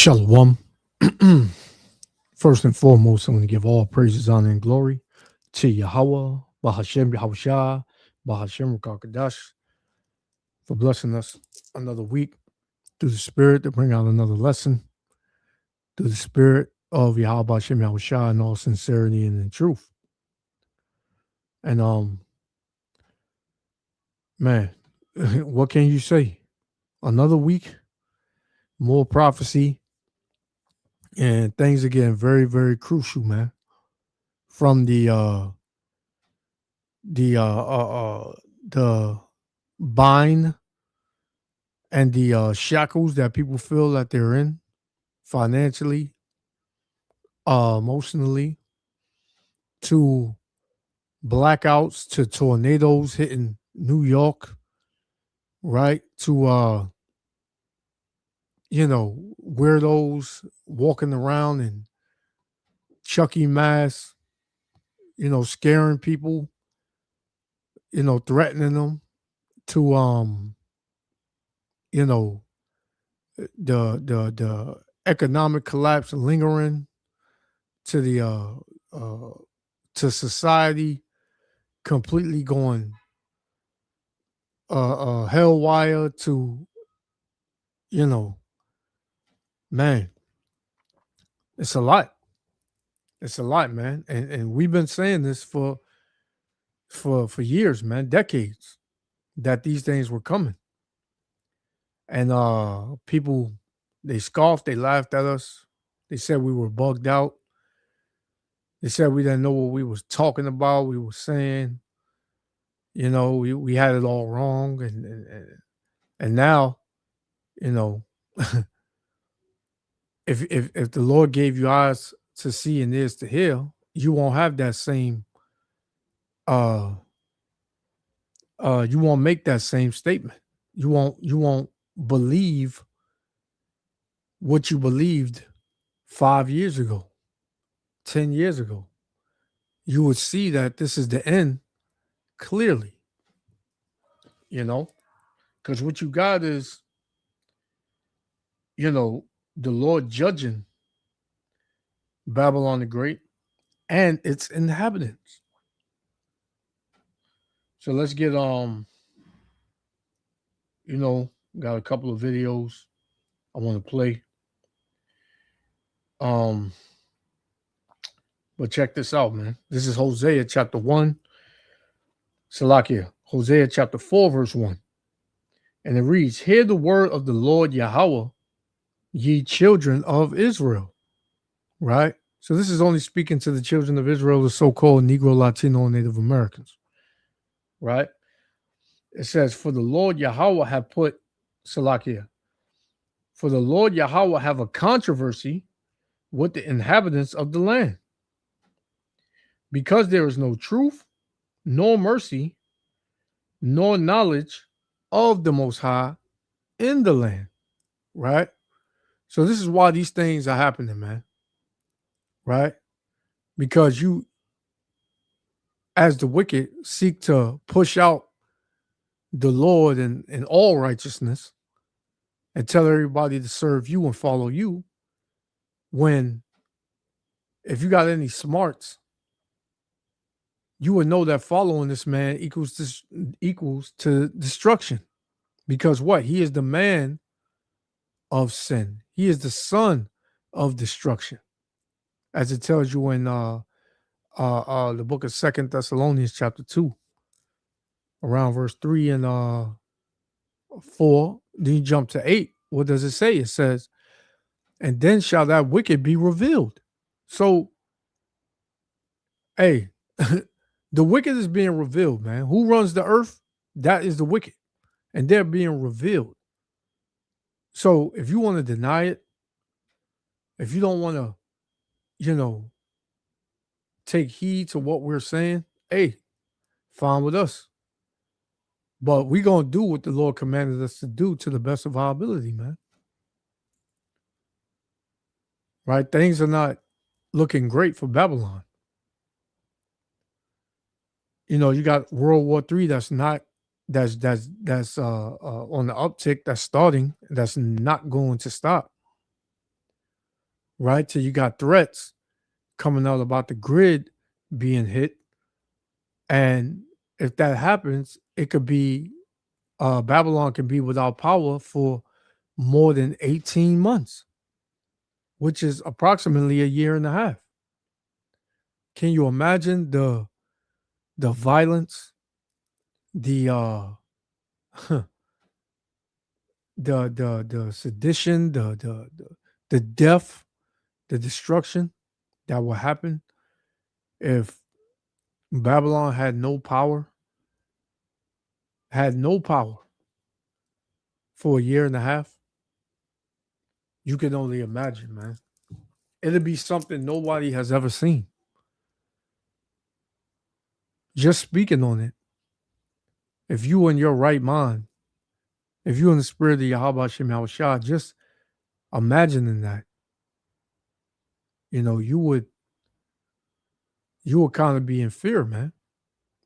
Shalom. First and foremost, I'm going to give all praises, honor, and glory to Yahweh, Bahashem Yahushua, Bahashem Rakakadash, for blessing us another week through the Spirit to bring out another lesson through the Spirit of Yahweh Bahashem Yahushua in all sincerity and in truth. And man, what can you say? Another week, more prophecy, and things are getting very, very crucial, man. From the bind and the shackles that people feel that they're in financially, emotionally, to blackouts, to tornadoes hitting New York, right? To weirdos walking around in Chucky masks, scaring people, threatening them, to the economic collapse lingering, to the to society completely going hellwire, to man, it's a lot. It's a lot, man. And we've been saying this for years, man, decades, that these things were coming. And people, they scoffed, they laughed at us. They said we were bugged out. They said we didn't know what we was talking about. We were saying, we had it all wrong. And now, if the Lord gave you eyes to see and ears to hear, you won't have that same you won't make that same statement. You won't believe what you believed 5 years ago, 10 years ago. You would see that this is the end clearly, because what you got is, the Lord judging Babylon the Great and its inhabitants. So let's get got a couple of videos I want to play. But check this out, man. This is Hosea chapter 1. Salakia, Hosea chapter 4, verse 1. And it reads, "Hear the word of the Lord Yahweh, ye children of Israel." Right? So this is only speaking to the children of Israel, the so-called Negro, Latino, and Native Americans. Right? It says, "For the Lord Yahweh have put," Salakia, "for the Lord Yahweh have a controversy with the inhabitants of the land, because there is no truth, nor mercy, nor knowledge of the Most High in the land." Right? So this is why these things are happening, man. Right? Because you, as the wicked, seek to push out the Lord in all righteousness and tell everybody to serve you and follow you, when if you got any smarts, you would know that following this man equals to destruction. Because what? He is the man of sin. He is the son of destruction, as it tells you in the book of 2 Thessalonians chapter 2, around verse 3 and 4. Then you jump to 8. What does it say? It says, "And then shall that wicked be revealed." So, hey, the wicked is being revealed, man. Who runs the earth? That is the wicked. And they're being revealed. So if you want to deny it, if you don't want to, take heed to what we're saying, hey, fine with us. But we're going to do what the Lord commanded us to do to the best of our ability, man. Right? Things are not looking great for Babylon. You got World War III that's on the uptick, that's starting, that's not going to stop. right? Till you got threats coming out about the grid being hit. And if that happens, it could be Babylon can be without power for more than 18 months, which is approximately a year and a half. Can you imagine the violence, the the sedition, the death, the destruction that will happen if Babylon had no power for a year and a half? You can only imagine, man. It'll be something nobody has ever seen. Just speaking on it, if you in your right mind, if you in the spirit of Yahweh Shem Shah, just imagining that, you would kind of be in fear, man.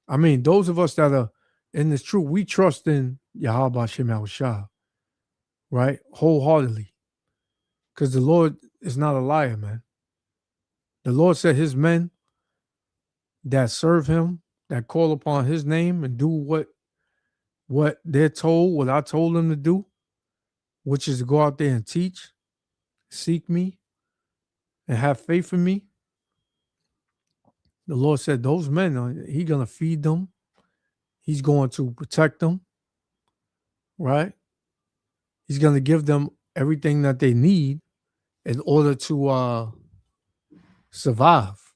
I mean, those of us that are in this truth, we trust in Yahweh Shem Shah, right? Wholeheartedly. Because the Lord is not a liar, man. The Lord said his men that serve him, that call upon his name and do what they're told, what I told them to do, which is to go out there and teach, seek me, and have faith in me. The Lord said those men, he's going to feed them. He's going to protect them, right? He's going to give them everything that they need in order to survive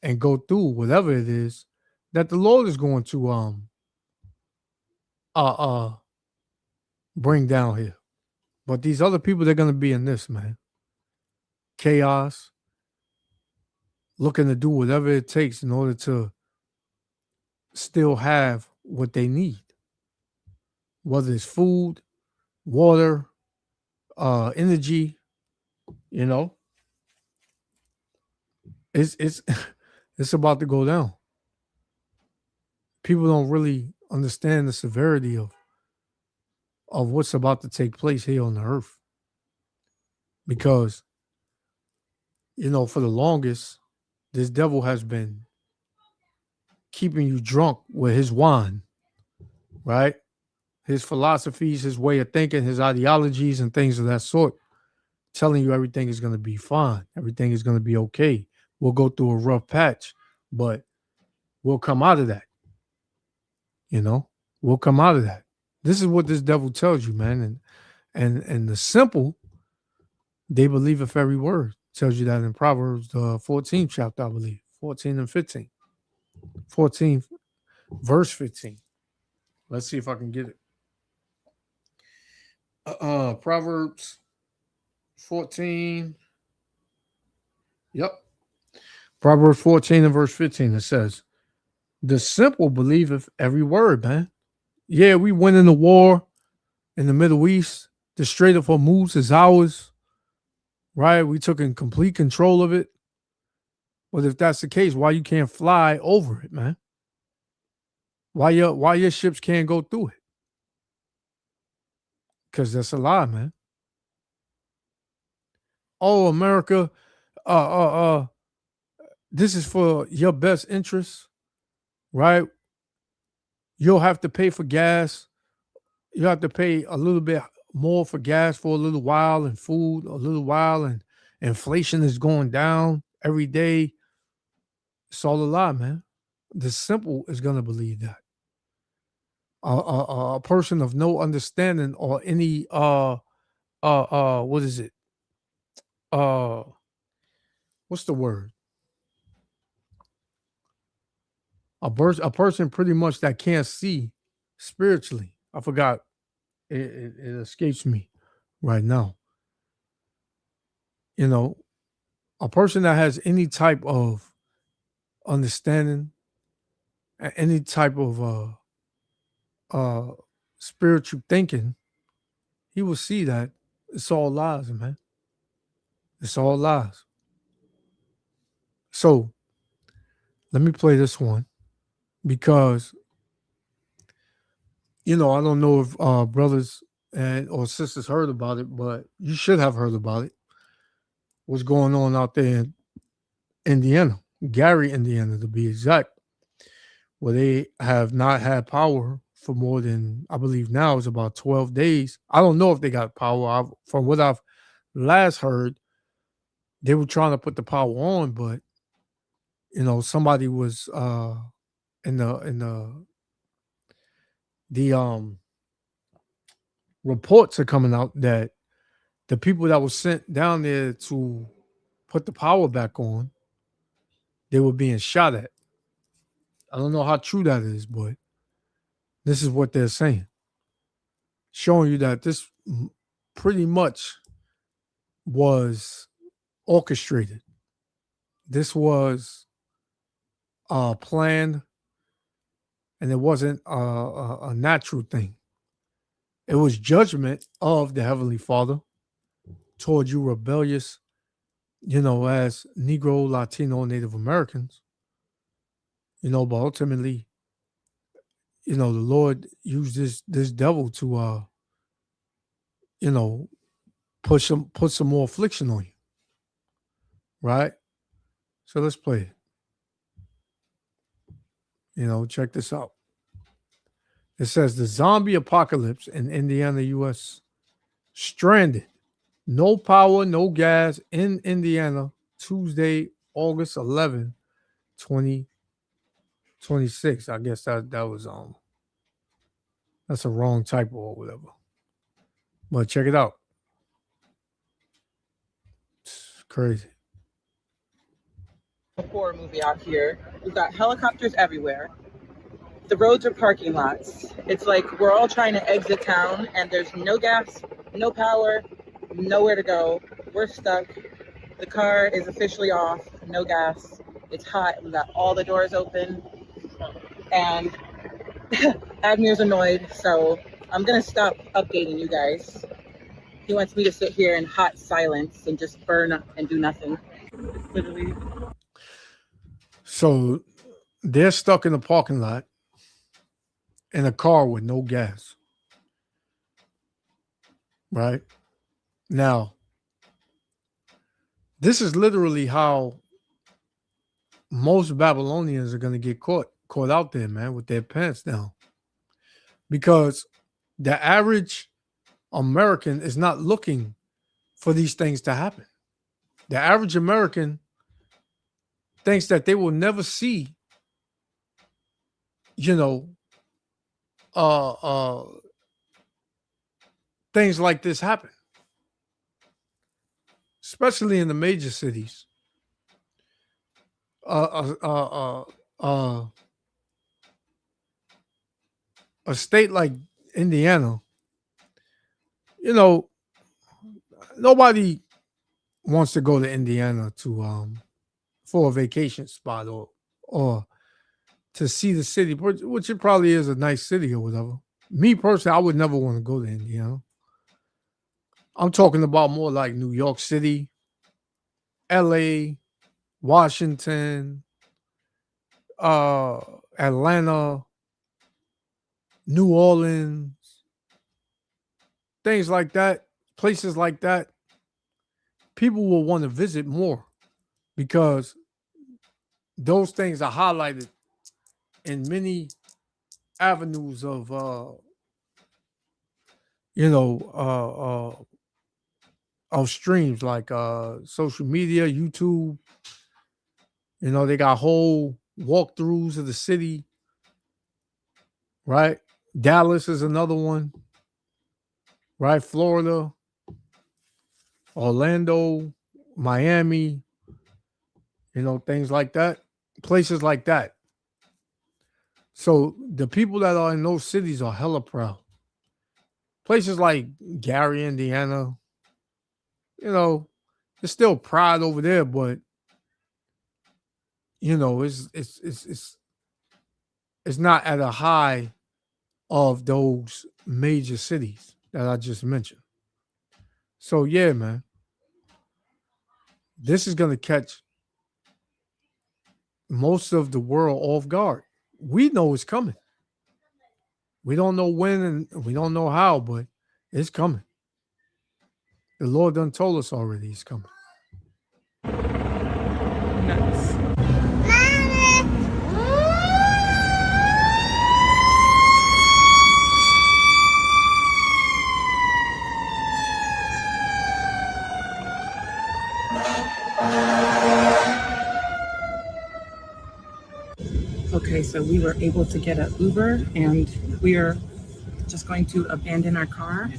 and go through whatever it is that the Lord is going to bring down here. But these other people, they're going to be in this, man. Chaos, looking to do whatever it takes in order to still have what they need, whether it's food, water, energy. It's it's about to go down. People don't really understand the severity of what's about to take place here on the earth, because for the longest, this devil has been keeping you drunk with his wine, right? His philosophies, his way of thinking, his ideologies, and things of that sort, telling you everything is going to be fine. Everything is going to be okay. We'll go through a rough patch, but we'll come out of that. We'll come out of that. This is what this devil tells you, man. And the simple, they believeth every word. Tells you that in Proverbs, the 14th chapter, I believe. 14 and 15. 14, verse 15. Let's see if I can get it. Proverbs 14. Yep. Proverbs 14 and verse 15. It says, the simple believeth every word, man. Yeah, we went in the war in the Middle East. The Strait of Hormuz is ours, right? We took in complete control of it. But if that's the case, why you can't fly over it, man? Why your ships can't go through it? Because that's a lie, man. Oh, America, this is for your best interests, right? You'll have to pay for gas. You have to pay a little bit more for gas for a little while, and food a little while, and inflation is going down every day. It's all a lie, man. The simple is going to believe that. A person of no understanding or any what is it? What's the word? A person pretty much that can't see spiritually. I forgot. It escapes me right now. A person that has any type of understanding, any type of spiritual thinking, he will see that it's all lies, man. It's all lies. So let me play this one, because I don't know if brothers and or sisters heard about it, but you should have heard about it. what's going on out there in Indiana, Gary, Indiana, to be exact, where they have not had power for more than, I believe now is about 12 days. I don't know if they got power. From what I've last heard, they were trying to put the power on, but somebody was in the reports are coming out that the people that were sent down there to put the power back on, they were being shot at. I don't know how true that is, but this is what they're saying, showing you that this pretty much was orchestrated. This was planned, and it wasn't a natural thing. It was judgment of the Heavenly Father toward you rebellious, as Negro, Latino, Native Americans, but ultimately, the Lord used this devil to you know, put some more affliction on you. Right? So let's play it. Check this out. It says the zombie apocalypse in Indiana, US. Stranded. No power, no gas in Indiana, Tuesday, August 11, 2026. I guess that was that's a wrong typo or whatever. But check it out. It's crazy. A horror movie out here. We've got helicopters everywhere. The roads are parking lots. It's like we're all trying to exit town and there's no gas, no power, nowhere to go. We're stuck. The car is officially off, no gas. It's hot. We got all the doors open. And Admir's annoyed, so I'm gonna stop updating you guys. He wants me to sit here in hot silence and just burn and do nothing. Literally. So they're stuck in the parking lot in a car with no gas. Right? Now, this is literally how most Babylonians are going to get caught out there, man, with their pants down. Because the average American is not looking for these things to happen. The average American thinks that they will never see, things like this happen, especially in the major cities. A state like Indiana, nobody wants to go to Indiana to for a vacation spot or to see the city, which it probably is a nice city or whatever. Me personally, I would never want to go to Indiana. I'm talking about more like New York City, LA, Washington, Atlanta, New Orleans, things like that, places like that. People will want to visit more because those things are highlighted in many avenues of of streams like social media, YouTube. They got whole walkthroughs of the city, right? Dallas is another one, right? Florida, Orlando, Miami, things like that, places like that. So the people that are in those cities are hella proud. Places like Gary, Indiana, there's still pride over there, but it's not at a high of those major cities that I just mentioned. So yeah, man, this is gonna catch most of the world off guard. We know it's coming. We don't know when and we don't know how, but it's coming. The Lord done told us already it's coming. Okay, so we were able to get an Uber and we are just going to abandon our car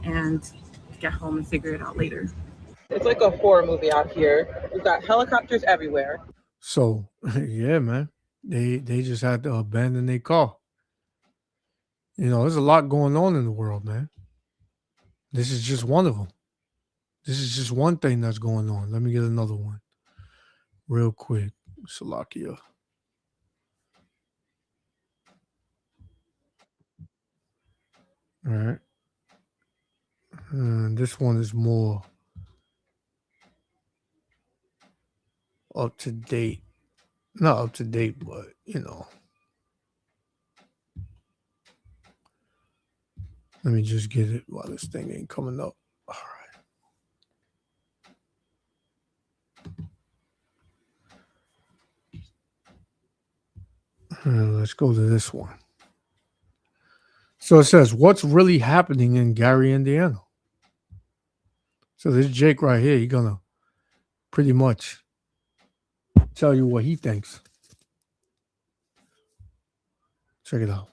and get home and figure it out later. It's like a horror movie out here. We've got helicopters everywhere. So yeah, man, they just had to abandon their car. There's a lot going on in the world, man. This is just one of them. This is just one thing that's going on. Let me get another one real quick. Salakia. All right. And this one is more up to date. Not up to date, but let me just get it while this thing ain't coming up. All right. Let's go to this one. So it says, what's really happening in Gary, Indiana? So this Jake right here, he's going to pretty much tell you what he thinks. Check it out.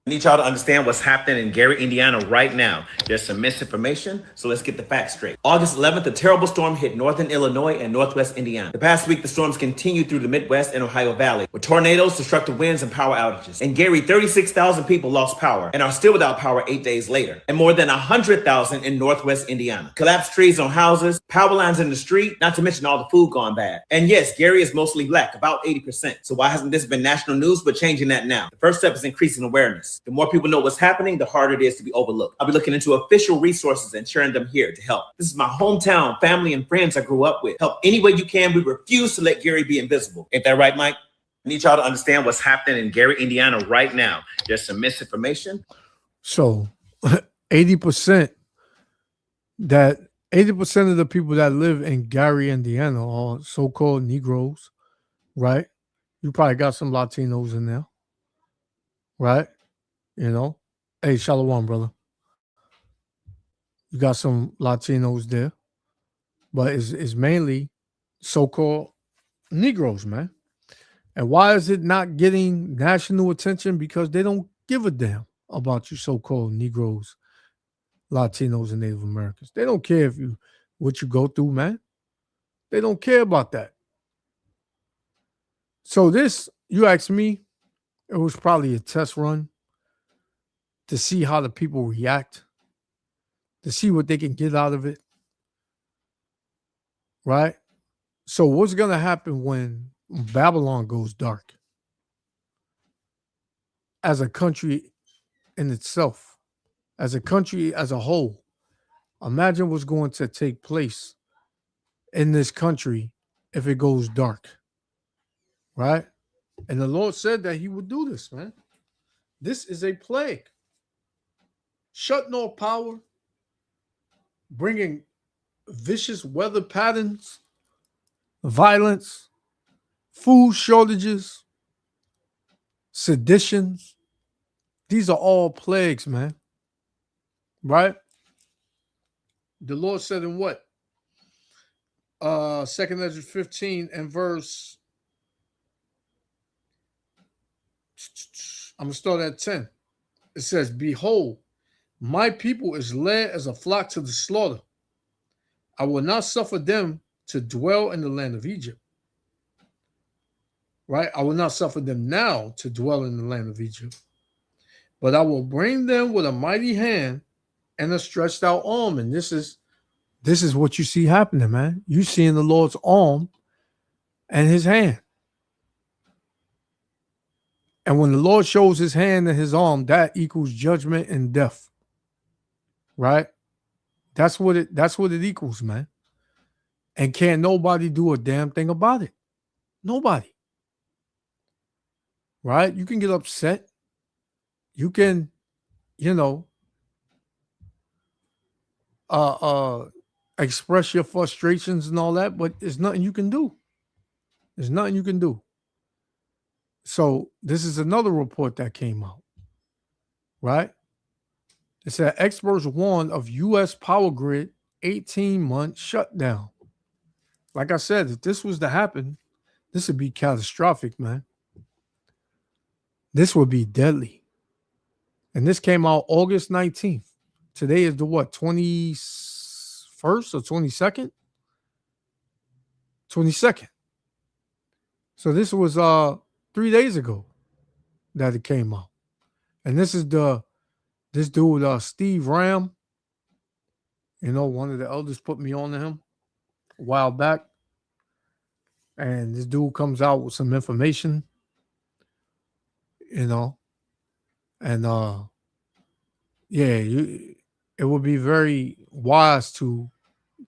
I need y'all to understand what's happening in Gary, Indiana right now. There's some misinformation, so let's get the facts straight. August 11th, a terrible storm hit northern Illinois and northwest Indiana. The past week, the storms continued through the Midwest and Ohio Valley, with tornadoes, destructive winds, and power outages. In Gary, 36,000 people lost power and are still without power 8 days later, and more than 100,000 in northwest Indiana. Collapsed trees on houses, power lines in the street, not to mention all the food gone bad. And yes, Gary is mostly black, about 80%. So why hasn't this been national news? We're changing that now. The first step is increasing awareness. The more people know what's happening, the harder it is to be overlooked. I'll be looking into official resources and sharing them here to help. This is my hometown, family, and friends I grew up with. Help any way you can. We refuse to let Gary be invisible. Ain't that right, Mike? I need y'all to understand what's happening in Gary, Indiana right now. There's some misinformation. So 80% that 80% of the people that live in Gary, Indiana are so-called Negroes, right? You probably got some Latinos in there, right? Hey, Shalom, brother. You got some Latinos there, but it's mainly so-called Negroes, man. And why is it not getting national attention? Because they don't give a damn about you so-called Negroes, Latinos, and Native Americans. They don't care what you go through, man. They don't care about that. So this, you ask me, it was probably a test run to see how the people react, to see what they can get out of it, right? So what's going to happen when Babylon goes dark as a country in itself, as a country as a whole? Imagine what's going to take place in this country if it goes dark, right? And the Lord said that he would do this, man. This is a plague. Shutting off power, bringing vicious weather patterns, violence, food shortages, seditions. These are all plagues, man. Right? The Lord said in what? 2nd Ezra 15 and verse, I'm going to start at 10. It says, behold, my people is led as a flock to the slaughter. I will not suffer them to dwell in the land of Egypt. Right? I will not suffer them now to dwell in the land of Egypt. But I will bring them with a mighty hand and a stretched out arm. And this is what you see happening, man. You seeing the Lord's arm and his hand. And when the Lord shows his hand and his arm, that equals judgment and death. Right? That's what it equals, man. And can't nobody do a damn thing about it. Nobody. Right? You can get upset. You can, express your frustrations and all that, but there's nothing you can do. There's nothing you can do. So this is another report that came out. Right? It said experts warn of U.S. power grid 18-month shutdown. Like I said, if this was to happen, This would be catastrophic, man. This would be deadly. And this came out August 19th. Today is the what, 21st or 22nd? 22nd. So this was 3 days ago that it came out. And this is this dude, Steve Ram. You know, one of the elders put me on to him a while back. And this dude comes out with some information, you know, and yeah, it would be very wise to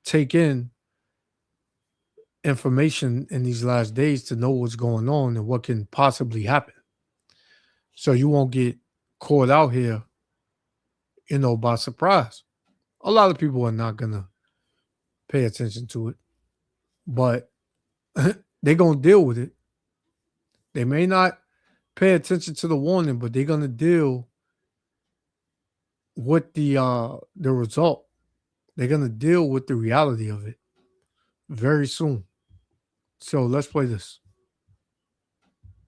take in information in these last days to know what's going on and what can possibly happen. So you won't get caught out here, you know, by surprise. A lot of people are not going to pay attention to it, but they're going to deal with it. They may not pay attention to the warning, but they're going to deal with the result. They're going to deal with the reality of it very soon. So let's play this.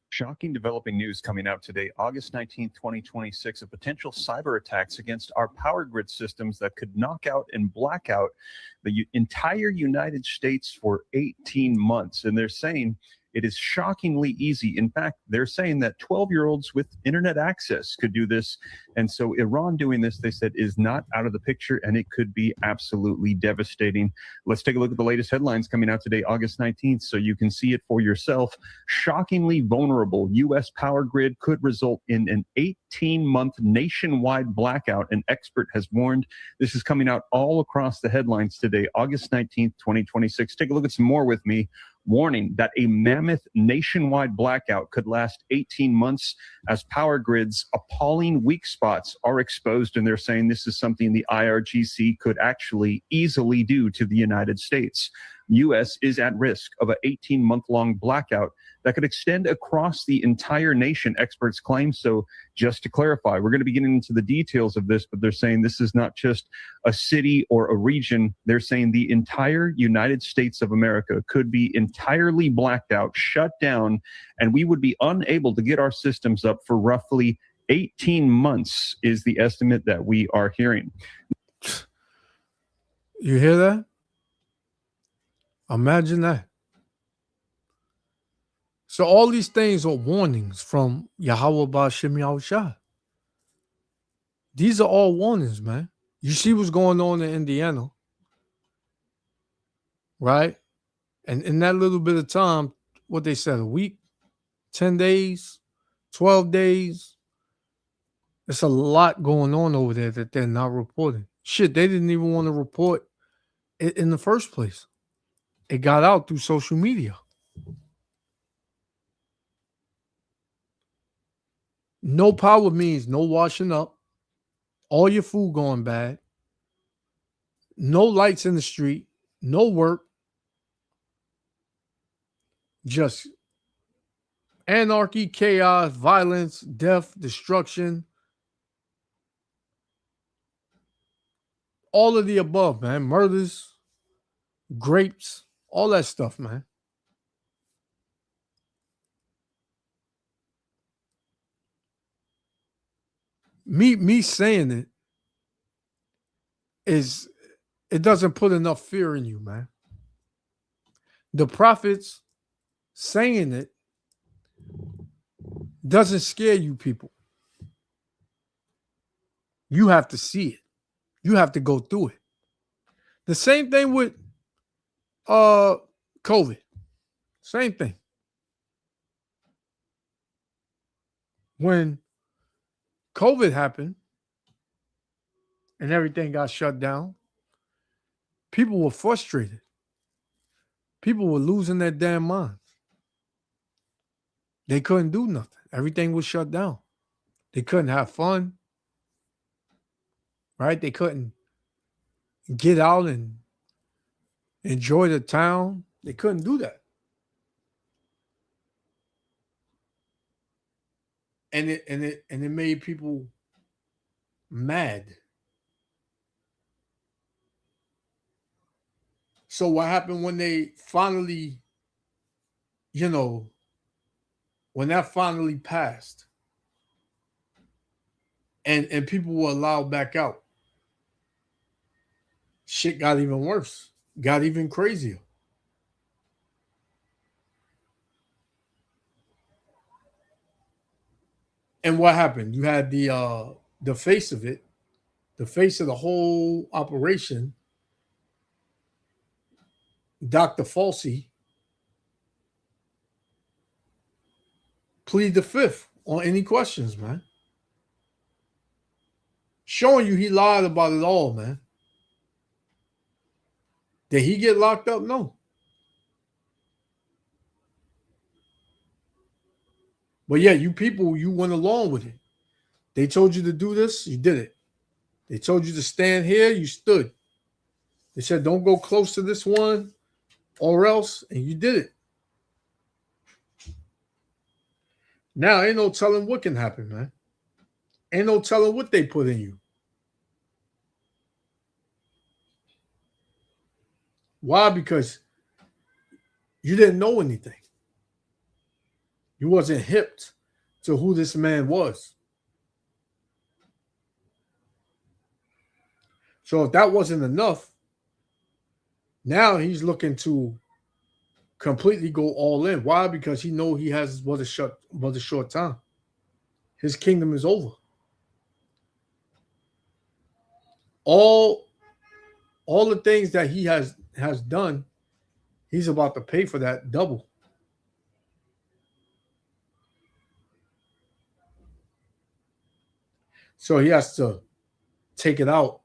Shocking developing news coming out today, August 19th, 2026, of potential cyber attacks against our power grid systems that could knock out and black out the entire United States for 18 months. And they're saying it is shockingly easy. In fact, they're saying that 12-year-olds with internet access could do this. And so Iran doing this, they said, is not out of the picture, and it could be absolutely devastating. Let's take a look at the latest headlines coming out today, August 19th, so you can see it for yourself. Shockingly vulnerable U.S. power grid could result in an 18-month nationwide blackout, an expert has warned. This is coming out all across the headlines today, August 19th, 2026. Take a look at some more with me. Warning that a mammoth nationwide blackout could last 18 months as power grids' appalling weak spots are exposed. And they're saying this is something the IRGC could actually easily do to the United States. U.S. is at risk of an 18-month-long blackout that could extend across the entire nation, experts claim. So just to clarify, we're going to be getting into the details of this, but they're saying this is not just a city or a region. They're saying the entire United States of America could be entirely blacked out, shut down, and we would be unable to get our systems up for roughly 18 months is the estimate that we are hearing. You hear that? Imagine that. So all these things are warnings from Yahweh Ba'Shem Yahushua. These are all warnings, man. You see what's going on in Indiana, right? And in that little bit of time, what they said, a week, 10 days, 12 days, there's a lot going on over there that they're not reporting. Shit, they didn't even want to report it in the first place. It got out through social media. No power means no washing up, all your food going bad, no lights in the street, no work, just anarchy, chaos, violence, death, destruction, all of the above, man. Murders, grapes, all that stuff, man. Me saying it is, it doesn't put enough fear in you, man. The prophets saying it doesn't scare you people. You have to see it. You have to go through it. The same thing with COVID. Same thing. When COVID happened and everything got shut down, people were frustrated. People were losing their damn minds. They couldn't do nothing. Everything was shut down. They couldn't have fun, right? They couldn't get out and enjoy the town. They couldn't do that. And it made people mad. So what happened when they finally, you know, when that finally passed and people were allowed back out, shit got even worse, got even crazier. And what happened? You had the face of it, the face of the whole operation, Dr. Falsey, plead the fifth on any questions, man. Showing you he lied about it all, man. Did he get locked up? No. But yeah, you people, you went along with it. They told you to do this, you did it. They told you to stand here, you stood. They said, don't go close to this one or else, and you did it. Now, ain't no telling what can happen, man. Ain't no telling what they put in you. Why? Because you didn't know anything. You wasn't hip to who this man was. So if that wasn't enough, now he's looking to completely go all in. Why? Because he know he has but a short time. His kingdom is over. All the things that he has done, he's about to pay for that double. So he has to take it out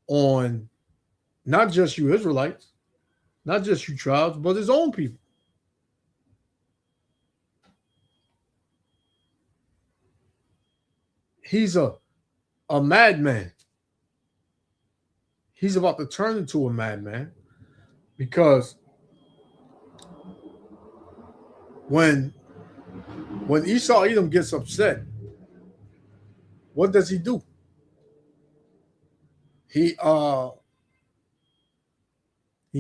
on not just you Israelites, not just you tribes, but his own people. He's a madman. He's about to turn into a madman because when Esau Edom gets upset, what does he do? He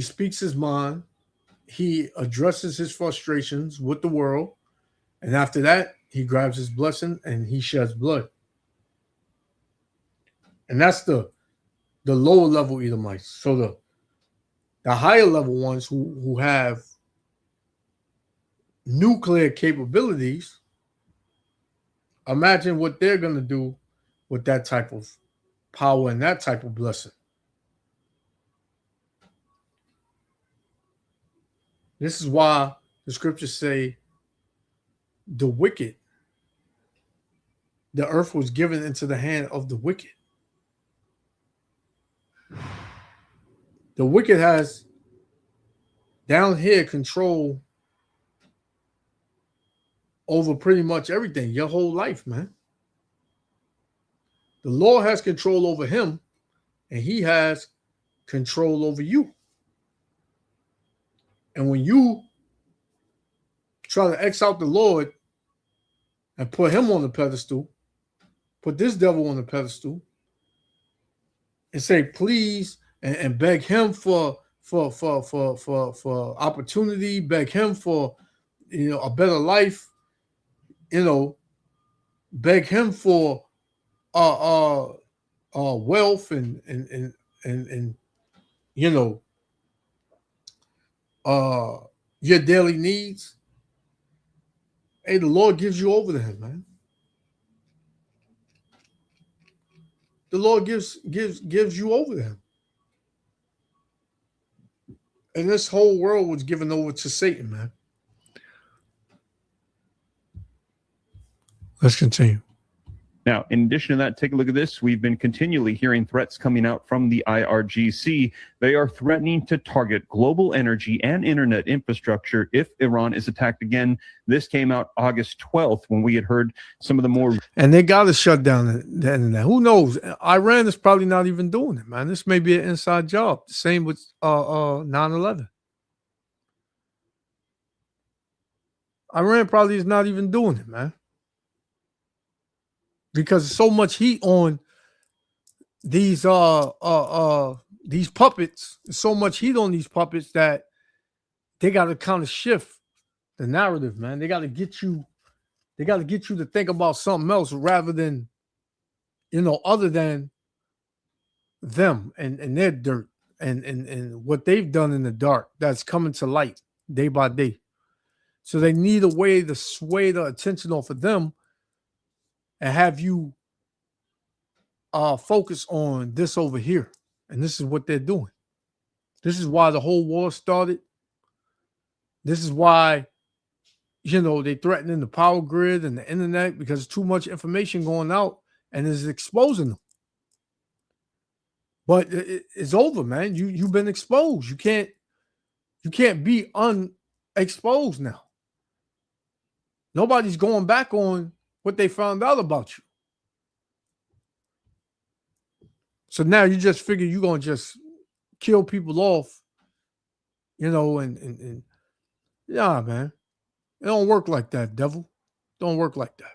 speaks his mind. He addresses his frustrations with the world. And after that, he grabs his blessing and he sheds blood. And that's the lower level Edomites. So the higher level ones who have nuclear capabilities, imagine what they're going to do with that type of power and that type of blessing. This is why the scriptures say the wicked, the earth was given into the hand of the wicked. The wicked has down here control over pretty much everything, your whole life, man. The Lord has control over him, and he has control over you. And when you try to X out the Lord and put him on the pedestal, put this devil on the pedestal, and say please and beg him for opportunity, beg him for a better life, beg him for wealth and your daily needs. Hey, the Lord gives you over to him, man. The Lord gives you over to him. And this whole world was given over to Satan, man. Let's continue. Now, in addition to that, take a look at this. We've been continually hearing threats coming out from the IRGC. They are threatening to target global energy and internet infrastructure if Iran is attacked again. This came out August 12th when we had heard some of the more... And they got to shut down the internet. Who knows? Iran is probably not even doing it, man. This may be an inside job. Same with 9/11. Iran probably is not even doing it, man. Because there's so much heat on these puppets, there's so much heat on these puppets that they got to kind of shift the narrative, man. They got to get you. They got to get you to think about something else rather than, other than them and their dirt and what they've done in the dark that's coming to light day by day. So they need a way to sway the attention off of them and have you focus on this over here. And this is what they're doing. This is why the whole war started. This is why, they threatening the power grid and the internet because too much information going out and is exposing them. But it's over, man. You've been exposed. You can't be unexposed now. Nobody's going back on what they found out about you. So now you just figure you're gonna just kill people off, and yeah, man. It don't work like that, devil. Don't work like that.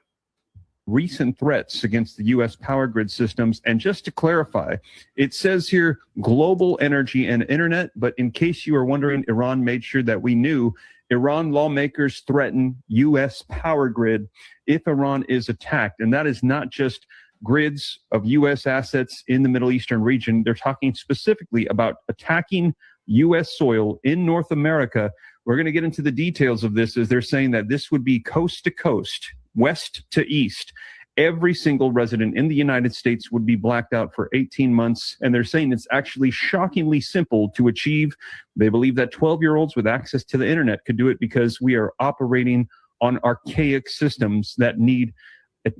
Recent threats against the U.S. power grid systems. And just to clarify, it says here global energy and internet. But in case you are wondering, Iran made sure that we knew Iran lawmakers threaten U.S. power grid if Iran is attacked. And that is not just grids of U.S. assets in the Middle Eastern region. They're talking specifically about attacking U.S. soil in North America. We're going to get into the details of this as they're saying that this would be coast to coast, west to east. Every single resident in the United States would be blacked out for 18 months. And they're saying it's actually shockingly simple to achieve. They believe that 12-year-olds with access to the internet could do it because we are operating on archaic systems that need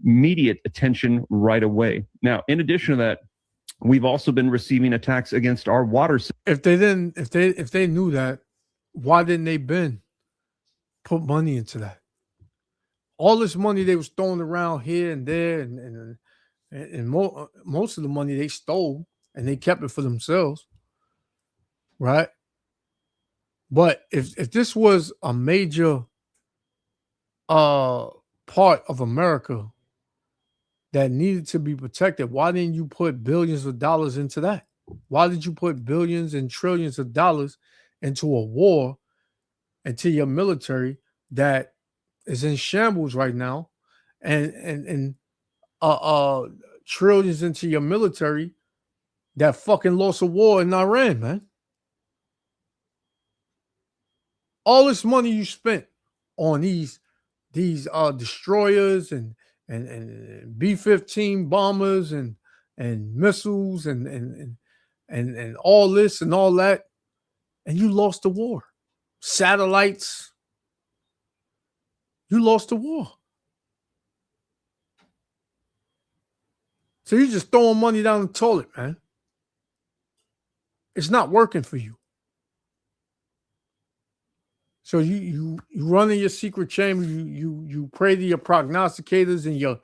immediate attention right away. Now, in addition to that, we've also been receiving attacks against our water system. If they knew that, why didn't they put money into that? All this money they was throwing around here and there, and most of the money they stole and they kept it for themselves, right? But if this was a major part of America that needed to be protected, why didn't you put billions of dollars into that? Why did you put billions and trillions of dollars into a war, into your military that is in shambles right now, and trillions into your military that fucking lost a war in Iran, man? All this money you spent on these destroyers and B-15 bombers and missiles and all this and all that, and you lost the war. Satellites, you lost the war. So you're just throwing money down the toilet, man. It's not working for you. So you run in your secret chamber. You pray to your prognosticators and your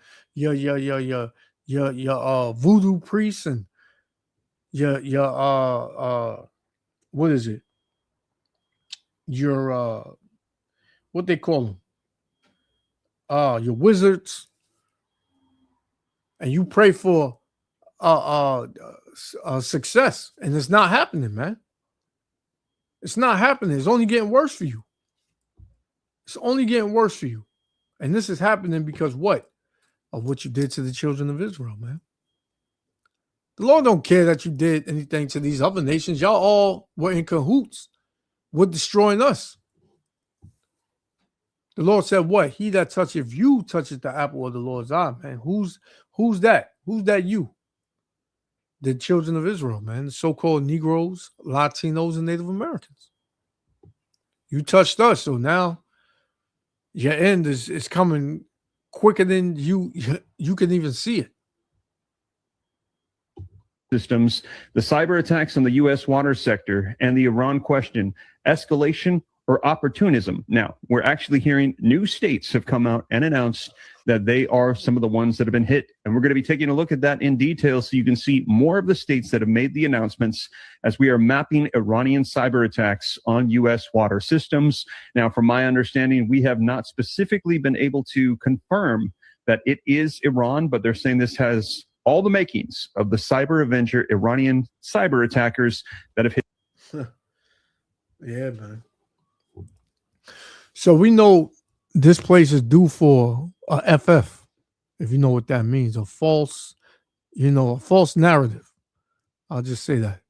voodoo priests and your what is it? Your what they call them? Your wizards, and you pray for success, and it's not happening, man. It's not happening. It's only getting worse for you. It's only getting worse for you. And this is happening because what? Of what you did to the children of Israel, man. The Lord don't care that you did anything to these other nations. Y'all all were in cahoots with destroying us. The Lord said, what? He that toucheth you touches the apple of the Lord's eye, man. Who's that? Who's that you? The children of Israel, man. The so-called Negroes, Latinos, and Native Americans. You touched us, so now your end is coming quicker than you can even see it. Systems, the cyber attacks on the U.S. water sector, and the Iran question, escalation or opportunism. Now, we're actually hearing new states have come out and announced that they are some of the ones that have been hit. And we're going to be taking a look at that in detail so you can see more of the states that have made the announcements as we are mapping Iranian cyber attacks on U.S. water systems. Now, from my understanding, we have not specifically been able to confirm that it is Iran, but they're saying this has all the makings of the cyber avenger Iranian cyber attackers that have hit. Yeah, man. So we know this place is due for a FF, if you know what that means, a false, a false narrative. I'll just say that.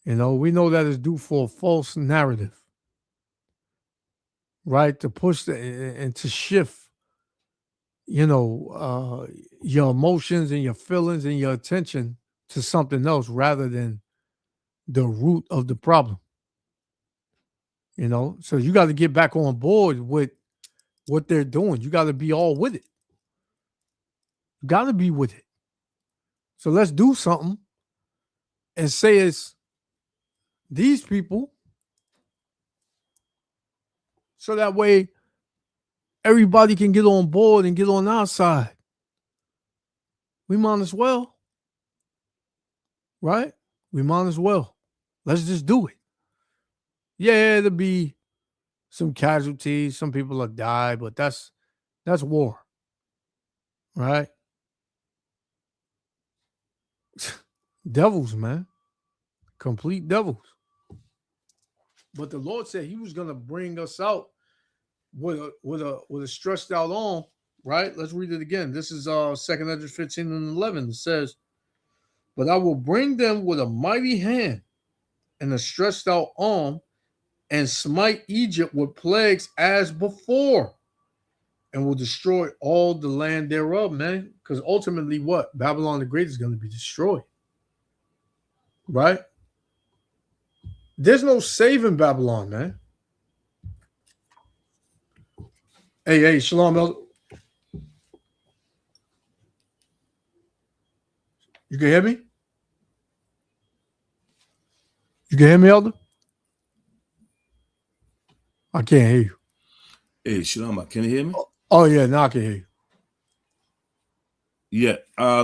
We know that it's due for a false narrative, right? To push and to shift, your emotions and your feelings and your attention to something else rather than the root of the problem. So you got to get back on board with what they're doing. You got to be all with it. You got to be with it. So let's do something and say it's these people, so that way everybody can get on board and get on our side. We might as well, right? We might as well. Let's just do it. Yeah, it'll be some casualties. Some people will die, but that's war, right? Devils, man. Complete devils. But the Lord said he was going to bring us out with a stretched out arm, right? Let's read it again. This is 2 Ezra 15 and 11. It says, but I will bring them with a mighty hand and a stretched out arm and smite Egypt with plagues as before and will destroy all the land thereof, man. Because ultimately what? Babylon the Great is going to be destroyed, right? There's no saving Babylon, man. Hey, Shalom, Elder. You can hear me? You can hear me, Elder? I can't hear you. Hey, Shalom, can you hear me? Oh yeah, now I can hear you. Yeah.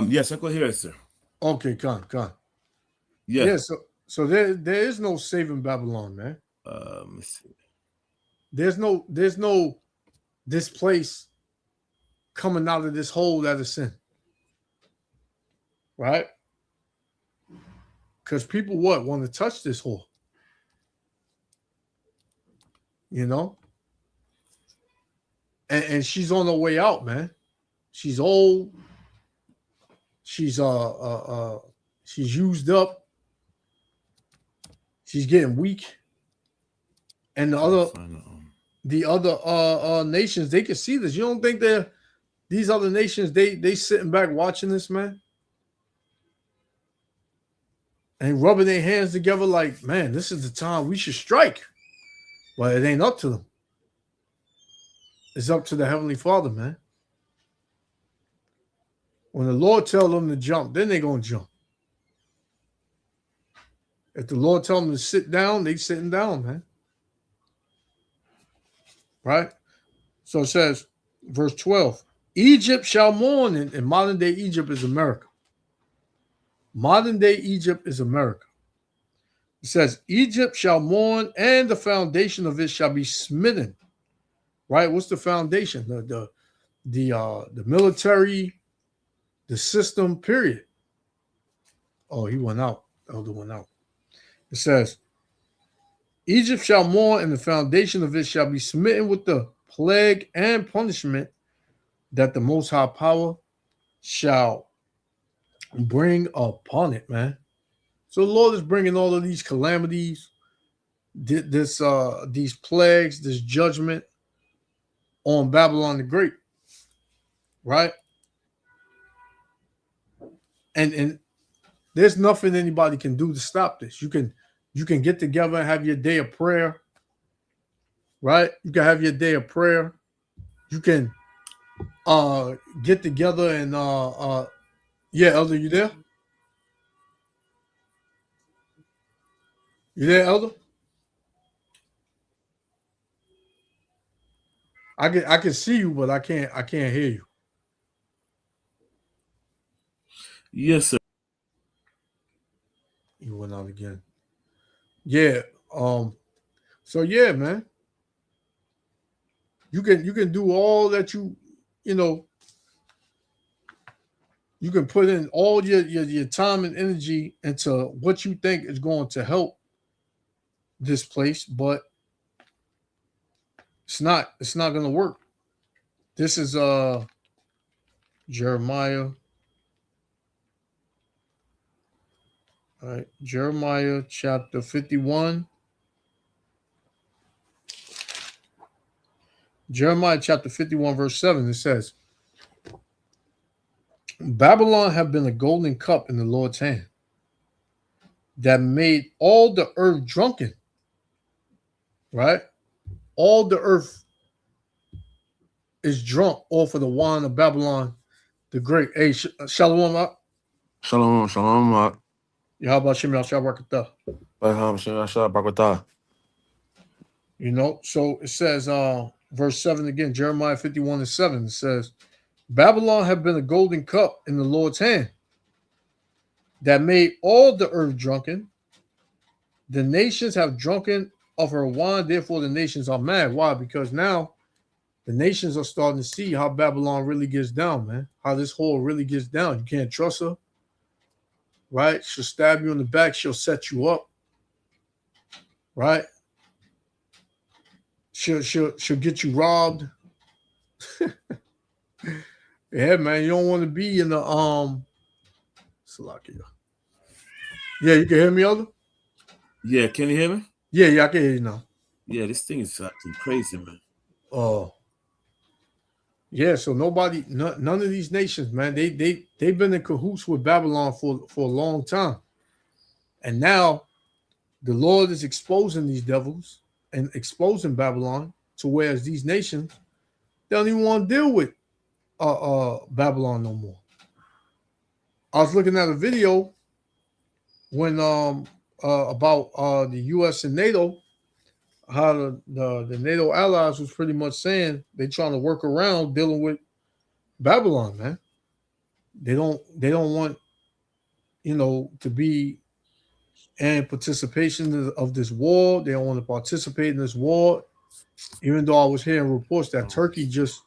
Yes, I can hear it, sir. Okay, come. Yeah. Yeah, so there is no saving Babylon, man. Let me see. There's no this place coming out of this hole that is sin. Right? Because people want to touch this hole. And she's on her way out, man. She's old. She's used up. She's getting weak. And the other nations, they can see this. You don't think these other nations, they sitting back watching this, man? And rubbing their hands together like, man, this is the time we should strike. But it ain't up to them. It's up to the Heavenly Father, man. When the Lord tells them to jump, then they're going to jump. If the Lord tells them to sit down, they sitting down, man. Right? So it says, verse 12, Egypt shall mourn, and modern day Egypt is America. Modern day Egypt is America. It says, Egypt shall mourn, and the foundation of it shall be smitten. Right? What's the foundation? The military, the system, period. Oh, he went out. Elder went out. It says, Egypt shall mourn, and the foundation of it shall be smitten with the plague and punishment that the Most High Power shall bring upon it, man. So the Lord is bringing all of these calamities, these plagues, this judgment on Babylon the Great, right? And there's nothing anybody can do to stop this. You can get together and have your day of prayer, right? You can have your day of prayer. You can get together and yeah, Elder, you there? You there, Elder? I can see you, but I can't hear you. Yes, sir. You went out again. Yeah. So yeah, man. You can do all that you can put in all your time and energy into what you think is going to help this place, but It's not going to work. This is Jeremiah. All right, Jeremiah chapter 51. Jeremiah chapter 51, verse 7, it says, Babylon have been a golden cup in the Lord's hand that made all the earth drunken. Right? All the earth is drunk off of the wine of Babylon the Great. Hey, Shalom up. Shalom, shalom. Yahweh Shem Yahshua Barakatah. You know, so it says, verse 7 again, Jeremiah 51 and 7, it says, Babylon have been a golden cup in the Lord's hand that made all the earth drunken. The nations have drunken of her wine, therefore the nations are mad. Why? Because now the nations are starting to see how Babylon really gets down, man. How this whore really gets down. You can't trust her, right? She'll stab you in the back. She'll set you up, right? She'll get you robbed. Yeah, man. You don't want to be in the Salakia. Yeah, you can hear me, Elder? Yeah, can you hear me? Yeah, I can hear you now. Yeah, this thing is acting crazy, man. Oh. Yeah, so none of these nations, man, they've been in cahoots with Babylon for a long time. And now the Lord is exposing these devils and exposing Babylon to whereas these nations, they don't even want to deal with Babylon no more. I was looking at a video when about the US and NATO, how the NATO allies was pretty much saying they trying to work around dealing with Babylon, man. They don't want, you know, to be in participation of this war. They don't want to participate in this war. Even though I was hearing reports that Turkey just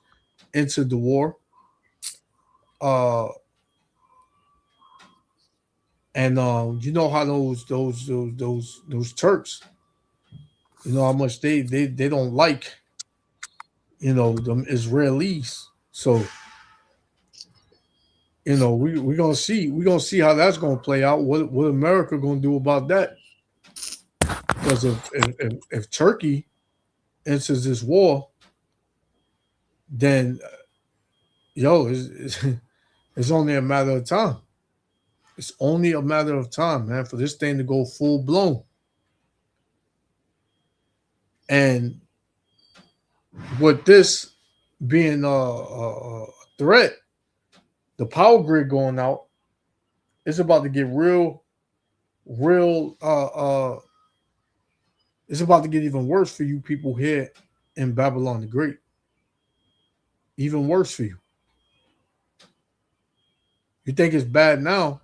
entered the war. And you know how those Turks, you know how much they don't like, you know, them Israelis. So, you know, we're gonna see how that's gonna play out. What America gonna do about that? Because if Turkey enters this war, then it's only a matter of time. It's only a matter of time, man, for this thing to go full blown. And with this being a threat, the power grid going out, it's about to get real. It's about to get even worse for you people here in Babylon the Great. Even worse for you. You think it's bad now?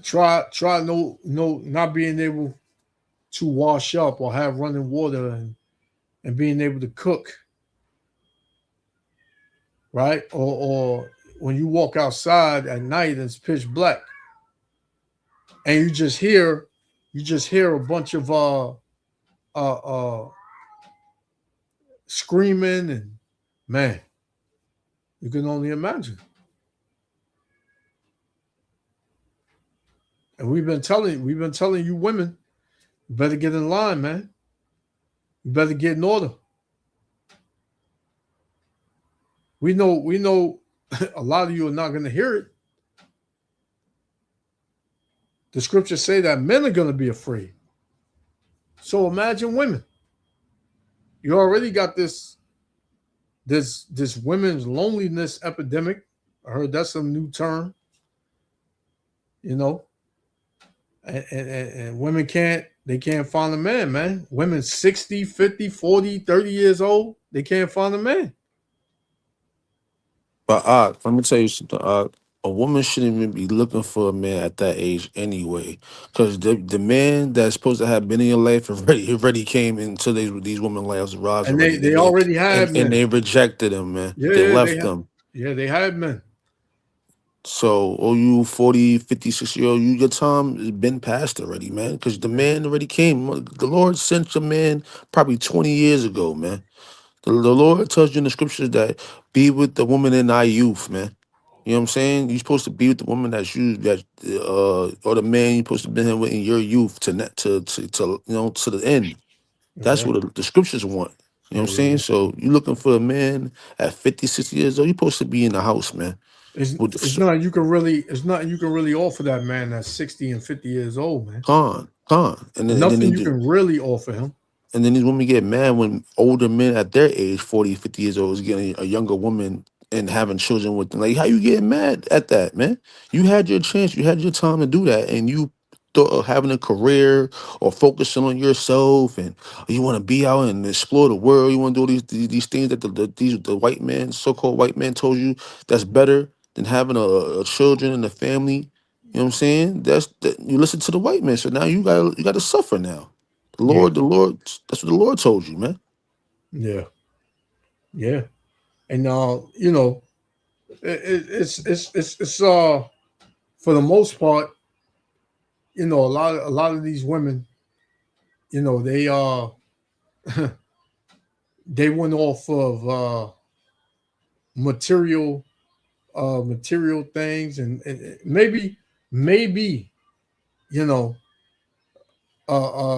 try not being able to wash up or have running water and being able to cook, right? Or when you walk outside at night and it's pitch black and you just hear a bunch of screaming, and man, you can only imagine. And we've been telling you women, you better get in line, man. You better get in order. We know a lot of you are not going to hear it. The scriptures say that men are going to be afraid. So imagine women. You already got this women's loneliness epidemic. I heard that's a new term. You know. And women can't find a man, man. Women 60, 50, 40, 30 years old, they can't find a man. But let me tell you something. A woman shouldn't even be looking for a man at that age anyway, because the man that's supposed to have been in your life already came into these women's lives. And they already had men. And they rejected him, man. Yeah, they left them. Yeah, they had men. So, oh, you 40, 50, 60-year-old, your time has been past already, man. Because the man already came. The Lord sent your man probably 20 years ago, man. The Lord tells you in the scriptures that be with the woman in thy youth, man. You know what I'm saying? You're supposed to be with the woman or the man you're supposed to be with in your youth to to the end. That's Yeah. what the scriptures want. You know what I'm saying? Yeah. So you looking for a man at 50, 60 years old, you're supposed to be in the house, man. With It's not you can really offer that man that's 60 and 50 years old, man. Con. And then Nothing they you do. can really offer him. And then these women get mad when older men at their age, 40, 50 years old, is getting a younger woman and having children with them. Like, how you getting mad at that, man? You had your chance, you had your time to do that, and you thought of having a career or focusing on yourself, and you want to be out and explore the world. You want to do these things that the white man, so-called white man, told you that's better than having a children and a family. You know what I'm saying? You listen to the white man, so now you got to suffer now. Yeah. The Lord, that's what the Lord told you, man. Yeah. Yeah. And it's for the most part, a lot of these women, they they went off of material material things, and maybe you know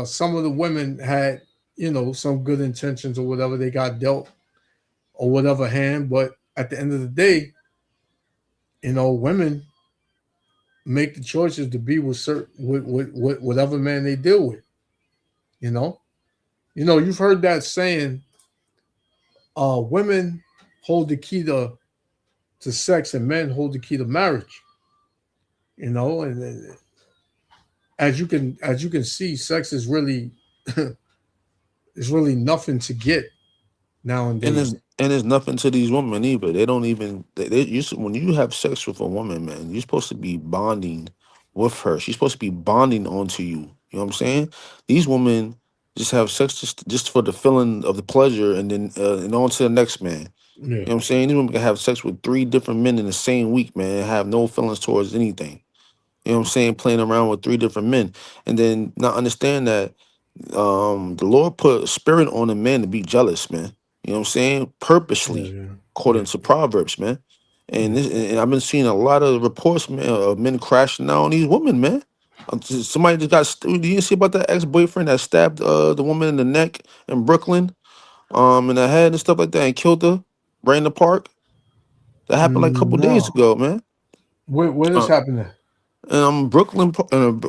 some of the women had some good intentions or whatever, they got dealt or whatever hand, but at the end of the day, women make the choices to be with certain with whatever man they deal with. You know, you've heard that saying, women hold the key to sex and men hold the key to marriage. And as you can see, sex is really is really nothing to get And nowadays. there's nothing to these women either. They don't even when you have sex with a woman, man, you're supposed to be bonding with her. She's supposed to be bonding onto you. You know what I'm saying? These women just have sex just for the feeling of the pleasure, and then and on to the next man. Yeah. You know what I'm saying? These women can have sex with 3 different men in the same week, man, and have no feelings towards anything. You know what I'm saying? Playing around with 3 different men, and then not understand that the Lord put a spirit on a man to be jealous, man. You know what I'm saying? Yeah. Purposely, Yeah. according Yeah. to Proverbs, man. And Yeah. and I've been seeing a lot of reports, man, of men crashing out on these women, man. Somebody just got. You didn't see about that ex-boyfriend that stabbed the woman in the neck in Brooklyn, in the head and stuff like that, and killed her right in the park. That happened like a couple days No. ago, man. Where this Uh, happening? In a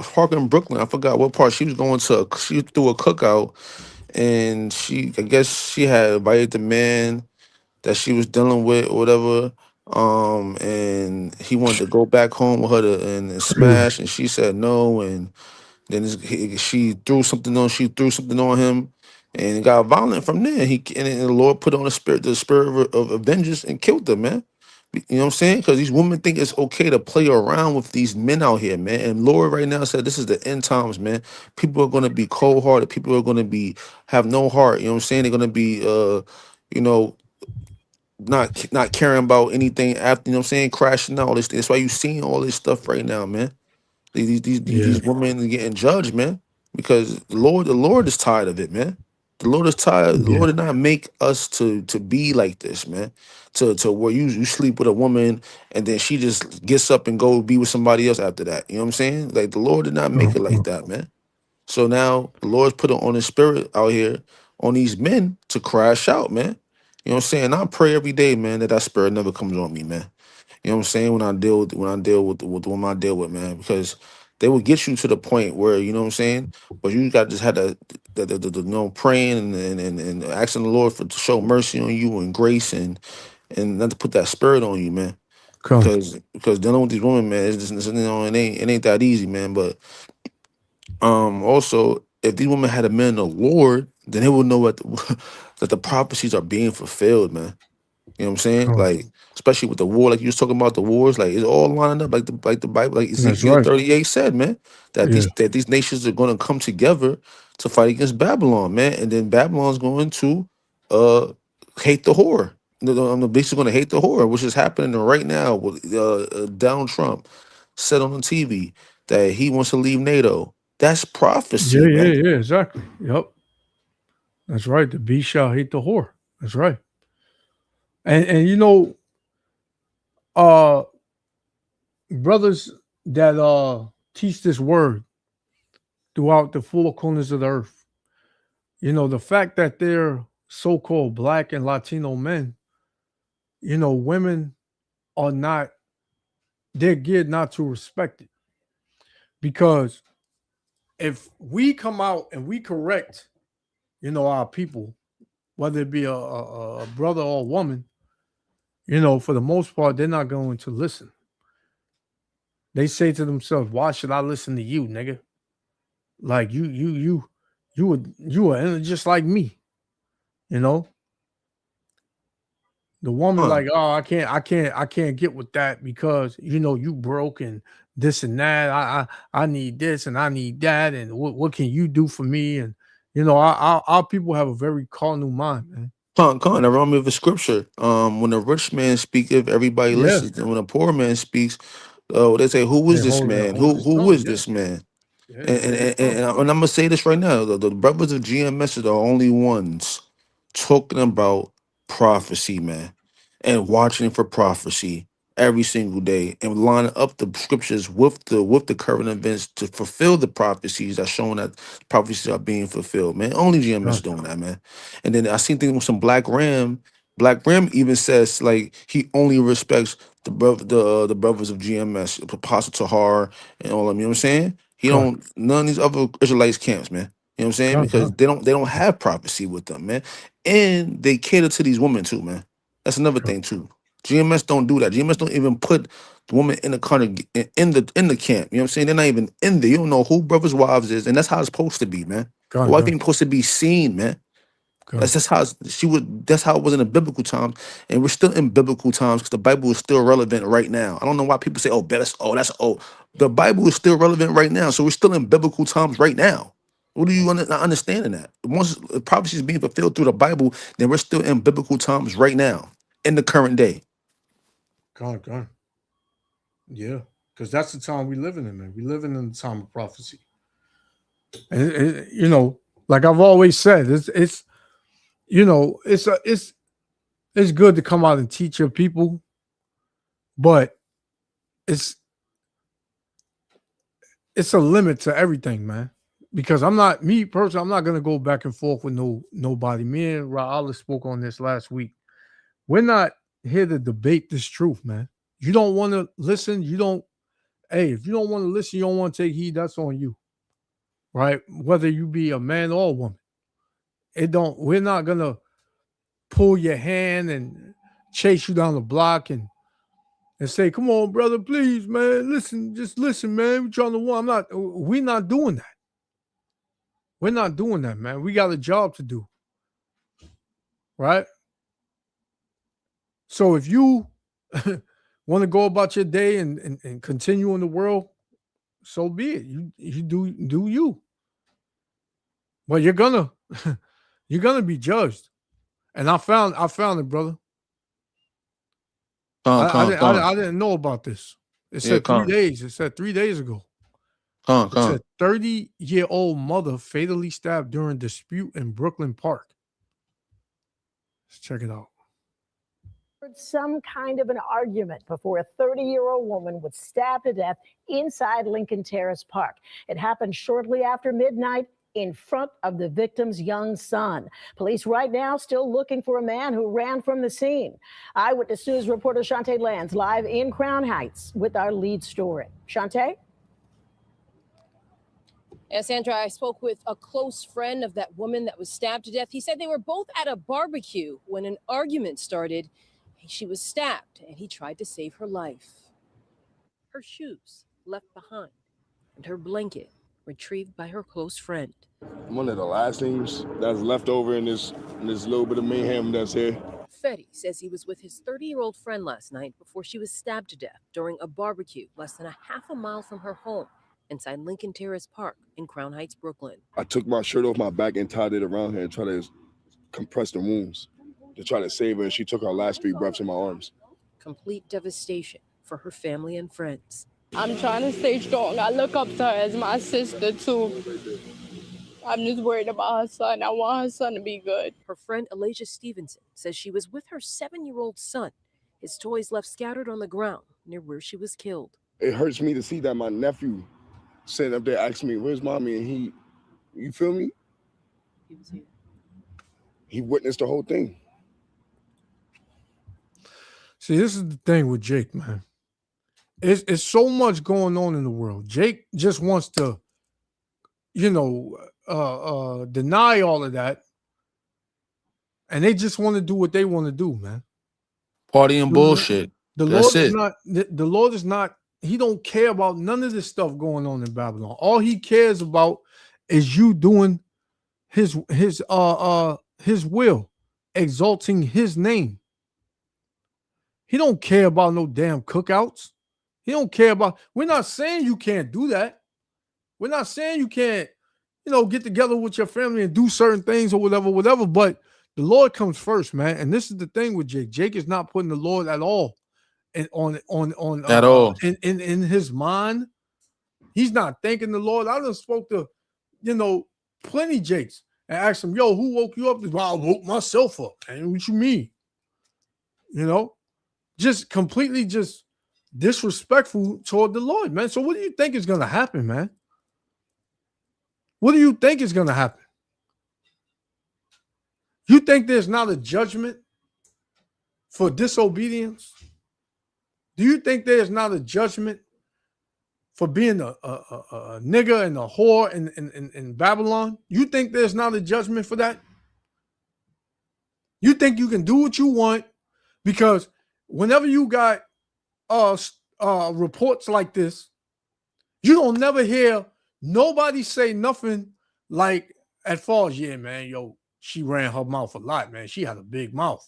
park in Brooklyn. I forgot what part. She was going to. She threw a cookout, and I guess she had invited the man that she was dealing with or whatever. And he wanted to go back home with her and Yeah. smash, and she said no. And then she threw something on him, and it got violent from there. And the Lord put on the spirit of vengeance, and killed them, man. You know what I'm saying? Because these women think it's okay to play around with these men out here, man. And Lord right now said this is the end times, man. People are gonna be cold hearted. People are gonna have no heart. You know what I'm saying? They're gonna be you know, not caring about anything after. You know what I'm saying? Crashing out all this. That's why you seeing all this stuff right now, man. Yeah. These women are getting judged, man, because the Lord is tired of it, man. The Lord is tired. The Lord Yeah. did not make us to be like this, man. To where you sleep with a woman and then she just gets up and go be with somebody else after that. You know what I'm saying? Like the Lord did not make it like that, man. So now the Lord's put it on his spirit out here on these men to crash out, man. You know what I'm saying? I pray every day, man, that spirit never comes on me, man. You know what I'm saying? When I deal with the woman I deal with, man, because they will get you to the point where you know what I'm saying. But you got to just have the praying and asking the Lord to show mercy on you and grace and not to put that spirit on you, man. Come. Because dealing with these women, man, it ain't that easy, man. But also, if these women had a man in the Lord, then they would know that the prophecies are being fulfilled, man. You know what I'm saying? Come. Like, especially with the war, like you was talking about the wars, like it's all lining up, like the Bible, like That's Ezekiel right. 38 said, man, that Yeah. these nations are going to come together to fight against Babylon, man, and then Babylon's going to uh hate the whore. I'm basically going to hate the whore, which is happening right now with Donald Trump said on the TV that he wants to leave NATO. That's prophecy, man. Yeah, exactly. Yep. That's right. The beast shall hate the whore. That's right. And you know, uh brothers that teach this word throughout the four corners of the earth, you know, the fact that they're so-called black and Latino men, you know, women are not, they're geared not to respect it. Because if we come out and we correct, you know, our people, whether it be a brother or a woman, you know, for the most part, they're not going to listen. They say to themselves, "Why should I listen to you, nigga? Like you were just like me, you know." The woman Huh. like, "Oh, I can't get with that because you know you broke and this and that. I need this and I need that, and what can you do for me?" And you know, our people have a very carnal mind, man. Con, that remind me of a scripture. When a rich man speaketh, everybody Yeah, listens, and when a poor man speaks, they say, "Who is this man? hold his Who tongue. is this man?" Yeah, And he and, hold his and, tongue. and I'm gonna say this right now: the brothers of GMS are the only ones talking about prophecy, man, and watching for prophecy every single day and lining up the scriptures with the current events to fulfill the prophecies that's showing that prophecies are being fulfilled, man. Only GMS God, doing that, man. And then I seen things with some Black Ram. Black Ram even says like he only respects the brothers of GMS, Apostle Tahar and all of them. You know what I'm saying? He God, don't none of these other Israelites camps, man. You know what I'm saying? Because God. they don't have prophecy with them, man. And they cater to these women too, man. That's another God, thing too. GMS don't do that. GMS don't even put the woman in the in the camp. You know what I'm saying? They're not even in there. You don't know who brothers' wives is, and that's how it's supposed to be, man. The God, wife God, ain't supposed to be seen, man. God, She would. That's how it was in the biblical times, and we're still in biblical times because the Bible is still relevant right now. I don't know why people say, "Oh, that's oh." The Bible is still relevant right now, so we're still in biblical times right now. What do you not understanding that? Once prophecy is being fulfilled through the Bible, then we're still in biblical times right now, in the current day. God. Yeah, because that's the time we living in, man. We living in the time of prophecy, and you know, like I've always said, it's you know, it's good to come out and teach your people, but it's it's a limit to everything, man. Because I'm not me personally, I'm not gonna go back and forth with nobody. Me and Ra'ala spoke on this last week. We're not here to debate this truth, man. You don't want to listen, you don't hey, if you don't want to listen, you don't want to take heed, that's on you. Right? Whether you be a man or a woman. We're not gonna pull your hand and chase you down the block and say, come on, brother, please, man, listen, just listen, man. We're trying to I'm not we're not doing that. We're not doing that, man. We got a job to do, right? So if you want to go about your day and continue in the world, so be it. You do you. But you're gonna be judged. And I found it, brother. Con, I didn't know about this. It yeah, said three con, days. It said 3 days ago. con, It con. said 30-year-old mother fatally stabbed during dispute in Brooklyn Park. Let's check it out. Some kind of an argument before a 30-year-old woman was stabbed to death inside Lincoln Terrace Park. It happened shortly after midnight in front of the victim's young son. Police right now still looking for a man who ran from the scene. Eyewitness News reporter Shantae Lands live in Crown Heights with our lead story. Shantae? Yeah, Sandra, I spoke with a close friend of that woman that was stabbed to death. He said they were both at a barbecue when an argument started. She was stabbed, and he tried to save her life. Her shoes left behind, and her blanket retrieved by her close friend. One of the last things that's left over in this little bit of mayhem that's here. Fetty says he was with his 30-year-old friend last night before she was stabbed to death during a barbecue less than a half a mile from her home inside Lincoln Terrace Park in Crown Heights, Brooklyn. I took my shirt off my back and tied it around her and tried to compress the wounds. to try to save her, and she took her last 3 breaths in my arms. Complete devastation for her family and friends. I'm trying to stay strong. I look up to her as my sister, too. I'm just worried about her son. I want her son to be good. Her friend Alasia Stevenson says she was with her 7-year-old son. His toys left scattered on the ground near where she was killed. It hurts me to see that my nephew sitting up there asking me, where's mommy? And you feel me? He was here. He witnessed the whole thing. See, this is the thing with Jake, man. It's so much going on in the world. Jake just wants to, deny all of that. And they just want to do what they want to do, man. Party and bullshit. The That's Lord is it. not, the Lord is not, he don't care about none of this stuff going on in Babylon. All he cares about is you doing his will, exalting his name. He don't care about no damn cookouts. He don't care about, we're not saying you can't do that. We're not saying you can't, get together with your family and do certain things or whatever, but the Lord comes first, man. And this is the thing with Jake. Jake is not putting the Lord at all in his mind. He's not thanking the Lord. I done spoke to, plenty Jakes and asked him, yo, who woke you up? Well, I woke myself up. And what you mean? Just completely just disrespectful toward the Lord, man. So what do you think is going to happen, man? What do you think is going to happen? You think there's not a judgment for disobedience? Do you think there's not a judgment for being a nigger and a whore in Babylon? You think there's not a judgment for that? You think you can do what you want because whenever you got reports like this, you don't never hear nobody say nothing like at Falls, yeah, man, yo, she ran her mouth a lot, man. She had a big mouth,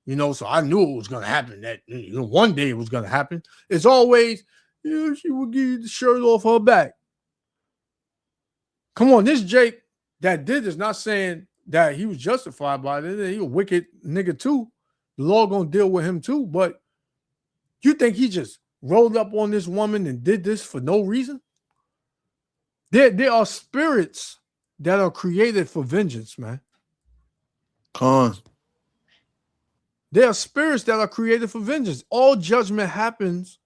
so I knew it was going to happen. That one day it was going to happen. It's always, she would give you the shirt off her back. Come on, this Jake that did is not saying that he was justified by it. He a wicked nigga too. The Lord going to deal with him too. But you think he just rolled up on this woman and did this for no reason? There are spirits that are created for vengeance, man. There are spirits that are created for vengeance. All judgment happens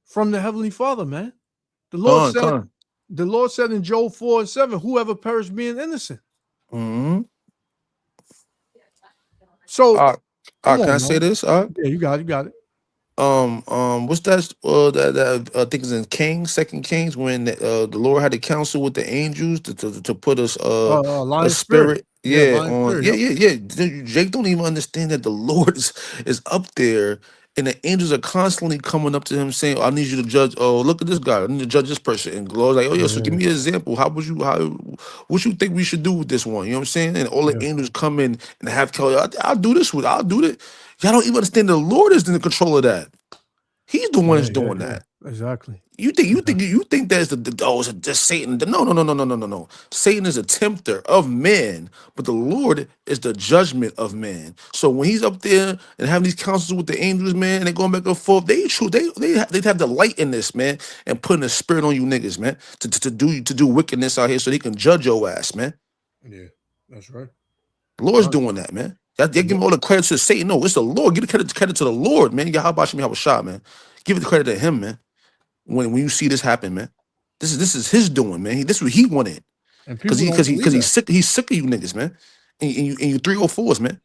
from the Heavenly Father, man. The Lord said in Job 4:7, whoever perished being innocent. Mm-hmm. So can I say this? Yeah, you got it. What's that? That I think it's in Kings, 2 Kings, when the Lord had to counsel with the angels to put us lion a spirit. spirit. Yeah. Jake don't even understand that the Lord is up there, and the angels are constantly coming up to him saying, "I need you to judge. Oh, look at this guy. I need to judge this person." And the Lord's like, "Oh yeah, so give me an example. What you think we should do with this one?" You know what I'm saying? And all the angels come in and have Kelly. I'll do this with. I'll do that. Y'all don't even understand the Lord is in control of that. He's the one that's doing that. Exactly. You think that's it's just Satan. No. Satan is a tempter of men, but the Lord is the judgment of man. So when he's up there and having these councils with the angels, man, and they going back and forth, they have the light in this, man, and putting a spirit on you niggas, man, to do wickedness out here so they can judge your ass, man. Yeah, that's right. The Lord's doing that, man. They give him all the credit to Satan. No, it's the Lord. Give the credit to the Lord, man. How about you have a shot, man? Give the credit to him, man. When you see this happen, man, this is his doing, man. This is what he wanted, because he's sick of you niggas, man, and you 304s, man.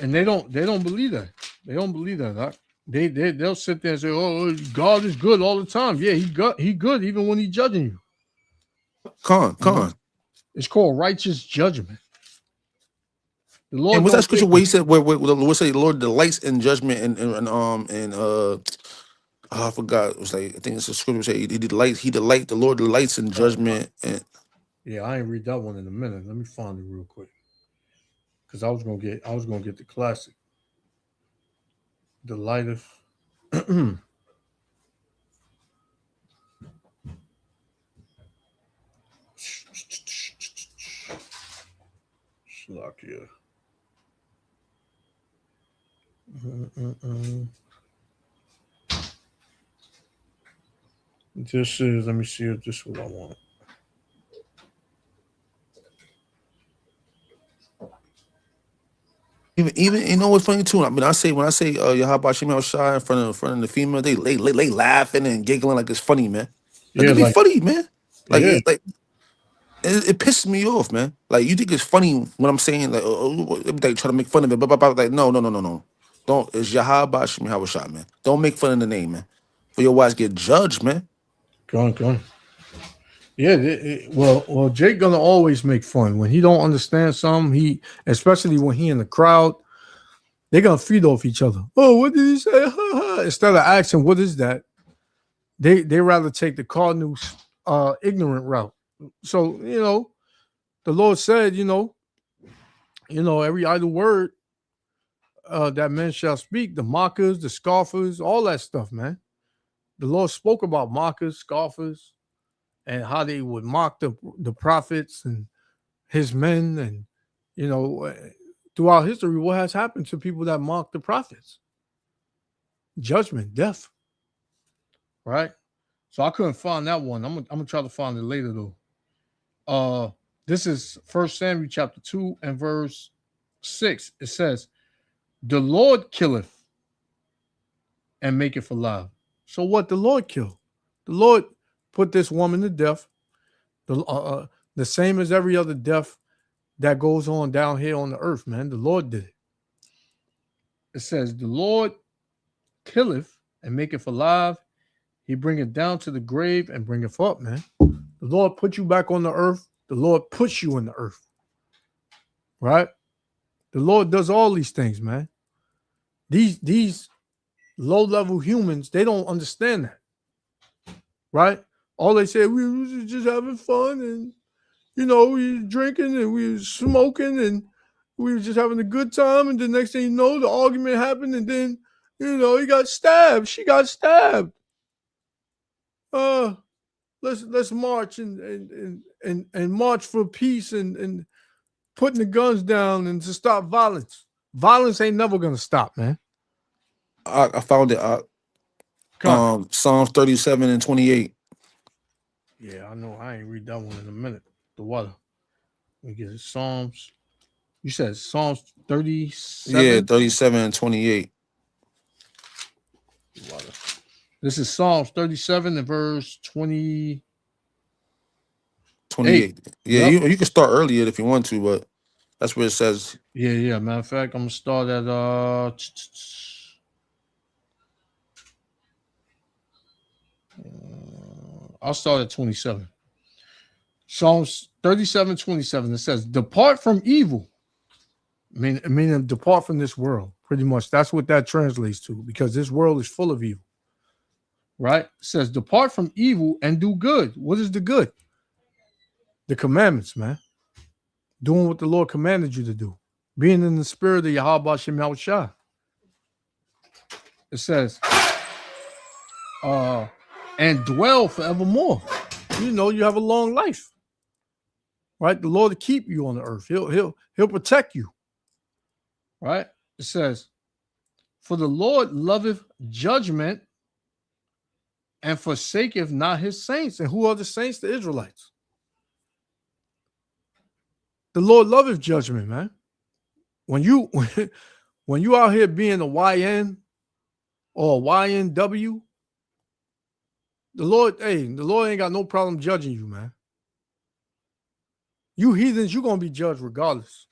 And they don't believe that. They don't believe that. Doc. They'll sit there and say, "Oh, God is good all the time." Yeah, he good even when he's judging you. Come on. It's called righteous judgment. The Lord. And what's that scripture where he said where the Lord said the Lord delights in judgment I forgot. It was like, I think it's a scripture say the Lord delights in judgment. And yeah, I ain't read that one in a minute. Let me find it real quick, because I was gonna get the classic. Delighteth. Slakia. This is, let me see if this is what I want. Even you know what's funny too. I mean, when I say Yahaba Shimel Shai in front of the female, they laughing and giggling like it's funny, man. Like Yeah, it be like, funny, man. Like yeah, it pisses me off, man. Like you think it's funny when I'm saying like they try to make fun of it, but like no. Don't, it's Yahaba Shimel Shai, man. Don't make fun of the name, man. For your wives get judged, man. go on. Yeah, well, Jake gonna always make fun when he don't understand something. He, especially when he in the crowd, they're gonna feed off each other. Oh, what did he say? Instead of asking, what is that? They rather take the Cardinals ignorant route. So the Lord said, every idle word that men shall speak, the mockers, the scoffers, all that stuff, man. The Lord spoke about mockers, scoffers, and how they would mock the prophets and his men, and throughout history, what has happened to people that mock the prophets? Judgment, death, right? So I couldn't find that one. I'm gonna try to find it later though. This is 1 Samuel chapter 2 and verse 6. It says, "The Lord killeth and maketh alive." So what the Lord killed? The Lord put this woman to death. The same as every other death that goes on down here on the earth, man. The Lord did it. It says, "The Lord killeth and maketh alive. He bringeth down to the grave and bringeth up," man. The Lord put you back on the earth. The Lord puts you in the earth, right? The Lord does all these things, man. These low-level humans, they don't understand that, right? All they say, we was just having fun, and we were drinking and we were smoking and we were just having a good time, and the next thing you know, the argument happened, and then he got stabbed. She got stabbed. Let's march and march for peace and putting the guns down and to stop violence. Violence ain't never gonna stop, man. I found it. Psalms 37 and 28. Yeah, I know. I ain't read that one in a minute. The water. Let me get it. Psalms. You said Psalms 37? Yeah, 37 and 28. Water. This is Psalms 37 and verse 28. Yeah, Yep. you can start earlier if you want to, but that's where it says. Yeah. Matter of fact, I'm gonna start at I'll start at 27. Psalms 37, 27. It says, "Depart from evil." Meaning depart from this world. Pretty much that's what that translates to, because this world is full of evil. Right? It says, "Depart from evil and do good." What is the good? The commandments, man. Doing what the Lord commanded you to do. Being in the spirit of Yahweh Shem Yahushua. It says, and dwell forevermore. You have a long life. Right? The Lord will keep you on the earth. He'll protect you. Right? It says, "For the Lord loveth judgment and forsaketh not his saints." And who are the saints? The Israelites. The Lord loveth judgment, man. When you out here being a YN or a YNW, the Lord ain't got no problem judging you, man. You heathens, you're gonna be judged regardless.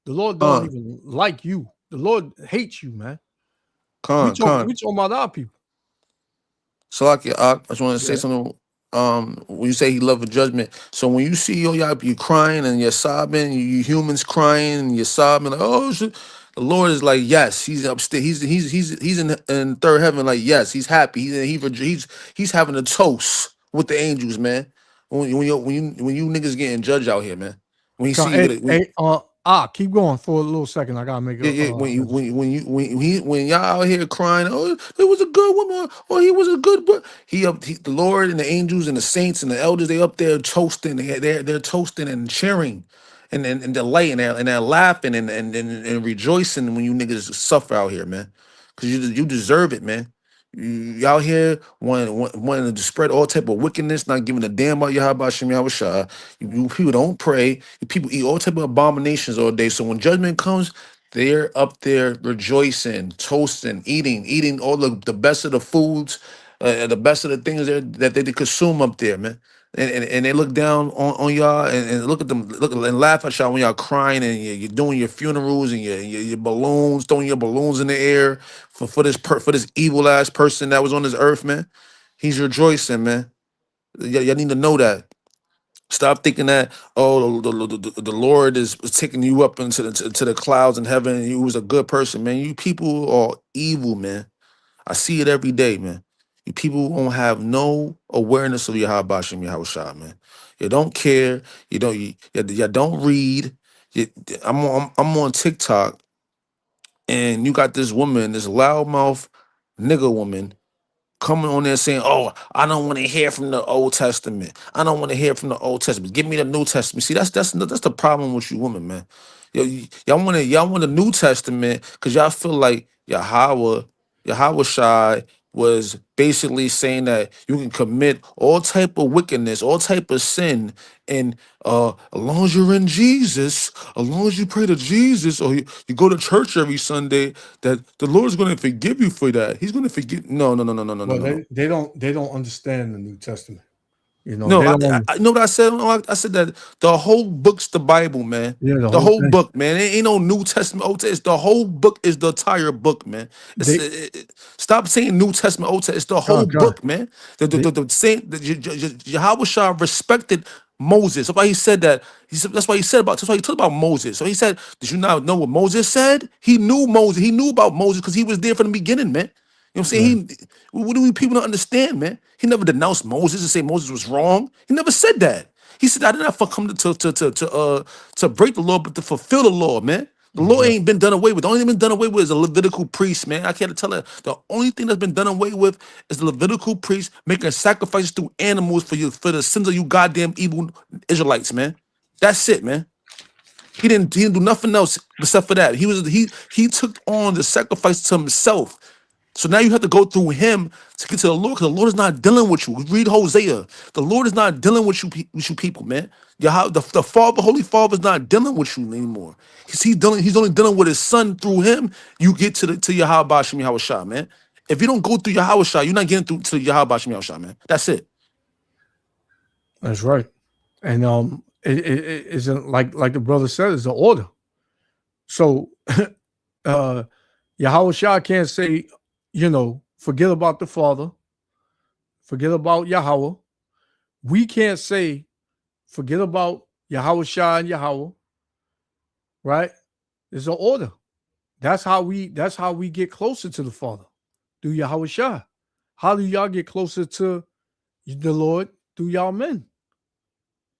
The Lord don't even like you. The Lord hates you, man. We talking about our people. Salaki, I just want to say something. When you say he loved judgment, so when you see you crying and you're sobbing, you humans crying and you're sobbing, like, oh shit, the Lord is like, yes, he's upstairs, he's in third heaven, like, yes, he's happy, he's having a toast with the angels, man. When you niggas getting judged out here, man. When you see Keep going for a little second. I gotta make it. When y'all out here crying, oh, it was a good woman, or he was a good, but the Lord and the angels and the saints and the elders, they up there toasting, they're toasting and cheering, and delighting, and they're laughing and rejoicing when you niggas suffer out here, man. because you deserve it, man. You out here wanting to spread all type of wickedness, not giving a damn about Yahweh Shem Yahweh Shah. You people don't pray. You people eat all type of abominations all day. So when judgment comes, they're up there rejoicing, toasting, eating all the best of the foods, the best of the things that they consume up there, man. And they look down on y'all and look at them, look and laugh at y'all when y'all crying and you're doing your funerals and your balloons, throwing your balloons in the air for this evil ass person that was on this earth, man. He's rejoicing, man. Y'all need to know that. Stop thinking that the Lord is taking you up into the clouds in heaven and you was a good person, man. You people are evil, man. I see it every day, man. You people don't have no awareness of Yahweh Bashem, Yahweh Shah, man. You don't care. You don't read. I'm on TikTok, and you got this woman, this loudmouth nigga woman, coming on there saying, "Oh, I don't want to hear from the Old Testament. I don't want to hear from the Old Testament. Give me the New Testament." See, that's the problem with you women, man. Y'all want the New Testament because y'all feel like Yahweh Shai was basically saying that you can commit all type of wickedness, all type of sin, and as long as you're in Jesus, as long as you pray to Jesus or you go to church every Sunday, that the Lord's going to forgive you for that. He's going to forgive. No, no, no, no, no, no, no, Well, no. they don't understand the New Testament. You know, No, they don't. I know what I said. No, I said that the whole book's the Bible, man. Yeah, the The whole whole thing. book, man. It ain't no New Testament, Old Testament. It's the whole book is the entire book, man. They Stop saying New Testament, Old Testament. It's the whole Con. book, man. The the They the, the saying that Yahweh Shah respected Moses. That's why he said that. He said that's why he said about. That's why he talked about Moses. So he said, "Did you not know what Moses said? He knew Moses. He knew about Moses because he was there from the beginning, man." You know what I'm right. saying? What do we people don't understand, man? He never denounced Moses and say Moses was wrong. He never said that. He said, "I did not come to break the law, but to fulfill the law, man." The law Exactly. ain't been done away with. The only thing been done away with is a Levitical priest, man. I can't tell her. The only thing that's been done away with is the Levitical priest making sacrifices through animals for the sins of you goddamn evil Israelites, man. That's it, man. He didn't do nothing else except for that. He took on the sacrifice to himself. So now you have to go through him to get to the Lord, because the Lord is not dealing with you. Read Hosea. The Lord is not dealing with you people, man. The Father, Holy Father, is not dealing with you anymore. He's only dealing with his son through him. You get to Yahweh Bashem Yahweh Shah, man. If you don't go through Yahweh Shah, you're not getting through to Yahweh Bashem Yahweh Shah, man. That's it. That's right. And it isn't like the brother said, it's an order. So Yahweh Shah can't say, forget about the Father, forget about Yahweh. We can't say, forget about Yahweh Shah and Yahweh, right? There's an order. That's how we get closer to the Father, through Yahweh Shah. How do y'all get closer to the Lord? Through y'all men.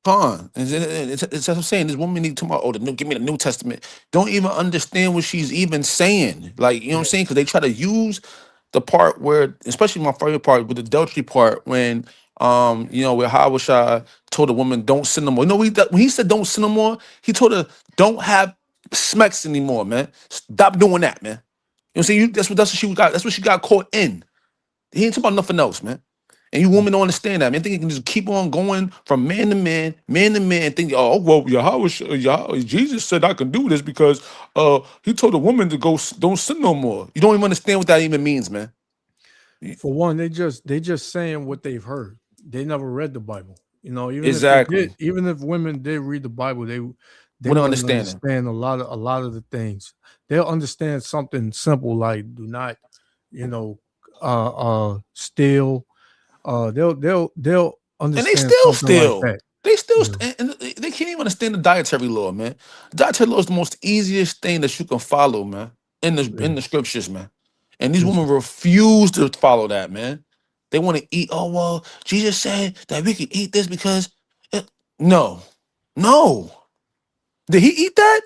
Fine. It's what I'm saying. This woman need to talk about, give me the New Testament. Don't even understand what she's even saying. Like, you know what I'm saying? Because they try to use the part where, especially my favorite part, with the adultery part, when where Hawashai told the woman, don't sin no more. When he said don't sin no more, he told her, don't have smacks anymore, man. Stop doing that, man. You know what I'm saying? That's what she got. That's what she got caught in. He ain't talking about nothing else, man. And you women don't understand that, man. Think you can just keep on going from man to man, and think, oh, well, Yahweh, Jesus said I can do this because he told a woman to go, don't sin no more. You don't even understand what that even means, man. For one, they just saying what they've heard. They never read the Bible. Even if they Exactly. did, even if women did read the Bible, they Wouldn't wouldn't understand it. understand a lot of the things. They'll understand something simple like do not, steal. They'll And they understand still something like steal. that. They still, Yeah. and they can't even understand the dietary law, man. Dietary law is the most easiest thing that you can follow, man, in Yeah. the scriptures, man. And these Yes. women refuse to follow that, man. They want to eat. Oh well, Jesus said that we can eat this because no, no. Did he eat that?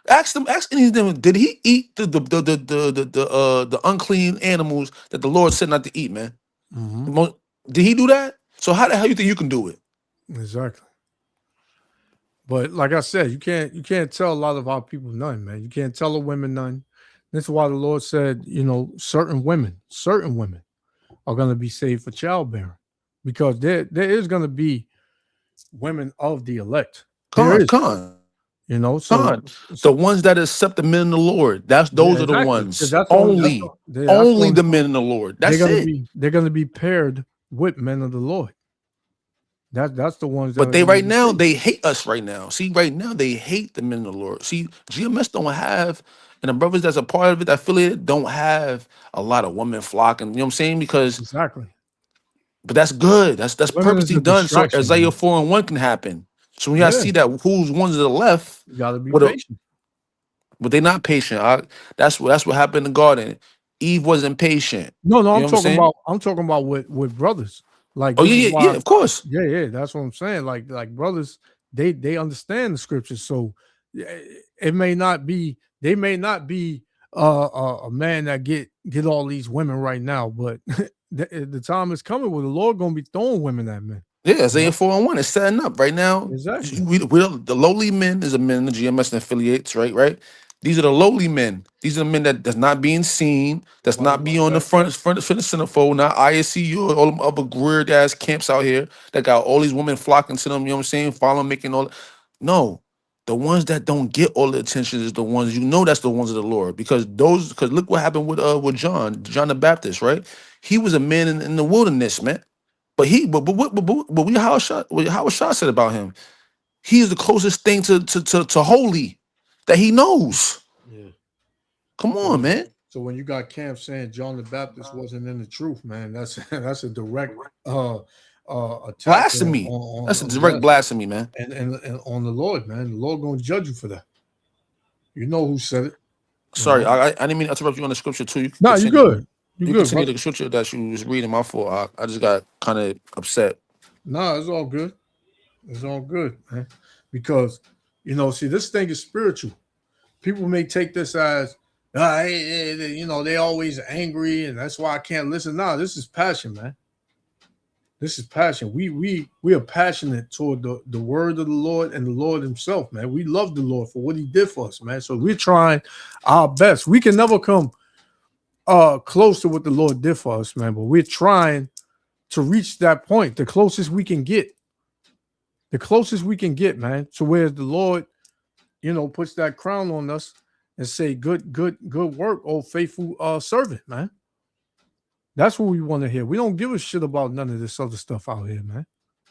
Ask any of them. Did he eat the unclean animals that the Lord said not to eat, man? Mhm. Did he do that? So how the hell you think you can do it? Exactly. But like I said, you can't tell a lot of our people none, man. You can't tell the women none. This is why the Lord said, certain women are going to be saved for childbearing, because there is going to be women of the elect. There is, Con. so The ones that accept the men in the Lord. Those are the exactly, because ones. that's Only the men in the Lord. That's it. they're going to be paired with men of the Lord. That's the ones that But are they gonna right be now, saved. they hate us right now. See, right now, they hate the men of the Lord. See, GMS don't have, and the brothers that's a part of it, that affiliated, don't have a lot of women flocking. You know what I'm saying? Because, Exactly. but that's good. That's Women is purposely a done so distraction, Isaiah man. 4:1 can happen. So when y'all Yeah, see that who's ones to the left, you got to be with a, patient. but they not patient. That's what happened in the garden. Eve wasn't patient. No, You I'm know what I'm talking saying? about. I'm talking about with brothers. Like, Oh this is yeah, yeah, why. yeah. Of course. Yeah. That's what I'm saying. Like brothers, they understand the scriptures. So it may not be. They may not be a man that get all these women right now, but the time is coming where the Lord gonna be throwing women at men. Yeah, You Isaiah know? 4:1 is setting up right now. Exactly. The lowly men is a men, the GMS and affiliates, right? These are the lowly men. These are the men that's not being seen, that's not be on the front for the centerfold, not ISCU or all them other weird ass camps out here that got all these women flocking to them, you know what I'm saying? Following, making all. No, the ones that don't get all the attention is the ones, that's the ones of the Lord. Because look what happened with John the Baptist, right? He was a man in the wilderness, man. But what Howard Shaw said about him, he is the closest thing to holy that he knows. Yeah. Come on, man. So when you got camps saying John the Baptist wasn't in the truth, man, that's that's a direct attack Blasphemy. That's a direct yes, blasphemy, man. and on the Lord, man. The Lord gonna judge you for that. You know who said it. Sorry, I didn't mean to interrupt you on the scripture too. You can No, you continue. good. You You good, continue brother. the scripture that you was reading. My fault. I just got kind of upset. No, it's all good. It's all good, man. Because see, this thing is spiritual. People may take this as they always angry, and that's why I can't listen. No, this is passion, man. This is passion. We are passionate toward the word of the Lord and the Lord himself, man. We love the Lord for what he did for us, man. So we're trying our best. We can never come close to what the Lord did for us, man, but we're trying to reach that point, the closest we can get. The closest we can get, man, to where the Lord, puts that crown on us and say, good work, oh faithful servant, man. That's what we want to hear. We don't give a shit about none of this other stuff out here, man.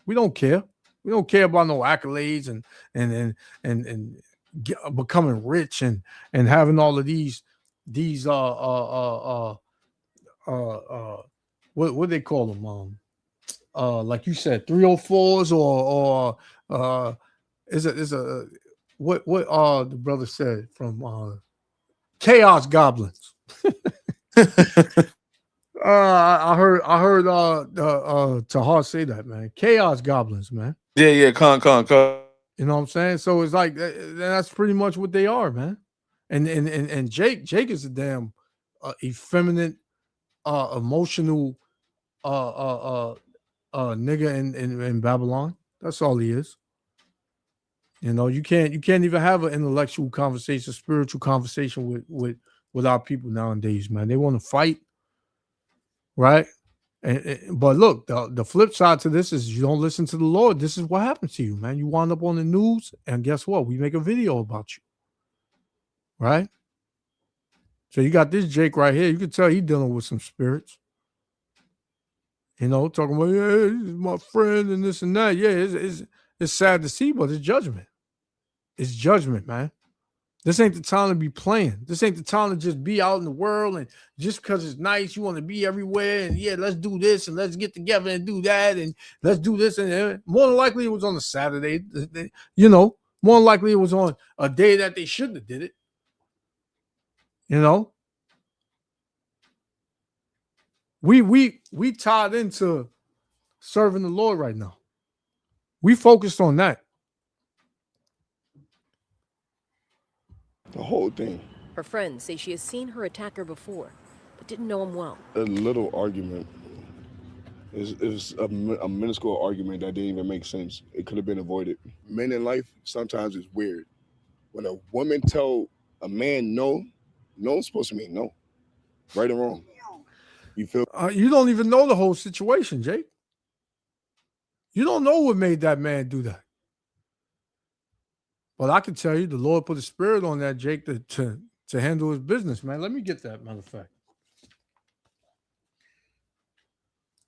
We don't care. We don't care about no accolades and becoming rich and having all of these what they call them, like you said, 304s or is a what the brother said from chaos goblins. I heard Tahar say that, man. Chaos goblins, man. Yeah, con. You know what I'm saying? So it's like that's pretty much what they are, man. And Jake is a damn effeminate, emotional nigga in Babylon. That's all he is. You can't even have an intellectual conversation, spiritual conversation with our people nowadays, man. They want to fight, right? But look, the flip side to this is you don't listen to the Lord. This is what happens to you, man. You wind up on the news, and guess what? We make a video about you, right? So you got this Jake right here. You can tell he's dealing with some spirits. Talking about, yeah, he's my friend and this and that. Yeah, it's sad to see, but it's judgment. It's judgment, man. This ain't the time to be playing. This ain't the time to just be out in the world and just because it's nice, you want to be everywhere. And yeah, let's do this and let's get together and do that and let's do this. And more than likely, it was on a Saturday. More than likely, it was on a day that they shouldn't have did it. We tied into serving the Lord right now. We focused on that. The whole thing. Her friends say she has seen her attacker before, but didn't know him well. A little argument. It was a minuscule argument that didn't even make sense. It could have been avoided. Men in life, sometimes it's weird. When a woman tell a man no, No is supposed to mean no. Right or wrong. You feel? You don't even know the whole situation, Jake. You don't know what made that man do that. But I can tell you, the Lord put a spirit on that, Jake, to handle his business, man. Let me get that, matter of fact.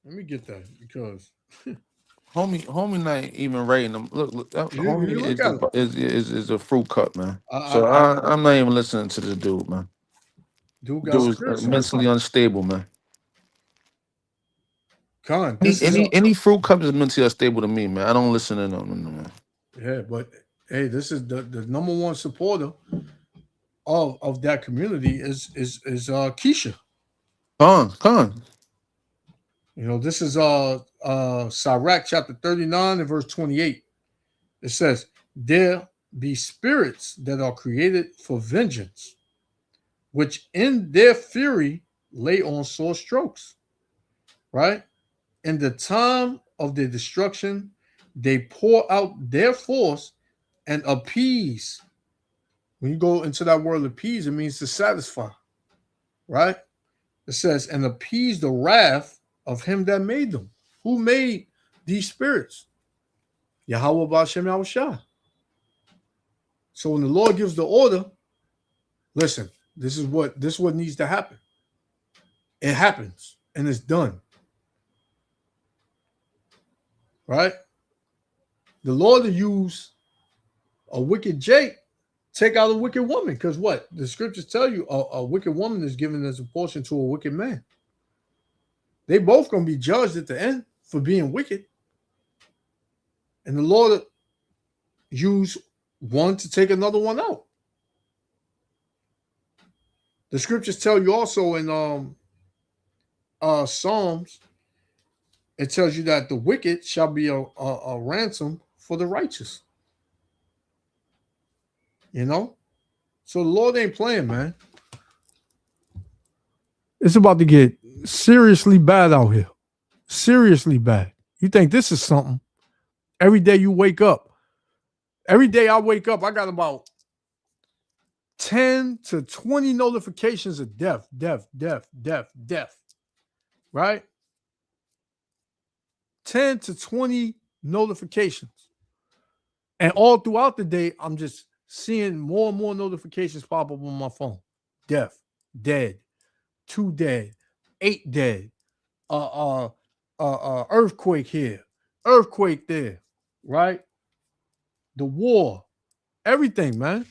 Let me get that because homie not even rating them. Look, that You homie look is a fruit cut, man. I- I'm not even listening to the dude, man. dude got Dude's spirits. mentally unstable, man. Con, this is Any fruit cup is mentally unstable to me, man. I don't listen to them, man. yeah, but hey, this is the number one supporter of that community is Keisha. Con. You know, this is Sirach chapter 39 and verse 28. It says, there be spirits that are created for vengeance, which in their fury lay on sore strokes. Right? In the time of their destruction, they pour out their force and appease. When you go into that word appease, it means to satisfy. Right? It says, and appease the wrath of him that made them. Who made these spirits? Yahweh B'Shem Yahushua. So when the Lord gives the order, listen, this is what needs to happen. It happens and it's done. Right? The Lord will use a wicked Jake, take out a wicked woman. Because what? The scriptures tell you a wicked woman is given as a portion to a wicked man. They both going to be judged at the end for being wicked. And the Lord used one to take another one out. The scriptures tell you also in Psalms, it tells you that the wicked shall be a ransom for the righteous. You know? So the Lord ain't playing, man. It's about to get seriously bad out here. Seriously bad. You think this is something? Every day you wake up. Every day I wake up, I got about 10 to 20 notifications of death. Right? 10 to 20 notifications. And all throughout the day, I'm just seeing more and more notifications pop up on my phone. Death, dead, 2 dead, 8 dead, earthquake here, earthquake there, right? The war, everything, man.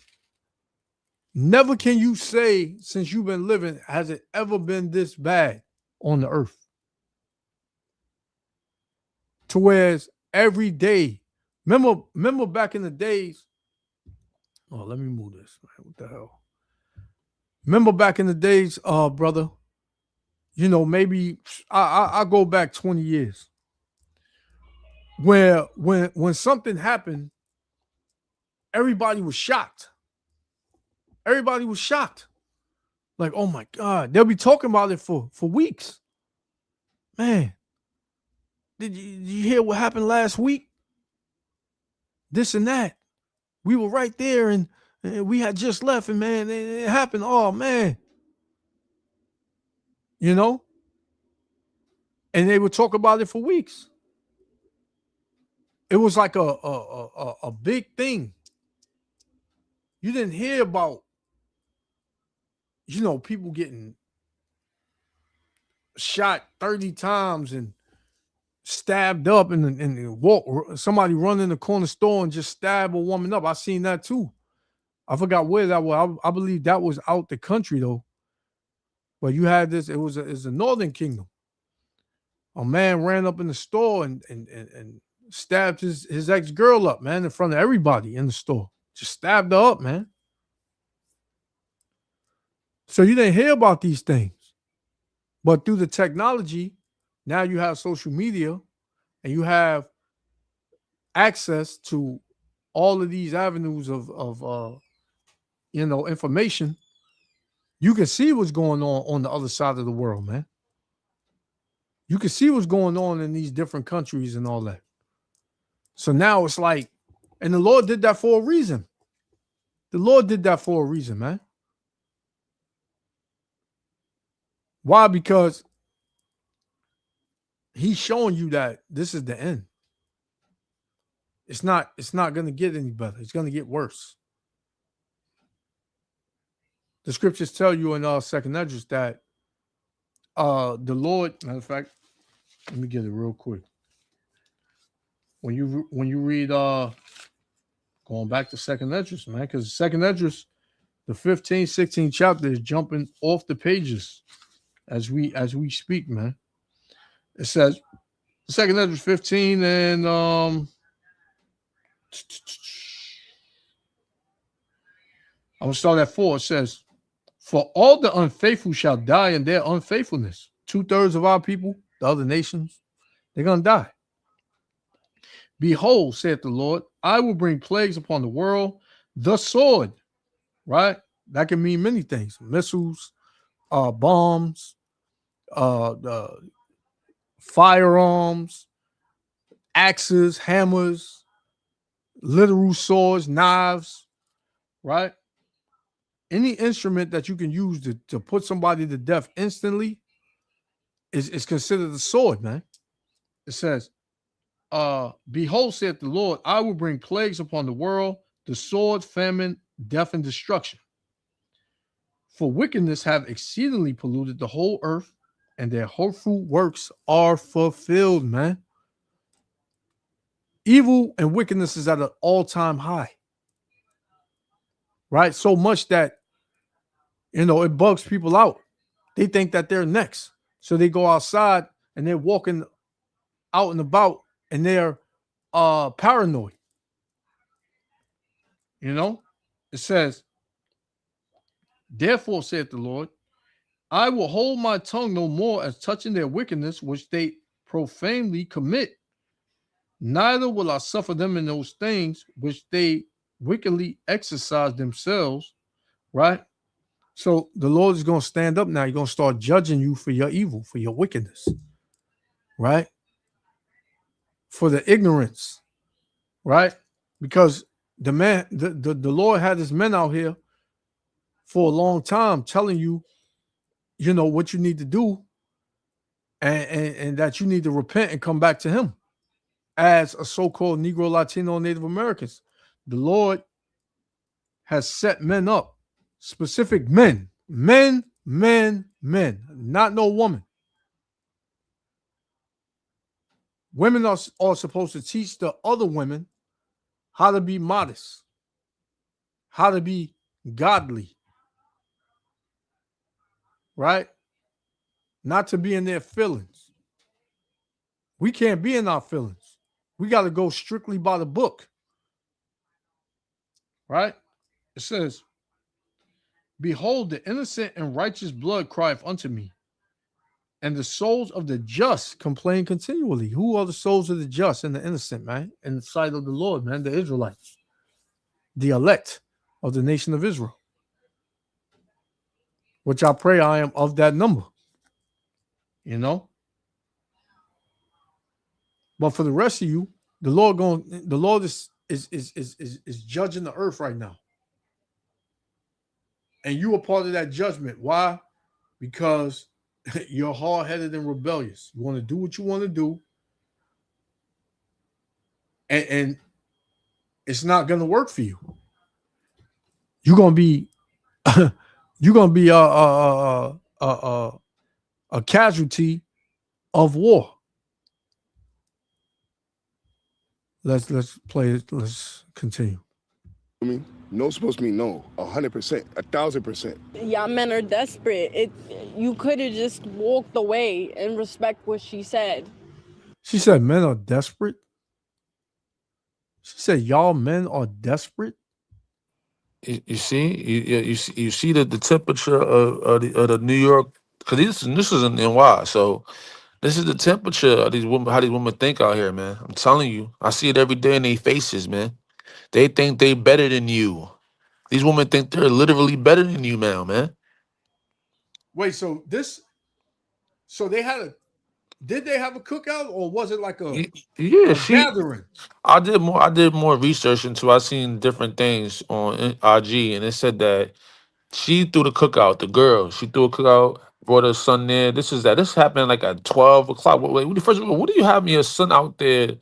Never can you say, since you've been living, has it ever been this bad on the earth? To whereas every day, remember back in the days, oh, let me move this, man. What the hell? Remember back in the days, brother, you know, maybe I go back 20 years. Where when something happened, everybody was shocked. Everybody was shocked. Like, oh my God. They'll be talking about it for weeks. Man, did you hear what happened last week? This and that. We were right there and we had just left and man, it happened. Oh man. You know? And they would talk about it for weeks. It was like a big thing. You didn't hear about, you know, people getting shot 30 times and stabbed up and walk. Somebody run in the corner store and just stab a woman up. I seen that too. I forgot where that was. I believe that was out the country though. But you had this. It's a Northern Kingdom. A man ran up in the store and stabbed his ex-girl up, man, in front of everybody in the store. Just stabbed her up, man. So you didn't hear about these things. But through the technology, now you have social media and you have access to all of these avenues of information. You can see what's going on the other side of the world, man. You can see what's going on in these different countries and all that. So now it's like, and the Lord did that for a reason. The Lord did that for a reason, man. Why? Because he's showing you that this is the end. It's not going to get any better. It's going to get worse. The scriptures tell you in Second Esdras that the Lord, matter of fact, let me get it real quick. When you read going back to Second Esdras, man, because Second Esdras, the 15, 16 chapter is jumping off the pages as we speak, man. It says Second Esdras 15 and I'm gonna start at 4. It says, "For all the unfaithful shall die in their unfaithfulness." 2/3 of our people, the other nations, they're gonna die. "Behold, saith the Lord, I will bring plagues upon the world, the sword." Right? That can mean many things: missiles, bombs, the firearms, axes, hammers, literal swords, knives. Right? Any instrument that you can use to put somebody to death instantly is considered a sword, man. It says, "Behold, saith the Lord, I will bring plagues upon the world, the sword, famine, death, and destruction. For wickedness have exceedingly polluted the whole earth, and their hurtful works are fulfilled," man. Evil and wickedness is at an all-time high. Right? So much that, it bugs people out. They think that they're next. So they go outside and they're walking out and about and they're paranoid. It says, "Therefore, saith the Lord, I will hold my tongue no more as touching their wickedness, which they profanely commit. Neither will I suffer them in those things which they wickedly exercise themselves." Right? So the Lord is going to stand up now. He's going to start judging you for your evil, for your wickedness. Right? For the ignorance. Right? Because the Lord had his men out here for a long time telling you, what you need to do and that you need to repent and come back to him as a so-called Negro, Latino, Native Americans. The Lord has set men up, specific men, not no woman. Women are supposed to teach the other women how to be modest, how to be godly, right? Not to be in their feelings. We can't be in our feelings. We got to go strictly by the book, right? It says, "Behold, the innocent and righteous blood crieth unto me, and the souls of the just complain continually." Who are the souls of the just and the innocent, man? In the sight of the Lord, man, the Israelites, the elect of the nation of Israel, which I pray I am of that number, But for the rest of you, the Lord is judging the earth right now. And you are part of that judgment. Why? Because you're hard-headed and rebellious. You want to do what you want to do. And it's not going to work for you. You're going to be a casualty of war. Let's play it. Let's continue. I mean, no supposed to mean no. 100%, 1,000%. Y'all men are desperate. You could have just walked away and respect what she said. She said men are desperate. She said y'all men are desperate. You see, you see the temperature of the New York, because this is in NY, so this is the temperature of these women, how these women think out here, man. I'm telling you, I see it every day in their faces, man. They think they better than you. These women think they're literally better than you now, man. Wait, so did they have a cookout, or was it like a gathering? I did more research into. I seen different things on IG, and it said that She threw the cookout. The girl, she threw a cookout. Brought her son there. This is that. This happened like at 12 o'clock. First of all, what do you have your son out there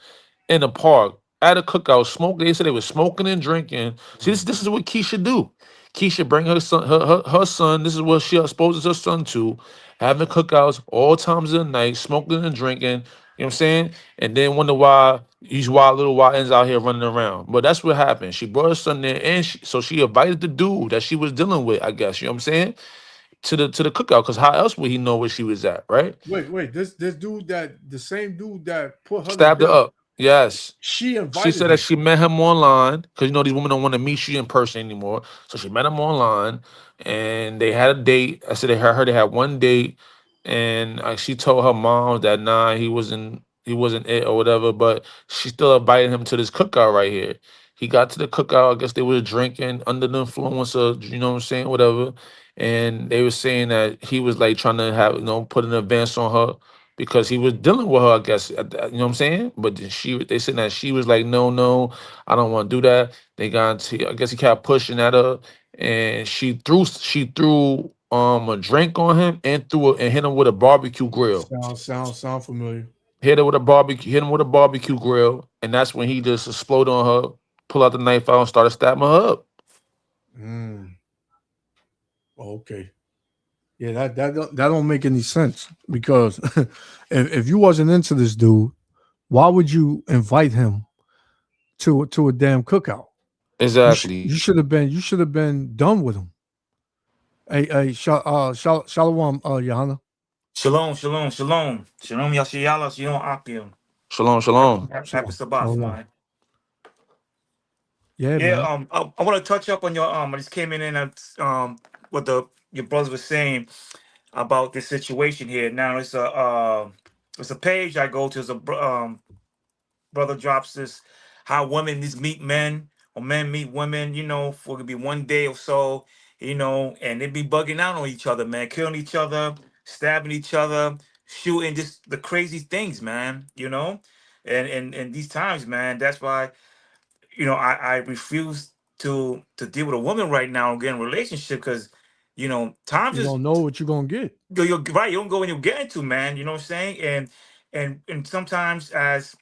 in the park at a cookout smoking? They said they were smoking and drinking. See, this is what Keisha do. Keisha bring her son, her son. This is what she exposes her son to, having cookouts all times of the night, smoking and drinking. You know what I'm saying? And then wonder why these wild little YNs out here running around. But that's what happened. She brought her son there, and so she invited the dude that she was dealing with, I guess. You know what I'm saying? To the cookout, because how else would he know where she was at, right? Wait. This dude the same dude that put her to Stabbed her death. up. Yes. She She invited said that him. she met him online because these women don't want to meet you in person anymore. So she met him online, and they had a date. I said they heard they had one date, and she told her mom that nah, he wasn't it or whatever. But she still invited him to this cookout right here. He got to the cookout. I guess they were drinking under the influence of, you know what I'm saying, whatever. And they were saying that he was like trying to have, put an advance on her because he was dealing with her, I guess, you know what I'm saying? But they said that she was like, no, I don't want to do that. They got into, I guess he kept pushing at her, and she threw a drink on him and hit him with a barbecue grill. Sound familiar. Hit him with a barbecue grill, and that's when he just exploded on her, pull out the knife out and started stabbing her up. Okay. Yeah, that don't make any sense because if you wasn't into this dude, why would you invite him to a damn cookout? Exactly. You should have been done with him. Hey, Shalom, Johanna. Shalom, shalom, shalom. Shalom, Yashiyala, Shalom, Akim. Shalom. Happy Sabbath, Shalom. man. Yeah, man. I want to touch up on your I just came in and what your brothers were saying about this situation here. Now it's a page I go to. It's brother drops this how women these meet men or men meet women, for it could be one day or so, and they be bugging out on each other, man, killing each other, stabbing each other, shooting, just the crazy things, man, and these times, man, that's why, I refuse to deal with a woman right now and get in a relationship because, times You is don't know what you're gonna get. you're right, you don't go when you get into, man, you know what I'm saying? And sometimes as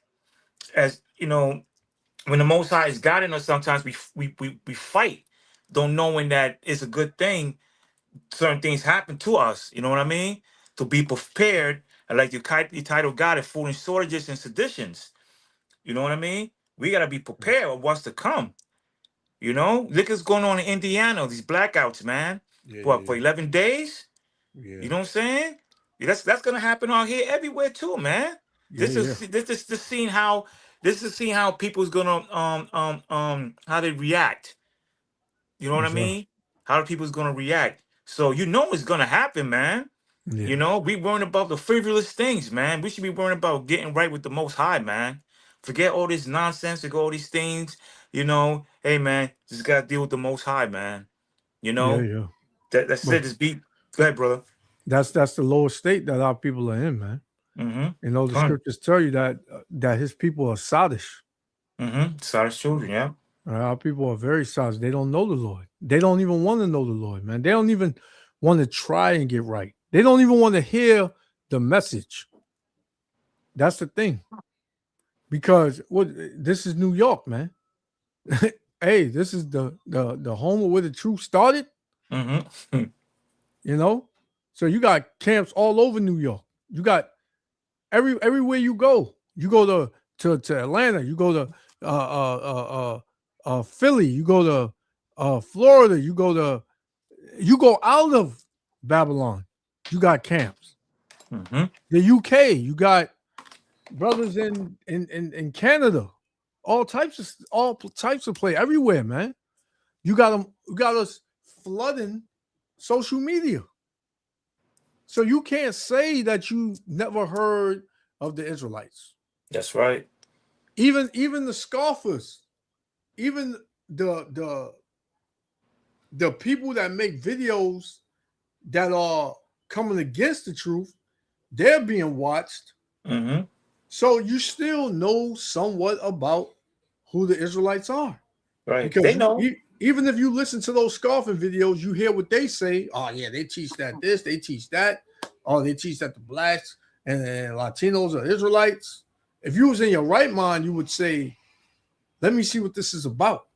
when the Most High is guiding us, sometimes we fight, don't knowing that it's a good thing. Certain things happen to us. You know what I mean? To be prepared, and like you title God it, foolish shortages and seditions. You know what I mean? We gotta be prepared of what's to come. Look what's going on in Indiana. These blackouts, man. What for 11 days? Yeah. You know what I'm saying? Yeah, that's gonna happen out here everywhere too, man. Yeah, This yeah. is this seeing how people's gonna how they react. You know what I Yes, sir. mean? How people's gonna react. So it's gonna happen, man. Yeah. We worrying about the frivolous things, man. We should be worrying about getting right with the Most High, man. Forget all this nonsense, forget all these things. Hey, man, just gotta deal with the Most High, man. You Yeah, know yeah. that's But it. Just be. Go ahead, brother. that's the lowest state that our people are in, man. The Fun. scriptures tell you that his people are sadish. Sorry, children. Yeah. Our people are very sadish. They don't know the Lord. They don't even want to know the Lord, man. They don't even want to try and get right. They don't even want to hear the message. That's the thing. Because this is New York, man. Hey, this is the home of where the truth started. So you got camps all over New York. You got everywhere you go. You go to Atlanta. You go to Philly. You go to Florida. You go out of Babylon. You got camps. The UK. You got brothers in Canada. All types of play everywhere, man. You got us flooding social media. So you can't say that you never heard of the Israelites. That's right. Even the scoffers, even the people that make videos that are coming against the truth, they're being watched. So you still know somewhat about who the Israelites are. Right. Because They know. even if you listen to those scoffing videos, you hear what they say. Oh yeah, they teach that this, they teach that. Oh, they teach that the blacks and Latinos are Israelites. If you was in your right mind, you would say, "Let me see what this is about."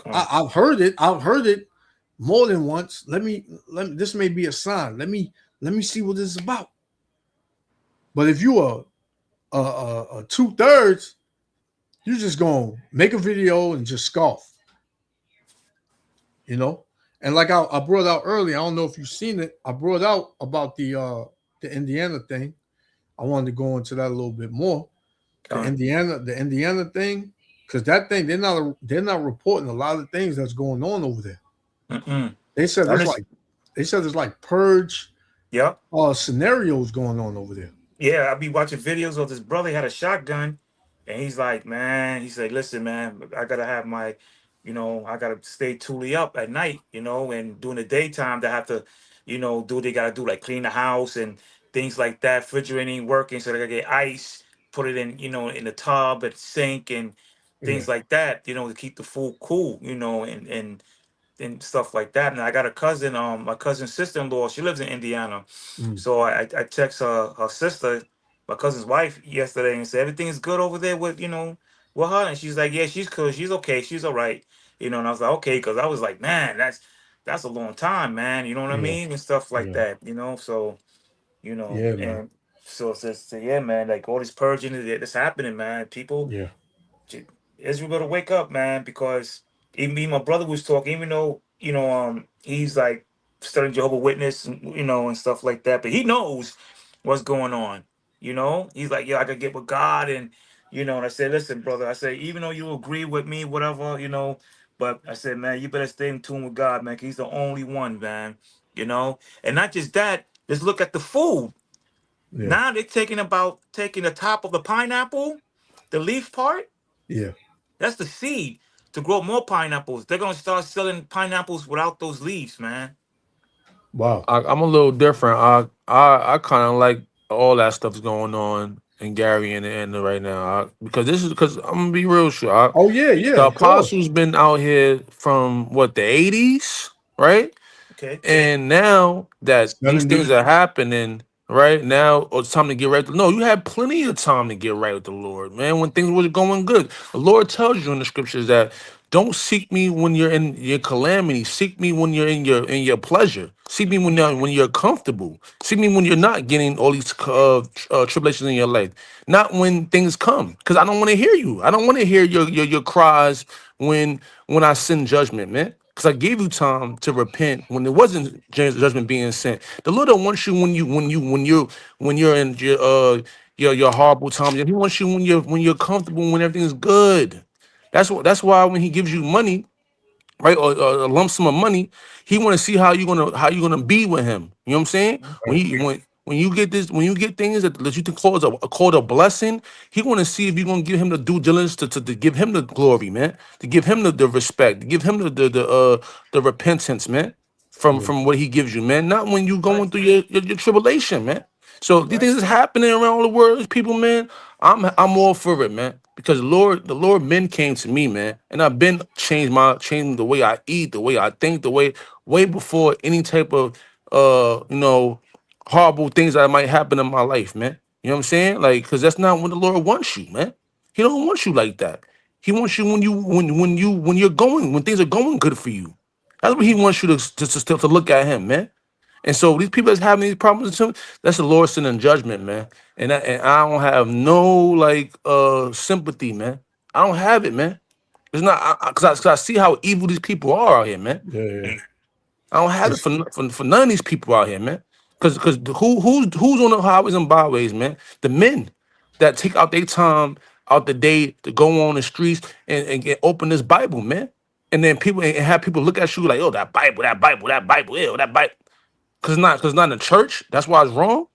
I've heard it. I've heard it more than once. Let me. This may be a sign. Let me see what this is about. But if you are 2/3, you're just gonna make a video and just scoff. You know, and like I brought out earlier, I don't know if you've seen it. I brought out about the Indiana thing. I wanted to go into that a little bit more. The Indiana thing, because that thing they're not reporting a lot of things that's going on over there. They said there's like purge scenarios going on over there. Yeah, I be watching videos of this brother had a shotgun, and he's like, man, he said, listen, man, I gotta have my, I gotta stay truly up at night, and during the daytime they have to, do what they gotta do, like clean the house and things like that. Refrigerator ain't working, so they gotta get ice, put it in, in the tub and sink and things like that, to keep the food cool, and stuff like that. And I got a cousin, my cousin's sister-in-law, she lives in Indiana. So I text her sister, my cousin's wife, yesterday and said, everything is good over there with, with her. And she's like, yeah, she's cool. She's okay. She's all right. And I was like, okay. Cause I was like, man, that's a long time, man. You know what I mean? And stuff like that, so, and so it says, yeah, man, like all this purging that's happening, man. People, Israel better wake up, man, because even me, my brother was talking, even though, he's like studying Jehovah's Witness, and stuff like that, but he knows what's going on, He's like, yeah, I could get with God, and, and I said, listen, brother, I said, even though you agree with me, whatever, but I said, man, you better stay in tune with God, man, because he's the only one, man, and not just that, just look at the food. Now they're taking the top of the pineapple, the leaf part. That's the seed to grow more pineapples. They're gonna start selling pineapples without those leaves, man. Wow. I'm a little different. I kind of like all that stuff's going on in Gary and right now because I'm gonna be real sure. The Of course. apostles been out here from what the 80s, right? Okay. And now that these 70s. things are happening, right now, it's time to get right. No, you had plenty of time to get right with the Lord, man. When things were going good, the Lord tells you in the scriptures that don't seek me when you're in your calamity. Seek me when you're in your pleasure. Seek me when you're comfortable. Seek me when you're not getting all these tribulations in your life. Not when things come, because I don't want to hear you. I don't want to hear your cries when I send judgment, man. Because I gave you time to repent when there wasn't judgment being sent. The Lord don't want you when you're in your horrible times. He wants you when you're comfortable, when everything's good. That's why when He gives you money, right, or a lump sum of money, He want to see how you gonna be with Him. You know what I'm saying? When you get things that you think called a blessing, He want to see if you're gonna give Him the due diligence to give Him the glory, man, to give Him the respect, to give Him the repentance, man, from what He gives you, man. Not when you going through your tribulation, man. So these things is happening around the world, people, man. I'm all for it, man. Because the Lord men came to me, man, and I've been changed the way I eat, the way I think, way before any type of horrible things that might happen in my life, man. You know what I'm saying? Like, because that's not what the Lord wants you, man. He don't want you like that. He wants you when things are going good for you. That's what He wants you to look at Him, man. And so these people that's having these problems, that's the Lord sending judgment, man. And I don't have no like sympathy, man. I don't have it, man. It's not because I see how evil these people are out here, man. I don't have it for none of these people out here, man. Because who's on the highways and byways, man? The men that take out their time out the day to go on the streets and open this Bible, man. And then people and have people look at you like, oh, that Bible, ew, that Bible. Because it's not in the church. That's why it's wrong.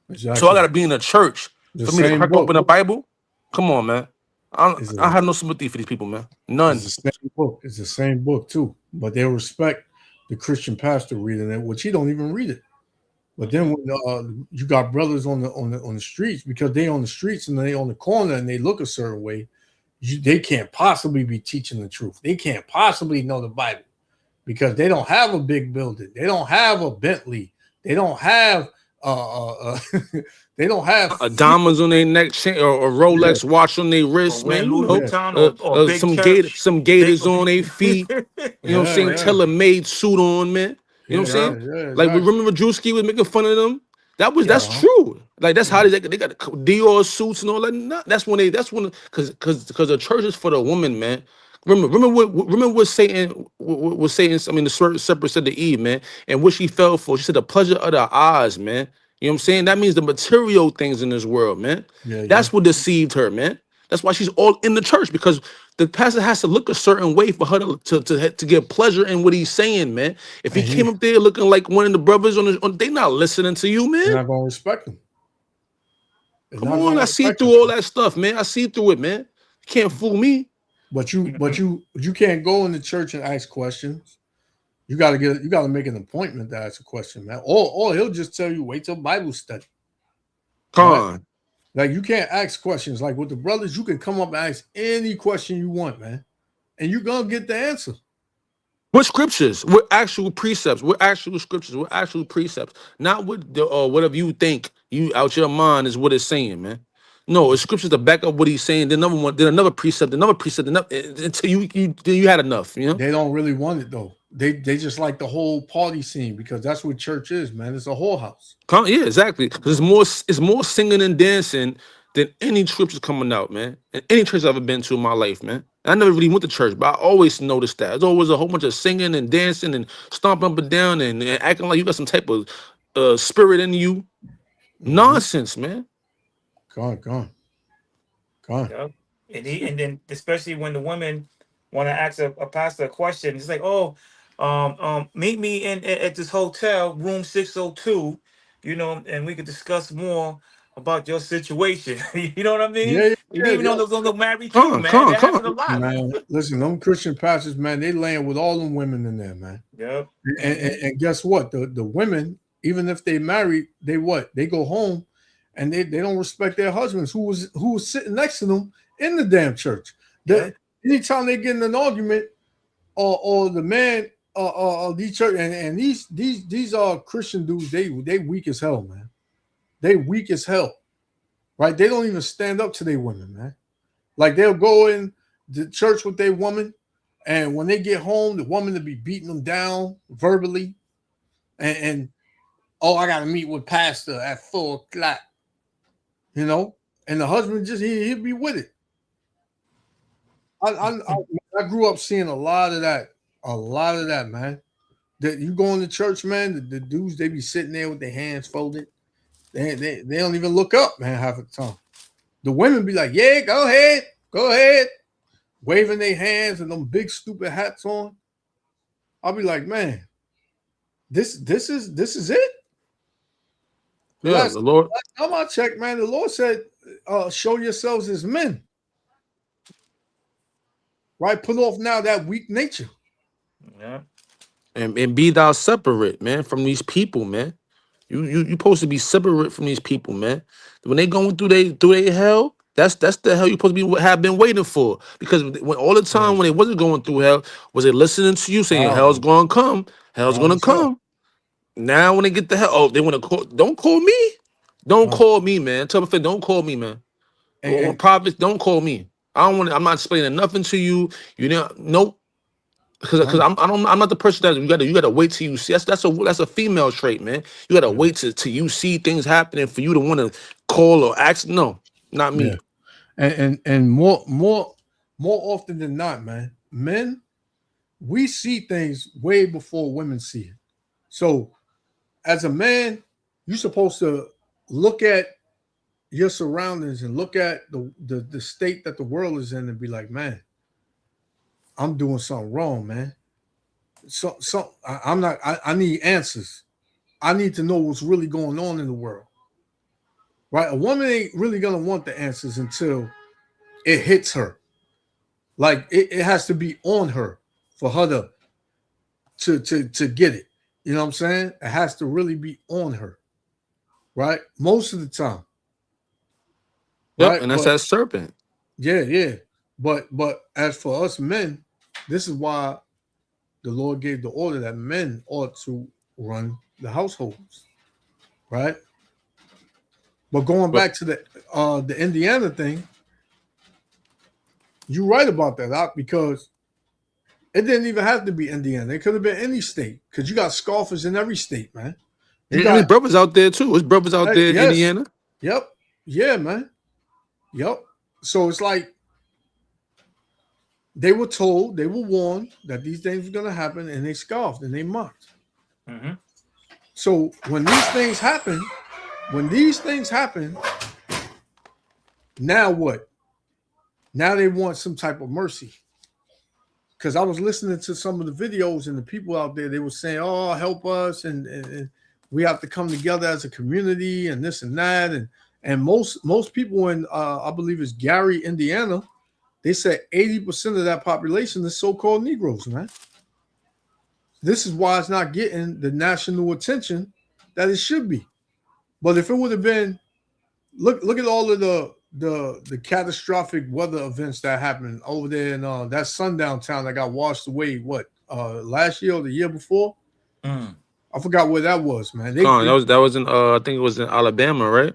Exactly. So I gotta be in the church The for me to same crack book. open the Bible. Come on, man. I have no sympathy for these people, man. None. It's the same book. It's the same book too. But they respect the Christian pastor reading it, which he don't even read it. But then when you got brothers on the streets, because they on the streets and they on the corner and they look a certain way, they can't possibly be teaching the truth. They can't possibly know the Bible because they don't have a big building. They don't have a Bentley. They don't have they don't have diamonds on their neck chain or a Rolex watch on their Or wrist, man. wearing You Louis know, Vuitton or big church. some Big, gators on their feet. You know what I'm saying? Tailor-made suit on, man. You know what I'm saying? Like, exactly. remember Drewski was making fun of them? That's Uh-huh. true. Like, that's how they got the Dior suits and all that. Nah, that's when because the church is for the woman, man. Remember what Satan was saying. I mean, the serpent said to Eve, man, and what she fell for. She said the pleasure of the eyes, man. You know what I'm saying? That means the material things in this world, man. That's what deceived her, man. That's why she's all in the church, because the pastor has to look a certain way for her to get pleasure in what he's saying, man. If he came up there looking like one of the brothers they not listening to you, man. They're not gonna respect him. Come on, I see through all that stuff, man. I see through it, man. You can't fool me. But you can't go in the church and ask questions. You gotta make an appointment to ask a question, man. Or he'll just tell you wait till Bible study. Right? Like you can't ask questions. Like with the brothers, you can come up and ask any question you want, man, and you're gonna get the answer. What scriptures? What actual precepts? What actual scriptures? What actual precepts? Not what whatever you think you out your mind is what it's saying, man. No, it's scriptures to back up what he's saying. Then another precept, until you had enough. You know, they don't really want it though. They just like the whole party scene because that's what church is, man. It's a whorehouse. Yeah, exactly. Because it's more singing and dancing than any scriptures coming out, man. And any church I've ever been to in my life, man. I never really went to church, but I always noticed that. There's always a whole bunch of singing and dancing and stomping up and down and acting like you got some type of spirit in you. Nonsense, man. Gone. Yep. And then especially when the women want to ask a pastor a question, it's like, oh, meet me at this hotel room 602, you know, and we could discuss more about your situation. You know what I mean? Yeah. Even though those are married too, man. That happens a lot. Man, listen, them Christian pastors, man, they laying with all them women in there, man. Yep. And guess what? The women, even if they married, they go home and they don't respect their husbands who was sitting next to them in the damn church. Anytime they get in an argument, or the man these church and these are Christian dudes, they weak as hell, man. They weak as hell. Right? They don't even stand up to their women, man. Like they'll go in the church with their woman, and when they get home, the woman will be beating them down verbally, and oh, I gotta meet with pastor at 4:00, you know, and the husband just he'll be with it. I grew up seeing a lot of that, man. That you go in the church, man, the dudes they be sitting there with their hands folded. They don't even look up, man, half the time. The women be like, yeah, go ahead, waving their hands and them big stupid hats on. I'll be like, man, this is it. Yeah, the Lord. Last time I checked, man, the Lord said, show yourselves as men. Right? Put off now that weak nature. Yeah. And be thou separate, man, from these people, man. You supposed to be separate from these people, man. When they going through they hell, that's the hell you supposed to have been waiting for. Because when all the time when they wasn't going through hell, was they listening to you saying hell's gonna come, hell's gonna come. Now when they get the hell, oh, they want to call. Don't call me. Don't call me, man. Tell me, don't call me, man. Prophets, don't call me. I don't want. I'm not explaining nothing to you. You know, nope. Because I'm not the person that you gotta wait till you see. That's a female trait, man. You gotta wait till you see things happening for you to want to call or ask. No, not me. Yeah. And more often than not, man, men, we see things way before women see it. So as a man, you're supposed to look at your surroundings and look at the state that the world is in and be like, man, I'm doing something wrong, man. I need answers. I need to know what's really going on in the world. Right? A woman ain't really gonna want the answers until it hits her. Like it has to be on her for her to get it. You know what I'm saying? It has to really be on her. Right? Most of the time. Yep, right? And that's that serpent. Yeah. But as for us men, this is why the Lord gave the order that men ought to run the households, right? But going back to the Indiana thing, you're right about that, because it didn't even have to be Indiana. It could have been any state, because you got scoffers in every state, man. You and his brothers out there too. His brothers out there in yes, Indiana. Yep. Yeah, man. Yep. So it's like they were told, they were warned that these things were going to happen, and they scoffed and they mocked. Mm-hmm. So when these things happen, now what? Now they want some type of mercy. Because I was listening to some of the videos, and the people out there, they were saying, "Oh, help us, and we have to come together as a community, and this and that." And most people in I believe it's Gary, Indiana, they said 80% of that population is so-called Negroes, man. This is why it's not getting the national attention that it should be. But if it would have been, look at all of the catastrophic weather events that happened over there in that sundown town that got washed away, last year or the year before? I forgot where that was, man. That was in I think it was in Alabama, right?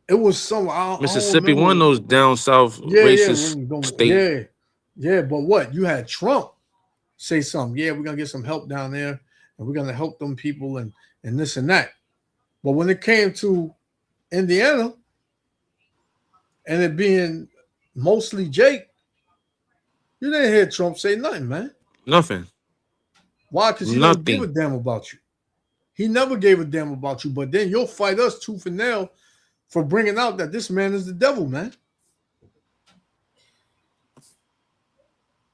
It was somewhere. Mississippi, one of those down south racist state. Yeah. But what? You had Trump say something. Yeah, we're gonna get some help down there, and we're gonna help them people, and this and that. But when it came to Indiana, and it being mostly Jake, you didn't hear Trump say nothing, man. Nothing. Why? Because he don't give a damn about you. He never gave a damn about you. But then you'll fight us tooth and nail for bringing out that this man is the devil, man.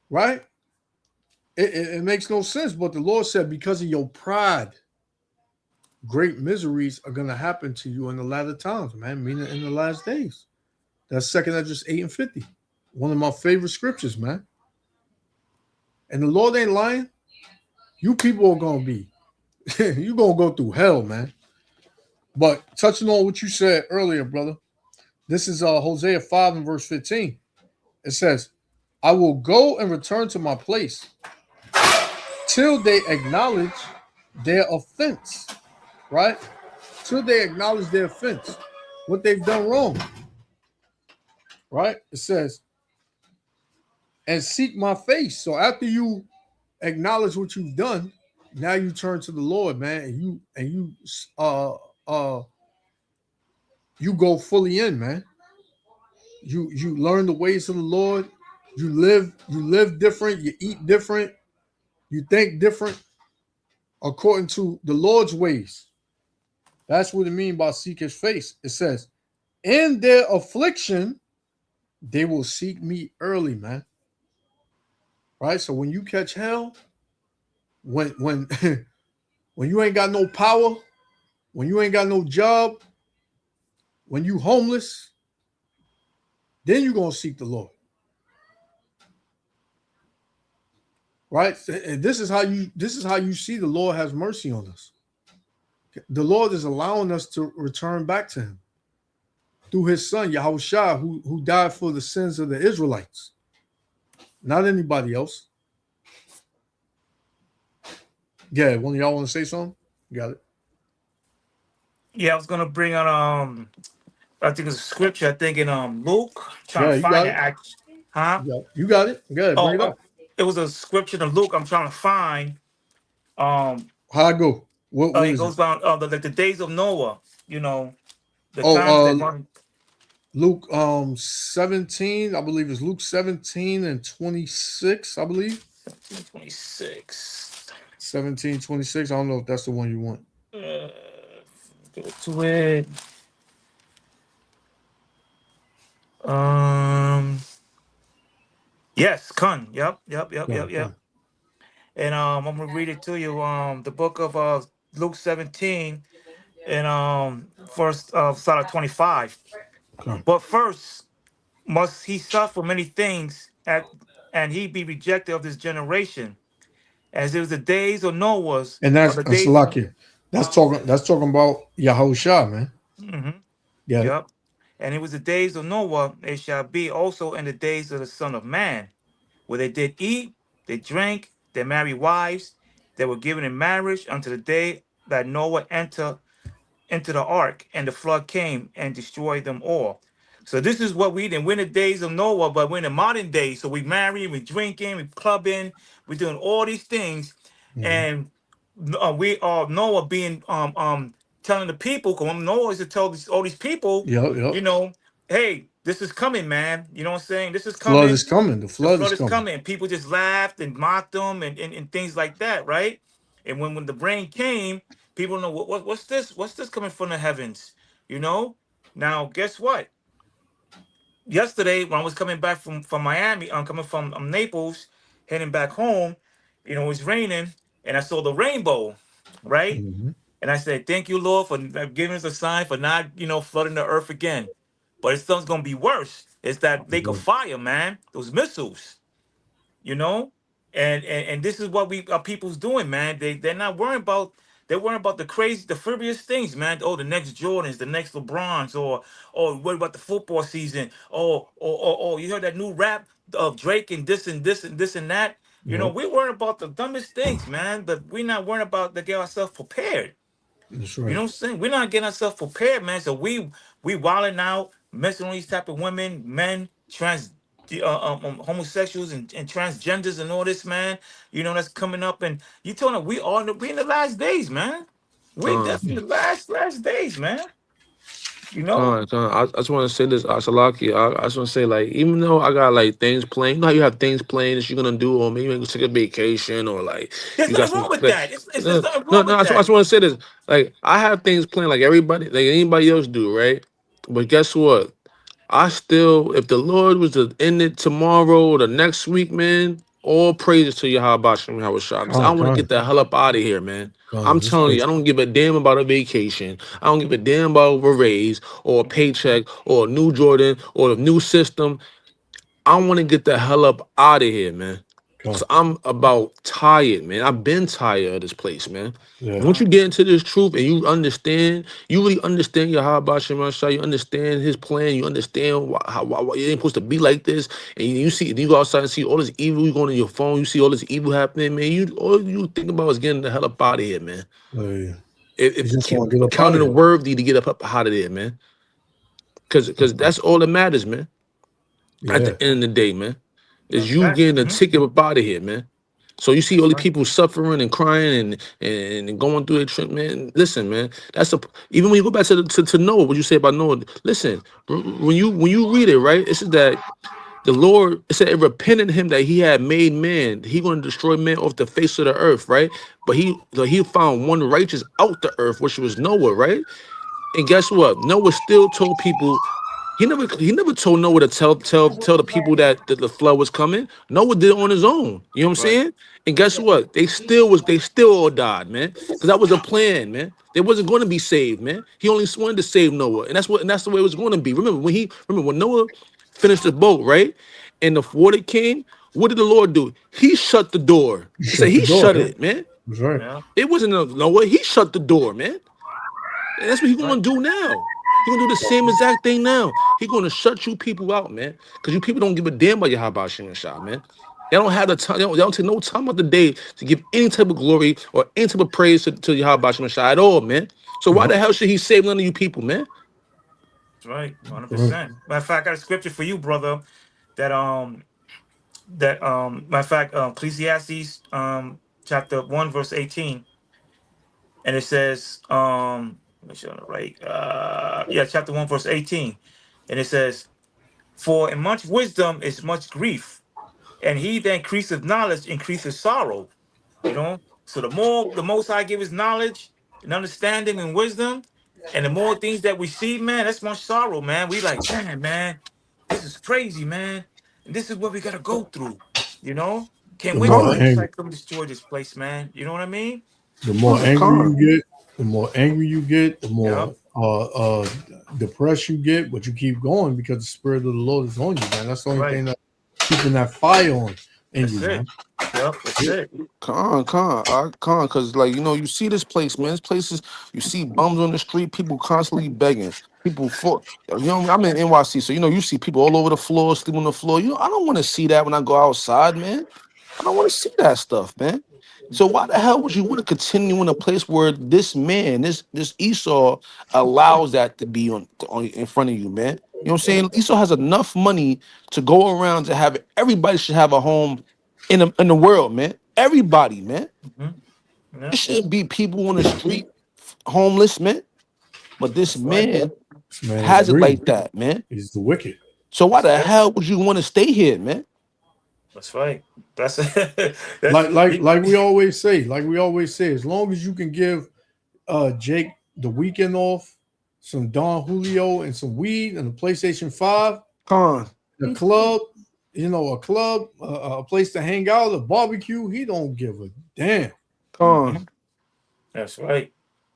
Right? It makes no sense. But the Lord said, because of your pride, great miseries are going to happen to you in the latter times, man, meaning in the last days. That's 2 Esdras 8:50. One of my favorite scriptures, man. And the Lord ain't lying. You people are going to be, you're going to go through hell, man. But touching on what you said earlier, brother, this is Hosea 5 and verse 15. It says, I will go and return to my place till they acknowledge their offense, right? Till they acknowledge their offense, what they've done wrong, right? It says, and seek my face. So after you acknowledge what you've done, now you turn to the Lord, man, and you go fully in, man. You learn the ways of the Lord. You live different. You eat different. You think different according to the Lord's ways. That's what it means by seek his face. It says, in their affliction, they will seek me early, man. Right? So when you catch hell, when when you ain't got no power, when you ain't got no job, when you homeless, then you're going to seek the Lord. Right? And this is how you see the Lord has mercy on us. The Lord is allowing us to return back to him through his son, Yahushua, who died for the sins of the Israelites, not anybody else. Yeah, one of y'all want to say something? You got it. Yeah, I was gonna bring on I think it's a scripture. I think in Luke. Trying to find it. Huh? You got it. Good. Bring it up. It was a scripture in Luke. I'm trying to find. How I go? What it goes down the days of Noah. You know, the times Luke 17. I believe it's Luke 17 and 26. I believe 26. 17:26. I don't know if that's the one you want. Go to it. Yes, Kun. Yep. And I'm gonna read it to you. The book of Luke 17 and first start of 25. Okay. But first must he suffer many things, and he be rejected of this generation, as it was the days of Noah's. And that's lucky. That's talking about Yahushua, man. Mm-hmm. Yeah. Yep. And it was the days of Noah, it shall be also in the days of the Son of Man, where they did eat, they drank, they married wives, they were given in marriage unto the day that Noah entered into the ark, and the flood came and destroyed them all. So this is what we did. We're in the days of Noah, but we're in the modern days. So we marrying, we drinking, we clubbing, we're doing all these things, and we are Noah being telling the people, because Noah is to tell all these people, Yep. hey, this is coming, man. You know what I'm saying? This is Flood coming. is coming. The The flood flood is is coming. coming. People just laughed and mocked them and things like that, right? And when the rain came, people know what's this? What's this coming from the heavens? You know? Now, guess what? Yesterday, when I was coming back from Miami, I'm coming from Naples, heading back home, it was raining, and I saw the rainbow, right? And I said, thank you, Lord, for giving us a sign for not, flooding the earth again. But it's something's gonna be worse. It's that lake of fire, man. Those missiles, you know and this is what we our people's doing, man. They're not worrying about, they're worrying about the crazy, the frivolous things, man. Oh, the next Jordans, the next LeBrons, or what about the football season? Oh, you heard that new rap of Drake and this and this and this and that. Yep. We're worrying about the dumbest things, man, but we're not worrying about to get ourselves prepared. That's You right. know what I'm saying? We're not getting ourselves prepared, man. So we wilding out, messing with these type of women, men, homosexuals and transgenders and all this, man. That's coming up, and you telling them we in the last days, man. We Con, definitely in the last days, man. You know? con, con. I just want to say this, Salaki. I just want to say, like, even though I got like things playing, you know how you have things playing that you're gonna do, or maybe you're gonna take a vacation, or like There's you got nothing some. wrong with Like, that. There's no, nothing no, wrong no. with I just that. want to say this. Like, I have things playing like everybody, like anybody else do, right? But guess what? I still, if the Lord was to end it tomorrow or the next week, man, all praises to Yahweh Shem Yahweh Shah. Because I Con, want to con, get the hell up out of here, man. I'm This telling you, I place. don't give a damn about a vacation. I don't give a damn about a raise or a paycheck or a new Jordan or a new system. I want to get the hell up out of here, man. Cause Con. I'm about tired, man. I've been tired of this place, man. Yeah. Once you get into this truth and you understand, you really understand your Yahweh Shem Shah, you understand his plan, you understand why it ain't supposed to be like this, and you see, you go outside and see all this evil, you go on your phone, you see all this evil happening, man. All you think about is getting the hell up out of here, man. Yeah. You If just want to get up out counting of the here. worthy to get up out of there, man. Cause that's all that matters, man. At Yeah. the end of the day, man. Is That's you facts. getting a ticket up out of here, man. So you see all That's the right. people suffering and crying and going through their trip, man. Listen, man. That's a even when you go back to Noah, what you say about Noah. Listen, when you read it, right, it says that the Lord, it said it repented him that he had made man. He going to destroy man off the face of the earth, right? But he found one righteous out the earth, which was Noah, right? And guess what? Noah still told people. He never told Noah to tell the people that the flood was coming. Noah did it on his own. You know what I'm Right. saying? And guess what? They still all died, man. Because that was a plan, man. They wasn't going to be saved, man. He only wanted to save Noah, and that's the way it was going to be. Remember when Noah finished the boat, right? And the water came. What did the Lord do? He shut the door. You He said shut the he door. shut Yeah. it, man. That's right. Yeah. It wasn't Noah. He shut the door, man. And that's what he's Right. gonna do now. He's gonna do the same exact thing now. He's gonna shut you people out, man. Because you people don't give a damn about your Habashim and Shah, man. They don't have the time, they don't take no time of the day to give any type of glory or any type of praise to your Habashim and Shah at all, man. So why Yep. the hell should he save none of you people, man? That's right. Right. 100%. Matter of fact, I got a scripture for you, brother, that matter of fact, Ecclesiastes chapter 1 verse 18, and it says make sure I'm right, chapter 1 verse 18, and it says, for in much wisdom is much grief, and he that increaseth knowledge increases sorrow. So the more the most high give his knowledge and understanding and wisdom, and the more things that we see, man, that's much sorrow, man. We like, damn, man, this is crazy, man, and this is what we gotta go through. you know can't The wait for the more Con, most angry, high to come destroy this place, man. You know what I mean? the more angry con. you get, the Yeah. more depressed you get. But you keep going because the spirit of the Lord is on you, man. That's the only Right. thing that keeping that fire on in you, That's man. it. Yep, that's it. Because like you see this place, man. This place is you see bums on the street, people constantly begging. People for I'm in NYC, so you see people all over the floor, sleeping on the floor. I don't want to see that when I go outside, man. I don't want to see that stuff, man. So why the hell would you want to continue in a place where this man, this Esau, allows that to be on in front of you, man? You know what I'm saying? Esau has enough money to go around to have everybody should have a home in the world, man. Everybody, man. Mhm. There Yeah, shouldn't be people on the street homeless, man. But this that's right. man This man is has it greedy. like that, man. He's the wicked. So why That's the right. hell would you want to stay here, man? That's right. That's that's Like we always say, as long as you can give Jake the weekend off, some Don Julio and some weed and a PlayStation 5, Con, the club, a club, a place to hang out, a barbecue, he don't give a damn. con. that's right.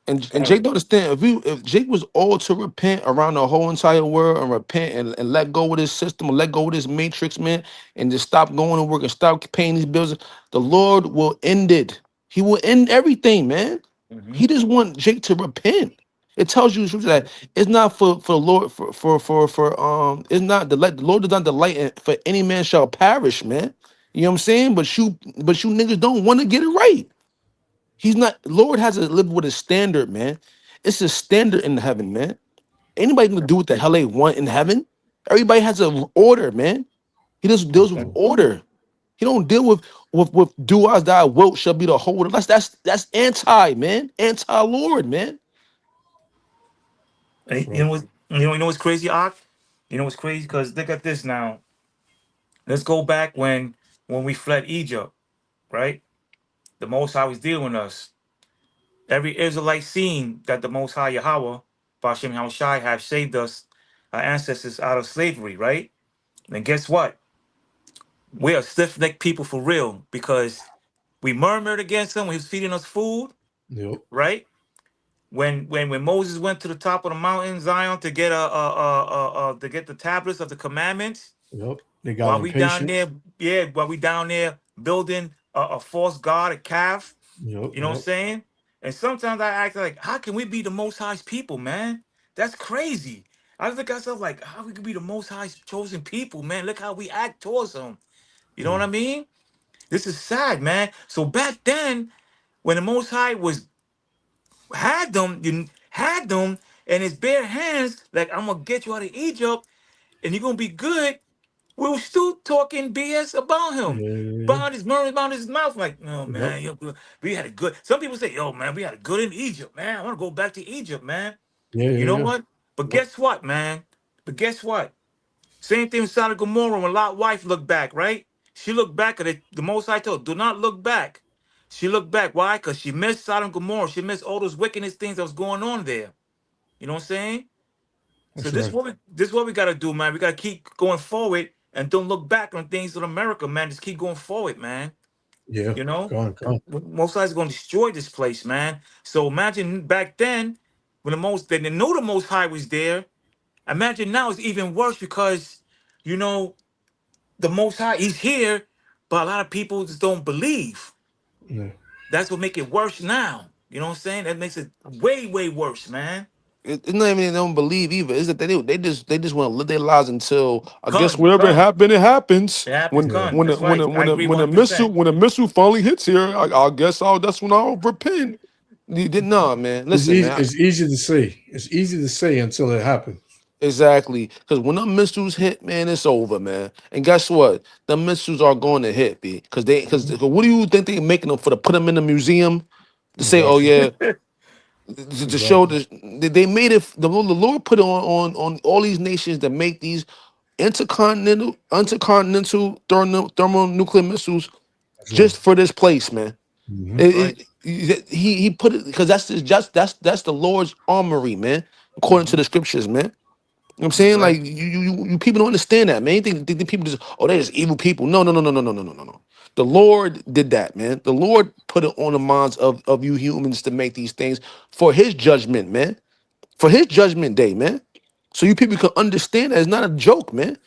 And Jake don't understand if Jake was all to repent around the whole entire world and repent and let go of this system and let go of this matrix, man, and just stop going to work and stop paying these bills, the Lord will end it. He will end everything, man. Mm-hmm. He just want Jake to repent. It tells you that it's not for the Lord for it's not the Lord does not delight for any man shall perish, man. You know what I'm saying? But you niggas don't want to get it right. He's not. Lord has to live with a standard, man. It's a standard in heaven, man. Anybody can do what the hell they want in heaven. Everybody has an order, man. He just deals with order. He don't deal with do as thy wilt shall be the whole world. That's anti, man. Anti Lord, man. And you know what's crazy, Ak? You know what's crazy? Because look at this now. Let's go back when we fled Egypt, right? The Most High was dealing with us. Every Israelite seen that the Most High Yahweh, Bashem Yahushai, have saved us, our ancestors, out of slavery, right? And guess what? We are stiff-necked people for real because we murmured against him when he was feeding us food, Yep. right? When Moses went to the top of the mountain Zion to get to get the tablets of the commandments, Yep. They got while we down impatient. there, yeah, while we down there building a false god, a calf, Yep. you know what I'm Yep. saying? And sometimes I act like, how can we be the Most High's people, man? That's crazy. I look at myself like, how we could be the Most High's chosen people, man? Look how we act towards him. You know what I mean? This is sad, man. So back then, when the Most High had them in his bare hands, like I'm gonna get you out of Egypt, and you're gonna be good. We were still talking BS about him, Yeah. behind his murmur, behind his mouth. Like, oh Yep. man, we had a good. Some people say, yo, man, we had a good in Egypt, man. I want to go back to Egypt, man. Yeah. You know Yeah. what? But Yep. guess what, man? But guess what? Same thing with Sodom and Gomorrah when Lot's wife looked back, right? She looked back at it. The Most High told, do not look back. She looked back. Why? Because she missed Sodom and Gomorrah. She missed all those wickedness things that was going on there. You know what I'm saying? So That's this right. what we gotta do, man. We gotta keep going forward and don't look back on things in America, man. Just keep going forward, man. Yeah. You know, Gone. Most High is gonna destroy this place, man. So imagine back then when they know the Most High was there. Imagine now it's even worse because you know the Most High, He's here, but a lot of people just don't believe. Yeah. That's what make it worse now. You know what I'm saying? That makes it way, way worse, man. It's not even they don't believe either. It's that they just want to live their lives until I guess Con, whatever con. happened, it happens. It happens, When Yeah. con. when the, That's when right. the, I when the, agree when the missile 100%. when the missile finally hits here, I guess that's when I'll repent. You did no, man. It's Listen, easy. man. It's easy to say. It's easy to say until it happens. Exactly, because when the missiles hit, man, it's over, man. And guess what? The missiles are going to hit, B. Because what do you think they're making them for? To put them in the museum to say, oh Exactly. yeah, to show Exactly. this. They made it. The Lord put it on all these nations that make these intercontinental thermonuclear missiles That's right. just for this place, man. Hmm. That's right. He put it because that's the Lord's armory, man. According to Hmm. the scriptures, man. You know what I'm That's saying? right. Like you people don't understand that, man. You think people just they're just evil people. No, no, no, no, no, no, no, no, no, no. The Lord did that, man. The Lord put it on the minds of you humans to make these things for his judgment, man. For his judgment day, man. So you people can understand that it's not a joke, man.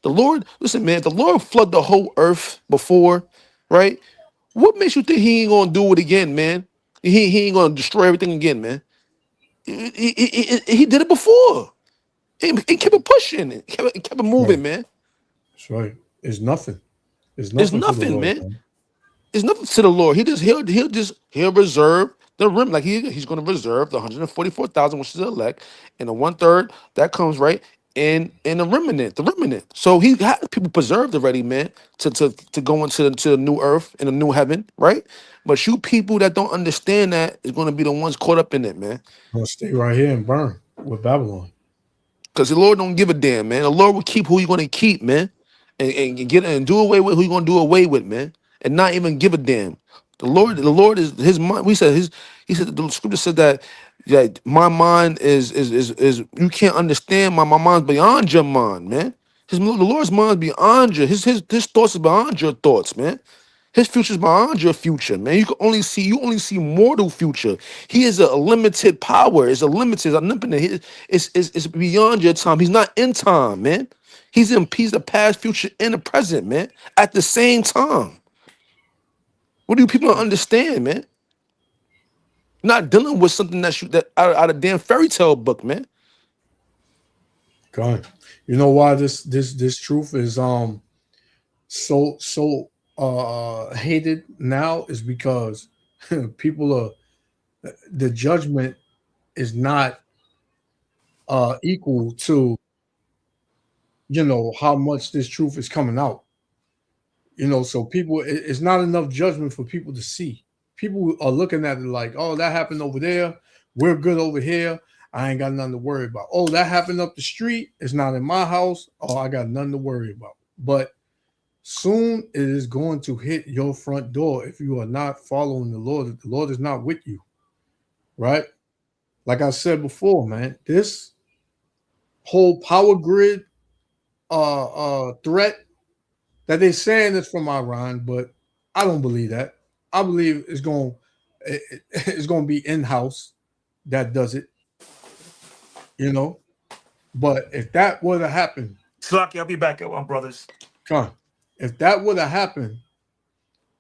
The Lord, listen, man, the Lord flooded the whole earth before, right? What makes you think he ain't gonna do it again, man? He ain't gonna destroy everything again, man. He did it before. He kept it pushing. It kept it moving, Right. man. That's right. It's nothing. It's It's nothing to the nothing, Lord, man. man. It's nothing to the Lord. He'll reserve the rim, like he's going to reserve the 144,000, which is the elect, and the 1/3 that comes right in the remnant. So he had people preserved already, man, to go into the new earth and the new heaven, right? But you people that don't understand that is going to be the ones caught up in it, man. Gonna stay right here and burn with Babylon. Because the Lord don't give a damn, man. The Lord will keep who you going to keep, man, and get and do away with who you going to do away with, man, and not even give a damn. The Lord is his mind. He said the scripture said that my mind is you can't understand my mind's beyond your mind, man. The Lord's mind is beyond you. His thoughts is beyond your thoughts, man. His future is beyond your future, man. You only see mortal future. He is a limited power. It's a limited, it's omnipotent. It's beyond your time. He's not in time, man. He's the past, future, and the present, man. At the same time. What do you people not understand, man? Not dealing with something that out of damn fairy tale book, man. God. You know why this truth is so hated now is because people are the judgment is not equal to how much this truth is coming out. So people it's not enough judgment for people to see. People are looking at it like, oh, that happened over there, we're good over here, I ain't got nothing to worry about. Oh, that happened up the street, it's not in my house, oh, I got nothing to worry about. But soon it is going to hit your front door if you are not following the Lord. The Lord is not with you, right? Like I said before, man, this whole power grid threat that they're saying is from Iran, but I don't believe that. I believe it's going to be in-house that does it, But if that were to happen, Slucky, I'll be back at one, brothers. come on, if that were to happen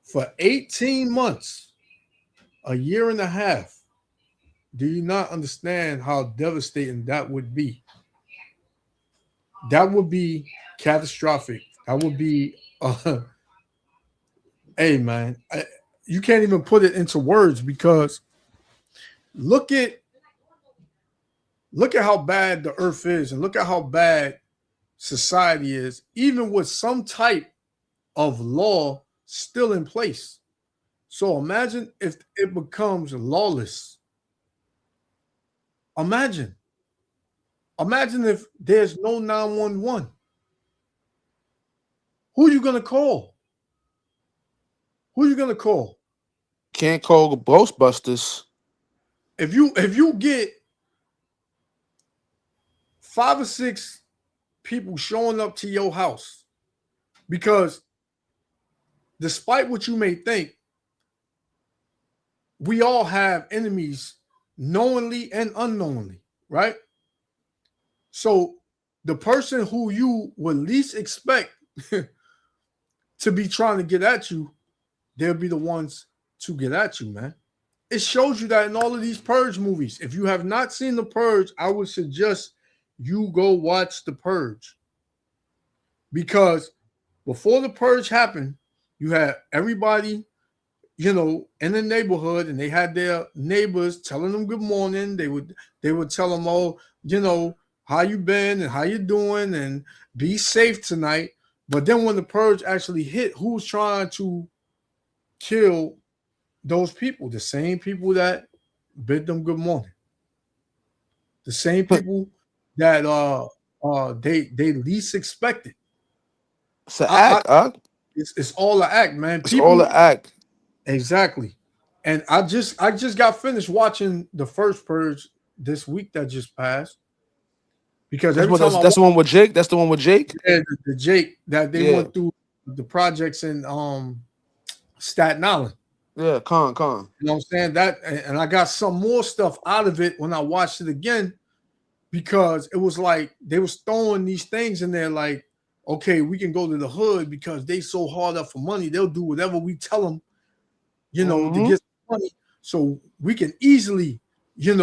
for 18 months, a year and a half, do you not understand how devastating that would be? That would be catastrophic. That would be, hey, man, you can't even put it into words because look at how bad the earth is and look at how bad society is, even with some type of law still in place. So imagine if it becomes lawless. Imagine if there's no 911. Who are you going to call? Who are you going to call? Can't call Ghostbusters. If you get 5 or 6 people showing up to your house, because despite what you may think, we all have enemies knowingly and unknowingly, right? So the person who you would least expect to be trying to get at you, they'll be the ones to get at you, man. It shows you that in all of these Purge movies. If you have not seen The Purge, I would suggest you go watch The Purge. Because before The Purge happened, you had everybody, in the neighborhood, and they had their neighbors telling them good morning. They would tell them, oh, how you been and how you doing and be safe tonight. But then when The Purge actually hit, who was trying to kill those people? The same people that bid them good morning. The same people that they least expected. It's an act, It's all an act, man. It's all an act. Exactly. And I just got finished watching the first Purge this week that just passed. Because that's the one with Jake. That's the one with Jake. Yeah, the Jake that they went through the projects in Staten Island. Yeah, con. You know what I'm saying? That, and I got some more stuff out of it when I watched it again, because it was like they was throwing these things in there like, okay, we can go to the hood because they so hard up for money. They'll do whatever we tell them, to get some money. So we can easily, get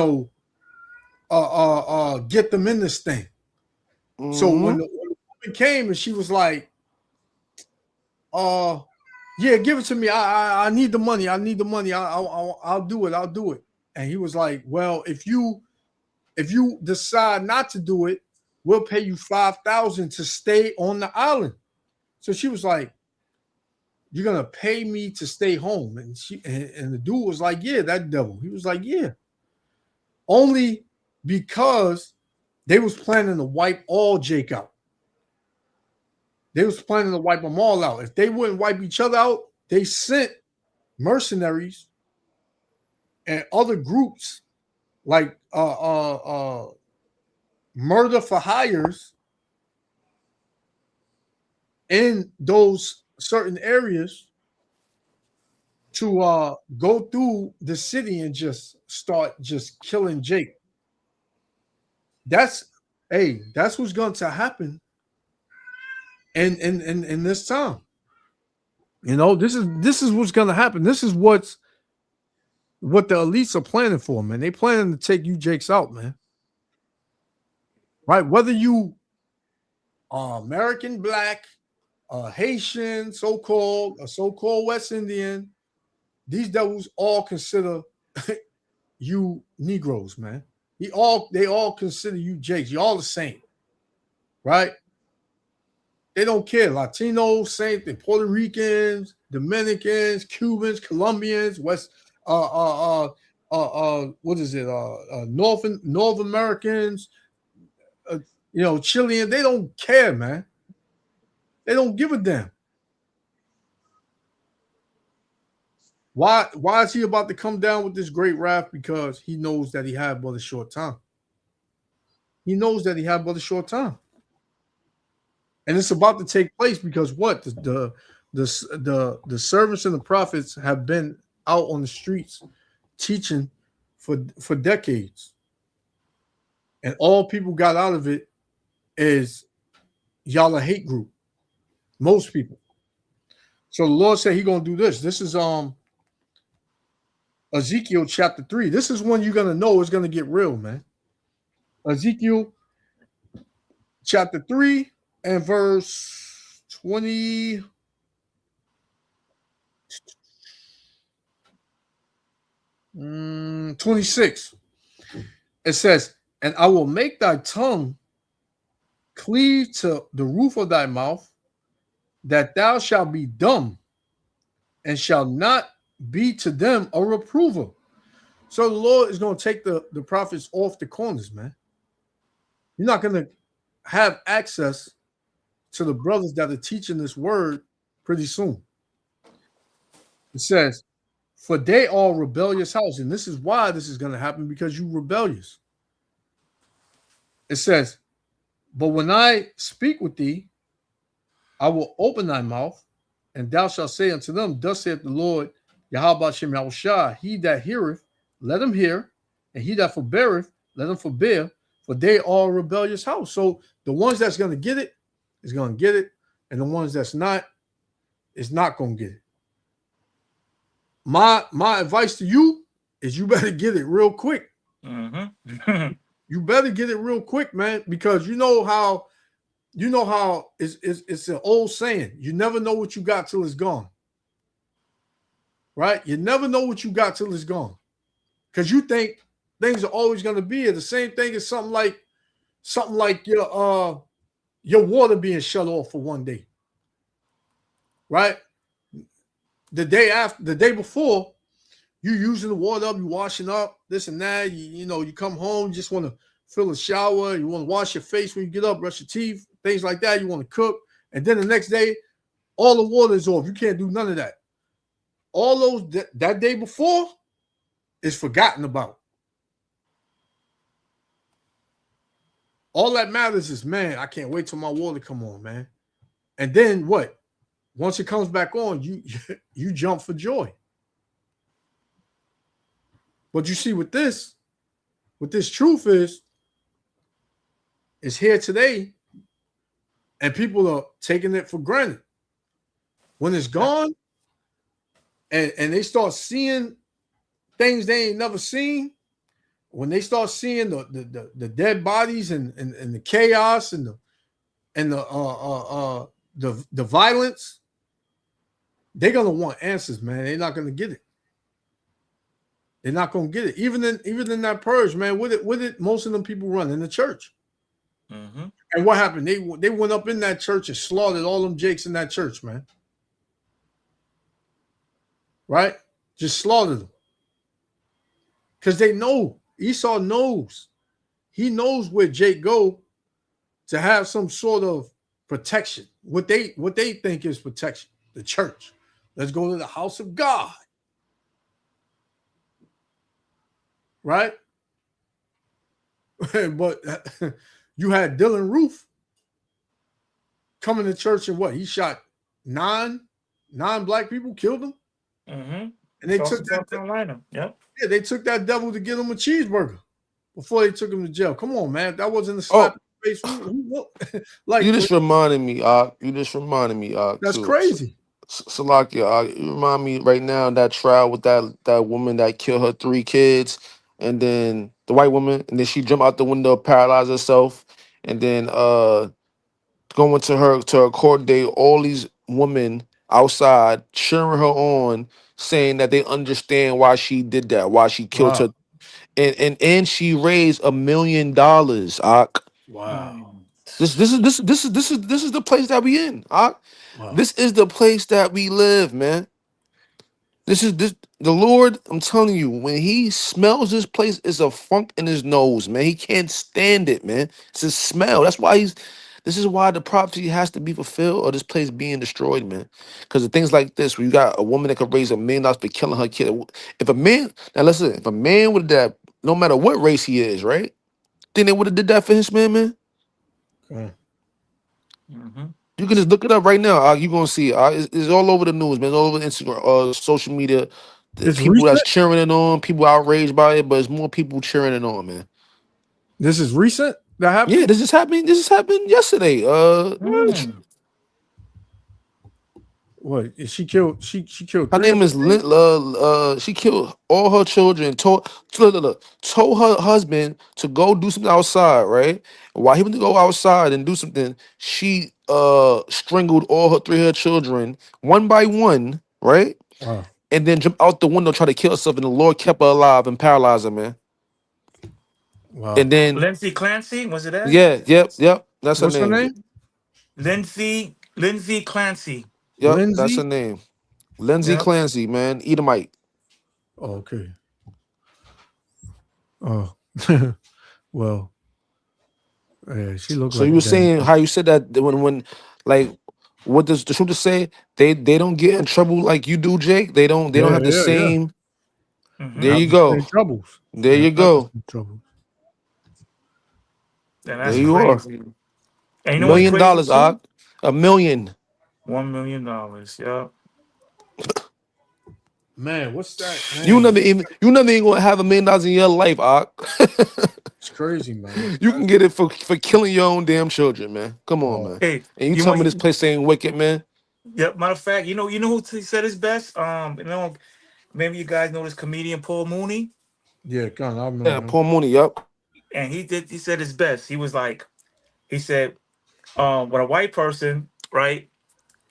them in this thing. So when Mm-hmm. the woman came and she was like, yeah, give it to me. I need the money. I need the money. I'll do it. I'll do it. And he was like, well, if you decide not to do it, we'll pay you $5,000 to stay on the island. So she was like, you're gonna pay me to stay home. And the dude was like, yeah, that devil. He was like, yeah. Only because they was planning to wipe all Jake out. They was planning to wipe them all out. If they wouldn't wipe each other out, they sent mercenaries and other groups like murder for hires in those certain areas to go through the city and just start just killing Jake. That's what's going to happen in this time. You know, this is what's going to happen. This is what the elites are planning for, man. They planning to take you Jakes out, man. Right? Whether you are American black, Haitian, so-called West Indian, these devils all consider you Negroes, man. They all consider you Jakes. You're all the same, right? They don't care. Latinos, same thing. Puerto Ricans, Dominicans, Cubans, Colombians, what is it? North Americans, Chilean. They don't care, man. They don't give a damn. Why is he about to come down with this great wrath? Because he knows that he had but a short time. He knows that he had but a short time. And it's about to take place because what? The servants and the prophets have been out on the streets teaching for decades. And all people got out of it is y'all a hate group. Most people. So the Lord said He's gonna do this. This is Ezekiel chapter 3. This is when you're gonna know it's gonna get real, man. Ezekiel chapter 3 and verse 26. It says, and I will make thy tongue cleave to the roof of thy mouth, that thou shalt be dumb, and shalt not be to them a reprover. So the Lord is going to take the prophets off the corners, man. You're not going to have access to the brothers that are teaching this word pretty soon. It says, for they are rebellious house. And this is why this is going to happen, because you rebellious. It says, but when I speak with thee, I will open thy mouth, and thou shalt say unto them, thus saith the Lord, Yahweh Shem Yahushua, he that heareth, let him hear, and he that forbeareth, let him forbear, for they are a rebellious house. So the ones that's going to get it is going to get it, and the ones that's not is not going to get it. My advice to you is you better get it real quick. Mm-hmm. You better get it real quick, man, because you know how it's an old saying. You never know what you got till it's gone. Right? You never know what you got till it's gone. Because you think things are always going to be here. The same thing as something like your water being shut off for one day. Right? The day before, you using the water up, you washing up, this and that. You come home, you just want to fill a shower, you want to wash your face when you get up, brush your teeth, things like that. You want to cook, and then the next day, all the water is off. You can't do none of that. All those that day before is forgotten about. All that matters is, man, I can't wait till my water come on, man. And then what? Once it comes back on, you jump for joy. But you see, what this truth is here today, and people are taking it for granted. When it's gone, and they start seeing things they ain't never seen, when they start seeing the dead bodies and the chaos and and the violence, they're gonna want answers, man. They're not gonna get it. They're not gonna get it. Even in that purge, man. What did most of them people run in the church? Mm-hmm. And what happened? They went up in that church and slaughtered all them jakes in that church, man. Right? Just slaughtered them. Because they know. Esau knows. He knows where Jake go to have some sort of protection. What they think is protection. The church. Let's go to the house of God. Right? But you had Dylan Roof coming to church and what? He shot nine black people, killed them. Mm-hmm. And they South took that Carolina. Yep. Yeah, they took that devil to get him a cheeseburger before they took him to jail. Come on, man. That wasn't a slap in the face. Like, you just reminded me, that's too. crazy. Salakia, you remind me right now of that trial with that woman that killed her 3 kids, and then the white woman, and then she jumped out the window, paralyzed herself, and then going to her court date, all these women outside cheering her on, saying that they understand why she did that, why she killed her, Wow. and she raised $1 million. Wow. This is the place that we in. Wow. This is the place that we live, man. This the Lord. I'm telling you, when He smells this place, it's a funk in His nose, man. He can't stand it, man. It's a smell. That's why This is why the prophecy has to be fulfilled, or this place being destroyed, man. Because of things like this, where you got a woman that could raise $1 million for killing her kid. If a man, now listen, if a man would have that, no matter what race he is, right? Then they would have did that for his man. Mm-hmm. You can just look it up right now. You're gonna see it. It's all over the news, man. It's all over Instagram, social media. The It's people that's recent. cheering it on, people outraged by it, but it's more people cheering it on, man. This is recent. That happened. Yeah, this is happening. This is happening yesterday. What? She killed. She killed Her 3 of name is her kids? She killed all her children. Told her husband to go do something outside. Right, while he went to go outside and do something, she strangled all her 3 of her children one by one. Right, Wow. and then jumped out the window, try to kill herself, and the Lord kept her alive and paralyzed her, man. Wow. And then, Lindsay Clancy, was it that? yeah, yep, that's her What's her name. name? Lindsay Clancy. Yep, that's her Lindsay. name. Lindsay Yep. Clancy, man, Edomite. Oh, okay. Oh, well, yeah, she looked So like you a were damn. saying how you said that when like what does the scripture say? They don't get in trouble like you do, Jake. They don't Yeah, have the yeah. same. Mm-hmm. There Have you the go. same troubles. There They you don't have the go. same troubles. And There that's you are. crazy. And you know what's crazy $1 million, too? $1 million. $1 million. Yep. Man, what's that? You Man, never even gonna have $1 million in your life, it's crazy, man. You can get it for killing your own damn children, man. Come on, Wow. man. Hey, And you you tell want? me this place ain't wicked, man. Yep. Matter of fact, you know who said his best? Maybe you guys know this comedian Paul Mooney, Yeah, God, I Yeah, remember him. Paul Mooney, yep. and he said his best. He said, when a white person, right?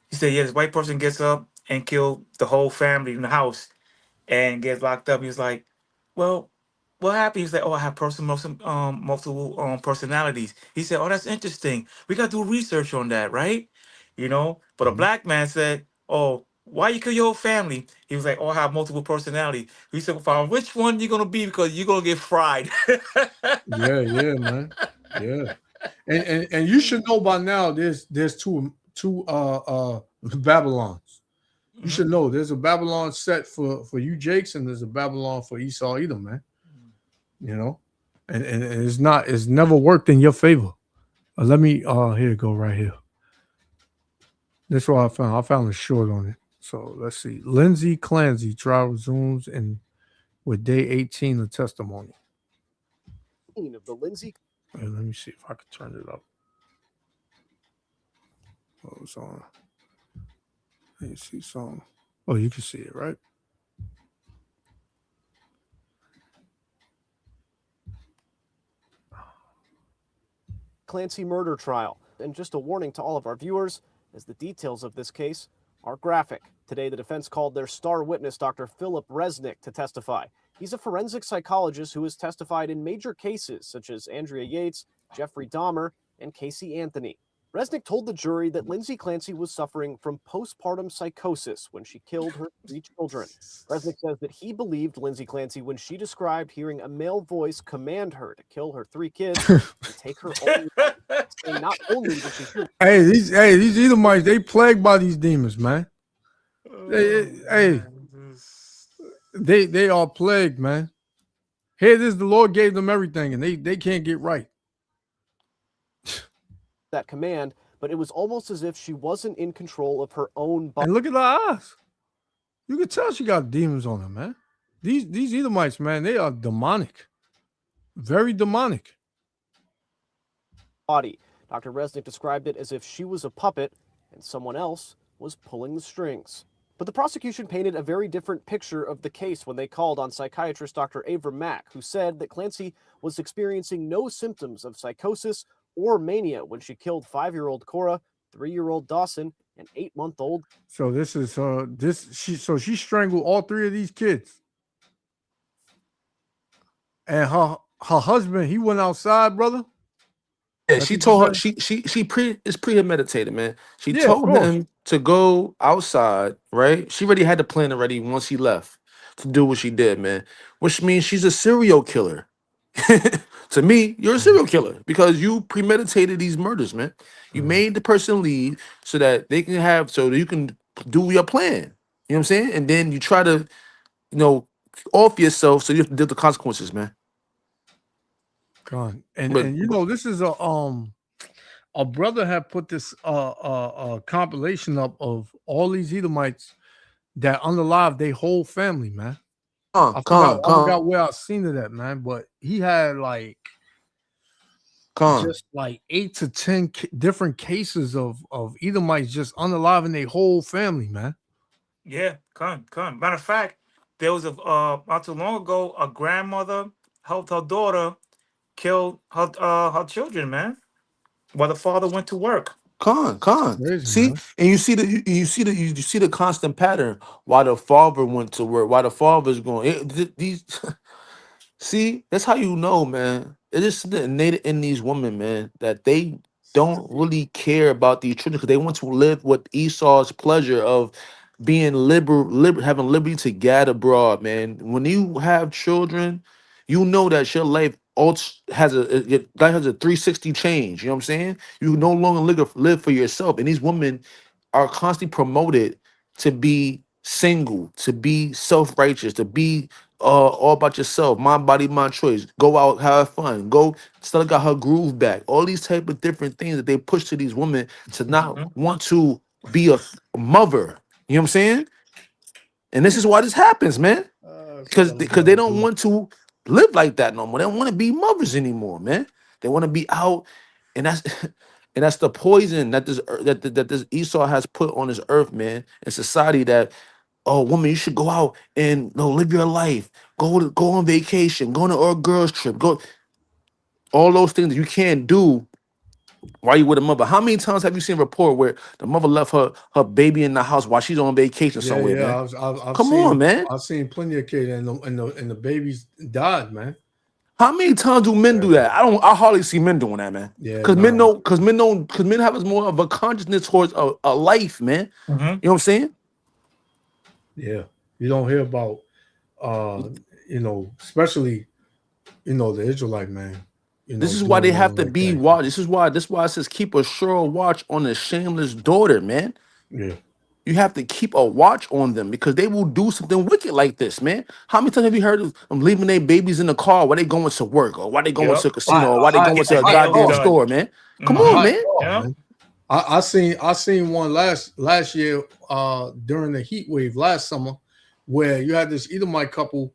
He said, yeah, this white person gets up and kill the whole family in the house and gets locked up. He was like, well, what happened? He was like, oh, I have multiple personalities. He said, oh, that's interesting. We got to do research on that, right? But a Mhm. black man said, oh, why you kill your whole family? He was like, oh, I have multiple personalities. He said, well, which one you going to be? Because you're going to get fried. Yeah, yeah, man. Yeah. And you should know by now there's two Babylons. You should know there's a Babylon set for you Jakes, and there's a Babylon for Esau Edom, man. You know? And it's never worked in your favor. Let me here you go right here. This is what I found. I found a short on it. So let's see. Lindsay Clancy trial resumes and with day 18 of testimony. Of the Lindsay. Let me see if I can turn it up. Oh, it's on. Let me see some. Oh, you can see it, right? Clancy murder trial. And just a warning to all of our viewers, as the details of this case are graphic. Today, the defense called their star witness, Dr. Philip Resnick, to testify. He's a forensic psychologist who has testified in major cases such as Andrea Yates, Jeffrey Dahmer, and Casey Anthony. Resnick told the jury that Lindsay Clancy was suffering from postpartum psychosis when she killed her 3 children. Resnick says that he believed Lindsay Clancy when she described hearing a male voice command her to kill her 3 kids and take her own life. Saying not only did she hear these Edomites, they plagued by these demons, man. They are plagued, man. Here it is, the Lord gave them everything, and they can't get right. that command, but it was almost as if she wasn't in control of her own body. And look at her eyes. You can tell she got demons on her, man. These Edomites, man, they are demonic. Very demonic. Dr. Resnick described it as if she was a puppet and someone else was pulling the strings. But the prosecution painted a very different picture of the case when they called on psychiatrist Dr. Avram Mack, who said that Clancy was experiencing no symptoms of psychosis or mania when she killed 5-year-old Cora, 3-year-old Dawson, and 8-month-old. So this is she strangled all 3 of these kids. And her husband, he went outside, brother. Yeah, she told her it's premeditated, man. She told him to go outside, right? She already had the plan already once he left to do what she did, man. Which means she's a serial killer. To me, you're a serial killer because you premeditated these murders, man. You made the person leave so that they can so that you can do your plan. You know what I'm saying? And then you try to, off yourself so you have to deal with the consequences, man. God. And this is a brother had put this compilation up of all these Edomites that unalive their whole family, man. I forgot where I seen it at, man, but he had just 8 to 10 different cases of Edomites just unaliving their whole family, man. Yeah, come. Matter of fact, there was not too long ago, a grandmother helped her daughter kill her children, man, while the father went to work. Crazy, see, man. And you see the constant pattern. While the father went to work, while the father's going, see, that's how you know, man. It is innate in these women, man, that they don't really care about these children because they want to live with Esau's pleasure of being having liberty to gather abroad, man. When you have children, you know that your life has a 360 change. You know what I'm saying? You no longer live for yourself. And these women are constantly promoted to be single, to be self-righteous, to be all about yourself, my body, my choice. Go out, have fun. Go, Stella got her groove back. All these type of different things that they push to these women to not want to be a mother. You know what I'm saying? And this is why this happens, man. Because they don't want to live like that no more. They don't want to be mothers anymore, man. They want to be out, and that's the poison that this Esau has put on this earth, man. In society, that woman, you should go out and live your life. Go on vacation. Go on a girls trip. Go all those things that you can't do while you with a mother. How many times have you seen a report where the mother left her baby in the house while she's on vacation somewhere, man? Come on, man. I've seen plenty of kids and the babies died, man. How many times do men do that? I hardly see men doing that, man. Yeah, because men have more of a consciousness towards a life, man. You know what I'm saying? Yeah, you don't hear about especially the Israelite man. This is why they have to be watched. This is why it says keep a sure watch on a shameless daughter, man. Yeah. You have to keep a watch on them because they will do something wicked like this, man. How many times have you heard of them leaving their babies in the car while they going to work, or why they going to a casino, or why they going to a goddamn store, man? Come on, man. Man. I seen one last year during the heat wave last summer where you had this Edomite couple,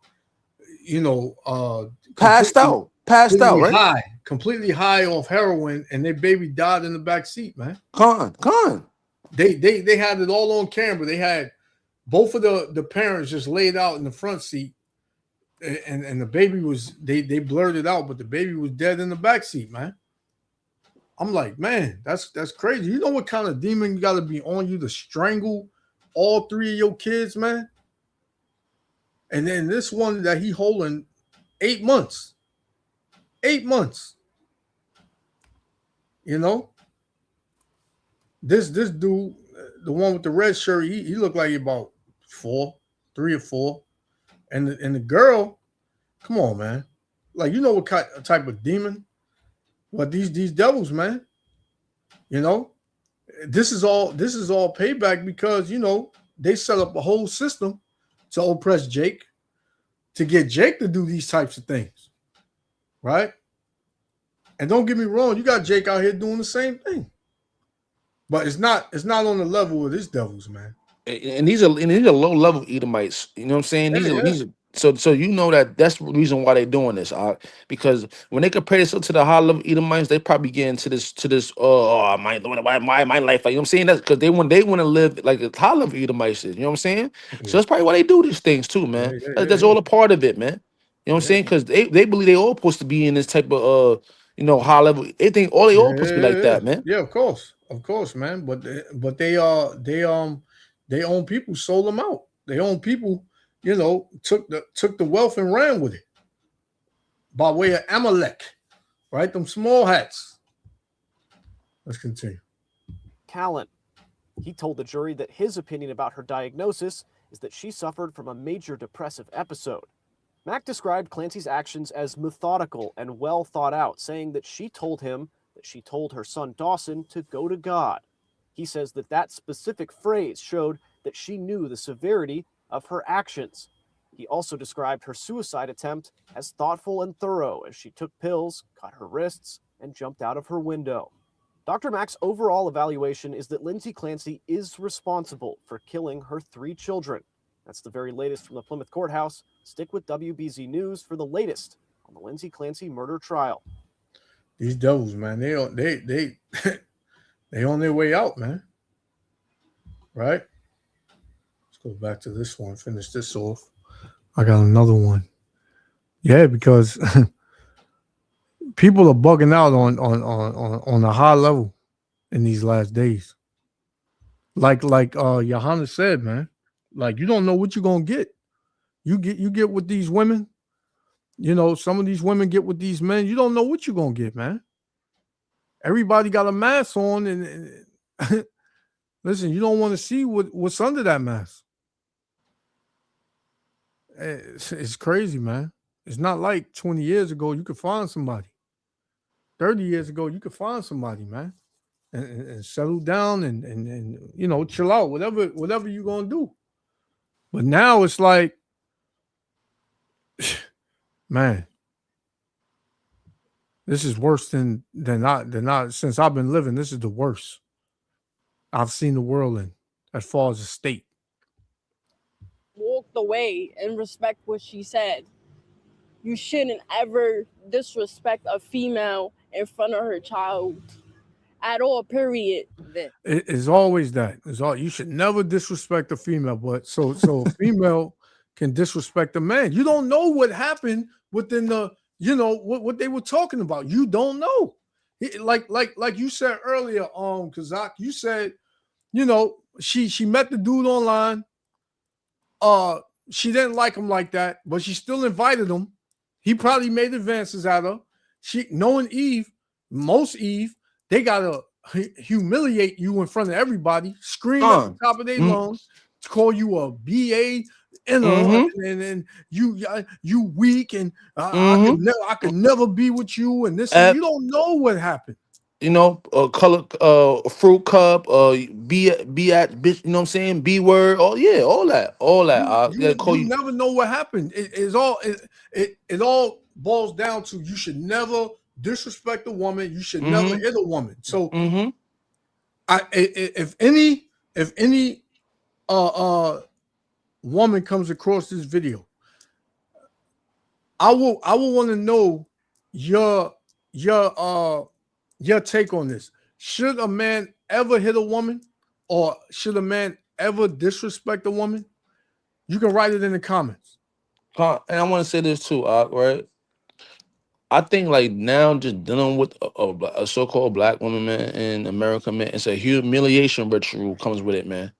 passed out, right? Completely high off heroin, and their baby died in the back seat, man. Gone. They had it all on camera. They had both of the parents just laid out in the front seat, and the baby was they blurred it out, but the baby was dead in the back seat, man. I'm like, man, that's crazy. You know what kind of demon you got to be on you to strangle all 3 of your kids, man? And then this one that he holding 8 months. 8 months. You know? This dude, the one with the red shirt, he looked like he about 3 or 4. And the girl, come on, man. Like, you know what type of demon? What these devils, man. You know? This is all payback because, you know, they set up a whole system to oppress Jake, to get Jake to do these types of things. Right? And don't get me wrong, you got Jake out here doing the same thing. But it's not on the level of this devils, man. And these are low level Edomites. You know what I'm saying? These are so you know that's the reason why they're doing this. Because when they compare this to the high level Edomites, they probably get into this my life. Like, you know what I'm saying? That's because they want to live like a high level Edomites is. You know what I'm saying? Yeah. So that's probably why they do these things too, man. That's all a part of it, man. You know what I'm saying? Because they believe they all supposed to be in this type of high level. They think all supposed to be like that, man. Yeah, of course, man. But they own people, sold them out. They own people, you know, took the wealth and ran with it by way of Amalek, right? Them small hats. Let's continue. Callan. He told the jury that his opinion about her diagnosis is that she suffered from a major depressive episode. Mack described Clancy's actions as methodical and well thought out, saying that she told him that she told her son Dawson to go to God. He says that specific phrase showed that she knew the severity of her actions. He also described her suicide attempt as thoughtful and thorough as she took pills, cut her wrists, and jumped out of her window. Dr. Mack's overall evaluation is that Lindsay Clancy is responsible for killing her 3 children. That's the very latest from the Plymouth courthouse. Stick with WBZ News for the latest on the Lindsay Clancy murder trial. These devils, man, they on their way out, man. Right? Let's go back to this one. Finish this off. I got another one. Yeah, because people are bugging out on a high level in these last days. Like Johanna said, man. Like, you don't know what you're gonna get. You get with these women. You know, some of these women get with these men. You don't know what you're gonna get, man. Everybody got a mask on, and listen, you don't want to see what's under that mask. It's crazy, man. It's not like 20 years ago you could find somebody. 30 years ago you could find somebody, man, and settle down and you know, chill out, whatever you're gonna do. But now it's like, man, this is worse than I since I've been living. This is the worst I've seen the world in, as far as the state. Walked away and respect what she said. You shouldn't ever disrespect a female in front of her child at all, period. It's always that. You should never disrespect a female, but so a female can disrespect a man. You don't know what happened within the, you know, what they were talking about. You don't know. Like you said earlier, Kazak, you said, you know, she met the dude online. She didn't like him like that, but she still invited him. He probably made advances at her. Knowing Eve, they gotta humiliate you in front of everybody, scream at the top of their lungs, to call you a BA, and you weak, and I could never be with you, and this. You don't know what happened. You know, color, fruit cup, be at, bitch. You know what I'm saying? B word. Oh yeah, all that. You never know what happened. It all boils down to you should never disrespect a woman. You should never hit a woman. So, if any woman comes across this video, I will want to know your take on this. Should a man ever hit a woman, or should a man ever disrespect a woman? You can write it in the comments. And I want to say this too, right? I think like now just dealing with a so-called black woman, man, in America, man, it's a humiliation ritual comes with it, man.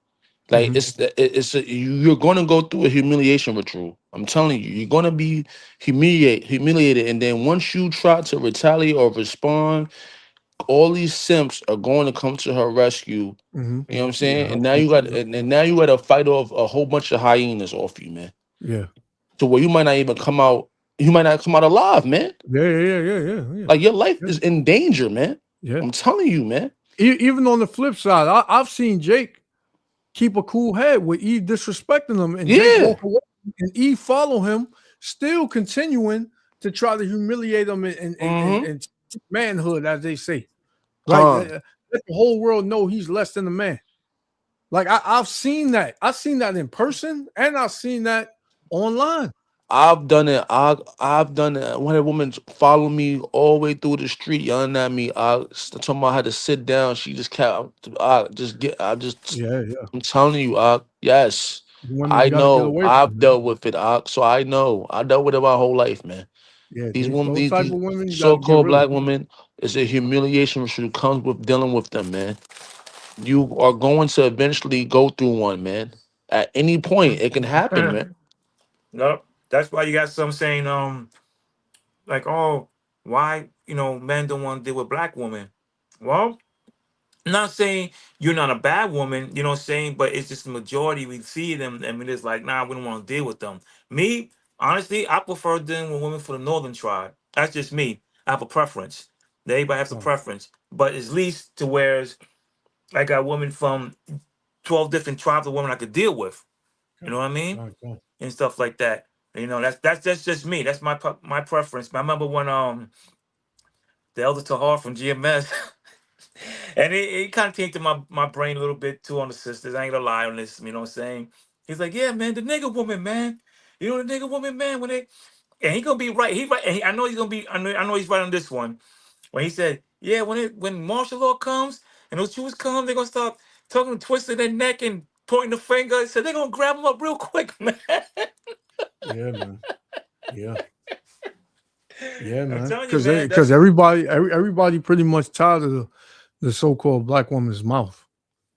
Like Hmm. you're gonna go through a humiliation ritual. I'm telling you, you're gonna be humiliated, and then once you try to retaliate or respond, all these simps are going to come to her rescue. Hmm. You know what I'm saying? Yeah. And now you got and now you got to fight off a whole bunch of hyenas off you, man. Yeah. To where you might not even come out. You might not come out alive, man. Yeah. Yeah. Yeah. Yeah. Like your life Yeah. is in danger, man. Yeah. I'm telling you, man. Even on the flip side, I've seen Jake keep a cool head with Eve disrespecting him, and Jake Yeah. walk away, and Eve follow him, still continuing to try to humiliate him and manhood, as they say, right? Con. Let the whole world know he's less than a man. Like I've seen that. I've seen that in person, and I've seen that online. I've done it. I've done it. When a woman followed me all the way through the street, yelling at me, I told me I had to sit down. She just kept. I just get. I just. Yeah, yeah. I'm telling you, yes, Women, I you got to get know. away from I've them. dealt with it, so I know. I dealt with it my whole life, man. Yeah, These women, those type these of women, you got to get so-called rid of. black women, it's a humiliation which comes with dealing with them, man. You are going to eventually go through one, man. At any point, it can happen, man. Nope. That's why you got some saying, like, oh, why, men don't want to deal with black women. Well, I'm not saying you're not a bad woman, you know what I'm saying, but it's just the majority we see them and we're just like, nah, we don't want to deal with them. Me, honestly, I prefer dealing with women for the northern tribe. That's just me. I have a preference. Everybody has a Right, preference. But it's least to whereas I got women from 12 different tribes of women I could deal with. You know what I mean? right, right. And stuff like that. That's just me. That's my preference. I remember when the elder Tahar from GMS and it kind of came to my brain a little bit too on the sisters. I ain't gonna lie on this, you know what I'm saying? He's like, yeah, man, the nigga woman, man. You know the nigga woman, man, when they and he gonna be right. He right, and I know he's gonna be, I know he's right on this one. When he said, yeah, when martial law comes and those Jews come, they're gonna start talking, twisting their neck and pointing the finger. He said they're gonna grab them up real quick, man. Yeah, man. Yeah, yeah, I'm man. telling you, Because man, that's everybody pretty much tired of the so-called black woman's mouth,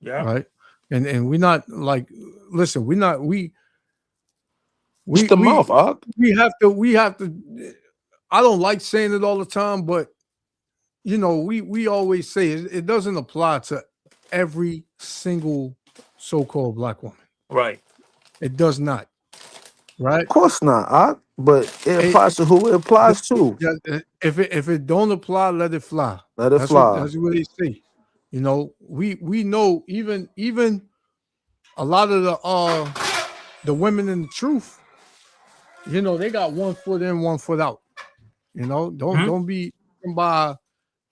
yeah. right? And we're not like, listen, we're not It's the mouth, Ak. we have to. I don't like saying it all the time, but we always say it doesn't apply to every single so-called black woman. Right. It does not, right? Of course not, Ak. But it It, applies to who it applies to. if it don't apply, let it fly. Let it fly. That's what they say. We know even a lot of the women in the truth, they got one foot in, one foot out. Don't be by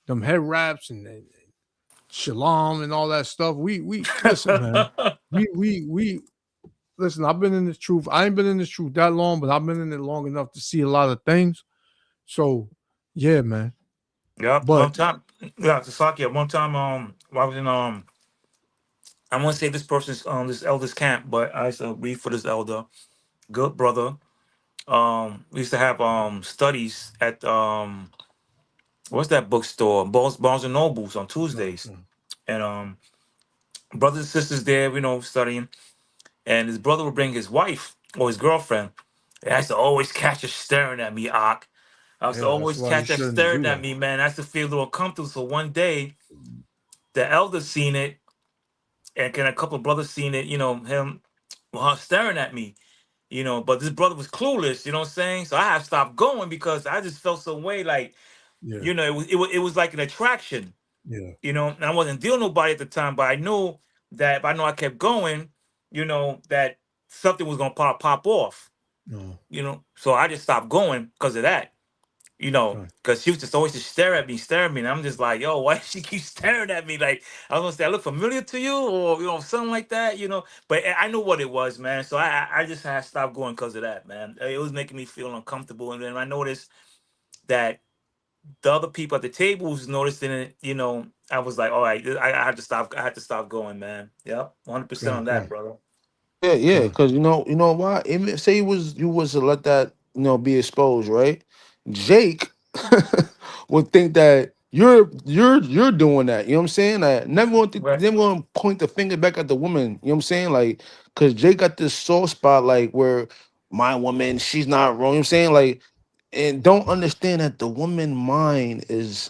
them head wraps and shalom and all that stuff. We listen, man. We listen. I've been in this truth. I ain't been in this truth that long, but I've been in it long enough to see a lot of things. So, yeah, man. Yeah, one But time, yeah, Sasaki. One time, I was in I want to say this person's this elder's camp, but I used to read for this elder, good brother. We used to have studies at what's that bookstore, Barnes and Nobles on Tuesdays, and brothers and sisters there, studying, and his brother would bring his wife or his girlfriend. And I used to always catch her staring at me, Ock. I used to yeah, that's always why you catch her shouldn't staring do at that. me, man. I used to feel a little uncomfortable. So one day, the elder seen it, and a couple of brothers seen it, him her staring at me, but this brother was clueless, you know what I'm saying? So I had to stop going because I just felt some way like, Yeah, it was like an attraction, yeah, and I wasn't dealing with nobody at the time, but I knew that if I know I kept going, that something was gonna pop off, no, So I just stopped going because of that. right. Because she was just always just stare at me, and I'm just like, yo, why she keep staring at me? Like I was gonna say, I look familiar to you, or something like that, But I knew what it was, man. So I just had to stop going because of that, man. It was making me feel uncomfortable, and then I noticed that the other people at the table was noticing it. I was like, all right, I had to stop. I had to stop going, man. Yep, 100% on Right, that, right. brother. Yeah, Con. because you know why? Even say you was to let that be exposed, right? Jake would think that you're doing that. You know what I'm saying? Like, Right. never going to point the finger back at the woman. You know what I'm saying? Like, cause Jay got this soft spot, like where my woman, she's not wrong. You know what I'm saying? Like, and don't understand that the woman mind is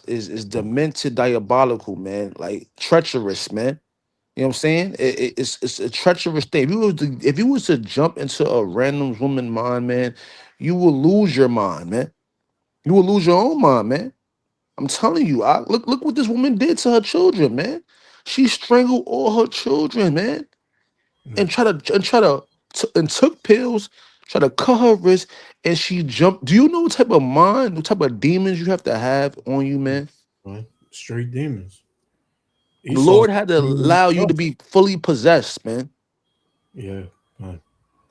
demented, diabolical, man. Like treacherous, man. You know what I'm saying? It's a treacherous thing. If you was to jump into a random woman mind, man, you will lose your mind, man. You will lose your own mind, man. I'm telling you. Look what this woman did to her children, man. She strangled all her children, man, and and took pills, try to cut her wrist, and she jumped. Do you know what type of mind, what type of demons you have to have on you, man? Right? Straight demons. The Esau Lord had to demon allow you to himself. be fully possessed, man. Yeah. Right.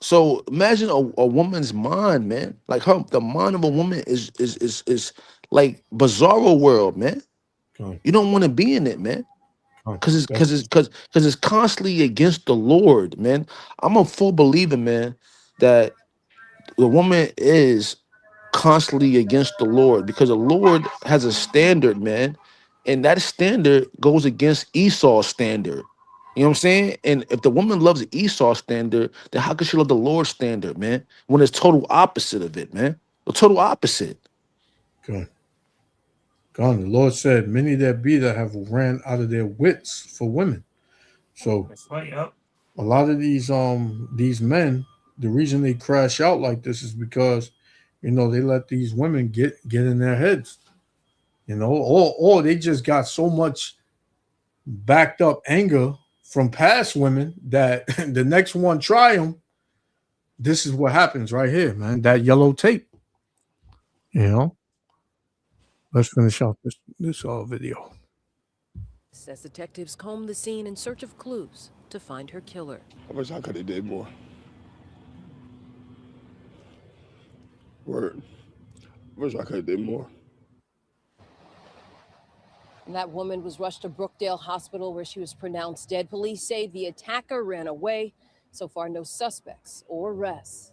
So imagine a woman's mind, man. Like the mind of a woman is like bizarro world, man. Right. You don't want to be in it, man. Right. Cause it's constantly against the Lord, man. I'm a full believer, man, that the woman is constantly against the Lord because the Lord has a standard, man, and that standard goes against Esau's standard. You know what I'm saying? And if the woman loves Esau's standard, then how could she love the Lord's standard, man? When it's total opposite of it, man. The total opposite. Good. God, the Lord said, many there be that have ran out of their wits for women. So That's right. Yep. a lot of these men, the reason they crash out like this is because, they let these women get in their heads, or they just got so much backed up anger from past women that the next one try them. This is what happens right here, man. That yellow tape. You know. Let's finish out this video. As detectives comb the scene in search of clues to find her killer. I wish I could have did more. Word. I wish I could have did more. And that woman was rushed to Brookdale Hospital where she was pronounced dead. Police say the attacker ran away. So far, no suspects or arrests.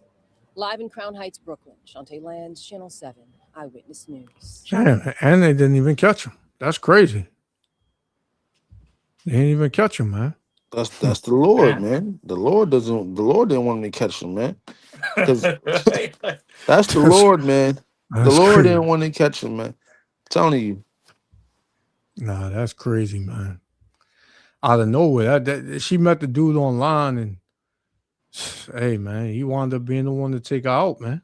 Live in Crown Heights, Brooklyn, Shantae Lands, Channel 7, Eyewitness News. And they didn't even catch him. That's crazy. They didn't even catch him, man. That's the Lord, Yeah. man. The Lord didn't want me to catch him, man. Because Right. that's the Lord, man. The That's Lord crazy. didn't want to catch him, man. I'm telling you. Nah, that's crazy, man. Out of nowhere, she met the dude online, and hey, man, he wound up being the one to take her out, man.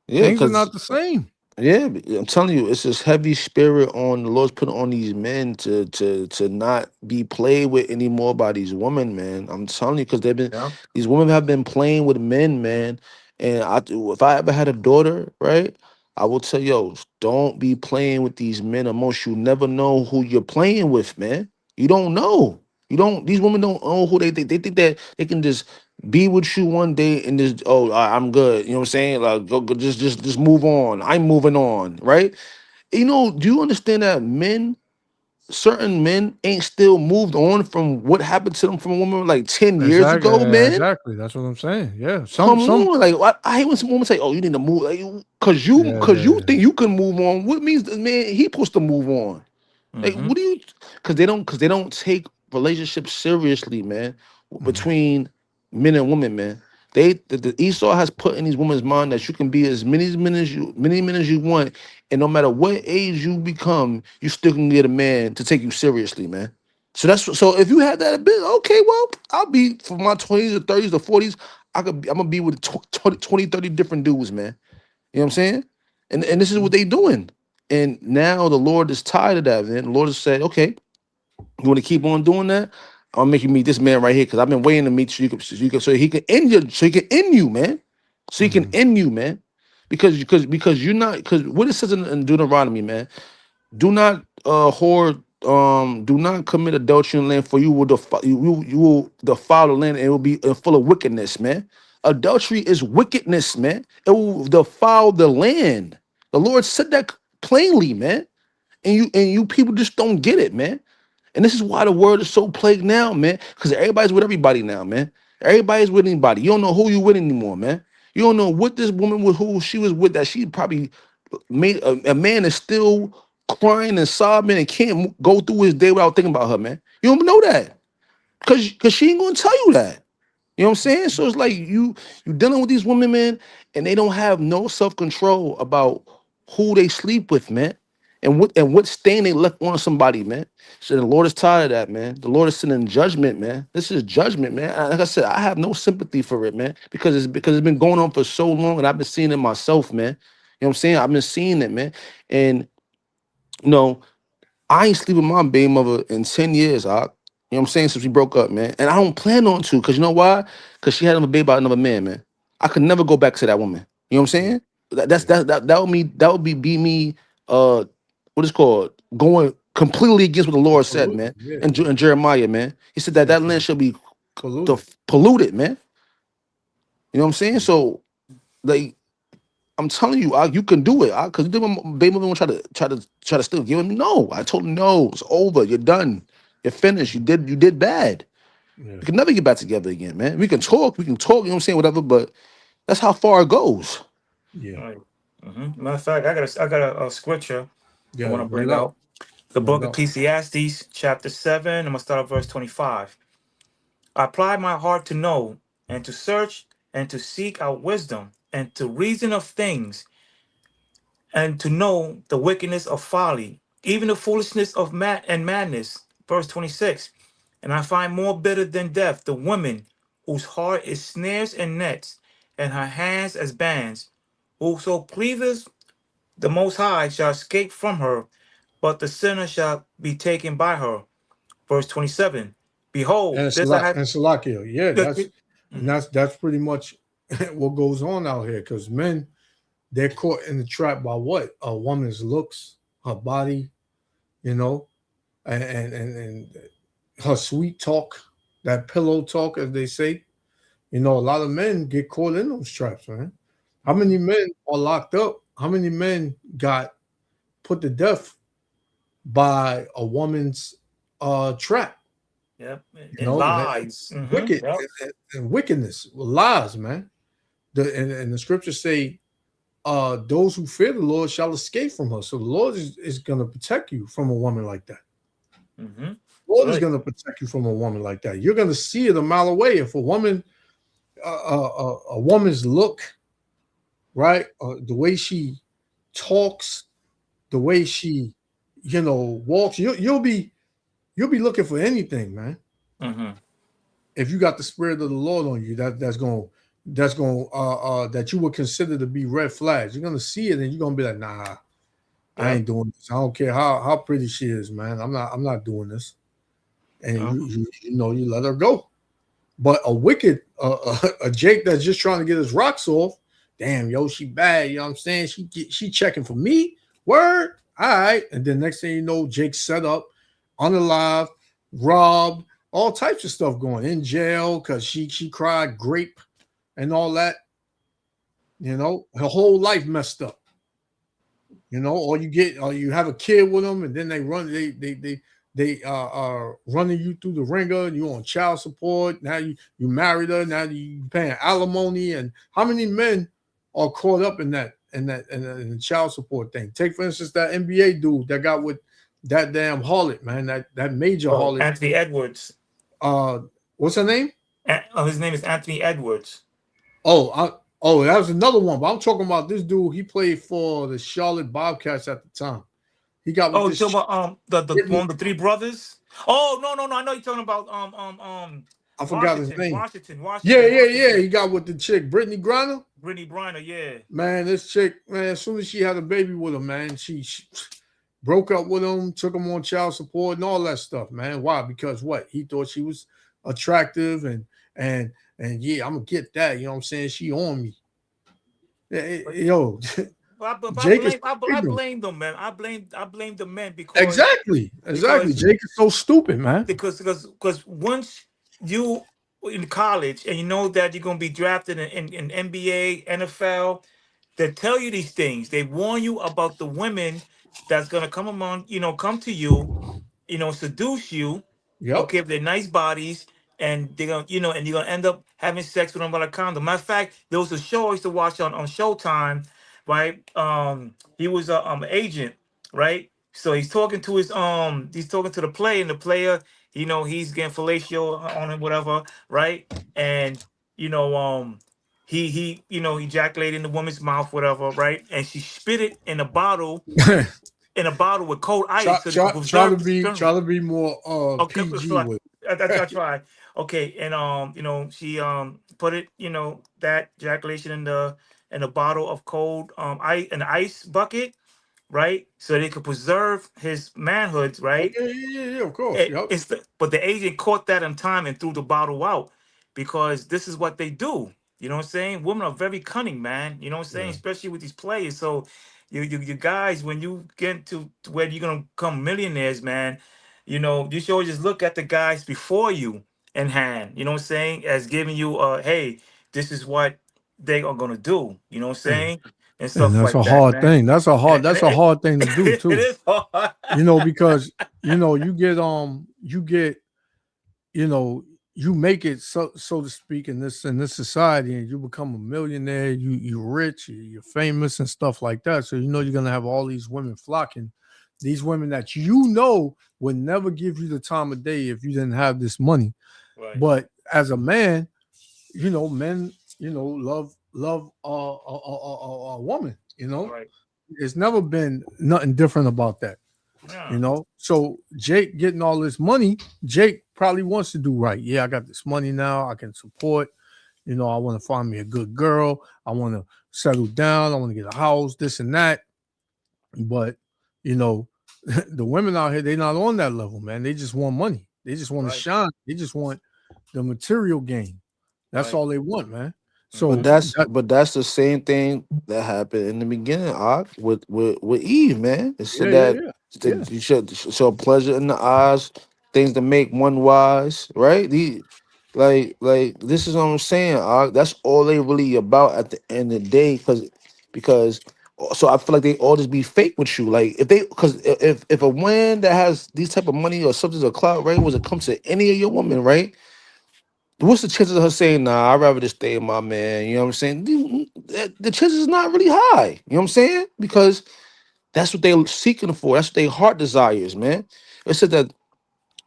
Yeah, Things are because not the same. yeah, I'm telling you, it's this heavy spirit on the Lord's put on these men to not be played with anymore by these women, man. I'm telling you, because Yeah. these women have been playing with men, man. And if I ever had a daughter, right, I will tell yo, don't be playing with these men amongst you. Never know who you're playing with, man. You don't know. You don't. These women don't know who they think. They think that they can just be with you one day and just I'm good. You know what I'm saying? Like go just move on. I'm moving on, right? Do you understand that certain men ain't still moved on from what happened to them from a woman like 10 years Exactly, ago, man? exactly. That's what I'm saying. Yeah, Come some. on, like I hate when some women say, "Oh, you need to move," like, cause you Yeah. think you can move on. What means, man, he supposed to move on? Like, Mm-hmm. what do you? Because they don't take relationships seriously, man. Between men and women, man. The Esau has put in these women's mind that you can be as many men as you want, and no matter what age you become, you still can get a man to take you seriously, man. So if you have that a bit, okay, well, I'll be for my 20s or 30s or 40s. I'm gonna be with 20, 30 different dudes, man. You know what I'm saying? And this is what they doing. And now the Lord is tired of that, man. The Lord has said, okay, you want to keep on doing that? I'll make you meet this man right here because I've been waiting to meet you, so he can end you, so he can end you, man. So he can end you, man. Because you're not, because what it says in Deuteronomy, man. Do not do not commit adultery in the land, for you will defile the land, and it will be full of wickedness, man. Adultery is wickedness, man. It will defile the land. The Lord said that plainly, man. And you people just don't get it, man. And this is why the world is so plagued now, man. Because everybody's with everybody now, man. Everybody's with anybody. You don't know who you with anymore, man. You don't know what this woman with who she was with that she probably a man is still crying and sobbing and can't go through his day without thinking about her, man. You don't know that because she ain't gonna tell you that. You know what I'm saying? So it's like you dealing with these women, man, and they don't have no self-control about who they sleep with, man. And what stain they left on somebody, man. So the Lord is tired of that, man. The Lord is sending judgment, man. This is judgment, man. Like I said, I have no sympathy for it, man, because it's been going on for so long, and I've been seeing it myself, man. You know what I'm saying? I've been seeing it, man. And you know, I ain't sleep with my baby mother in 10 years, you know what I'm saying, since we broke up, man. And I don't plan on to, because you know why? Because she had a baby by another man, man. I could never go back to that woman. You know what I'm saying? That would be me, what is called? Going completely against what the Lord said, man. Yeah, And Jeremiah, man. He said that yeah, that land shall be polluted. polluted, man. You know what I'm saying? So, like, I'm telling you, you can do it. Because baby mother try to still give him. No, I told him no. It's over. You're done. You're finished. You did bad. Yeah, We can never get back together again, man. We can talk. You know what I'm saying, whatever. But that's how far it goes. yeah, Right. Matter of fact, I got a scripture I yeah. want to Bring it bring out. out. The Bring book it of out. Ecclesiastes, chapter 7. I'm gonna start at verse 25. I applied my heart to know and to search and to seek out wisdom and to reason of things and to know the wickedness of folly, even the foolishness of madness. Verse 26. And I find more bitter than death the woman whose heart is snares and nets, and her hands as bands. Whoso pleaseth the Most High shall escape from her, but the sinner shall be taken by her. Verse 27. Behold, this I have. And Salakia. Yeah, and Mhm. that's pretty much what goes on out here. Because men, they're caught in the trap by what? A woman's looks, her body, you know, and her sweet talk, that pillow talk, as they say. You know, a lot of men get caught in those traps, man. How many men are locked up? How many men got put to death by a woman's trap? Yep. You And know, lies. Yep. and wickedness, lies, man. And the scriptures say, those who fear the Lord shall escape from her. So the Lord is going to protect you from a woman like that. Mm-hmm. The Lord is Right. going to protect you from a woman like that. You're going to see it a mile away. If a woman, a woman's look, right, the way she talks, the way she, walks, you'll be looking for anything, man. Mm-hmm. If you got the spirit of the Lord on you, that you would consider to be red flags. You're gonna see it and you're gonna be like, nah, I Yep. ain't doing this. I don't care how pretty she is, man. I'm not doing this. And Yep. you let her go. But a wicked a Jake that's just trying to get his rocks off, damn, yo, she bad. You know what I'm saying? She checking for me. Word. All right. And then next thing you know, Jake set up, unalive, robbed, all types of stuff going in jail because she cried grape and all that. Her whole life messed up. Or you have a kid with them, and then they are running you through the ringer. And you on child support. Now you married her. Now you paying alimony. And how many men are caught up in the child support thing? Take for instance that NBA dude that got with that damn harlot, man. That major Oh, harlot. Anthony Edwards. What's her name? His name is Anthony Edwards. That was another one. But I'm talking about this dude. He played for the Charlotte Bobcats at the time. He got with Oh, you this talking chick, about the Brittany. one of the three brothers? Oh, no. I know you're talking about I forgot his name. Yeah, yeah, yeah. Washington. He got with the chick, Brittany Griner. Brittany Briner, yeah. Man, this chick, man, as soon as she had a baby with him, man, she broke up with him, took him on child support and all that stuff, man. Why? Because what? He thought she was attractive and yeah, I'm gonna get that. You know what I'm saying? She on me. Yo, Jake is I ignorant. blame them, man. I blame the men Exactly. because Jake is so stupid, man. because once you in college and you know that you're gonna be drafted in NBA, NFL, they tell you these things. They warn you about the women that's gonna come to you, seduce you. Yep. Okay, if they're nice bodies, and they're gonna, and you're gonna end up having sex with them by a condom. Matter of fact, there was a show I used to watch on Showtime, right? He was a agent, right? So he's talking to the player, and the player, he's getting fellatio on him, whatever, right? And you know, he ejaculated in the woman's mouth, whatever, right? And she spit it in a bottle, with cold ice, so they could try preserve the sperm. to be more Okay, PG so with I try. Okay, and she put it, that ejaculation in a bottle of cold an ice bucket, right? So they could preserve his manhood, Oh right? yeah, of course. Yep. But the agent caught that in time and threw the bottle out, because this is what they do. You know what I'm saying? Women are very cunning, man. You know what I'm saying? Yeah. Especially with these players. So you guys, when you get to where you're gonna become millionaires, man, you should always just look at the guys before you in hand. You know what I'm saying? As giving you hey, this is what they are gonna do. You know what I'm And, saying? And and stuff that's like a that, hard man. thing. That's a hard. And, That's a hard thing to do it too. is hard. Because you get you make it, so to speak, in this society, and you become a millionaire. You're rich, you're famous, and stuff like that. So you're gonna have all these women flocking. These women that would never give you the time of day if you didn't have this money. Right. But as a man, men, love a woman. Right. It's never been nothing different about that. Yeah. So Jake getting all this money, Jake probably wants to do right. Yeah, I got this money now. I can support. I want to find me a good girl. I want to settle down. I want to get a house, this and that. But the women out here, they're not on that level, man. They just want money. They just want to shine. They just want the material gain. That's all they want, man. So But that's the same thing that happened in the beginning, with Eve, man. It said that you should show pleasure in the eyes, things to make one wise, right? Like this is what I'm saying. That's all they really about at the end of the day, because so I feel like they all just be fake with you. Like if a man that has these type of money or substance or clout, right, was to come to any of your women, right? What's the chances of her saying, nah, I'd rather just stay with my man? You know what I'm saying? The chances is not really high. You know what I'm saying? Because that's what they're seeking for. That's what their heart desires, man. It said that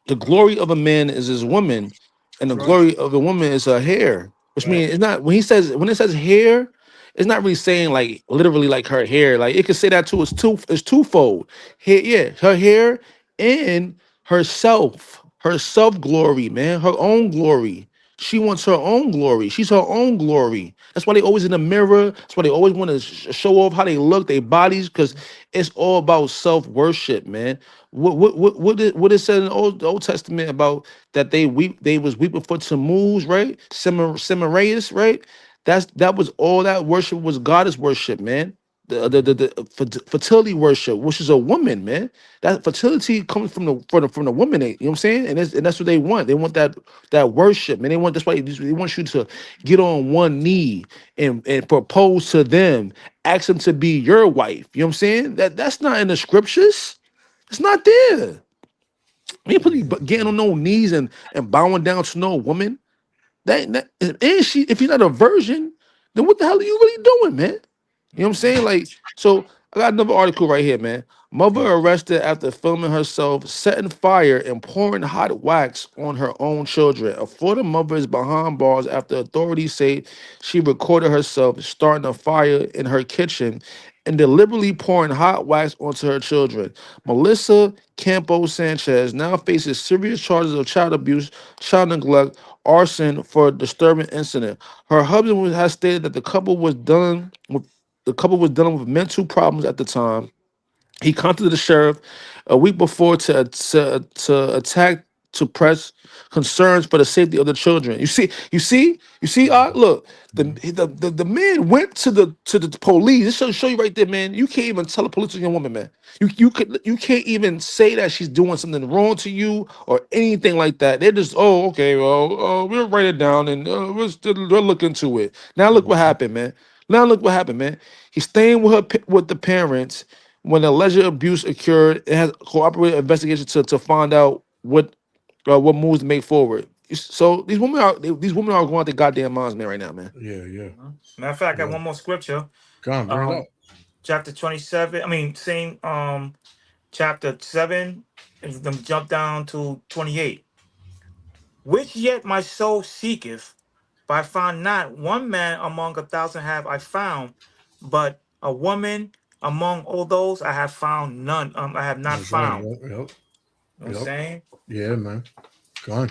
the glory of a man is his woman, and the glory of a woman is her hair. Which means it's not when it says hair, it's not really saying like literally like her hair. Like it could say that too. It's twofold. Her hair and her self glory, man, her own glory. She wants her own glory. She's her own glory. That's why they always in the mirror. That's why they always want to show off how they look, their bodies, because it's all about self worship, man. What it said in the Old Testament about that they was weeping for Tammuz, right? Semiramis, right? That was all that worship was goddess worship, man. The fertility worship, which is a woman, man. That fertility comes from the woman. You know what I'm saying? And that's what they want. They want that worship, man. That's why they want you to get on one knee and propose to them, ask them to be your wife. You know what I'm saying? That's not in the scriptures. It's not there. You ain't putting getting on no knees and bowing down to no woman. And if you're not a virgin, then what the hell are you really doing, man? You know what I'm saying? Like, so I got another article right here, man. Mother arrested after filming herself setting fire and pouring hot wax on her own children. A Florida mother is behind bars after authorities say she recorded herself starting a fire in her kitchen and deliberately pouring hot wax onto her children. Melissa Campos Sanchez now faces serious charges of child abuse, child neglect, arson for a disturbing incident. Her husband has stated that the couple was dealing with mental problems at the time. He contacted the sheriff a week before to attack to press concerns for the safety of the children. You see. Look, the man went to the police. This should show you right there, man. You can't even tell a police young woman, man. You can't even say that she's doing something wrong to you or anything like that. They're just okay, well, we'll write it down and we'll look into it. Now look what happened, man. He's staying with the parents when alleged abuse occurred. It has cooperated investigation to find out what moves to make forward. So these women are going out their goddamn minds, man, right now, man. Yeah. Matter of fact, I got one more scripture. Come on, bring it up. chapter 27. I mean, same chapter 7. And then jump down to 28. Which yet my soul seeketh, but I found not one man among 1,000 have I found, but a woman among all those I have found none. I have not That's right. found. Yep. You know what I'm Yep. saying? Yeah, man. Gone.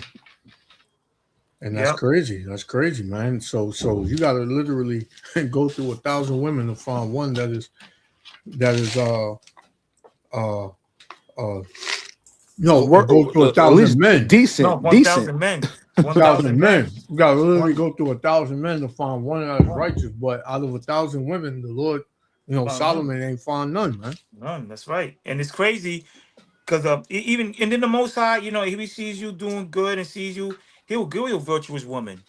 And that's Yep. crazy. That's crazy, man. So you gotta literally go through 1,000 women to find one that is no, go through At 1,000 least men. No, decent. 1,000 men. 1,000 1,000 men. men. You gotta literally go through 1,000 men to find one that is righteous. But out of 1,000 women, the Lord, Solomon ain't found none, man. None. That's right. And it's crazy because even and then the Most High, if he sees you doing good and sees you, he'll give you a virtuous woman.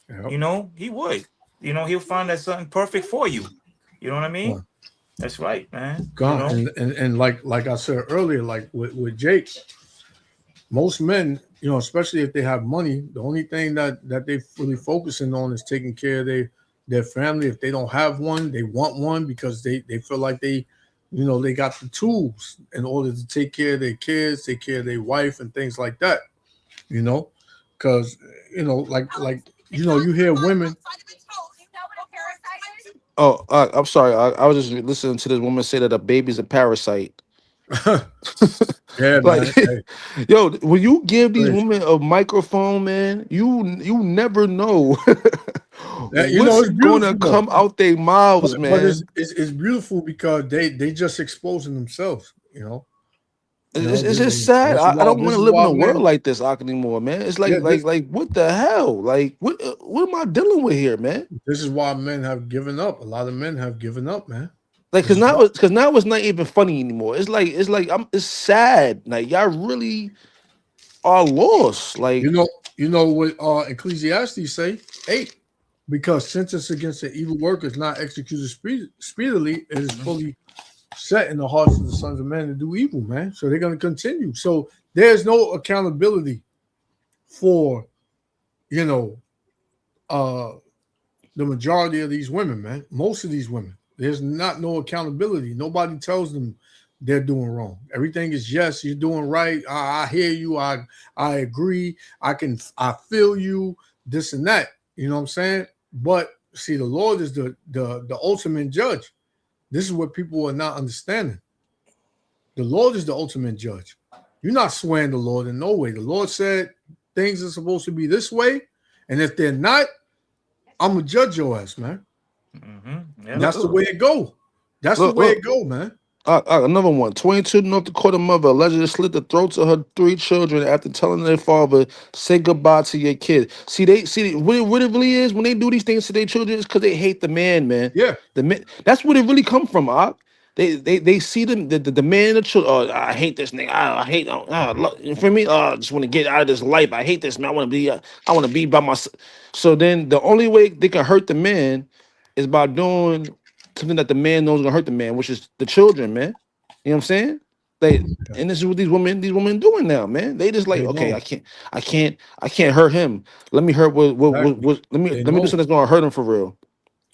Yep. He would. He'll find that something perfect for you. You know what I mean? That's right, man. Gone. And like I said earlier, like with Jake, most men, especially if they have money, the only thing that they really focusing on is taking care of their family. If they don't have one, they want one because they feel like they got the tools in order to take care of their kids, take care of their wife, and things like that. Because you hear women. Oh, I'm sorry. I was just listening to this woman say that a baby's a parasite. Yeah, Like, man. Hey, yo, when you give these crazy. women a microphone, man, you never know what's It's gonna beautiful though. come out their mouths, But man. it's beautiful because they just exposing themselves. It's just sad. I don't want This to is live in why a world men. like this anymore, man. It's like Yeah, like what the hell? Like what am I dealing with here, man? this is why men have given up. A lot of men have given up, man. Like, This is why. because now it's not even funny anymore. It's like it's sad. Like y'all really are lost. Like You know what Ecclesiastes say? 8. Because sentence against the evil work is not executed speedily, it is fully set in the hearts of the sons of men to do evil, man. So they're going to continue. So there's no accountability for, the majority of these women, man. Most of these women, there's no accountability. Nobody tells them they're doing wrong. Everything is yes, you're doing right. I hear you. I agree. I feel you. This and that. You know what I'm saying? But see, the Lord is the ultimate judge. This is what people are not understanding. The Lord is the ultimate judge. You're not swaying the Lord in no way. The Lord said things are supposed to be this way, and if they're not, I'm gonna judge your ass, man. Yeah. That's the way it go. That's the way it go, man. Another one. 22 North Dakota mother allegedly slit the throats of her 3 children after telling their father, "Say goodbye to your kid." See, what it really is when they do these things to their children is because they hate the man, man. Yeah, the man. That's what it really come from. They see the man and the children. Oh, I hate this nigga. I hate. For me, I just want to get out of this life. I hate this man. I want to be by myself. So then the only way they can hurt the man is by doing something that the man knows is gonna hurt the man, which is the children, man. You know what I'm saying? And this is what these women doing now, man. They just like, they okay, know. I can't hurt him. Let me hurt Exactly. let me They do know. something that's gonna hurt him for real.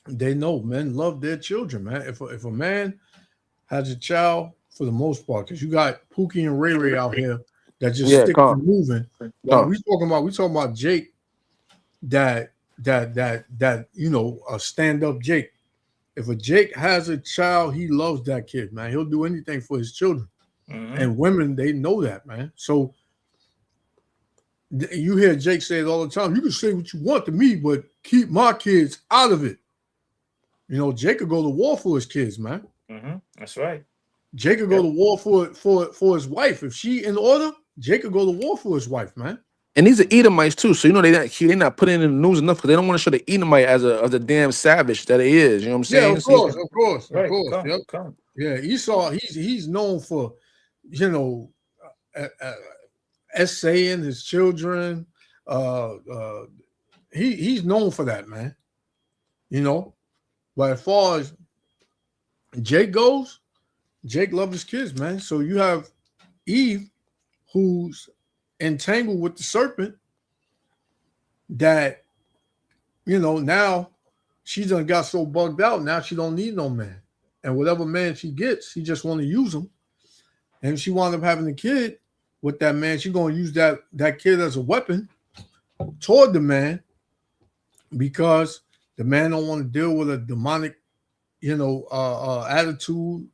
They know men love their children, man. If a man has a child, for the most part, because you got Pookie and Ray Ray out here that just Yeah, stick to calm. moving. While we talking about Jake, that a stand-up Jake. If a Jake has a child, he loves that kid, man. He'll do anything for his children. And women, they know that, man. So you hear Jake say it all the time. You can say what you want to me, but keep my kids out of it. Jake could go to war for his kids, man. That's right. Jake could go to war for his wife. If she in order, Jake could go to war for his wife, man. And these are Edomites too, so they're not putting in the news enough because they don't want to show the Edomite as a damn savage that he is. You know what I'm saying? Yeah, of course. Right. Yep. Come. Yeah, Esau, he's known for, essaying his children. He's known for that, man. But as far as Jake goes, Jake loves his kids, man. So you have Eve, who's entangled with the serpent, that now she done got so bugged out. Now she don't need no man. and whatever man she gets, she just want to use him. And if she wound up having a kid with that man, she's gonna use that kid as a weapon toward the man because the man don't want to deal with a demonic, attitude,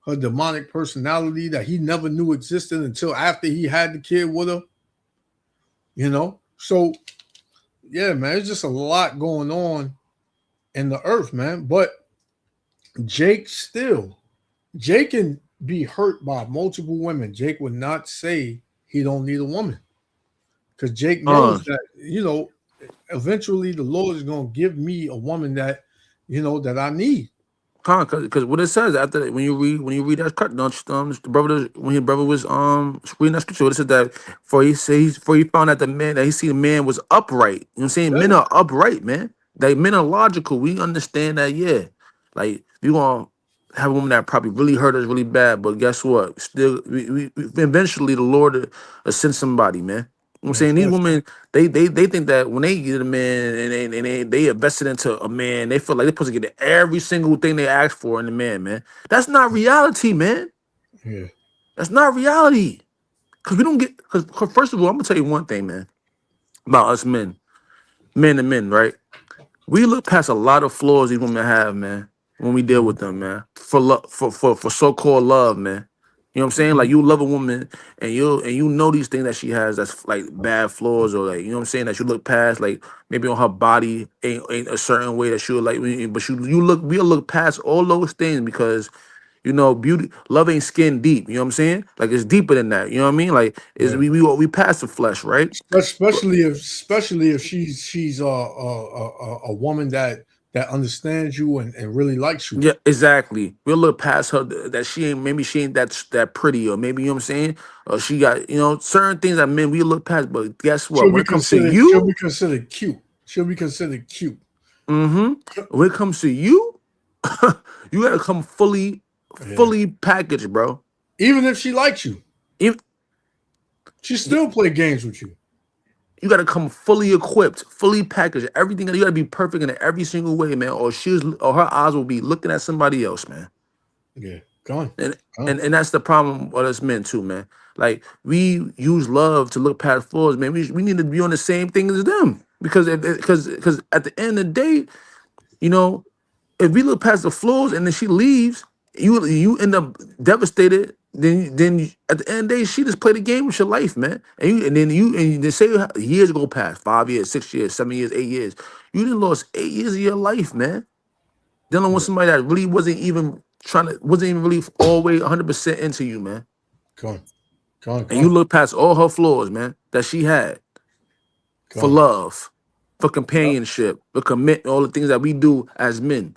her demonic personality that he never knew existed until after he had the kid with her. So yeah, man, it's just a lot going on in the earth, man. But Jake can be hurt by multiple women. Jake would not say he don't need a woman because Jake knows that, eventually the Lord is going to give me a woman that, that I need. Because what it says after that, when you read that cut, the brother, when his brother was reading that scripture, it said that for he found out that he see the man was upright. You know what I'm saying? Yeah. Men are upright, man. Like men are logical. We understand that, yeah. Like we gonna have a woman that probably really hurt us really bad, but guess what? Still, we eventually the Lord will send somebody, man. You know what I'm saying? These women, they think that when they get a man and they invested into a man, they feel like they're supposed to get every single thing they ask for in the man. That's not reality, man. Yeah. That's not reality. Because we don't get, because first of all, I'm going to tell you one thing, man, about us men to men, right? We look past a lot of flaws these women have, man, when we deal with them, man, for so-called love, man. You know what I'm saying? Like you love a woman and you know these things that she has that's like bad flaws or like, you know what I'm saying, that you look past, like maybe on her body ain't a certain way that she'll like, but we'll look past all those things because beauty, love ain't skin deep. You know what I'm saying? Like it's deeper than that. You know what I mean? Like we pass the flesh, right? Especially if she's a woman that understands you and really likes you. Yeah, exactly. We'll look past her that she ain't that pretty, or maybe, you know what I'm saying, or she got certain things that men we look past. But guess what? When it comes to you, she'll be considered cute. When it comes to you, you gotta come fully packaged, bro. Even if she likes you, she still play games with you. You gotta come fully equipped, fully packaged, everything. You gotta be perfect in every single way, man, or her eyes will be looking at somebody else, man. Yeah, go on. And that's the problem with us men too, man. Like we use love to look past flaws, man. We need to be on the same thing as them because at the end of the day, if we look past the flaws and then she leaves, you end up devastated. Then at the end of the day, she just played a game with your life, man. And then say years go past, 5 years, 6 years, 7 years, 8 years. You done lost 8 years of your life, man. Dealing with somebody that really wasn't even really always 100% into you, man. Come on. And you look past all her flaws, man, that she had for love, for companionship, for commitment, all the things that we do as men.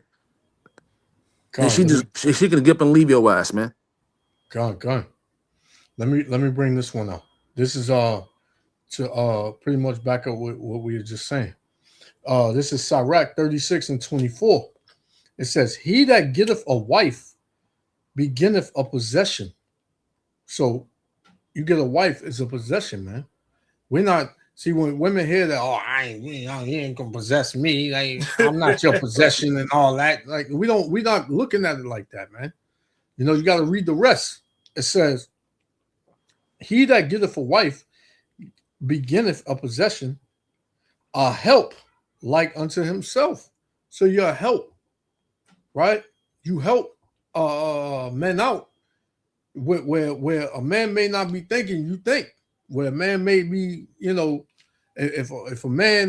And she can get up and leave your ass, man. Go on. Let me bring this one up. This is to pretty much back up what we were just saying. This is Sirach 36:24. It says, "He that getteth a wife beginneth a possession." So you get a wife is a possession, man. We're not when women hear that, he ain't gonna possess me, like I'm not your possession and all that. Like we're not looking at it like that, man. You got to read the rest. It says, "He that getteth a wife beginneth a possession, a help like unto himself." So you're a help, right? You help men out where a man may not be thinking you think. Where a man may be, if a man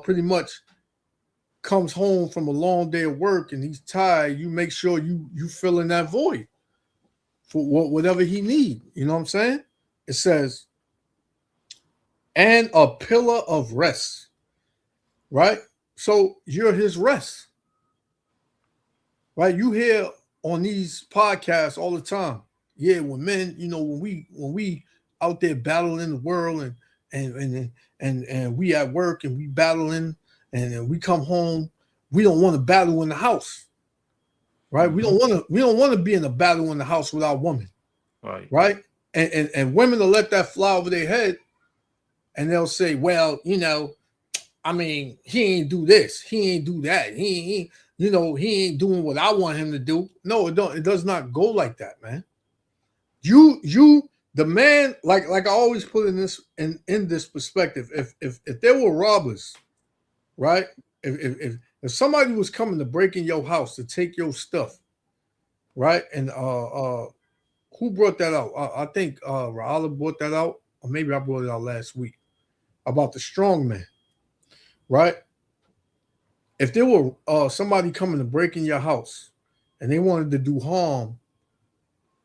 pretty much comes home from a long day of work and he's tired, you make sure you fill in that void for whatever he need. You know what I'm saying? It says, "And a pillar of rest," right? So you're his rest, right? You hear on these podcasts all the time. Yeah, when men, when we out there battling the world and we at work and we battling and we come home, we don't want to battle in the house, right? We don't want to be in a battle in the house with our woman, right? And women will let that fly over their head, and they'll say, "Well, he ain't do this, he ain't do that, he he ain't doing what I want him to do. No, it does not go like that, man. The man, like I always put in this perspective, if there were robbers, right? If somebody was coming to break in your house to take your stuff, right? And who brought that out? I think Raala brought that out, or maybe I brought it out last week about the strong man, right? If there were somebody coming to break in your house and they wanted to do harm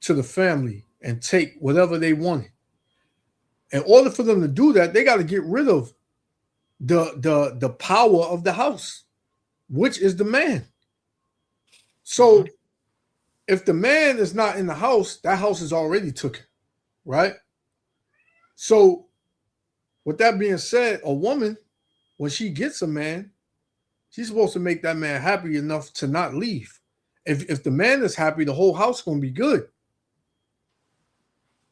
to the family and take whatever they wanted, in order for them to do that, they got to get rid of the power of the house, which is the man. So if the man is not in the house, that house is already taken, right? So with that being said, a woman, when she gets a man, she's supposed to make that man happy enough to not leave. If the man is happy, the whole house is going to be good.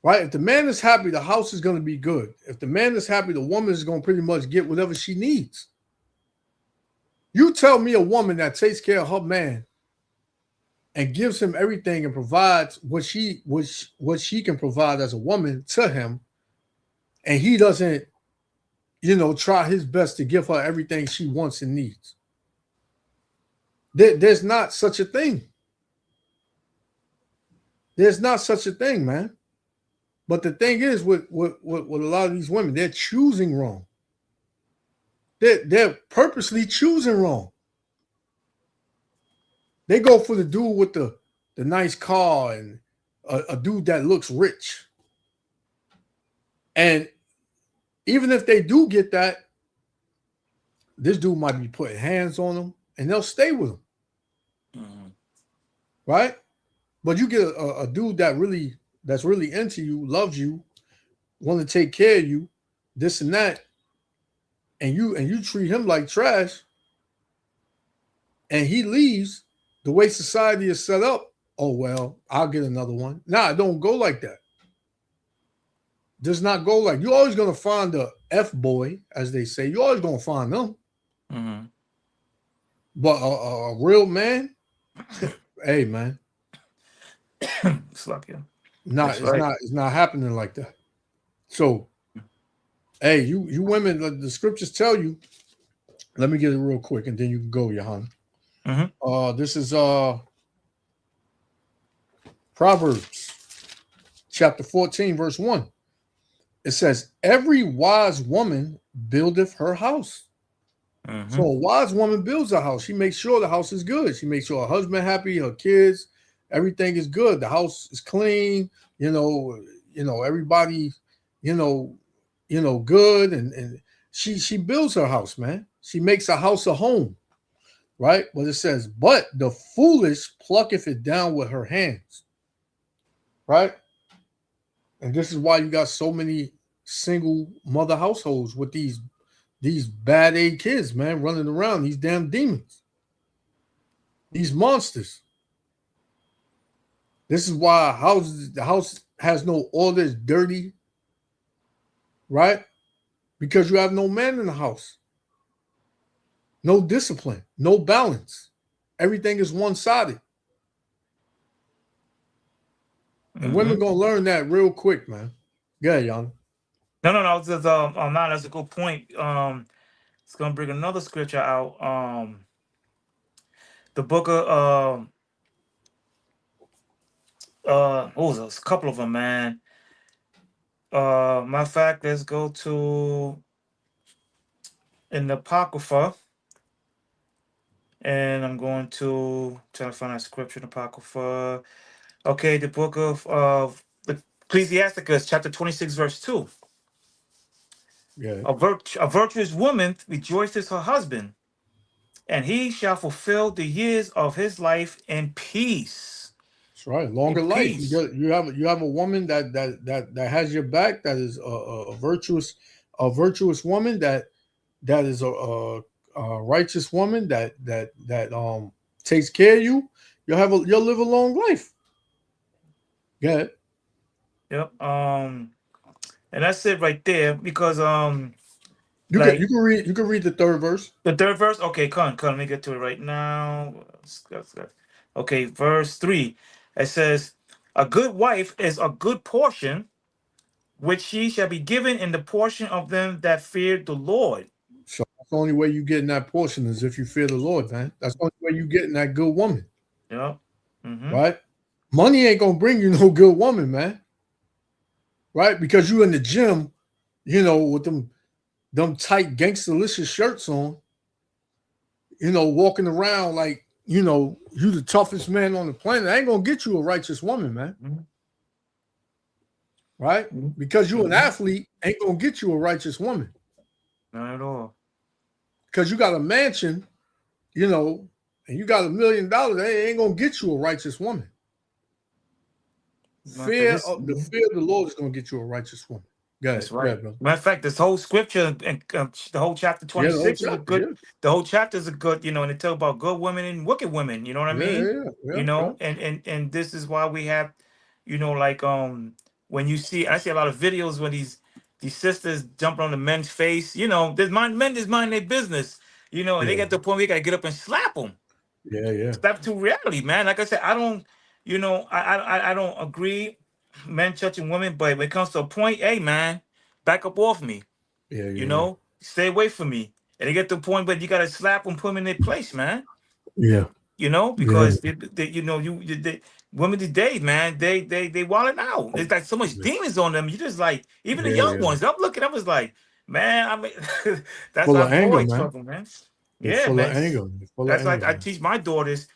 Right? If the man is happy, the house is going to be good. If the man is happy, the woman is going to pretty much get whatever she needs. You tell me a woman that takes care of her man and gives him everything and provides what she can provide as a woman to him, and he doesn't, try his best to give her everything she wants and needs. There's not such a thing. There's not such a thing, man. But the thing is, with a lot of these women, they're choosing wrong. They're purposely choosing wrong. They go for the dude with the nice car and a dude that looks rich. And even if they do get that, this dude might be putting hands on them, and they'll stay with him. Mm-hmm. Right? But you get a dude that's really into you, loves you, want to take care of you, this and that, and you treat him like trash, and he leaves. The way society is set up, oh well, I'll get another one. Nah, it don't go like that. Does not go like, you're always gonna find the F boy, as they say. You're always gonna find them. Mm-hmm. But a real man, hey man, it's like it's not happening like that. So, hey, you women, the scriptures tell you. Let me get it real quick, and then you can go, Johan. Mm-hmm. This is Proverbs chapter 14, verse 1. It says, every wise woman buildeth her house. Mm-hmm. So a wise woman builds a house. She makes sure the house is good. She makes sure her husband happy, her kids, everything is good. The house is clean, everybody, good. And she builds her house, man. She makes a house a home. Right? But it says, but the foolish plucketh it down with her hands. Right? And this is why you got so many single mother households with these bad A kids, man, running around, these damn demons, these monsters. This is why the house has no order, it's dirty. Right? Because you have no man in the house. No discipline, no balance. Everything is one-sided. And women gonna learn that real quick, man. Go ahead, Jan. No. That's a good point. It's gonna bring another scripture out. The book of there's a couple of them, man. Matter of fact, let's go to in the Apocrypha. And I'm going to try to find that scripture in Apocrypha. Okay, the book of Ecclesiasticus, chapter 26, verse 2. Yeah. A virtuous woman rejoices her husband, and he shall fulfill the years of his life in peace. That's right, longer life. You have a woman that has your back. That is a virtuous woman. That is a righteous woman that takes care of you. You'll live a long life. Go ahead. Yep. And that's it right there, because You Like can read the third verse. the third verse. Okay, come, let me get to it right now. Okay, verse 3. It says, "A good wife is a good portion, which she shall be given in the portion of them that fear the Lord." So that's the only way you get in that portion is if you fear the Lord, man. That's the only way you get in that good woman, Yeah. Mm-hmm. right? Money ain't gonna bring you no good woman, man. Right? Because you in the gym, with them tight gangsterlicious shirts on, walking around like, you the toughest man on the planet. I ain't gonna get you a righteous woman, man. Mm-hmm. Right? Because you an athlete ain't gonna get you a righteous woman. Not at all. Because you got a mansion, and you got $1 million, they ain't gonna get you a righteous woman. The fear of the Lord is gonna get you a righteous woman. Go ahead, That's right. brother. Matter of fact, this whole scripture and the whole chapter Yeah, the whole 26 is a chapter, good. yeah. The whole chapter is a good, and it tells about good women and wicked women. You know what I mean? Yeah. And this is why we have, like when you see, I see a lot of videos when these sisters jumping on the men's face. There's men just mind their business. And they get to the point where you gotta get up and slap them. Yeah. Slap to reality, man. Like I said, I don't, I don't agree, men touching women, but when it comes to a point, hey, man, back up off me. Yeah. Stay away from me. And they get to the point where you gotta slap them, put them in their place, man. Yeah. Because women today, man, they wilding out. There's like so much demons on them. You just like even the young Yeah. ones. I'm looking, I was like, man, I mean, that's Full why of anger, boys man. trouble, man. They're Yeah, full of man. anger. They're full of That's like anger, I man. teach my daughters,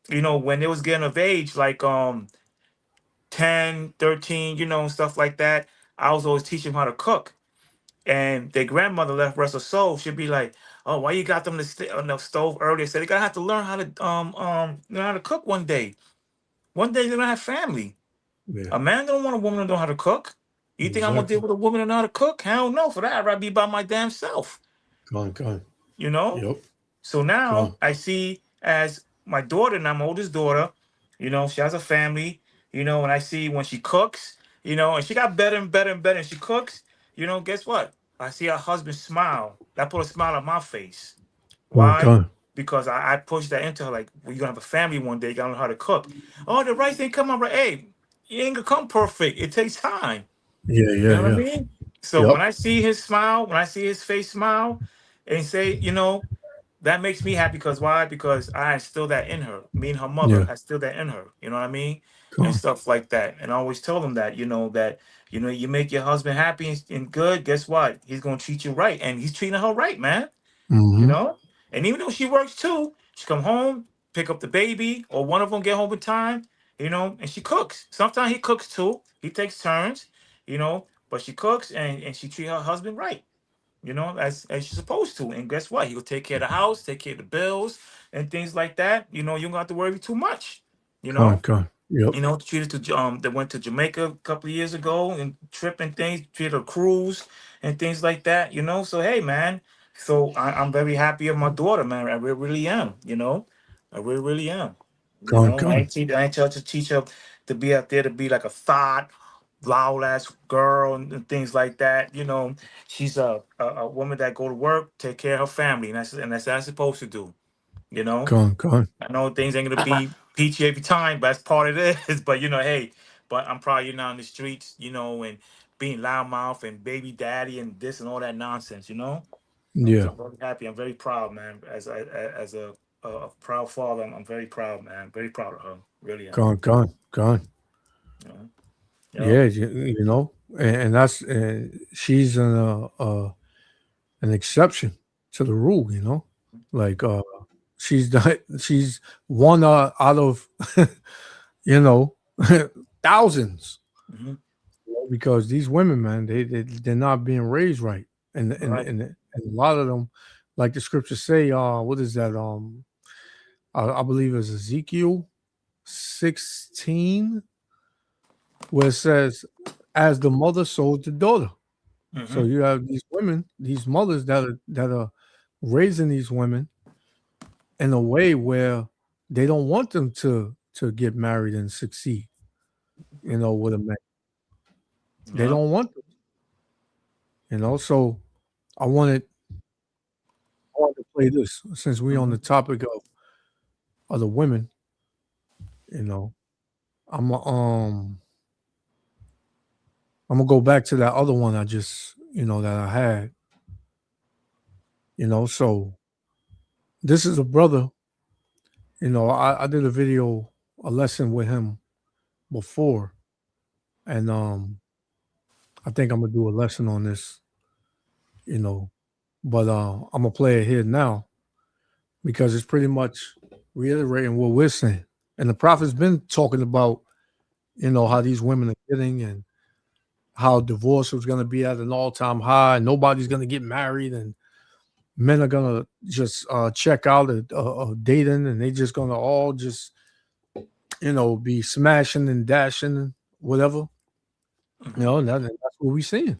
when they was getting of age, like 10, 13, stuff like that. I was always teaching them how to cook. And their grandmother, left rest her soul, she'd be like, "Oh, why you got them to stay on the stove earlier?" Said they gotta have to learn how to learn how to cook one day. One day they're gonna have family. Yeah. A man don't want a woman to know how to cook. You think I'm gonna deal Exactly. with a woman that know how to cook? Hell no. For that, I'd rather be by my damn self. Con. You know? Yep. So now Con. I see as my daughter, and my oldest daughter, she has a family, and I see when she cooks, and she got better and better and better, and she cooks, guess what? I see her husband smile. That put a smile on my face. Why? Con. Because I pushed that into her, like, well, you're gonna have a family one day, you gotta learn how to cook. Oh, the rice ain't come out right. Hey, it ain't gonna come perfect. It takes time. You know what I Yeah. mean? So Yep. when I see his smile, when I see his face smile, and say, that makes me happy because why? Because I instilled that in her. Me and her mother Yeah. had still that in her. You know what I mean? And Con. stuff like that. And I always tell them that, you make your husband happy and good, guess what? He's gonna treat you right. And he's treating her right, man. You Mm-hmm. know? And even though she works too, she come home, pick up the baby, or one of them get home in time, and she cooks. Sometimes he cooks too. He takes turns, but she cooks and she treat her husband right, as she's supposed to. And guess what? He will take care of the house, take care of the bills, and things like that. You don't have to worry too much. You know, Con. Yep. treated to they went to Jamaica a couple of years ago and trip and things, treated a cruise and things like that. So hey, man. So I'm very happy of my daughter, man. I really am. I really am. I Con. ain't tell to teach her to be out there to be like a thought, loud ass girl and things like that. She's a woman that go to work, take care of her family, and that's what I'm supposed to do. You know, Con. I know things ain't gonna be peachy every time, but that's part of it is. But hey, but I'm probably not in the streets, and being loudmouth and baby daddy and this and all that nonsense. So Yeah. I'm very happy. I'm very proud, man. As a proud father, I'm very proud, man. Very proud of her. Really am. Con. You know? Yeah, Yep. and that's she's an exception to the rule. Like she's one out of you know thousands. Hmm. Because these women, man, they're not being raised right, Right. and a lot of them, like the scriptures say, what is that? I believe it's Ezekiel 16, where it says, "As the mother, so is the daughter." So Hmm. you have these women, these mothers that are raising these women in a way where they don't want them to get married and succeed, with a man. They Yeah. don't want them, So I wanted wanted to play this since we on the topic of the women. You know, I'm I'm gonna go back to that other one I just that I had. So this is a brother. I did a video, a lesson with him before, and I think I'm gonna do a lesson on this. You know, but I'm gonna play it here now because it's pretty much reiterating what we're saying. And the prophet's been talking about, how these women are getting and how divorce was going to be at an all-time high and nobody's going to get married and men are going to just check out of dating and they just going to all just, be smashing and dashing, whatever. And that's what we're seeing.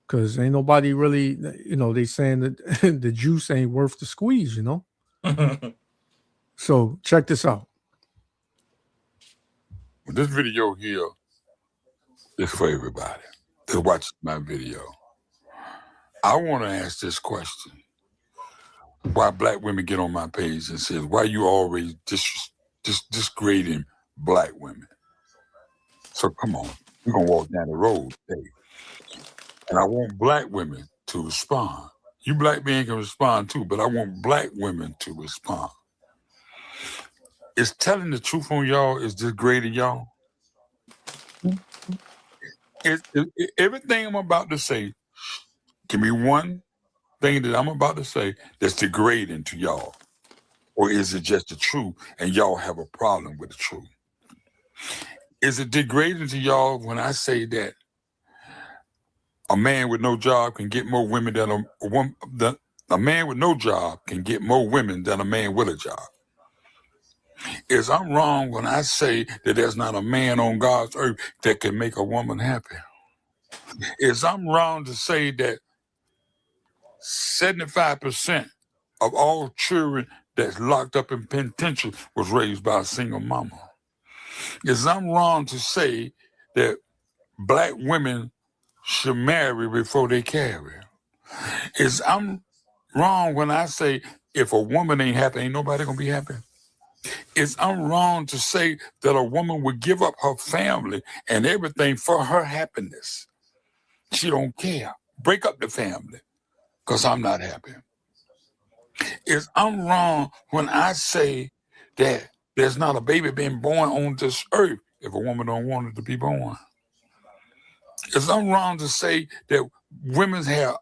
Because ain't nobody really, they saying that the juice ain't worth the squeeze, So check this out. This video here is for everybody that watches my video. I want to ask this question. Why black women get on my page and says, why you always disgrading black women? So come on, we're going to walk down the road today. And I want black women to respond. You black men can respond too, but I want black women to respond. Is telling the truth on y'all is degrading y'all? Everything I'm about to say, give me one thing that I'm about to say that's degrading to y'all. Or is it just the truth and y'all have a problem with the truth? Is it degrading to y'all when I say that a man with no job can get more women than a man with no job can get more women than a man with a job? Is I'm wrong when I say that there's not a man on God's earth that can make a woman happy? Is I'm wrong to say that 75% of all children that's locked up in penitentiary was raised by a single mama? Is I'm wrong to say that black women should marry before they carry? Is I'm wrong when I say if a woman ain't happy, ain't nobody gonna be happy? Is I'm wrong to say that a woman would give up her family and everything for her happiness? She don't care. Break up the family because I'm not happy. Is I'm wrong when I say that there's not a baby being born on this earth if a woman don't want it to be born? Is I'm wrong to say that women have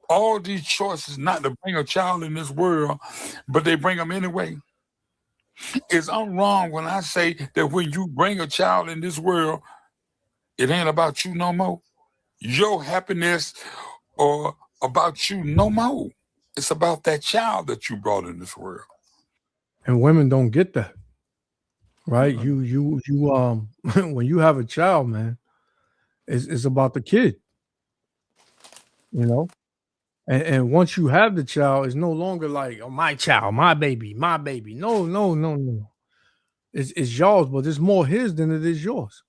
all these choices not to bring a child in this world, but they bring them anyway? Is I'm wrong when I say that when you bring a child in this world, it ain't about you no more? Your happiness or about you no more. It's about that child that you brought in this world. And women don't get that. Right? You when you have a child, man, it's about the kid. And once you have the child, it's no longer like, oh, my child, my baby, my baby. No. It's yours, but it's more his than it is yours.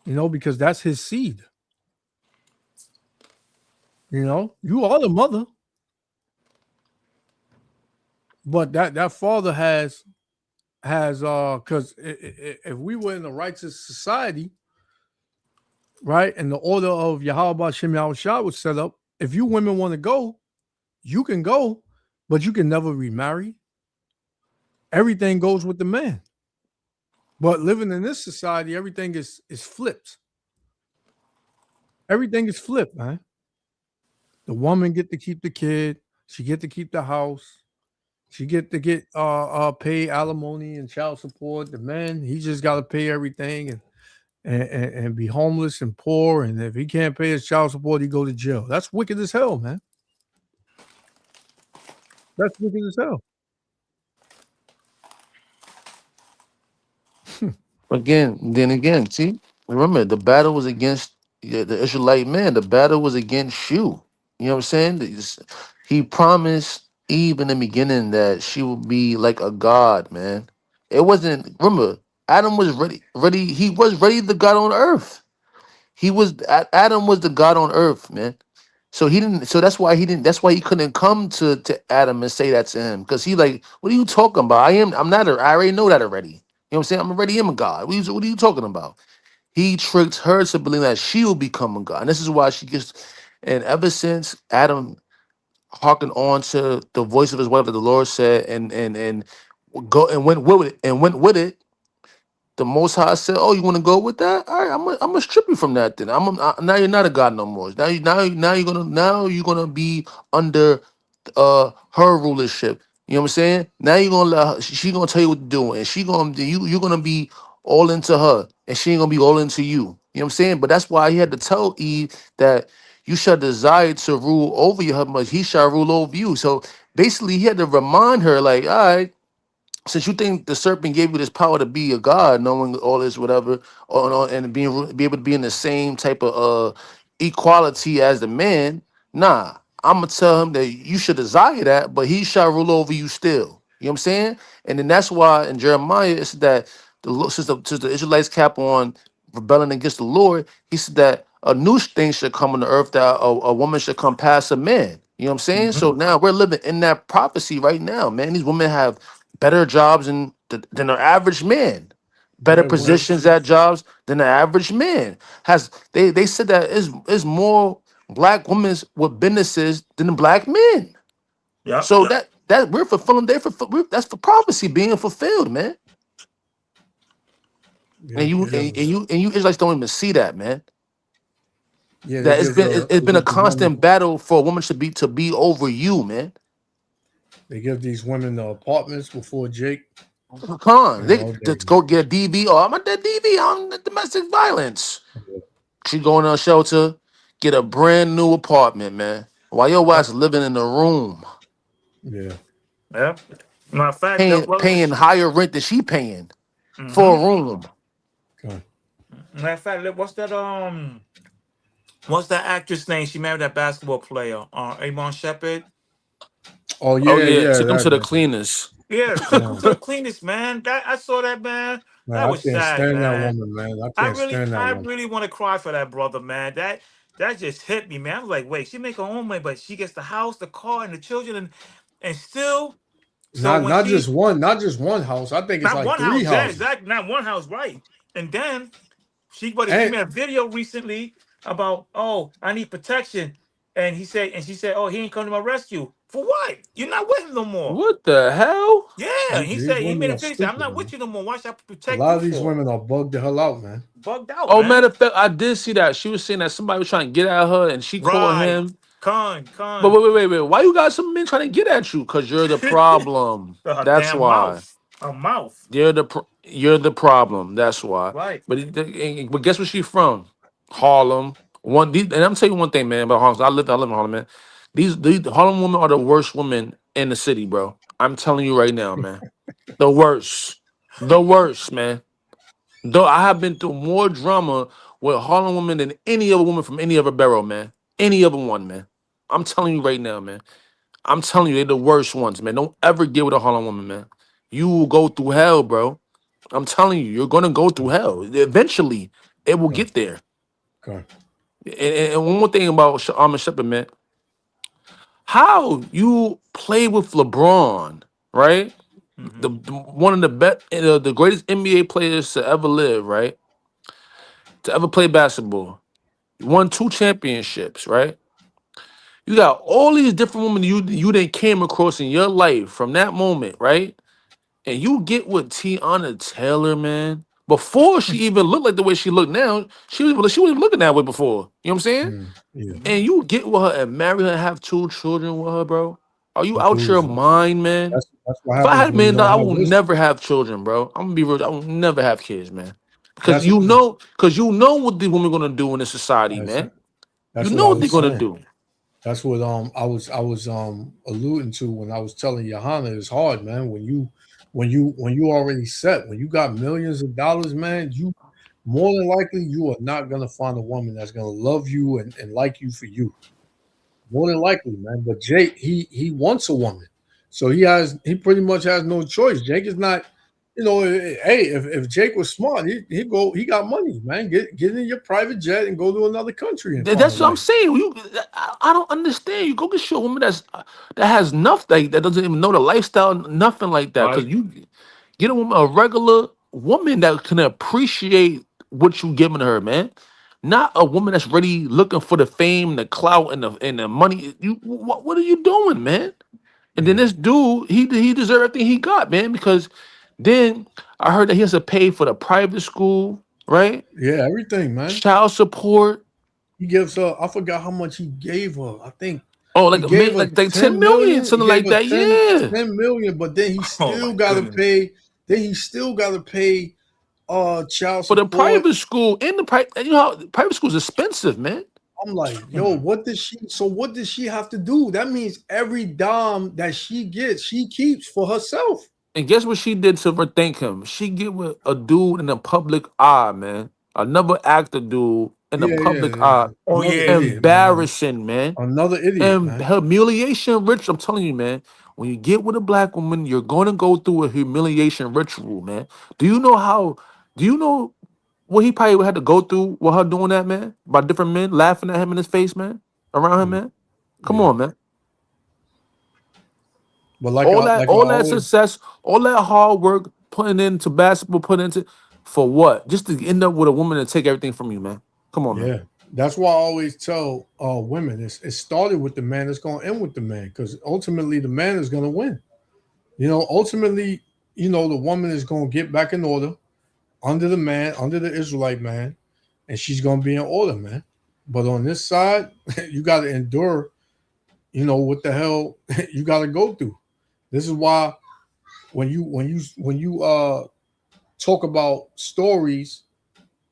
Because that's his seed. You are the mother. But that father has because if we were in a righteous society, right, and the order of Yahweh Shem Yahushua was set up, if you women want to go, you can go, but you can never remarry. Everything goes with the man. But living in this society, everything is flipped. Everything is flipped, man. The woman get to keep the kid. She get to keep the house. She get to pay alimony and child support. The man, he just got to pay everything and be homeless and poor. And if he can't pay his child support, he go to jail. That's wicked as hell, man. That's wicked as hell. Then again, see, remember the battle was against the Israelite man. The battle was against you. You know what I'm saying? He promised Eve in the beginning that she would be like a god, man. It wasn't. Remember, Adam was ready. He was ready. The God on earth. Adam was the God on earth, man. So he didn't. So that's why he didn't. That's why he couldn't come to Adam and say that to him, because he like, what are you talking about? I'm not. I already know that already. You know what I'm saying? I'm already am a god. What are you talking about? He tricked her to believe that she will become a god, and this is why she gets. And ever since Adam hearkened on to the voice of his wife that the Lord said, and go and went with it. The Most High said, "Oh, you want to go with that? All right, I'm gonna strip you from that. Then now you're not a god no more. Now you're gonna be under her rulership. You know what I'm saying? Now you're gonna let her, she gonna tell you what to do, and you're gonna be all into her, and she ain't gonna be all into you. You know what I'm saying? But that's why he had to tell Eve that you shall desire to rule over your husband, but he shall rule over you. So basically, he had to remind her, like, all right, since you think the serpent gave you this power to be a god, knowing all this, whatever, and be able to be in the same type of equality as the man, nah, I'm gonna tell him that you should desire that, but he shall rule over you still. You know what I'm saying? And then that's why in Jeremiah it's that since the Israelites cap on rebelling against the Lord, he said that a new thing should come on the earth, that a woman should come past a man. You know what I'm saying? Mm-hmm. So now we're living in that prophecy right now, man. These women have better jobs than the average man, better Yeah, well, positions at jobs than the average man. They said that is more black women with businesses than the black men. Yep. So that we're fulfilling, that's for prophecy being fulfilled, man. yeah, And you yeah, and you Israelites don't even see that, man. yeah. That it's been a constant battle for a woman to be over you, man. They give these women the apartments before Jake. Come on, You they know, just go get a DV. Oh, I'm at that DV on the domestic violence. She going to a shelter, get a brand new apartment, man. While your wife's living in a room, yeah. Yeah. Matter of fact, that paying was. higher rent than she paying for Mm-hmm. a room. Okay. Matter of fact, what's that actress name? She married that basketball player, Amon Shepard. Oh Oh yeah, yeah, yeah, took them that to the man. cleaners. Yeah, took him Yeah. to the cleanest, man. That I saw that, man. Man, That I was can't sad, stand that man. woman, man. I I can't really, stand that I woman. really want to cry for that brother, man. That just hit me, man. I was like, wait, she make her own money, but she gets the house, the car, and the children, and still. So Not when not she just one, not just one house. I think it's not like one three house, yeah, houses. exactly, not one house, right? And then she And made a video recently about, oh, I need protection, and she said, oh, he ain't come to my rescue for what? You're not with him no more. What the hell? Yeah, these he made women a are video. He said, I'm stupid, not man. with you no more. Why should I A protect lot you of these for? women are bugged the hell out, man. Bugged out, Oh, matter man. of fact, I did see that. She was saying that somebody was trying to get at her, and she called Right. him. But Con. wait. Why you got some men trying to get at you? Cause you're the problem. A That's damn why. mouth. A mouth. You're the problem. That's why. Right. But guess where she from? Harlem. And I'm telling you one thing, man. About Harlem. I live in Harlem, man. These Harlem women are the worst women in the city, bro. I'm telling you right now, man. The worst. The worst, man. Though I have been through more drama with Harlem women than any other woman from any other borough, man. Any other one, man. I'm telling you right now, man. I'm telling you, they're the worst ones, man. Don't ever get with a Harlem woman, man. You will go through hell, bro. I'm telling you, you're gonna go through hell. Eventually, it will Okay. get there. Okay. And one more thing about Almond Shepard, man. How you play with LeBron, right? Mm-hmm. One of the best, the greatest NBA players to ever live, right? To ever play basketball. Won 2 championships, right? You got all these different women you didn't came across in your life from that moment, right? And you get with Tiana Taylor, man. Before she even looked like the way she looked now, she wasn't looking that way before. You know what I'm saying? Yeah. And you get with her and marry her and have 2 children with her, bro. Are you You out your fools. mind, man? That's what If I happens had a when you million don't dollars, I have will wisdom. never have children, bro. I'm gonna be real. I will never have kids, man. Because That's you know what these women gonna do in this society, that's, man. You that's what know I what they're was gonna saying. do. That's what I was alluding to when I was telling Johanna it's hard, man. When you already set, when you got millions of dollars, man, you more than likely you are not gonna find a woman that's gonna love you and like you for you. More than likely, man. But Jake, he wants a woman. So he pretty much has no choice. Jake is not You know, hey, if Jake was smart, he got money, man. Get in your private jet and go to another country and find a That's what I'm wife. saying. I don't understand. You go get you a woman that has nothing, that doesn't even know the lifestyle, nothing like that. Because Right. you get a woman, a regular woman that can appreciate what you giving her, man. Not a woman that's really looking for the fame, the clout, and the money. What are you doing, man? And then Yeah, this dude, he deserved everything he got, man. Because then I heard that he has to pay for the private school, right? yeah, everything, man. Child support. He gives her. I forgot how much he gave her. I think Oh, he like gave her like 10 10 million, million. He something gave like her that. Yeah. 10 million, but then he Oh still my got to goodness. pay. Then he still got to pay child For the support. private school and the private, you know how private school is expensive, man. I'm like, yo, what does she? So what does she have to do? That means every dime that she gets, she keeps for herself. And guess what she did to thank him? She get with a dude in the public eye, man. Another actor dude in the Yeah, yeah, public yeah. eye. Oh Another yeah. idiot, man. Embarrassing, man. Another idiot, And man. humiliation ritual. I'm telling you, man. When you get with a black woman, you're going to go through a humiliation ritual, man. Do you know how? Do you know what he probably had to go through with her doing that, man? By different men laughing at him in his face, man, around him, Mm, man. Come yeah, on, man. but like I All that always, success, all that hard work, putting into basketball, putting into for what? Just to end up with a woman to take everything from you, man. Come on, man. yeah. That's why I always tell women it started with the man. It's going to end with the man because ultimately the man is going to win. You know, ultimately, the woman is going to get back in order under the man, under the Israelite man, and she's going to be in order, man. But on this side, you got to endure. What the hell you got to go through. This is why when you talk about stories,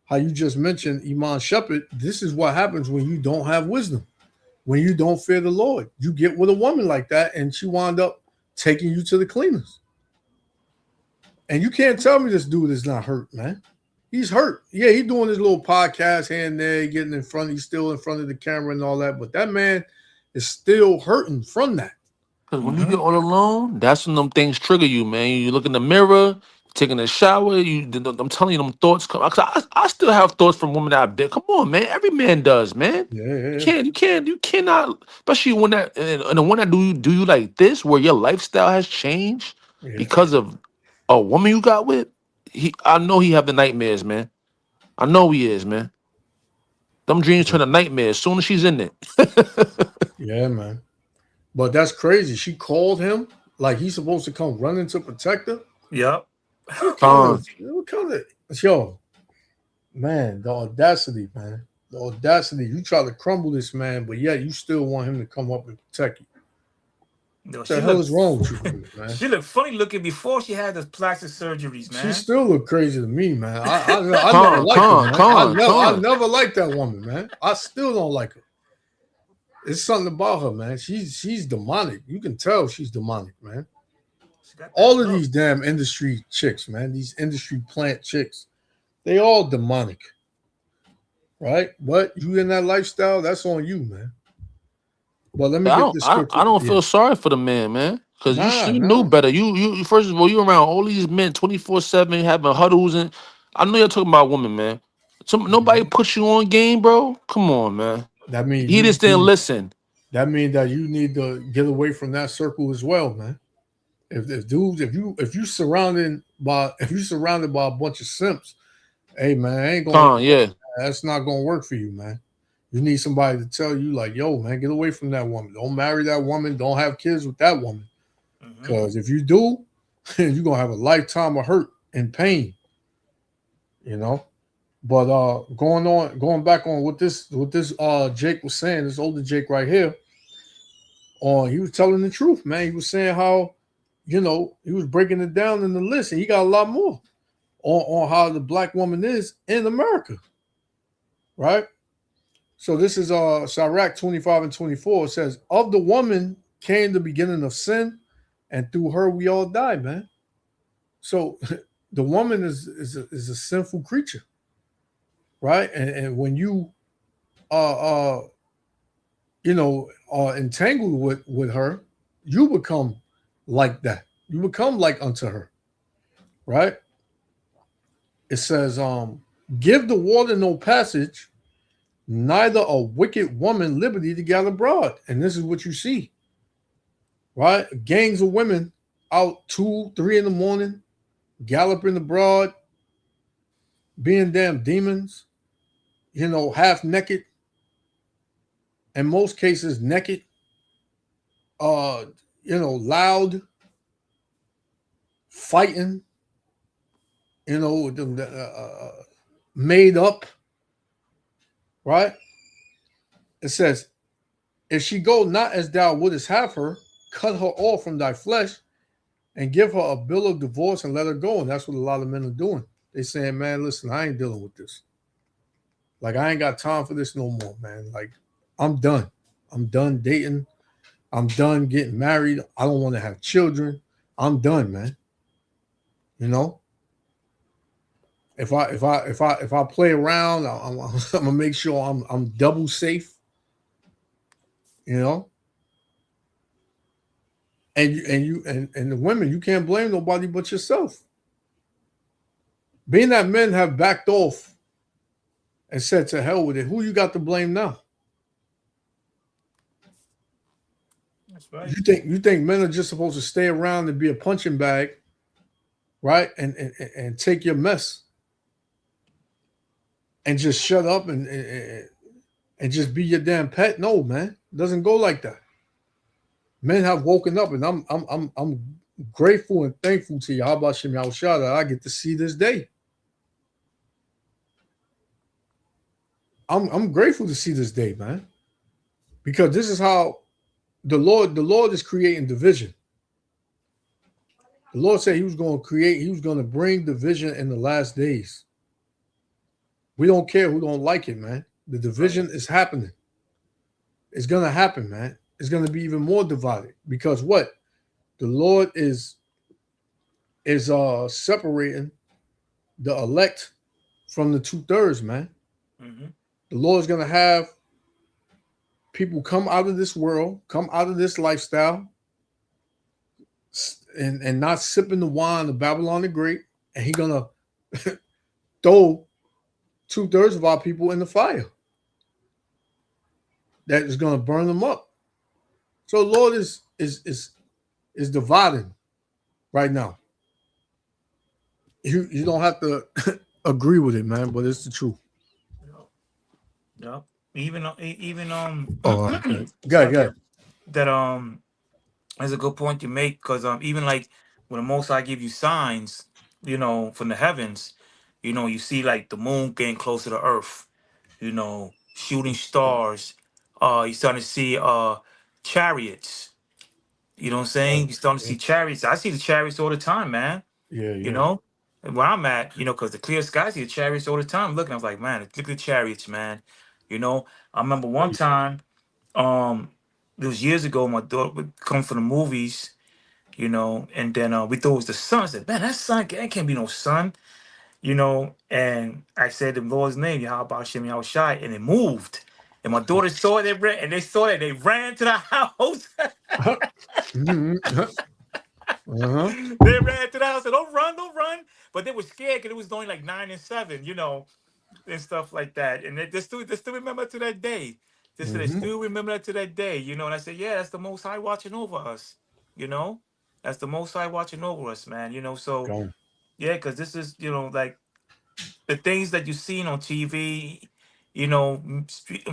how you just mentioned Iman Shepherd, this is what happens when you don't have wisdom, when you don't fear the Lord. You get with a woman like that, and she wound up taking you to the cleaners. And you can't tell me this dude is not hurt, man. He's hurt. Yeah, he's doing his little podcast here and there, getting in front. He's still in front of the camera and all that. But that man is still hurting from that. Because when you Mm-hmm. get all alone, that's when them things trigger you, man. You look in the mirror, taking a shower. I'm telling you, them thoughts come. 'Cause I still have thoughts from women that I've been. Come on, man. Every man does, man. Yeah, yeah, You cannot. Especially when that and the one that do you like this, where your lifestyle has changed yeah. because of a woman you got with. I know he have the nightmares, man. I know he is, man. Them dreams Yeah, turn to nightmares as soon as she's in it. yeah, man. But that's crazy. She called him like he's supposed to come running to protect her. Yep. What kind of yo, man, the audacity, man. The audacity. You try to crumble this man, but yet you still want him to come up and protect you. No, What she the hell looked is wrong with you, man? she looked funny looking before she had the plastic surgeries, She man. still look crazy to me, man. I never liked her, man. I never liked that woman, man. I still don't like her. It's something about her, man. She's demonic. You can tell she's demonic, man. She got that All of look. these damn industry chicks, man. These industry plant chicks, they all demonic, right? But you in that lifestyle, that's on you, man. But let me get the scripture. I don't Yeah. feel sorry for the man, man. Cause Nah, you knew nah. better. You first of all, you around all these men 24/7 having huddles, and I know you're talking about women, man. Nobody Mhm. puts you on game, bro. Come on, man. That means He just didn't listen. that means that you need to get away from that circle as well, man. If dudes, if you surrounded by a bunch of simps, hey man, Yeah. that's not gonna work for you, man. You need somebody to tell you, like, yo, man, get away from that woman. Don't marry that woman. Don't have kids with that woman. Mm-hmm. Because if you do, you're gonna have a lifetime of hurt and pain. You know. But going back on what this Jake was saying, this older Jake right here, he was telling the truth, man. He was saying how, he was breaking it down in the list, and he got a lot more on how the black woman is in America, right? So this is Sirach 25 and 24. It says, of the woman came the beginning of sin, and through her we all die, man. So the woman is a sinful creature, right? And when you are entangled with her, you become like that. You become like unto her, right? It says, give the water no passage, neither a wicked woman liberty to gather abroad. And this is what you see, right? Gangs of women out 2, 3 in the morning, galloping abroad, being damn demons, half naked, in most cases naked, loud, fighting, made up, right? It says, if she go not as thou wouldest have her, cut her off from thy flesh and give her a bill of divorce and let her go. And that's what a lot of men are doing. They saying, man, listen, I ain't dealing with this. Like, I ain't got time for this no more, man. Like, I'm done. I'm done dating. I'm done getting married. I don't want to have children. I'm done, man. If I play around, I'm gonna make sure I'm double safe. And the women, you can't blame nobody but yourself. Being that men have backed off and said to hell with it, who you got to blame now? That's right. You think men are just supposed to stay around and be a punching bag, right? And take your mess and just shut up and just be your damn pet? No, man. It doesn't go like that. Men have woken up, and I'm grateful and thankful to Yahweh Shem Yahushua that I get to see this day. I'm grateful to see this day, man, because this is how the Lord is creating division. The Lord said He was going to bring division in the last days. We don't care who don't like it, man. The division is happening. It's going to happen, man. It's going to be even more divided because what? The Lord is separating the elect from the 2/3, man. Mm-hmm. The Lord is going to have people come out of this world, come out of this lifestyle, and not sipping the wine of Babylon the Great, and He's going to throw 2/3 of our people in the fire that is going to burn them up. So the Lord is dividing right now. You don't have to agree with it, man, but it's the truth. Yeah. Even Okay. Go. That that's a good point you make, because even like when the Most High give you signs, from the heavens, you see like the moon getting closer to Earth, shooting stars. You're starting to see chariots. You know what I'm saying? You're starting to see chariots. I see the chariots all the time, man. Yeah. And where I'm at, because the clear skies, I see the chariots all the time. Looking, I was like, man, look at the chariots, man. I remember one time, it was years ago, my daughter would come from the movies, and then we thought it was the sun. I said, man, that can't be no sun, and I said the Lord's name, Yahweh Shem Yahushai, and it moved. And my daughter saw it, they saw it, they ran to the house. They ran to the house and don't run. But they were scared because it was only like 9 and 7, and stuff like that. And they still remember to that day. They still remember that to that day, And I said, yeah, that's the Most High watching over us, That's the Most High watching over us, man. So yeah, because this is, like the things that you've seen on TV, on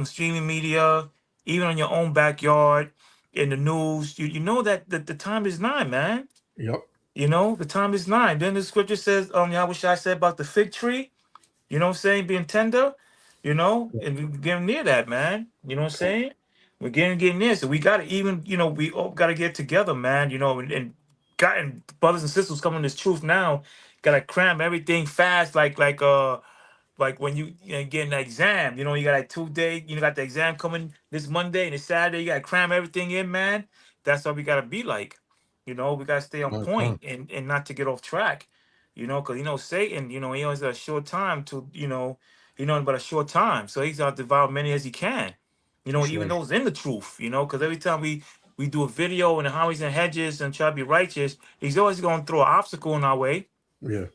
streaming media, even on your own backyard, in the news, you know that the time is nigh, man. Yep. The time is nigh. Then the scripture says, Yahweh said about the fig tree, what I'm saying, being tender, and we're getting near that, man. You know what I'm saying? We're getting near. So we got to even, we all got to get together, man, and brothers and sisters coming to this truth now, got to cram everything fast, like when you get an exam, you got like 2 days, got the exam coming this Monday and this Saturday, you got to cram everything in, man. That's what we got to be like. We got to stay on point and not to get off track, because, Satan, he only has a short time to, but a short time. So he's out to devour many as he can, even those in the truth, because every time we do a video and how he's in hedges and try to be righteous, he's always going to throw an obstacle in our way. Yeah.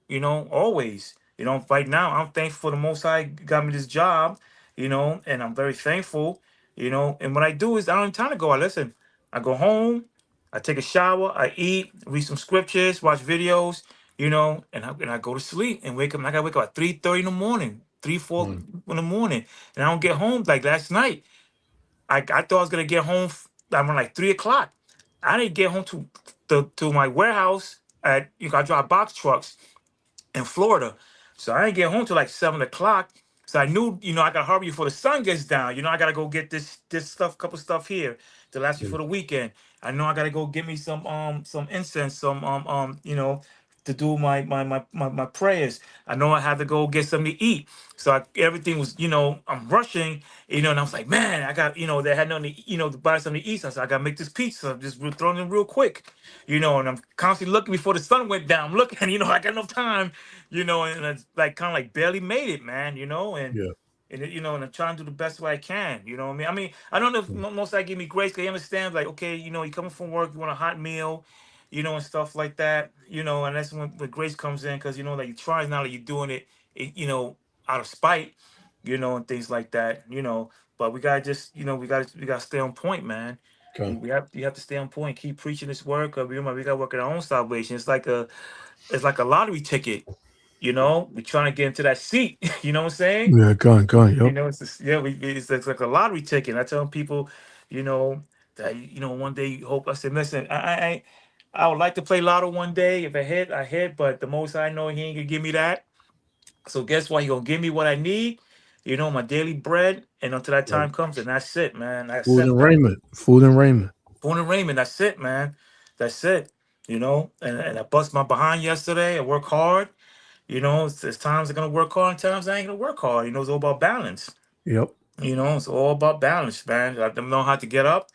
You know, always. You know, right now I'm thankful for the Most High got me this job. You know, and I'm very thankful. You know, and what I do is I don't have time to go. I listen. I go home. I take a shower. I eat. Read some scriptures. Watch videos. You know, and I go to sleep and wake up. And I gotta wake up at 3:30 in the morning, 3, 4 Mm. in the morning, and I don't get home like last night. I thought I was gonna get home around like 3 o'clock. I didn't get home to my warehouse at I drive box trucks in Florida. So I didn't get home till like 7 o'clock. So I knew, I gotta hurry before the sun gets down. I gotta go get this stuff, couple stuff here to last me Yeah. for the weekend. I know I gotta go get me some incense, some to do my prayers. I know I had to go get something to eat. So everything was, I'm rushing, and I was like, man, I got, they had nothing to, to buy something to eat. So I said, I gotta make this pizza, just throwing it in real quick, and I'm constantly looking before the sun went down. I'm looking, I got enough time, and it's like kind of like barely made it, man, Yeah. and I'm trying to do the best way I can, what I mean? I don't know if Mm. most I give me grace, 'cause he understands, like, okay, you coming from work, you want a hot meal, and stuff like that, and that's when the grace comes in, because like you try now that you're doing it, out of spite, and things like that, but we gotta just, we gotta stay on point, man. Okay. You have to stay on point, keep preaching this work. We gotta work at our own salvation. It's like a lottery ticket. We're trying to get into that seat. You know what I'm saying? Yeah. Gone. Yep. It's like a lottery ticket. I tell people, you know, that one day you hope. I said, listen, I would like to play lotto one day. If I hit, I hit. But the most I know, he ain't gonna give me that. So guess what? He gonna give me what I need. My daily bread, and until that Right. time comes, and that's it, man. I Food accept and that. raiment. Food and raiment. Born and Raymond, that's it, man. That's it. And I bust my behind yesterday. I work hard. There's times I'm gonna work hard and times I ain't gonna work hard. It's all about balance. Yep. It's all about balance, man. I don't know how to get up.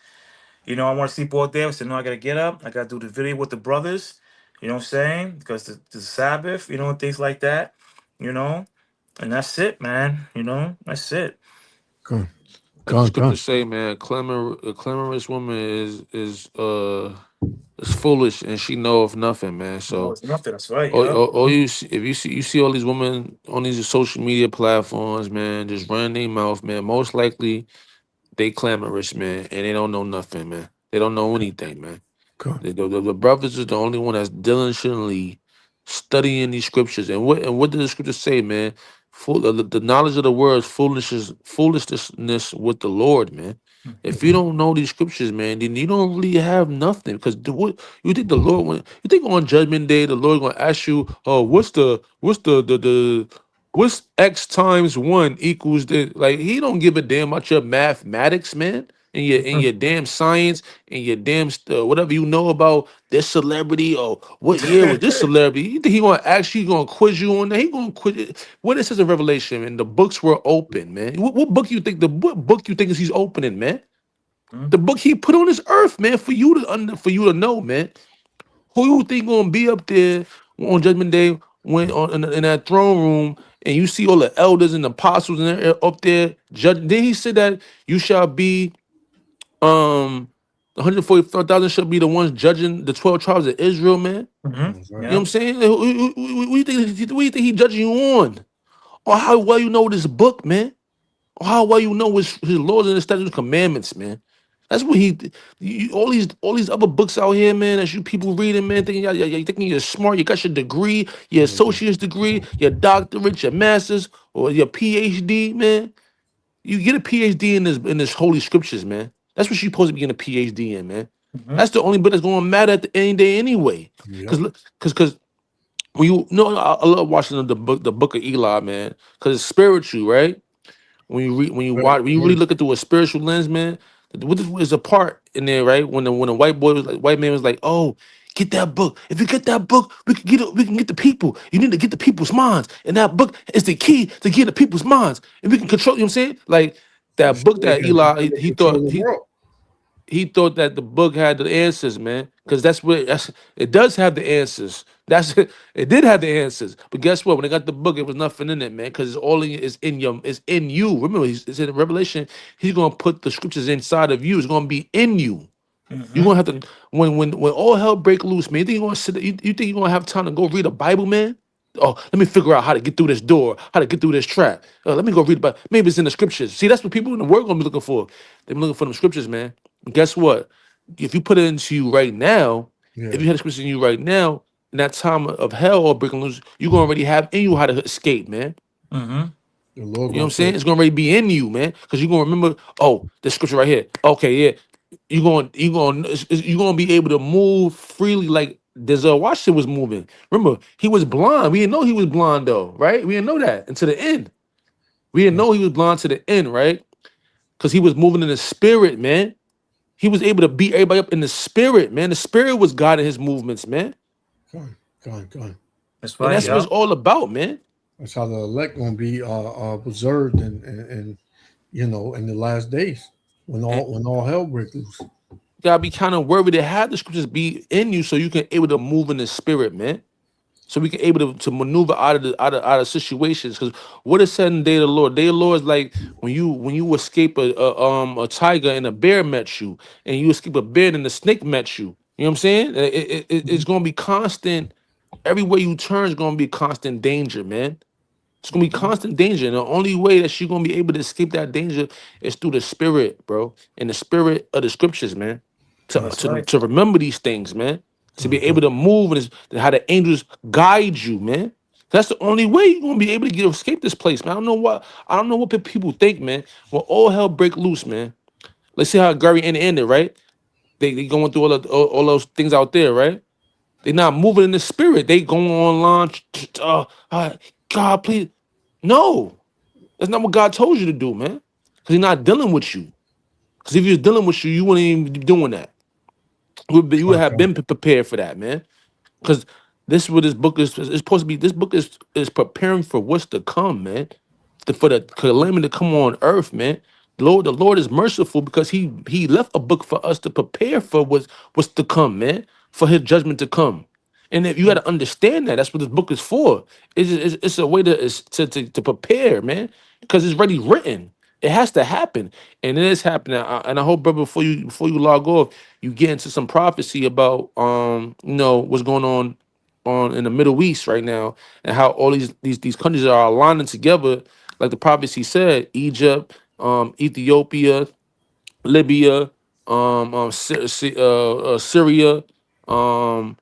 I want to sleep all day. I said, no, I gotta get up. I gotta do the video with the brothers. You know what I'm saying? Because the Sabbath, and things like that. You know, and that's it, man. That's it. Gone. Like the Gone. scriptures say, man, a clamorous woman is foolish and she know of nothing, man. No, So it's nothing. That's right. all you see, if you see all these women on these social media platforms, man, just running their mouth, man. Most likely they clamorous, man, and they don't know nothing, man. They don't know anything, man. Gone. The brothers is the only one that's diligently studying these scriptures. And what does the scripture say, man? The knowledge of the word is foolishness with the Lord, man. If you don't know these scriptures, man, then you don't really have nothing. Because what you think the Lord when you think on Judgment Day, the Lord gonna ask you, oh, what's X times one equals the like he don't give a damn about your mathematics, man, and your damn science and your damn whatever you know about this celebrity or what year was this celebrity. You think he gonna actually gonna quiz you on that? He gonna quiz it. What it says in Revelation, man, the books were open, man. What book you think what book you think is he's opening, man? The book he put on this earth, man, for you to know, man. Who you think gonna be up there on Judgment Day when in that throne room and you see all the elders and the apostles and they're up there judging? Then he said that you shall be 144,000 shall be the ones judging the 12 tribes of Israel, man. That's You right. know what I'm saying? Like, what do you think he judging you on? Or how well you know this book, man? Or how well you know his laws and his statutes and commandments, man? That's what all these other books out here, man, that you people reading, man, thinking you thinking you're smart, you got your degree, your Mhm. associate's degree, your doctorate, your master's, or your PhD, man. You get a PhD in this holy scriptures, man. That's what you're supposed to be getting a PhD in, man. Mhm. That's the only bit that's gonna matter at the end of the day anyway. Yep. Cause when you know I love watching the book of Eli, man, because it's spiritual, right? When you read, when you Right. watch, when you really look at through a spiritual lens, man, what is a part in there, right? When a white man was like, "Oh, get that book. If you get that book, we can get it. We can get the people. You need to get the people's minds, and that book is the key to get the people's minds, and we can control." You know what I'm saying? Like That's that book so they that can Eli, he control thought the world. he thought that the book had the answers, man, because that's it does have the answers. That's it did have the answers, but guess what? When they got the book, it was nothing in it, man, because it's in you. Remember, it's in Revelation. He's gonna put the scriptures inside of you. It's gonna be in you. You're gonna have to when all hell break loose, man. You think you're gonna sit? You think you're gonna have time to go read a Bible, man? Oh, let me figure out how to get through this door, how to get through this trap. Let me go read about. Maybe it's in the scriptures. See, that's what people in the world gonna be looking for. They're looking for them scriptures, man. And guess what? If you put it into you right now, if you had the scriptures in you right now, in that time of hell or breaking loose, you're gonna already have in you how to escape, man. The Lord You know what I'm gonna saying? say, It's gonna already be in you, man. Because you're gonna remember, oh, the scripture right here. Okay, yeah. You're gonna be able to move freely like Denzel Washington was moving. Remember, he was blind. We didn't know he was blind though, right? We didn't know that until the end. We didn't know he was blind to the end, right? Because he was moving in the spirit, man. He was able to beat everybody up in the spirit, man. The spirit was guiding his movements, man. Gone. That's And right. that's what it's all about, man. That's how the elect gonna be preserved and you know, in the last days when all hell breaks loose. You gotta be kind of worried to have the scriptures be in you so you can able to move in the spirit, man. So we can able to maneuver out of situations. Because what is said in the day of the Lord? Day of the Lord is like when you escape a tiger and a bear met you, and you escape a bear and the snake met you. You know what I'm saying? It's gonna be constant. Everywhere you turn is gonna be constant danger, man. It's gonna be constant danger. And the only way that you're gonna be able to escape that danger is through the spirit, bro. And the spirit of the scriptures, man. That's right. To remember these things, man. To be able to move and how the angels guide you, man. That's the only way you're gonna be able to escape this place, man. I don't know what people think, man. When all hell break loose, man. Let's see how Gary ended, right? They going through all those things out there, right? They not moving in the spirit. They going online. God, please. No, that's not what God told you to do, man. Because He's not dealing with you. Because if He was dealing with you, you wouldn't even be doing that. You would have been prepared for that, man. Because this is what this book is supposed to be. This book is preparing for what's to come, man. For the calamity to come on earth, man. The Lord is merciful because He left a book for us to prepare for what's to come, man. For His judgment to come. And if you got to understand that, that's what this book is for. It's a way to prepare, man, because it's already written. It has to happen, and it is happening. And I hope, brother, before you log off, you get into some prophecy about what's going on in the Middle East right now, and how all these countries are aligning together, like the prophecy said: Egypt, Ethiopia, Libya, Syria,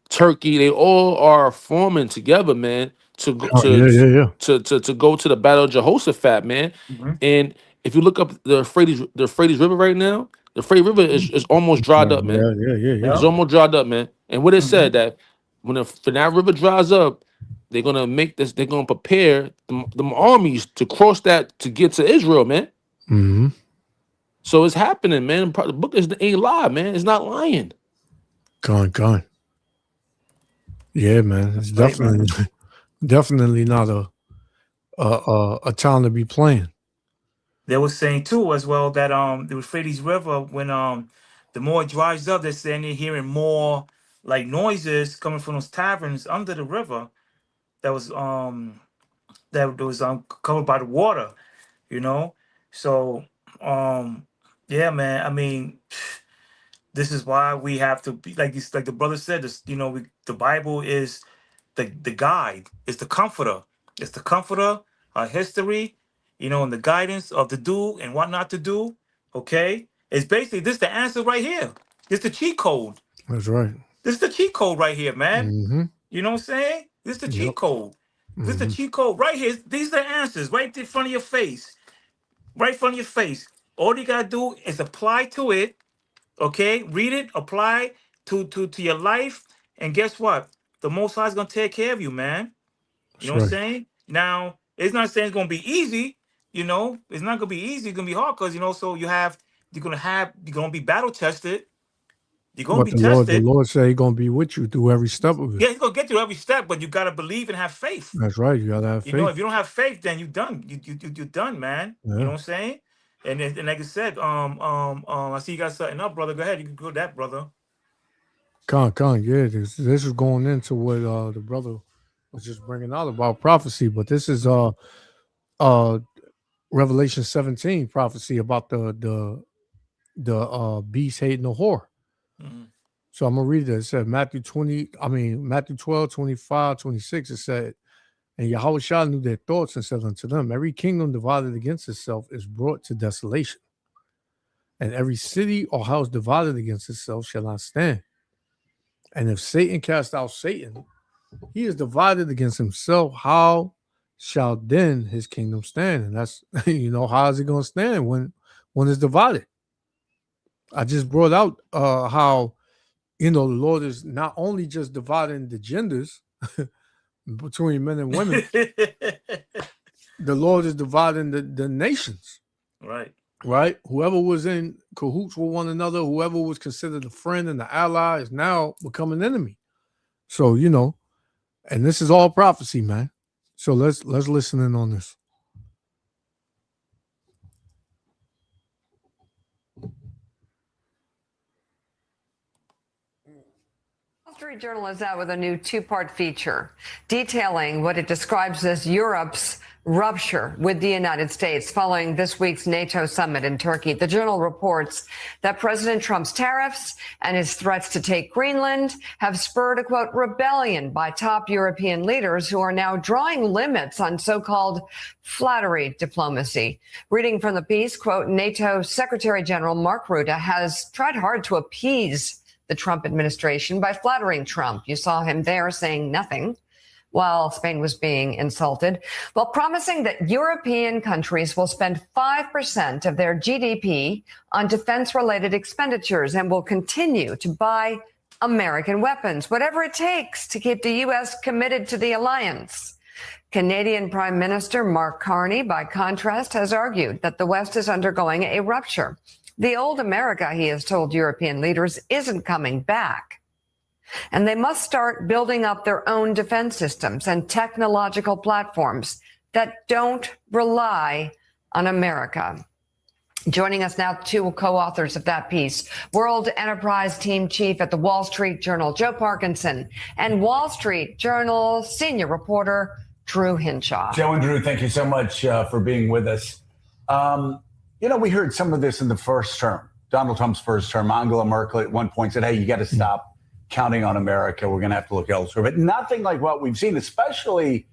Turkey. They all are forming together, man, to go Yeah. to go to the battle of Jehoshaphat, man. And if you look up the Euphrates River right now, the Euphrates River is almost dried up, man. Yeah. It's almost dried up, man. And what it said that when that river dries up, they're gonna make this. They're gonna prepare them armies to cross that to get to Israel, man. Mm-hmm. So it's happening, man. The book ain't lie, man. It's not lying. Gone. Yeah, man. It's right, man. definitely not a time to be playing. They were saying too as well that the Euphrates River, when the more it dries up, they're saying they're hearing more like noises coming from those taverns under the river that was covered by the water, you know. So yeah, man. I mean, this is why we have to be like this, like the brother said. This, the Bible is the guide, it's the comforter, our history, and the guidance of the do and what not to do. Okay, it's basically this the answer right here. This the cheat code. That's right. This is the cheat code right here, man. Mm-hmm. You know what I'm saying? This is the cheat Yep. code. This is the cheat code right here. These are the answers right in front of your face. Right in front of your face. All you gotta do is apply to it. Okay, read it, apply to your life, and guess what? The Most High is gonna take care of you, man. You know what I'm saying? Now, it's not saying it's gonna be easy. It's not gonna be easy. It's gonna be hard because so you're gonna be battle tested. You're gonna But be the tested. Lord said He's gonna be with you through every step of it. Yeah, he's gonna get through every step, but you gotta believe and have faith. That's right. You gotta have faith. If you don't have faith, then you're done. You're done, man. Yeah. You know what I'm saying? And like I said, I see you got something up, brother. Go ahead, you can go that, brother. Con, yeah. This is going into what the brother was just bringing out about prophecy, but this is Revelation 17 prophecy about the beast hating the whore. So I'm going to read it. It said Matthew 12, 25, 26. It said, and Yahushua knew their thoughts and said unto them, every kingdom divided against itself is brought to desolation. And every city or house divided against itself shall not stand. And if Satan cast out Satan, he is divided against himself. How shall then his kingdom stand? And that's, how is it going to stand when it's divided? I just brought out how, the Lord is not only just dividing the genders between men and women, the Lord is dividing the nations. Right. Right? Whoever was in cahoots with one another, whoever was considered a friend and an ally is now become an enemy. So, and this is all prophecy, man. So let's listen in on this. Wall Street Journal is out with a new two-part feature detailing what it describes as Europe's rupture with the United States following this week's NATO summit in Turkey. The journal reports that President Trump's tariffs and his threats to take Greenland have spurred a, quote, rebellion by top European leaders who are now drawing limits on so-called flattery diplomacy. Reading from the piece, quote, NATO Secretary General Mark Rutte has tried hard to appease the Trump administration by flattering Trump. You saw him there saying nothing while Spain was being insulted, while promising that European countries will spend 5% of their GDP on defense-related expenditures and will continue to buy American weapons, whatever it takes to keep the U.S. committed to the alliance. Canadian Prime Minister Mark Carney, by contrast, has argued that the West is undergoing a rupture. The old America, he has told European leaders, isn't coming back. And they must start building up their own defense systems and technological platforms that don't rely on America. Joining us now, two co-authors of that piece, World Enterprise Team Chief at the Wall Street Journal, Joe Parkinson, and Wall Street Journal senior reporter, Drew Hinshaw. Joe and Drew, thank you so much for being with us. We heard some of this in the first term, Donald Trump's first term. Angela Merkel at one point said, hey, you got to stop counting on America. We're going to have to look elsewhere. But nothing like what we've seen, especially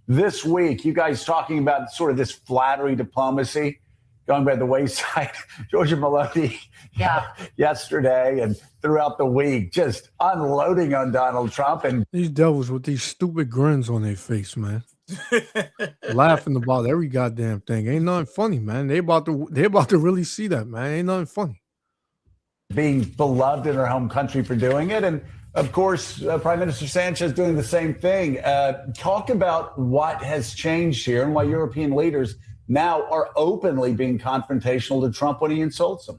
this week. You guys talking about sort of this flattery diplomacy going by the wayside. Georgia Maloney yesterday and throughout the week just unloading on Donald Trump. And these devils with these stupid grins on their face, man. Laughing about every goddamn thing. Ain't nothing funny, man. They about to really see that, man. Ain't nothing funny. Being beloved in her home country for doing it. And of course, Prime Minister Sanchez doing the same thing. Talk about what has changed here and why European leaders now are openly being confrontational to Trump when he insults them.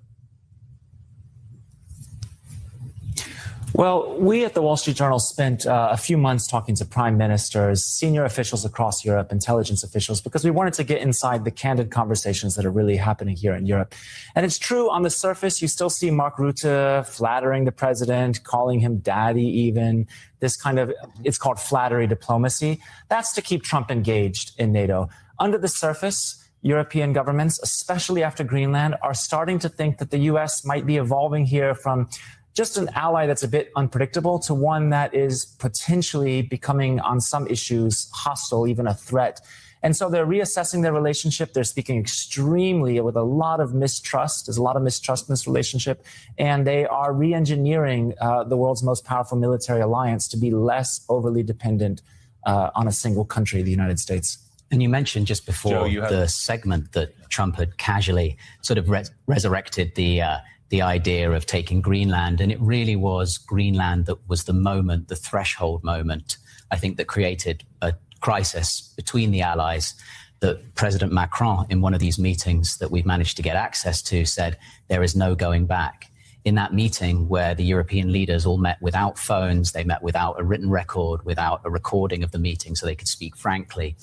Well, we at the Wall Street Journal spent a few months talking to prime ministers, senior officials across Europe, intelligence officials, because we wanted to get inside the candid conversations that are really happening here in Europe. And it's true, on the surface, you still see Mark Rutte flattering the president, calling him daddy even, this kind of, it's called flattery diplomacy. That's to keep Trump engaged in NATO. Under the surface, European governments, especially after Greenland, are starting to think that the U.S. might be evolving here from just an ally that's a bit unpredictable to one that is potentially becoming, on some issues, hostile, even a threat. And so they're reassessing their relationship. They're speaking extremely with a lot of mistrust. There's a lot of mistrust in this relationship. And they are re-engineering the world's most powerful military alliance to be less overly dependent on a single country, the United States. And you mentioned just before the segment that Trump had casually sort of resurrected the idea of taking Greenland. And it really was Greenland that was the moment, the threshold moment, I think, that created a crisis between the allies that President Macron, in one of these meetings that we've managed to get access to, said there is no going back. In that meeting where the European leaders all met without phones, they met without a written record, without a recording of the meeting so they could speak frankly,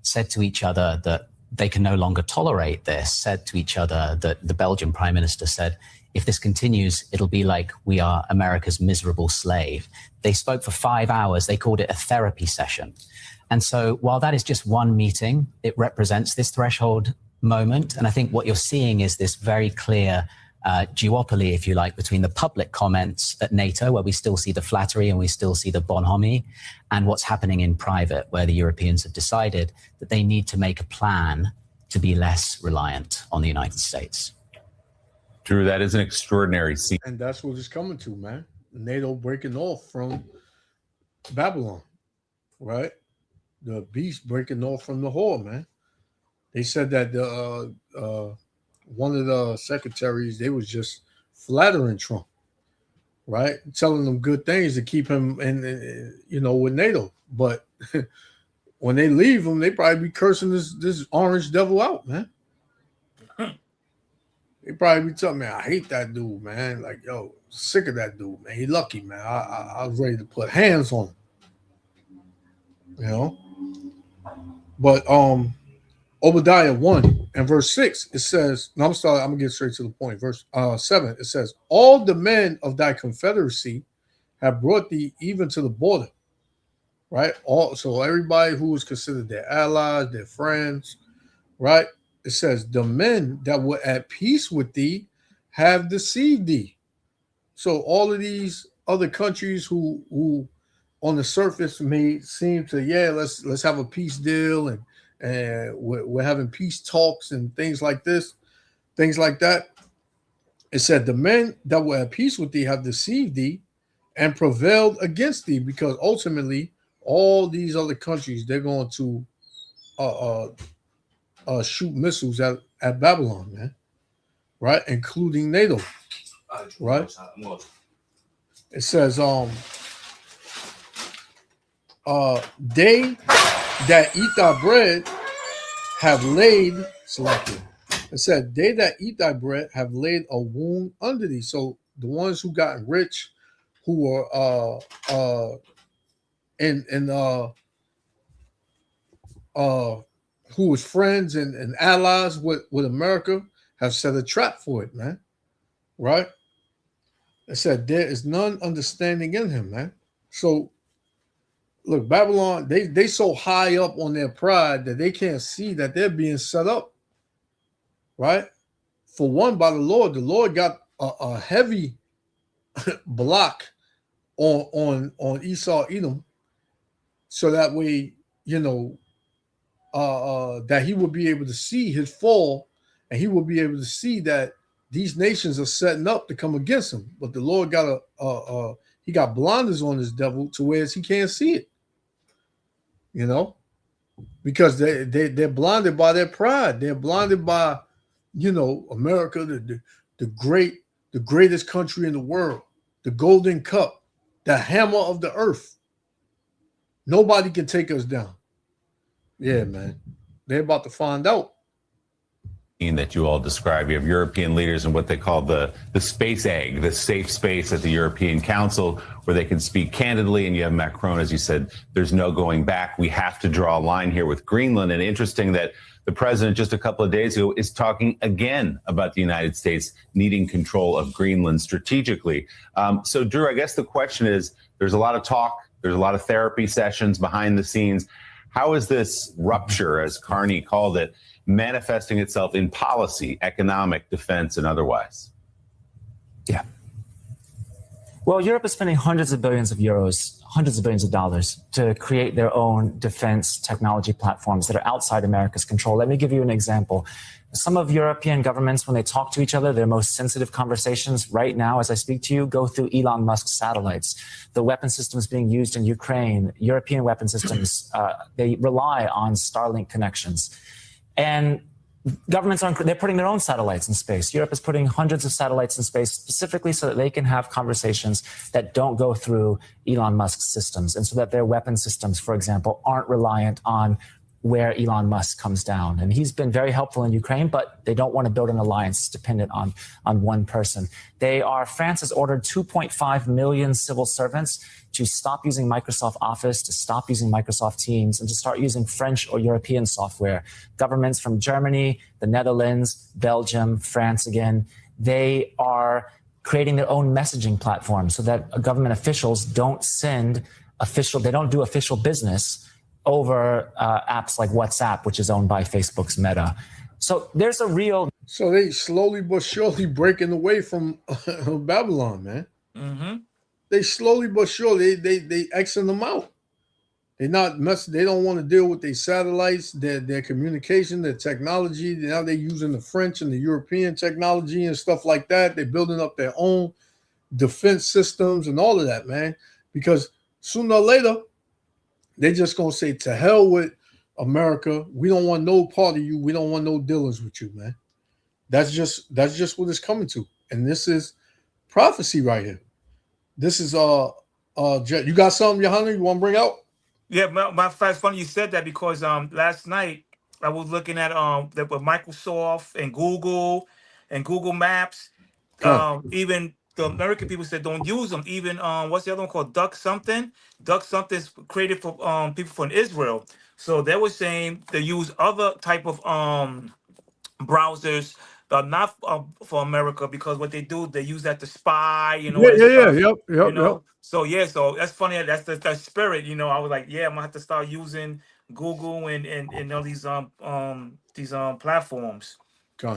said to each other that they can no longer tolerate this, said to each other that the Belgian Prime Minister said, if this continues, it'll be like we are America's miserable slave. They spoke for 5 hours. They called it a therapy session. And so while that is just one meeting, it represents this threshold moment. And I think what you're seeing is this very clear duopoly, if you like, between the public comments at NATO, where we still see the flattery and we still see the bonhomie, and what's happening in private, where the Europeans have decided that they need to make a plan to be less reliant on the United States. Drew, that is an extraordinary scene. And that's what it's coming to, man. NATO breaking off from Babylon, right? The beast breaking off from the whore, man. They said that one of the secretaries, they was just flattering Trump, right? Telling them good things to keep him in with NATO. But when they leave him, they probably be cursing this orange devil out, man. They probably be telling me, I hate that dude, man. Like, yo, sick of that dude, man. He lucky, man. I was ready to put hands on him. But Obadiah 1 and verse 6, it says, I'm gonna get straight to the point. Verse 7, it says, all the men of thy confederacy have brought thee even to the border. Right? So everybody who was considered their allies, their friends, right? It says, the men that were at peace with thee have deceived thee. So all of these other countries who on the surface may seem to, let's have a peace deal, and we're having peace talks and things like this, things like that. It said, the men that were at peace with thee have deceived thee and prevailed against thee, because ultimately all these other countries, they're going to shoot missiles at Babylon, man, right? Including NATO, right? It says, they that eat thy bread have laid, selected. It said, they that eat thy bread have laid a wound under thee. So the ones who got rich, who were who was friends and allies with America, have set a trap for it, man. Right? It said there is none understanding in him, man. So look, Babylon, they so high up on their pride that they can't see that they're being set up, right? For one, by the Lord. The Lord got a heavy block on Esau, Edom, so that way, that he will be able to see his fall, and he will be able to see that these nations are setting up to come against him. But the Lord got he got blinders on this devil to where he can't see it. Because they're blinded by their pride. They're blinded by, America, the greatest country in the world, the golden cup, the hammer of the earth. Nobody can take us down. Yeah, man. They're about to find out. That you all describe. You have European leaders in what they call the space egg, the safe space at the European Council, where they can speak candidly. And you have Macron, as you said, there's no going back. We have to draw a line here with Greenland. And interesting that the president just a couple of days ago is talking again about the United States needing control of Greenland strategically. So, Drew, I guess the question is, there's a lot of talk, there's a lot of therapy sessions behind the scenes. How is this rupture, as Carney called it, manifesting itself in policy, economic, defense, and otherwise? Yeah. Well, Europe is spending hundreds of billions of euros, hundreds of billions of dollars to create their own defense technology platforms that are outside America's control. Let me give you an example. Some of European governments, when they talk to each other, their most sensitive conversations right now, as I speak to you, go through Elon Musk's satellites. The weapon systems being used in Ukraine, European weapon systems, they rely on Starlink connections. And governments they're putting their own satellites in space. Europe is putting hundreds of satellites in space specifically so that they can have conversations that don't go through Elon Musk's systems, and so that their weapon systems, for example, aren't reliant on where Elon Musk comes down. And he's been very helpful in Ukraine, but they don't want to build an alliance dependent on one person. France has ordered 2.5 million civil servants to stop using Microsoft Office, to stop using Microsoft Teams, and to start using French or European software. Governments from Germany, the Netherlands, Belgium, France again, they are creating their own messaging platform so that government officials don't do official business over apps like WhatsApp, which is owned by Facebook's Meta. So there's a real So they slowly but surely breaking away from Babylon, man. Mm-hmm. They slowly but surely they Xing them out. They not mess. They don't want to deal with their satellites, their communication, their technology. Now they're using the French and the European technology and stuff like that. They're building up their own defense systems and all of that, man. Because sooner or later, they're just gonna say to hell with America. We don't want no part of you. We don't want no dealings with you, man. That's just what it's coming to. And this is prophecy right here. This is you got something, Johanna, you want to bring out? Yeah, my fact, funny you said that because last night I was looking at that with Microsoft and Google Maps. Even the American people said don't use them. Even what's the other one called? Duck something. Duck something's created for people from Israel. So they were saying they use other type of browsers, not for America, because what they do, they use that to spy, you know, all this stuff, Yep. you know. So yeah, so that's funny. That's that spirit, you know. I was like, yeah, I'm gonna have to start using Google and all these platforms,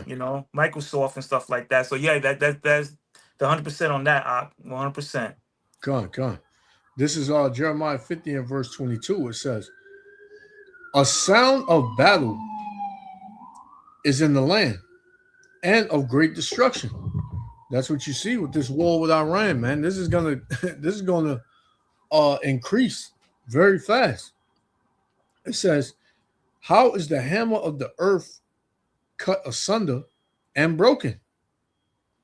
you know, Microsoft and stuff like that. So yeah, that's the 100% on that. 100%. Gone. This is Jeremiah 50 and verse 22. It says, "A sound of battle is in the land, and of great destruction." That's what you see with this war with Iran, man. This is gonna increase very fast. It says, "How is the hammer of the earth cut asunder and broken?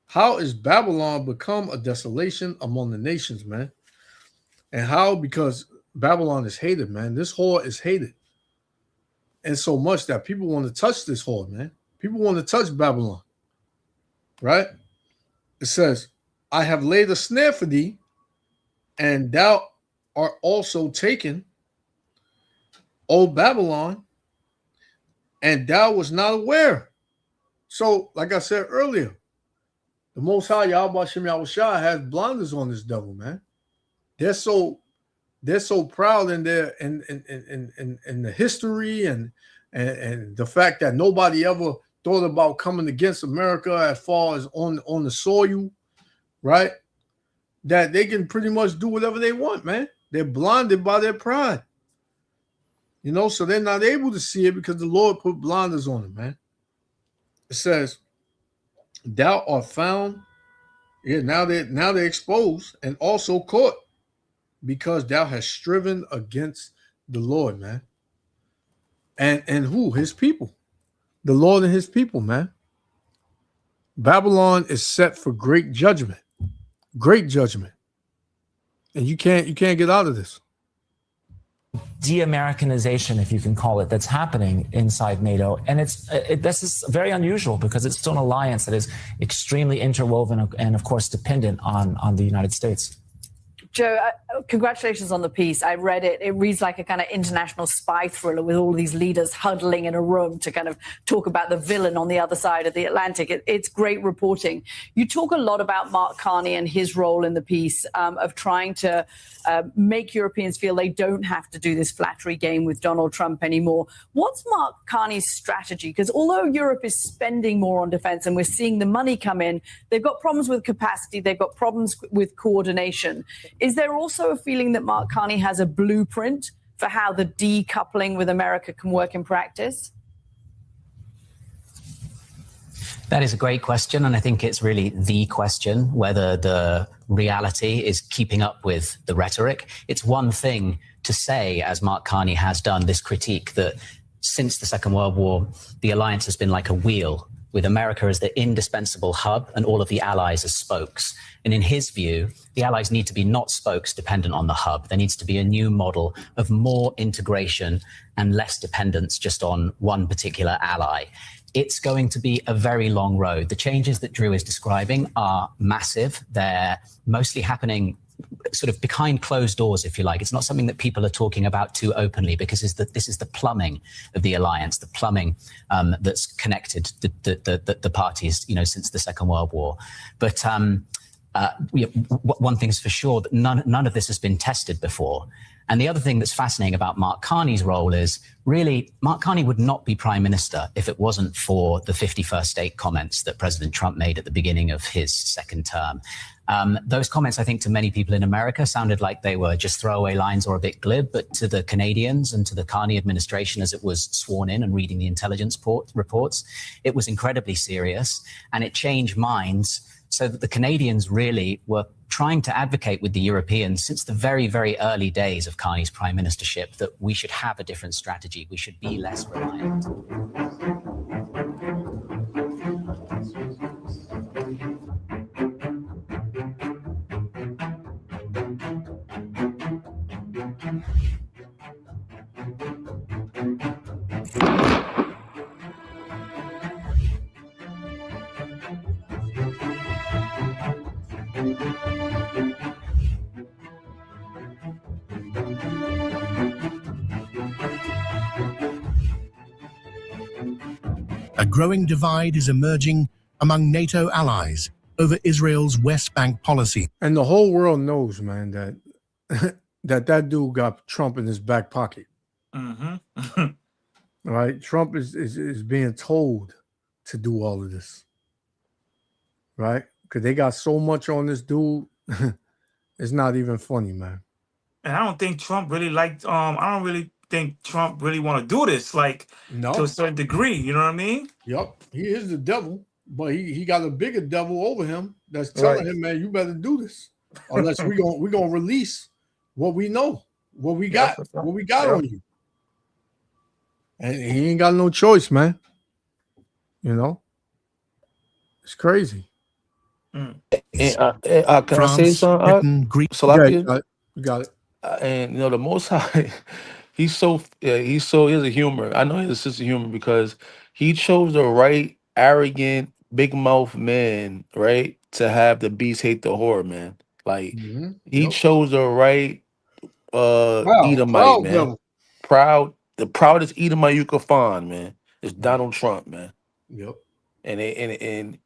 How is Babylon become a desolation among the nations, man?" And how? Because Babylon is hated, man. This whore is hated. And so much that people want to touch this whore, man. People want to touch Babylon. Right? It says, "I have laid a snare for thee, and thou art also taken, O Babylon, and thou was not aware." So, like I said earlier, the Most High Yahweh Shem Yahushua has blinders on this devil, man. They're so proud in their in the history and the fact that nobody ever thought about coming against America as far as on the soil, right? That they can pretty much do whatever they want, man. They're blinded by their pride. You know, so they're not able to see it because the Lord put blinders on them, man. It says, "Thou art found." Yeah, now they're exposed and also caught, because thou hast striven against the Lord, man. And who? His people. The Lord and his people, man. Babylon is set for great judgment. Great judgment. And you can't get out of this. De-Americanization, if you can call it, that's happening inside NATO. And this is very unusual because it's still an alliance that is extremely interwoven and, of course, dependent on the United States. Joe, congratulations on the piece. I read it. It reads like a kind of international spy thriller with all these leaders huddling in a room to kind of talk about the villain on the other side of the Atlantic. It's great reporting. You talk a lot about Mark Carney and his role in the piece of trying to make Europeans feel they don't have to do this flattery game with Donald Trump anymore. What's Mark Carney's strategy? Because although Europe is spending more on defense and we're seeing the money come in, they've got problems with capacity. They've got problems with coordination. Is there also a feeling that Mark Carney has a blueprint for how the decoupling with America can work in practice? That is a great question, and I think it's really the question, whether the reality is keeping up with the rhetoric. It's one thing to say, as Mark Carney has done, this critique that since the Second World War, the alliance has been like a wheel, with America as the indispensable hub and all of the allies as spokes. And in his view, the allies need to be not spokes dependent on the hub. There needs to be a new model of more integration and less dependence just on one particular ally. It's going to be a very long road. The changes that Drew is describing are massive. They're mostly happening sort of behind closed doors, if you like. It's not something that people are talking about too openly, because this is the plumbing of the alliance, the plumbing that's connected the parties, you know, since the Second World War. But one thing's for sure, that none of this has been tested before. And the other thing that's fascinating about Mark Carney's role is really Mark Carney would not be prime minister if it wasn't for the 51st state comments that President Trump made at the beginning of his second term. Those comments, I think, to many people in America sounded like they were just throwaway lines or a bit glib, but to the Canadians and to the Carney administration as it was sworn in and reading the intelligence reports, it was incredibly serious, and it changed minds so that the Canadians really were trying to advocate with the Europeans since the very, very early days of Carney's prime ministership that we should have a different strategy. We should be less reliant. A growing divide is emerging among NATO allies over Israel's West Bank policy. And the whole world knows, man, that that dude got Trump in his back pocket. Mm-hmm. Right? Trump is being told to do all of this. Right? Because they got so much on this dude. It's not even funny, man. And I don't think Trump really liked. I don't really think Trump really want to do this, like No. to a certain degree. You know what I mean? Yep. He is the devil, but he got a bigger devil over him that's telling him, man, you better do this. Unless we're gonna release what we know, what we got, what we got on you. And he ain't got no choice, man. You know? It's crazy. And, can I say something? Greek. Salakia? You got it. And you know, the Most High, he has a humor. I know he has a sense of humor because he chose the right arrogant, big mouth man, right, to have the beast hate the whore, man. Like he chose the right Edomite, proud man. devil. The proudest Edomite you could find, man. It's Donald Trump, man. Yep. And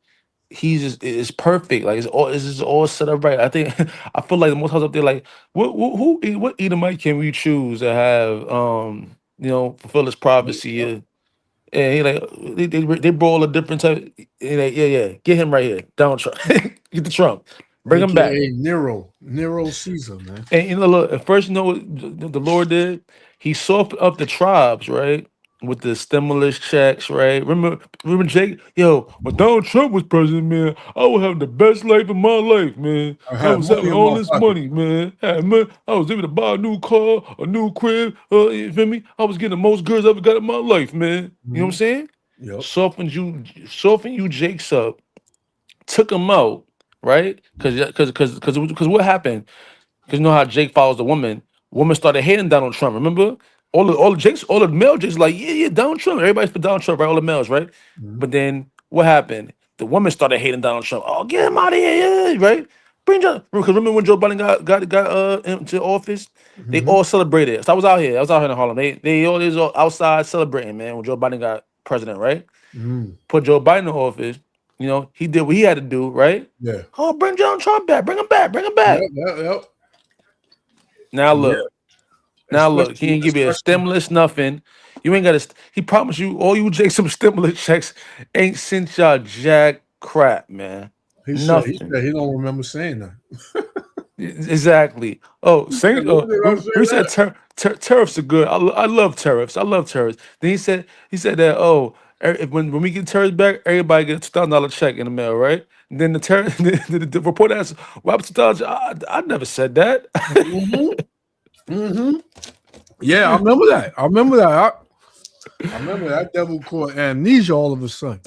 he's just, it's perfect. Like it's just all set up right. I think I feel like the Most High up there, like what Edomite can we choose to have fulfill his prophecy? Yeah, he like they brought all the different type. Like, yeah, get him right here, Donald Trump. Get the Trump, bring him back. AKA Nero Caesar, man. And you know, look, at first, you know what the Lord did? He softened up the tribes, right? With the stimulus checks, right? Remember Jake? Yo, when Donald Trump was president, man, I was having the best life of my life, man. I was having all this money, man. I was able to buy a new car, a new crib. You feel me? I was getting the most girls I ever got in my life, man. You know what I'm saying? Yep. Soften you Jakes up, took him out, right? Because what happened? Because you know how Jake follows the woman. Woman started hating Donald Trump. Remember? All the male Jakes like, yeah, Donald Trump. Everybody's for Donald Trump, right? All the males, right? But then what happened? The woman started hating Donald Trump. Oh, get him out of here, yeah, right? Bring Joe. Because remember when Joe Biden got into office? They all celebrated. So I was out here in Harlem. They all outside celebrating, man, when Joe Biden got president, right? Put Joe Biden in office. You know, he did what he had to do, right? Yeah. Oh, bring Donald Trump back. Bring him back. Yep. Now look. He ain't give you a stimulus, nothing. You ain't got to. He promised you, all you Jake, some stimulus checks ain't sent y'all jack crap, man. He said he don't remember saying that. Exactly. Oh, he said tariffs are good. I love tariffs. Then he said that when we get tariffs back, everybody gets a $2,000 check in the mail, right? And then the report asked, "What happened to $2,000?" I never said that. Yeah, I remember that. I remember that devil caught amnesia all of a sudden.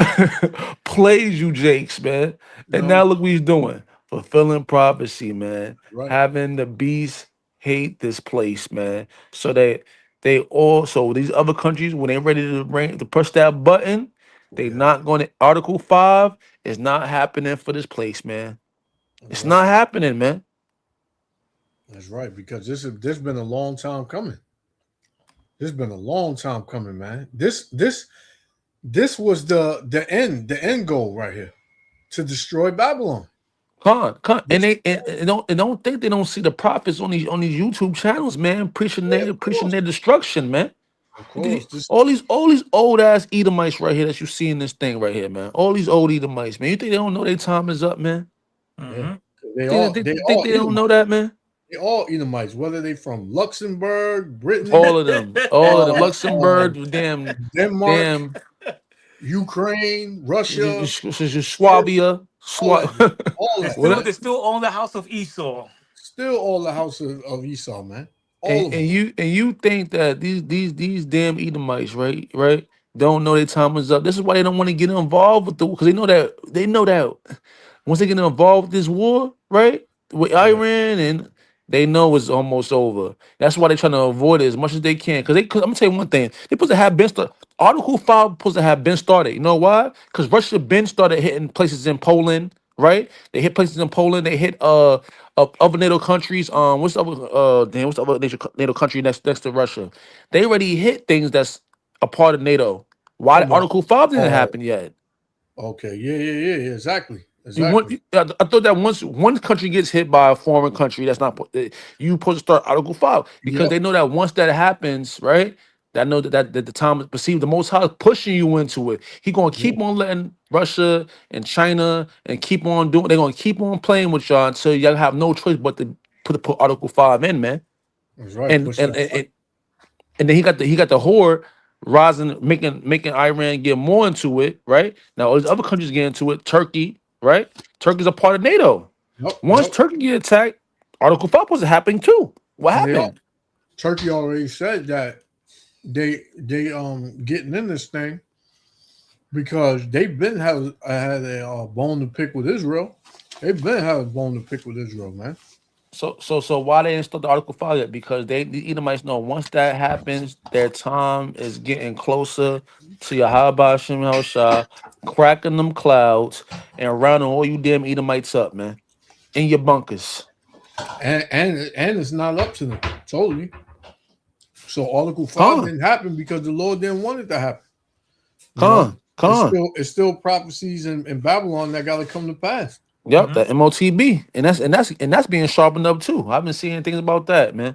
Plays you, Jakes, man. And now look what he's doing. Fulfilling prophecy, man. Right. Having the beast hate this place, man. So they also, these other countries, when they're ready to push that button, they not going to, Article 5 is not happening for this place, man. It's not happening, man. That's right, because this been a long time coming. This been a long time coming, man. This was the end goal right here, to destroy Babylon. And don't think they don't see the prophets on these YouTube channels, man, preaching their destruction, man. Of course. This, All these old ass Edomites right here that you see in this thing right here, man. All these old Edomites, man. You think they don't know their time is up, man? yeah. They They think all they don't know that, man. They all Edomites, whether they from Luxembourg, Britain, All of them, Luxembourg, Denmark, Ukraine, Russia, Swabia, all that, man. All that. They still own the house of Esau. Still all the house of Esau, man. All and, of and them. you think that these damn Edomites, right, don't know their time is up. This is why they don't want to get involved with because they know that once they get involved with this war, right, with Iran, and they know it's almost over. That's why they're trying to avoid it as much as they can. Because I'm gonna tell you one thing: they supposed to have been started. Article 5 supposed to have been started. You know why? Because Russia been started hitting places in Poland, right? They hit places in Poland. They hit other NATO countries. What's the other NATO country next to Russia? They already hit things that's a part of NATO. Why Article 5 didn't happen yet? Okay, yeah, exactly. I thought that once one country gets hit by a foreign country, that's not you supposed to start Article 5 because they know that once that happens, right? That know that the time is perceived. The Most High is pushing you into it. He gonna keep on letting Russia and China and keep on doing. They're gonna keep on playing with y'all until y'all have no choice but to put Article 5 in, man. That's right. And then he got the horde rising, making Iran get more into it, right? Now all these other countries get into it. Turkey, right? Turkey's a part of NATO. Once Turkey get attacked, Article 5 was happening too. What happened? Turkey already said that they getting in this thing because they've been had a bone to pick with Israel. They've been having a bone to pick with Israel, man. So why they didn't start the Article 5 yet? Because the Edomites know once that happens, their time is getting closer to Yahweh Shem Shah, cracking them clouds and rounding all you damn Edomites up, man, in your bunkers. And it's not up to them totally. So Article 5 didn't happen because the Lord didn't want it to happen. It's still prophecies in Babylon that got to come to pass. Yep, the MOTB, and that's being sharpened up too. I've been seeing things about that, man.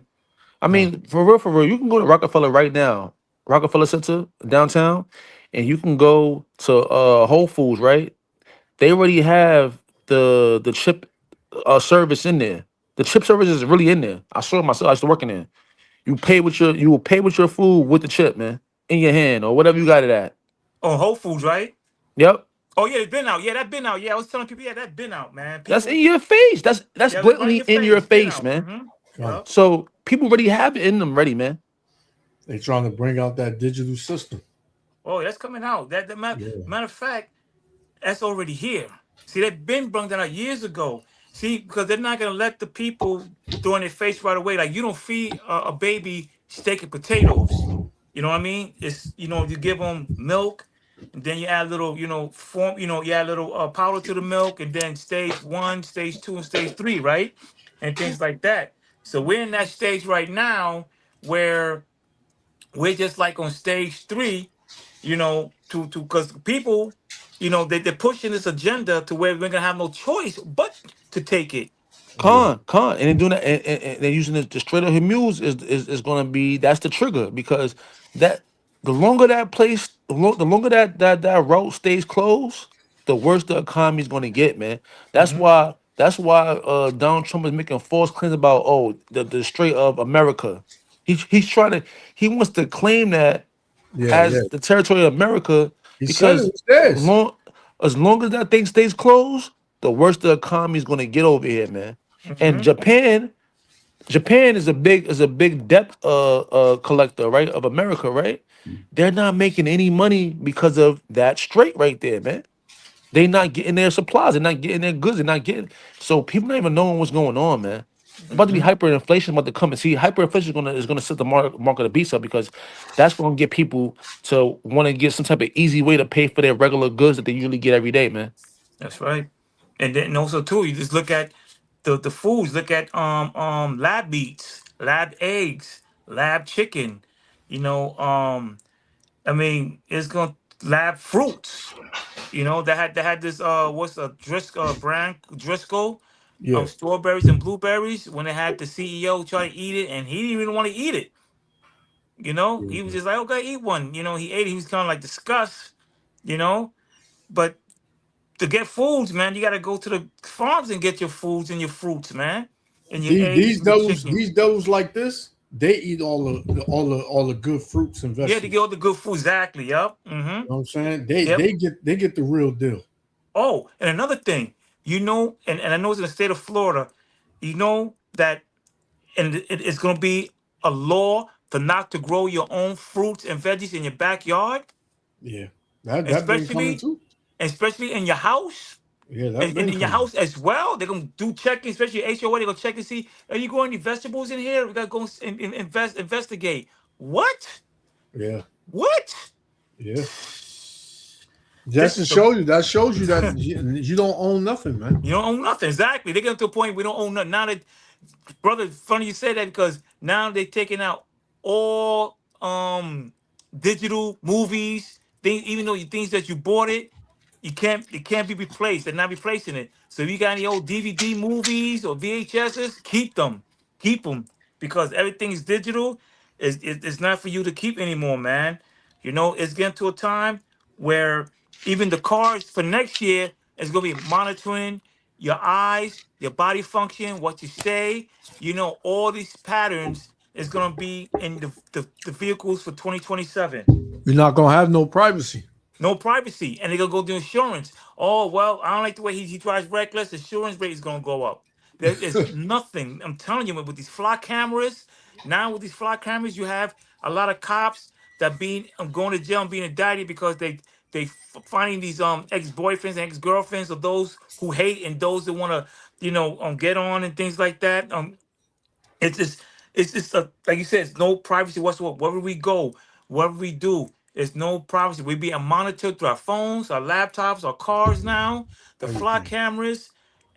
I mean, for real, you can go to Rockefeller right now, Rockefeller Center downtown, and you can go to Whole Foods, right? They already have the chip service in there. The chip service is really in there. I saw it myself. I used to work in there. You will pay with your food with the chip, man, in your hand or whatever you got it at. On Whole Foods, right? Yep. Oh yeah, it's been out. Yeah, that been out. Yeah, I was telling people, yeah, that been out, man. That's in your face. That's blatantly in your face, man. Yep. So people already have it in them ready, man. They trying to bring out that digital system. Oh, that's coming out. Matter of fact, that's already here. See, they've been brought that out years ago. See, because they're not gonna let the people throw in their face right away. Like you don't feed a baby steak and potatoes. You know what I mean? It's you give them milk. And then you add a little, you add a little powder to the milk, and then stage 1, stage 2, and stage 3, right? And things like that. So we're in that stage right now where we're just like on stage 3, because people, they're pushing this agenda to where we're gonna have no choice but to take it. And they're doing that, and they're using the straight up mules is going to be that's the trigger because that the longer that place, the longer that road stays closed, the worse the economy is going to get, man. That's why Donald Trump is making false claims about the Strait of America. He wants to claim that the territory of America because as long as that thing stays closed, the worse the economy is going to get over here, man. And Japan is a big debt collector, right, of America, right? They're not making any money because of that strait right there, man. They're not getting their supplies, they're not getting their goods, they're not getting. So people not even knowing what's going on, man. About to be hyperinflation about to come and see hyperinflation is gonna set the mark of the beast up because that's gonna get people to want to get some type of easy way to pay for their regular goods that they usually get every day, man. That's right. And then also too, you just look at the foods. Look at lab meats, lab eggs, lab chicken. I mean, it's going lab fruits. You know, they had this what's a Driscoll brand Driscoll Yeah. strawberries and blueberries when they had the CEO try to eat it and he didn't even want to eat it. You know, he was just like, okay, eat one. You know, he ate it. He was kind of like disgust. You know, but to get foods, man, you got to go to the farms and get your foods and your fruits, man, and your eggs These and your devils, chicken. these devils like this, they eat all the good fruits and Yeah, vegetables. to get all the good food. Exactly. Yep. Mm-hmm. You know what I'm saying? They Yep. they get the real deal. Oh, and another thing, you know, and I know it's in the state of Florida, you know that, and it's going to be a law to not to grow your own fruits and veggies in your backyard, Yeah. That been coming especially, too. especially in your house. Yeah, that And been in your coming. house as well, they're gonna do checking, especially HOA. They're gonna check and see, are you growing any vegetables in here? We gotta go investigate. What? Yeah. What? Yeah. This Just to is the show you, that shows you that you don't own nothing, man. you don't own nothing. Exactly. They get to a point we don't own nothing. Now that brother, funny you say that because now they're taking out all digital movies, things, even though you things that you bought it can't be replaced. They're not replacing it. So if you got any old DVD movies or VHSs, keep them. Keep them. Because everything is digital. It's not for you to keep anymore, man. You know, it's getting to a time where even the cars for next year is gonna be monitoring your eyes, your body function, what you say, you know, all these patterns is gonna be in the vehicles for 2027. You're not gonna have no privacy. No privacy. And they're gonna go do insurance. Oh, well, I don't like the way he drives reckless. Insurance rate is gonna go up. There is nothing. I'm telling you, with these fly cameras, now with these fly cameras, you have a lot of cops that being going to jail and being indicted because finding these ex-boyfriends and ex-girlfriends of those who hate and those that want to, you know, get on and things like that. It's just, like you said, it's no privacy whatsoever. Wherever we go, whatever we do, there's no privacy. We're being monitored through our phones, our laptops, our cars now, the fly Everything. cameras,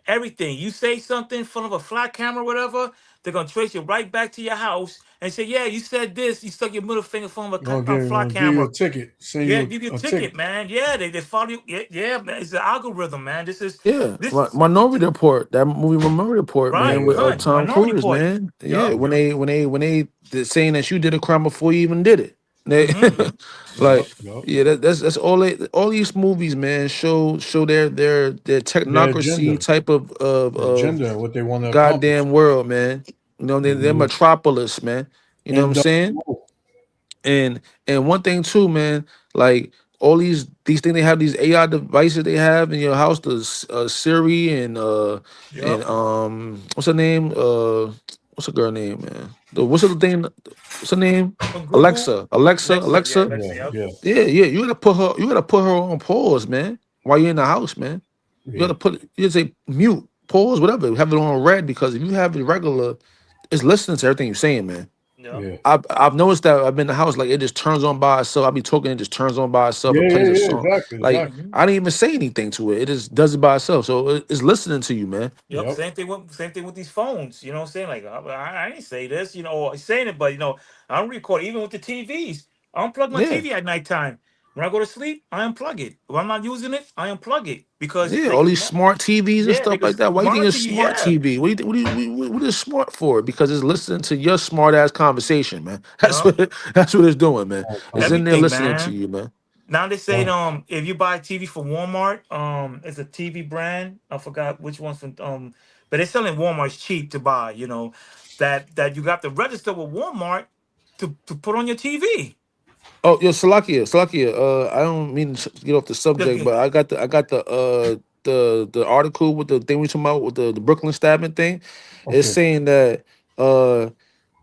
everything. You say something in front of a fly camera, whatever, they're gonna trace you right back to your house and say, "Yeah, you said this. You stuck your middle finger in front of a fly Gonna give you camera." a ticket. Send Yeah, you give you a a ticket, ticket. man. Yeah, they follow you. Yeah, yeah, man. It's the algorithm, man. Yeah, This Minority Report, that movie Minority Report, man, right, with right. Tom Minority Cruise, Report. man. Yeah, Yup. when they saying that you did a crime before you even did it. Mm-hmm. Like, Yup. yeah, that's all these movies, man, show their Their agenda. technocracy type Their of agenda, what they want to accomplish. goddamn world, man. You know, they're Mhm. metropolis, man. You know what I'm saying? NWO. And one thing too, man, like all these things they have, these AI devices they have in your house, the Siri and Yup. what's her name? What's a girl name, man? What's the thing? What's her name? From Google. Alexa. Yeah, Alexa. Alexa. Yeah, Yup. yeah, Yeah, you gotta put her on pause, man, while you're in the house, man. You yeah. gotta you say mute, pause, whatever. Have it on red because if you have it regular, it's listening to everything you're saying, man. Yup. Yeah. I've noticed that I've been in the house, like it just turns on by itself. I'll be talking, it just turns on by itself. It Yeah, plays yeah, a yeah. song. Exactly, Like exactly. Mm-hmm. I didn't even say anything to it. It just does it by itself. So it's listening to you, man. Yep, Yep. same thing with these phones. You know what I'm saying? Like I didn't say this, you know, or saying it, but you know, I don't record even with the TVs. I unplug my Yeah, TV at nighttime. When I go to sleep, I unplug it. If I'm not using it, I unplug it because yeah. they All can, these smart TVs and yeah, they stuff can like that. Why you think monitor it's you. smart Yeah, TV? What is smart for? Because it's listening to your smart ass conversation, man. That's yep, that's what it's doing, man. All the It's time. in there everything, listening to man. you, man. Now they say All- if you buy a TV from Walmart, it's a TV brand. I forgot which one's from but they're selling Walmart's cheap to buy. You know that you got to register with Walmart to put on your TV. Oh, yo, Salakia. I don't mean to get off the subject, The- but I got the article with the thing we talking about with the Brooklyn stabbing thing. It's Okay. saying that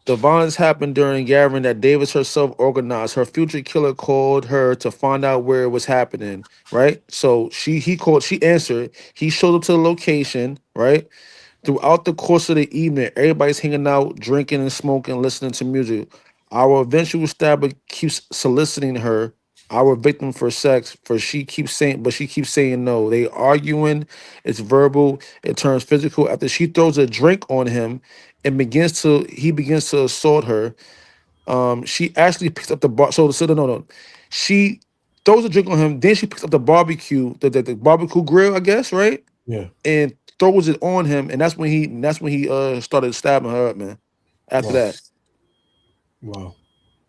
the violence happened during gathering that Davis herself organized. Her future killer called her to find out where it was happening. Right. So he called. She answered. He showed up to the location. Right. Throughout the course of the evening, everybody's hanging out, drinking and smoking, listening to music. Our eventual stabber keeps soliciting her, our victim, for sex. But she keeps saying no. They arguing. It's verbal. It turns physical. After she throws a drink on him, and he begins to assault her. She actually picks up the bar. So no. She throws a drink on him. Then she picks up the barbecue, the barbecue grill, I guess, right? Yeah. And throws it on him, and that's when he started stabbing her up, man. After Wow. that, Wow.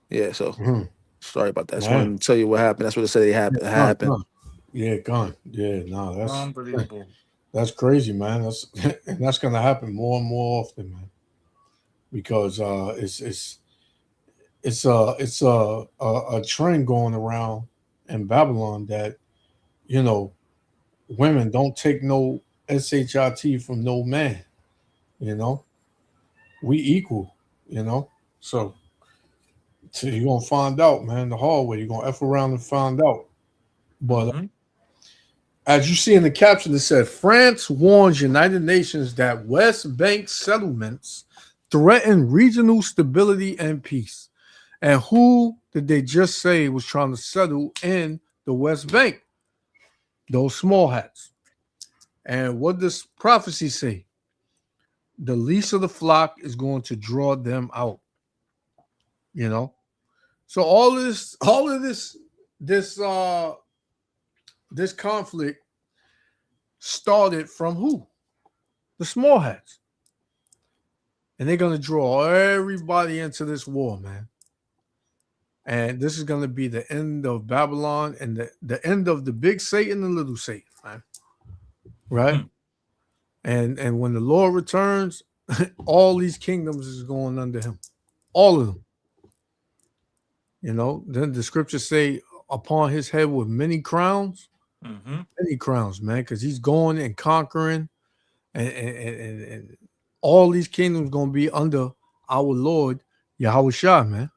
yeah. So Mhm. sorry about that. I just Man. wanted to tell you what happened. That's what it said happened. Yeah, gone. Yeah, no, that's Unbelievable. that's crazy, man. That's and that's gonna happen more and more often, man. Because it's a trend going around in Babylon that women don't take no shit from no man. We equal. So you're gonna find out, man. The hard way. You're gonna f around and find out. But as you see in the caption, it said France warns United Nations that West Bank settlements threaten regional stability and peace. And who did they just say was trying to settle in the West Bank? Those small hats. And what does prophecy say? The least of the flock is going to draw them out. So all of this conflict started from who? The small hats. And they're going to draw everybody into this war, man. And this is going to be the end of Babylon and the end of the big Satan and little Satan, man. Right? And when the Lord returns, all these kingdoms is going under him. All of them. Then the scriptures say upon his head with many crowns. Many crowns, man, because he's going and conquering and all these kingdoms going to be under our Lord, Yahweh Shah, man.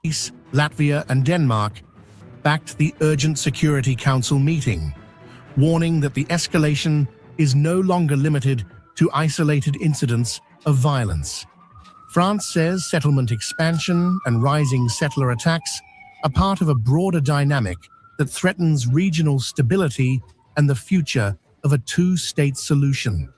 Greece, Latvia, and Denmark backed the Urgent Security Council meeting, warning that the escalation is no longer limited to isolated incidents of violence. France says settlement expansion and rising settler attacks are part of a broader dynamic that threatens regional stability and the future of a two-state solution.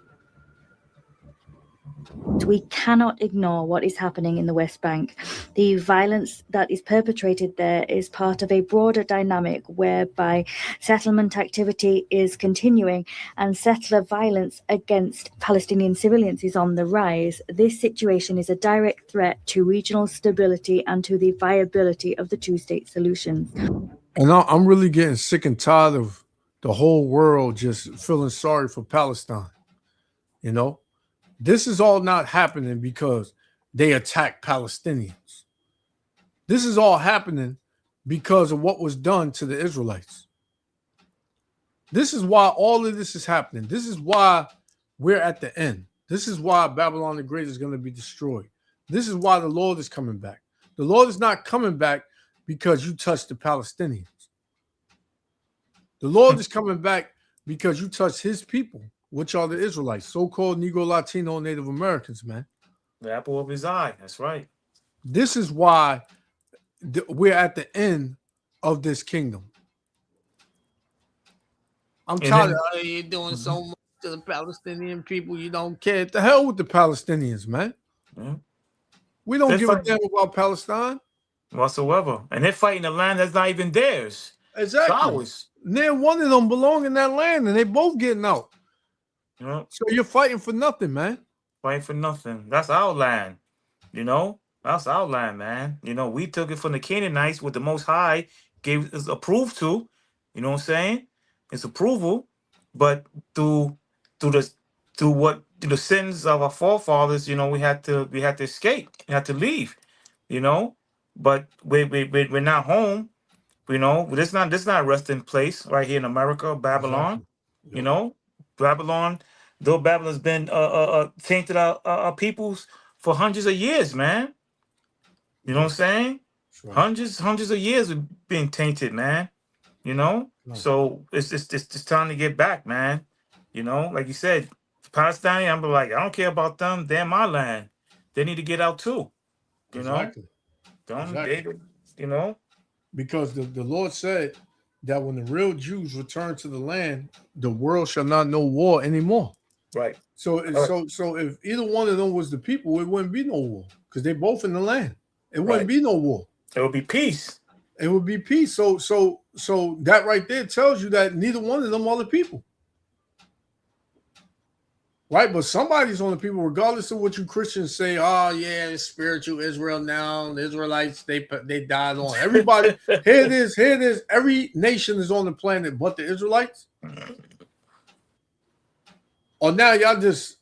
We cannot ignore what is happening in the West Bank. The violence that is perpetrated there is part of a broader dynamic whereby settlement activity is continuing and settler violence against Palestinian civilians is on the rise. This situation is a direct threat to regional stability and to the viability of the two-state solution. And I'm really getting sick and tired of the whole world just feeling sorry for Palestine. This is all not happening because they attacked Palestinians. This is all happening because of what was done to the Israelites. This is why all of this is happening. This is why we're at the end. This is why Babylon the Great is going to be destroyed. This is why the Lord is coming back. The Lord is not coming back because you touched the Palestinians. The Lord is coming back because you touched his people, which are the Israelites, so-called Negro, Latino, and Native Americans, man. The apple of his eye. That's right. This is why we're at the end of this kingdom. I'm tired of you're doing so much to the Palestinian people. You don't care. The hell with the Palestinians, man. We don't give a damn about Palestine whatsoever. And they're fighting a land that's not even theirs. Exactly. It's ours. Near one of them belong in that land, and they both getting out. So you're fighting for nothing, man. Fighting for nothing. That's our land. That's our land, man. We took it from the Canaanites with the Most High gave us approved to. You know what I'm saying? It's approval, but through the sins of our forefathers, we had to escape. We had to leave. But we're not home. This not a resting place right here in America, Babylon. Exactly. Babylon, though Babylon's been tainted our peoples for hundreds of years, man. You know what I'm saying? Right. Hundreds of years we've been tainted, man. So it's time to get back, man. Like you said, Palestinian, I'm like, I don't care about them. They're my land. They need to get out too. Exactly. Because the Lord said that when the real Jews return to the land, the world shall not know war anymore. Right. So if either one of them was the people, it wouldn't be no war because they both in the land. It wouldn't be no war. It would be peace. it would be peace. So that right there tells you that neither one of them are the people. Right, but somebody's on the people, regardless of what you Christians say. Oh, yeah, it's spiritual Israel now. The Israelites, they died on. Everybody, here it is. Every nation is on the planet but the Israelites. Or now y'all just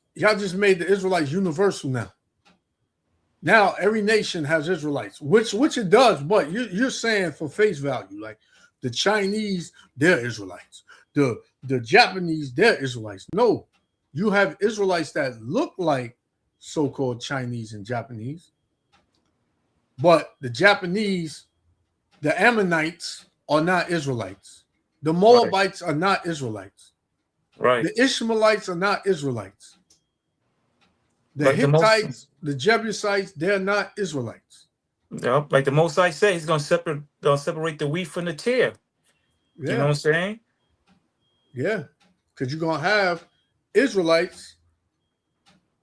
made the Israelites universal now. Now every nation has Israelites, which it does, but you're saying for face value, like the Chinese, they're Israelites. The Japanese, they're Israelites. No. You have Israelites that look like so-called Chinese and Japanese, but the Japanese, the Ammonites are not Israelites. The Moabites are not Israelites. Right. The Ishmaelites are not Israelites. The Like Hittites, the Jebusites, they're not Israelites. Yep, like the Most High said, he's going to separate the wheat from the tare. Yeah. You know what I'm saying? Yeah, because you're going to have Israelites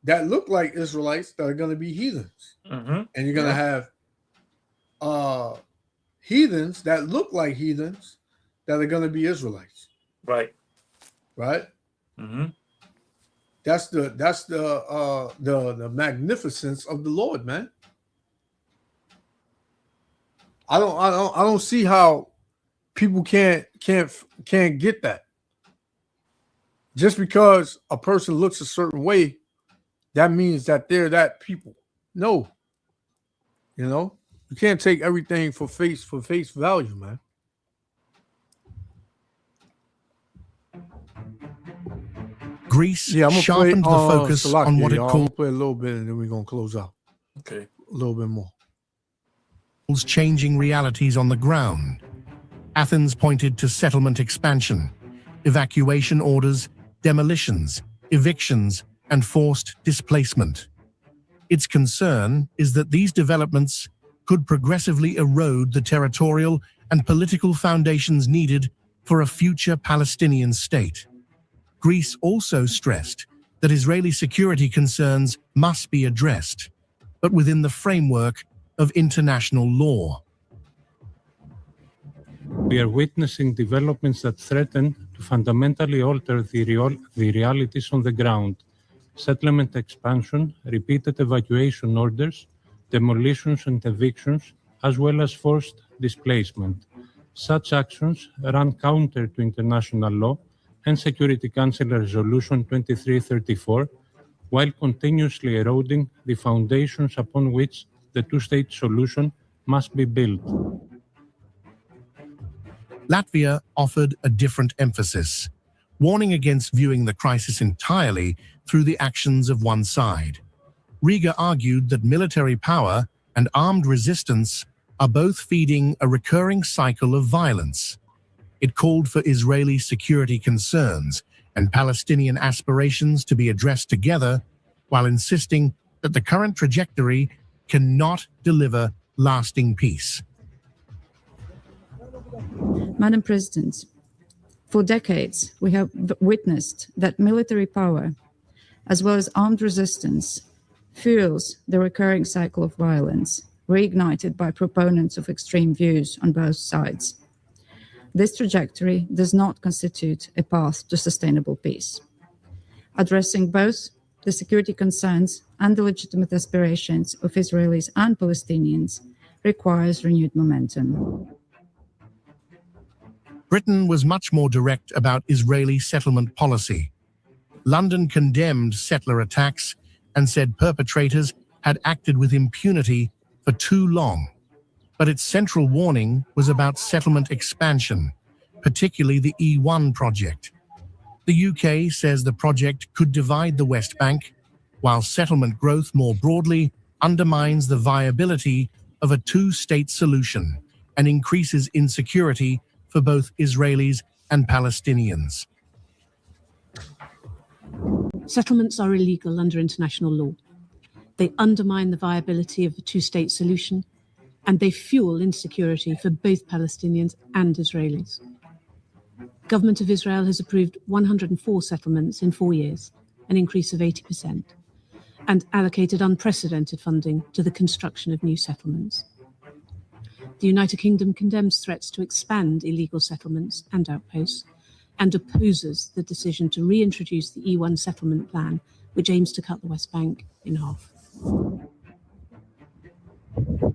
that look like Israelites that are going to be heathens. Mm-hmm. And you're going to have heathens that look like heathens that are going to be Israelites. Right. Right? Mm-hmm. That's the magnificence of the Lord, man. I don't see how people can't get that. Just because a person looks a certain way, that means that they're that people. No. You know, you can't take everything for face value, man. Greece sharpened sharpened the focus on what it I'm called gonna play a little bit and then we're gonna close out. Okay. A little bit more. changing realities on the ground. Athens pointed to settlement expansion, evacuation orders, demolitions, evictions, and forced displacement. Its concern is that these developments could progressively erode the territorial and political foundations needed for a future Palestinian state. Greece also stressed that Israeli security concerns must be addressed, but within the framework of international law. We are witnessing developments that threaten to fundamentally alter the realities on the ground. Settlement expansion, repeated evacuation orders, demolitions and evictions, as well as forced displacement. Such actions run counter to international law and Security Council Resolution 2334, while continuously eroding the foundations upon which the two-state solution must be built. Latvia offered a different emphasis, warning against viewing the crisis entirely through the actions of one side. Riga argued that military power and armed resistance are both feeding a recurring cycle of violence. It called for Israeli security concerns and Palestinian aspirations to be addressed together, while insisting that the current trajectory cannot deliver lasting peace. Madam President, for decades, we have witnessed that military power, as well as armed resistance, fuels the recurring cycle of violence, reignited by proponents of extreme views on both sides. This trajectory does not constitute a path to sustainable peace. Addressing both the security concerns and the legitimate aspirations of Israelis and Palestinians requires renewed momentum. Britain was much more direct about Israeli settlement policy. London condemned settler attacks and said perpetrators had acted with impunity for too long. But its central warning was about settlement expansion, particularly the E1 project. The UK says the project could divide the West Bank, while settlement growth more broadly undermines the viability of a two-state solution and increases insecurity for both Israelis and Palestinians. Settlements are illegal under international law. They undermine the viability of a two-state solution, and they fuel insecurity for both Palestinians and Israelis. Government of Israel has approved 104 settlements in 4 years, an increase of 80%, and allocated unprecedented funding to the construction of new settlements. The United Kingdom condemns threats to expand illegal settlements and outposts and opposes the decision to reintroduce the E1 settlement plan, which aims to cut the West Bank in half.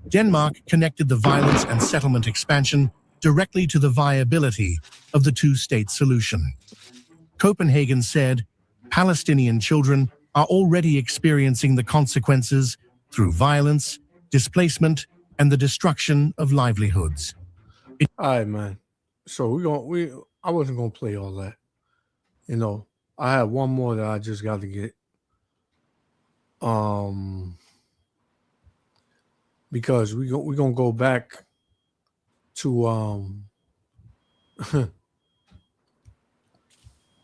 Denmark connected the violence and settlement expansion directly to the viability of the two-state solution. Copenhagen said Palestinian children are already experiencing the consequences through violence, displacement, and the destruction of livelihoods. All right, man. So I wasn't gonna play all that. You know, I have one more that I just got to get. Because we're gonna go back to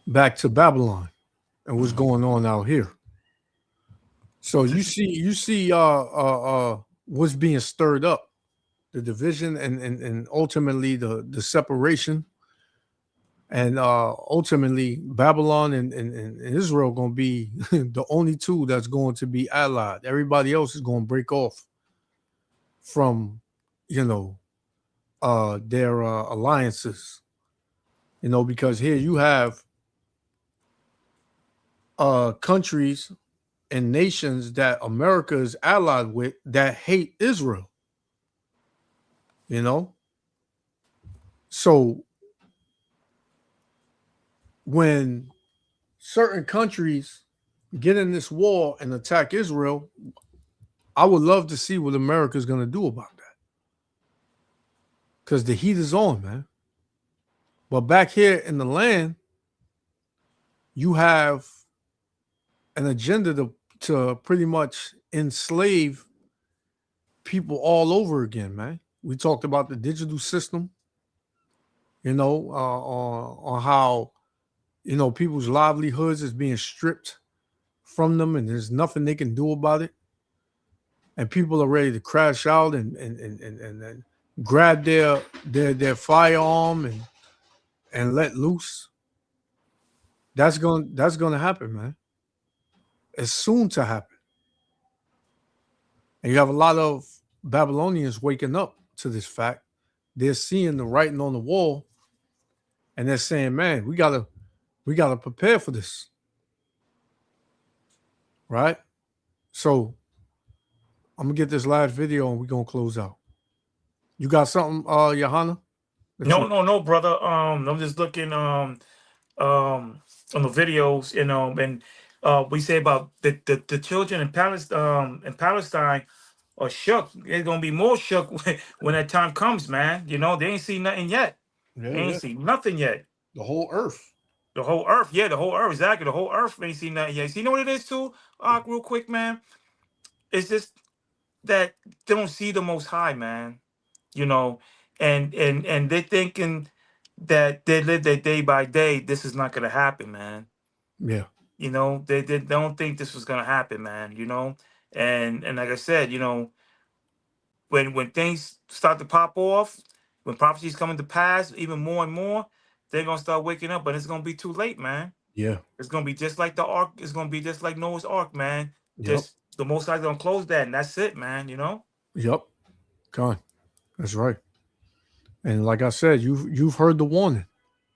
back to Babylon and what's going on out here. So you see what's being stirred up, the division and ultimately the separation, and ultimately Babylon and Israel gonna be the only two that's going to be allied. Everybody else is gonna break off from their alliances, because here you have countries and nations that America is allied with that hate Israel. So when certain countries get in this war and attack Israel, I would love to see what America is going to do about that, because the heat is on, man. But back here in the land, you have an agenda to pretty much enslave people all over again, man. We talked about the digital system, on how, people's livelihoods is being stripped from them and there's nothing they can do about it. And people are ready to crash out and grab their firearm and let loose. That's going to happen, man. It's soon to happen. And you have a lot of Babylonians waking up to this fact. They're seeing the writing on the wall, and they're saying, "Man, we gotta prepare for this." Right? So I'm gonna get this last video and we're gonna close out. You got something, Johanna? No, brother. I'm just looking on the videos, and we say about the children in Palestine are shook. They're gonna be more shook when that time comes, man. They ain't seen nothing yet. Yeah, They ain't seen nothing yet. The whole earth. The whole earth, yeah, the whole earth, exactly. The whole earth ain't seen nothing yet. So you know what it is too, real quick, man? It's just that they don't see the Most High, man. And they're thinking that they live their day by day. This is not gonna happen, man. Yeah. They don't think this was gonna happen, man. And like I said, when things start to pop off, when prophecies come to pass, even more and more, they're gonna start waking up, but it's gonna be too late, man. Yeah. It's gonna be just like the ark. It's gonna be just like Noah's Ark, man. Yep. Just the Most High gonna close that, and that's it, man. Yep. Con. That's right. And like I said, you've heard the warning.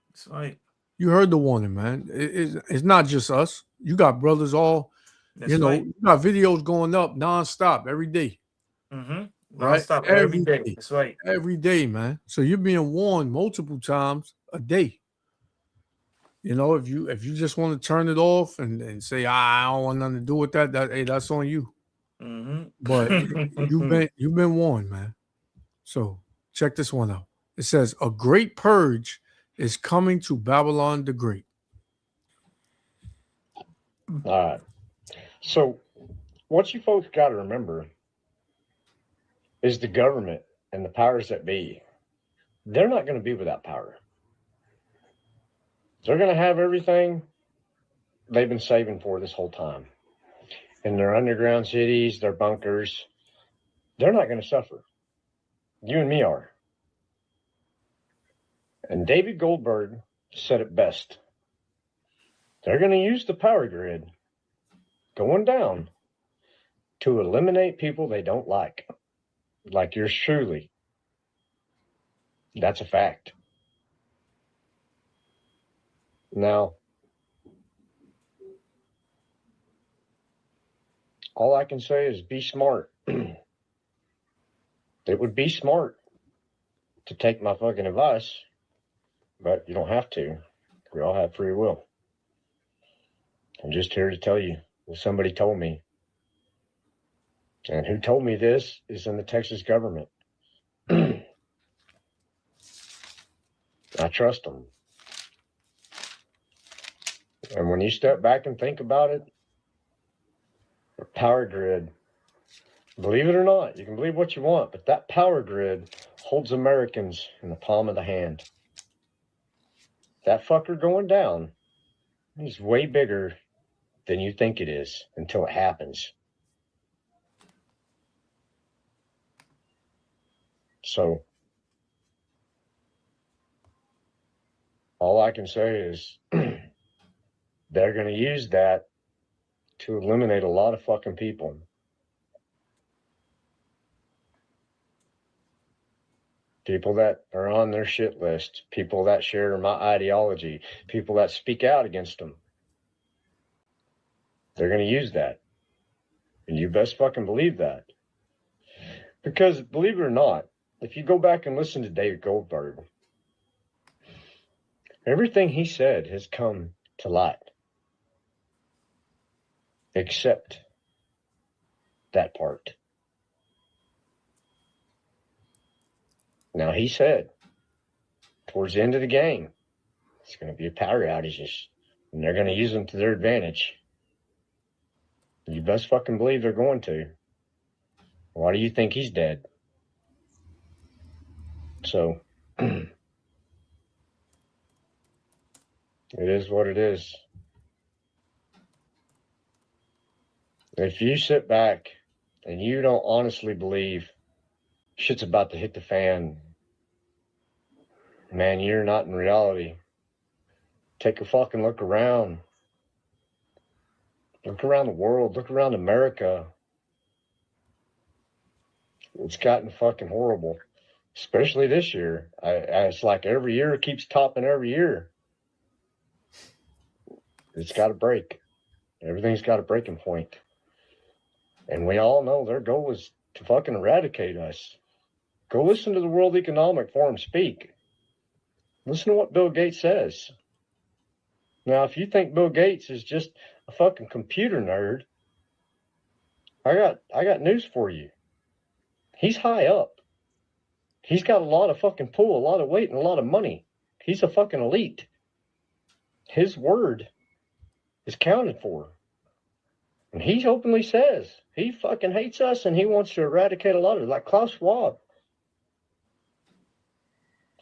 That's right. You heard the warning, man. It's not just us. You got brothers all, That's right. you got videos going up nonstop every day. Mm-hmm. Right? Nonstop every day. That's right. Every day, man. So you're being warned multiple times a day. If you just want to turn it off and say, I don't want nothing to do with that, hey, that's on you. Mm-hmm. But you've been warned, man. So check this one out. It says a great purge is coming to Babylon the Great. All right. So what you folks got to remember is the government and the powers that be, they're not going to be without power. They're going to have everything they've been saving for this whole time. In their underground cities, their bunkers, they're not going to suffer. You and me are. And David Goldberg said it best. They're going to use the power grid going down to eliminate people they don't like yours truly. That's a fact. Now, all I can say is be smart. It would be smart to take my fucking advice, but you don't have to. We all have free will. I'm just here to tell you what somebody told me. And who told me this is in the Texas government. I trust them. And when you step back and think about it, the power grid, believe it or not, you can believe what you want, but that power grid holds Americans in the palm of the hand. That fucker going down is way bigger than you think it is until it happens. So, all I can say is they're going to use that to eliminate a lot of fucking people. People that are on their shit list, people that share my ideology, people that speak out against them. They're going to use that. And you best fucking believe that. Because believe it or not, if you go back and listen to Dave Goldberg, everything he said has come to light. Except that part. Now he said, towards the end of the game, it's going to be power outages, and they're going to use them to their advantage. You best fucking believe they're going to. Why do you think he's dead? So, it is what it is. If you sit back and you don't honestly believe shit's about to hit the fan, man, you're not in reality. Take a fucking look around. Look around the world. Look around America. It's gotten fucking horrible. Especially this year. It's like every year it keeps topping every year. It's got to break. Everything's got a breaking point. And we all know their goal is to fucking eradicate us. Go listen to the World Economic Forum speak. Listen to what Bill Gates says. Now, if you think Bill Gates is just a fucking computer nerd, I got news for you. He's high up. He's got a lot of fucking pull, a lot of weight, and a lot of money. He's a fucking elite. His word is counted for. And he openly says he fucking hates us and he wants to eradicate a lot of it, like Klaus Schwab.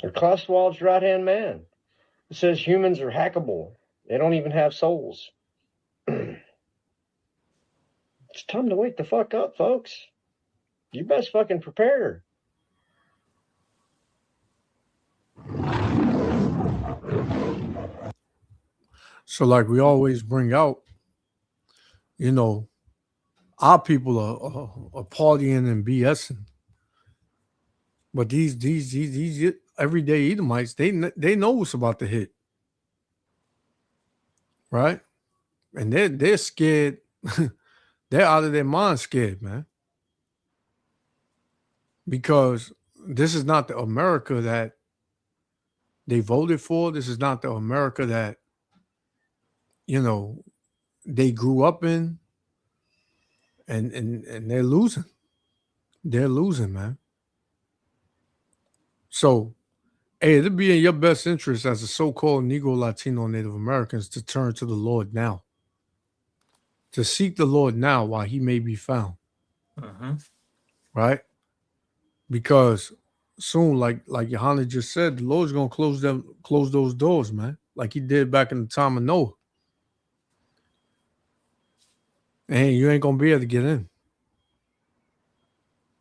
Or Klaus Schwab's right-hand man. It says humans are hackable. They don't even have souls. It's time to wake the fuck up, folks. You best fucking prepare. So, like we always bring out, you know, our people are partying and BSing, but these everyday Edomites, they know what's about to hit, right? And they're scared. They're out of their mind scared, man, because this is not the America that they voted for. This is not the America that, you know, they grew up in, and they're losing. They're losing, man. So, hey, it'd be in your best interest as a so-called Negro, Latino, Native Americans to turn to the Lord now. To seek the Lord now while he may be found. Right? Because soon, like Johanna just said, the Lord's gonna close those doors, man, like he did back in the time of Noah. And you ain't gonna be able to get in.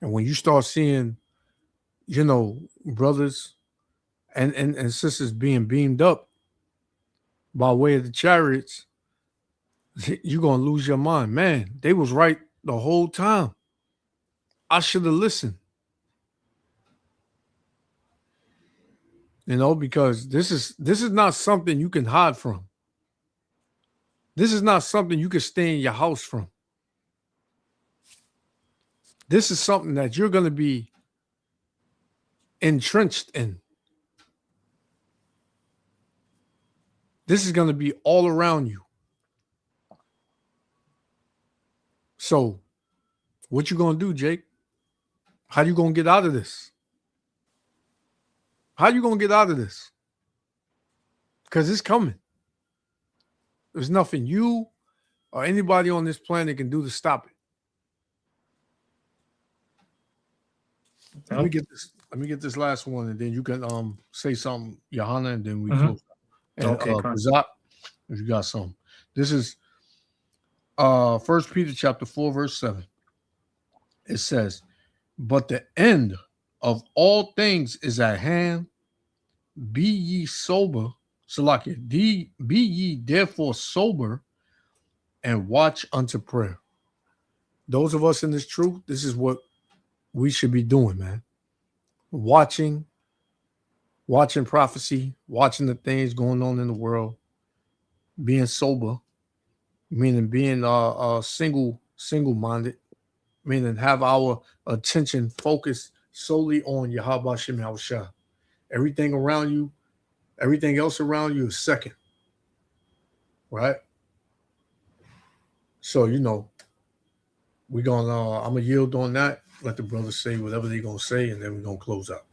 And when you start seeing, you know, brothers and sisters being beamed up by way of the chariots, you're gonna lose your mind. Man, they was right the whole time. I should have listened. You know, because this is not something you can hide from. This is not something you can stay in your house from. This is something that you're going to be entrenched in. This is going to be all around you. So, what you going to do, Jake? How you going to get out of this? How you going to get out of this? Because it's coming. There's nothing you or anybody on this planet can do to stop it. Let me get this last one, and then you can say something, Johanna, and then we close. And Okay, Kazak, if you got some. This is 1 Peter chapter 4, verse 7. It says, "But the end of all things is at hand. Be ye sober." Salakia, be ye therefore sober and watch unto prayer. Those of us in this truth, this is what we should be doing, man. Watching prophecy, watching the things going on in the world, being sober, meaning being single-minded, meaning have our attention focused solely on Yahweh Shem Yahushua. Everything around you, everything else around you is second, right? So, you know, I'm gonna yield on that. Let the brothers say whatever they're gonna say, and then we're gonna close out.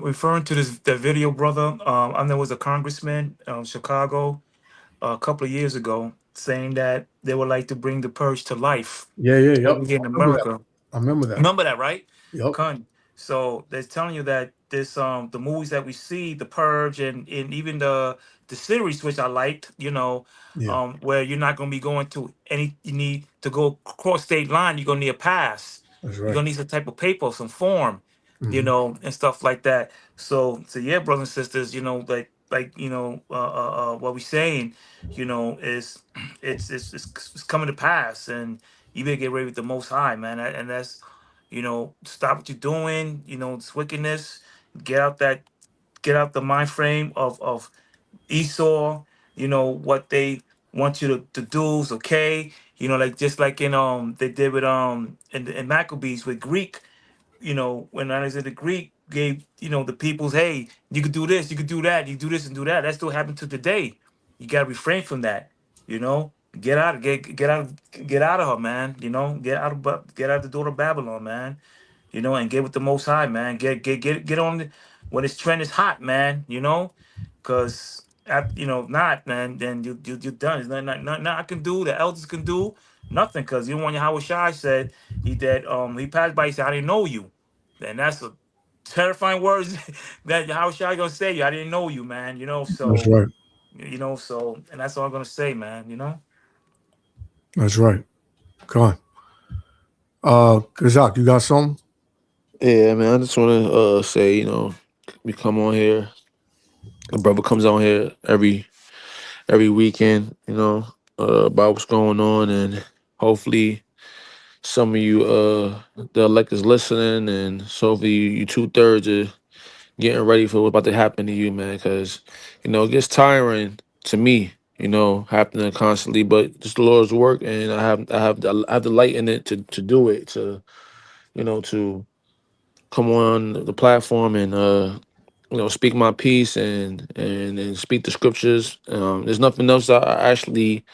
Referring to the video, brother, I know there was a congressman in Chicago a couple of years ago saying that they would like to bring the purge to life. Yeah, over here in America. I remember that. Remember that, right? Yep. Con. So they're telling you that this the movies that we see, The Purge, and even the series, which I liked, you know, Yeah. where you're not gonna be going to you need to go cross state line, you're gonna need a pass. That's You're right. gonna need some type of paper, some form, you Mhm. know, and stuff like that. So yeah, brothers and sisters, you know, like you know, what we're saying, you know, is it's coming to pass, and you better get ready with the Most High, man. And that's, you know, stop what you're doing, you know, this wickedness. Get out the mind frame of Esau. You know what they want you to do is okay. You know, like just like in they did with in Maccabees with Greek. You know, when I was in the Greek, gave, you know, the people's, hey, you could do this, you could do that, you do this and do that. That still happened to today. You gotta refrain from that. You know, get out of her, man. You know, get out of the door of Babylon, man. You know, and get with the Most High, man. Get on when this trend is hot, man. You know, because you know, not, man, then you're done. There's nothing I can do. The elders can do nothing, because you know when Yahweh Shai said he passed by, he said, I didn't know you. And that's a terrifying words that Yahweh Shai gonna say. I didn't know you, man. You know, so That's right. you know, so, and that's all I'm gonna say, man. You know. That's right. Come on. Kazak, you got something? Yeah, man. I just want to say, you know, we come on here. The brother comes on here every weekend, you know, about what's going on, and hopefully some of you the elect is listening, and so hopefully you 2/3 are getting ready for what's about to happen to you, man, because you know it gets tiring to me, you know, happening constantly, but just the Lord's work, and I have the light in it to do it, to, you know, to come on the platform and you know, speak my piece and speak the scriptures. There's nothing else I actually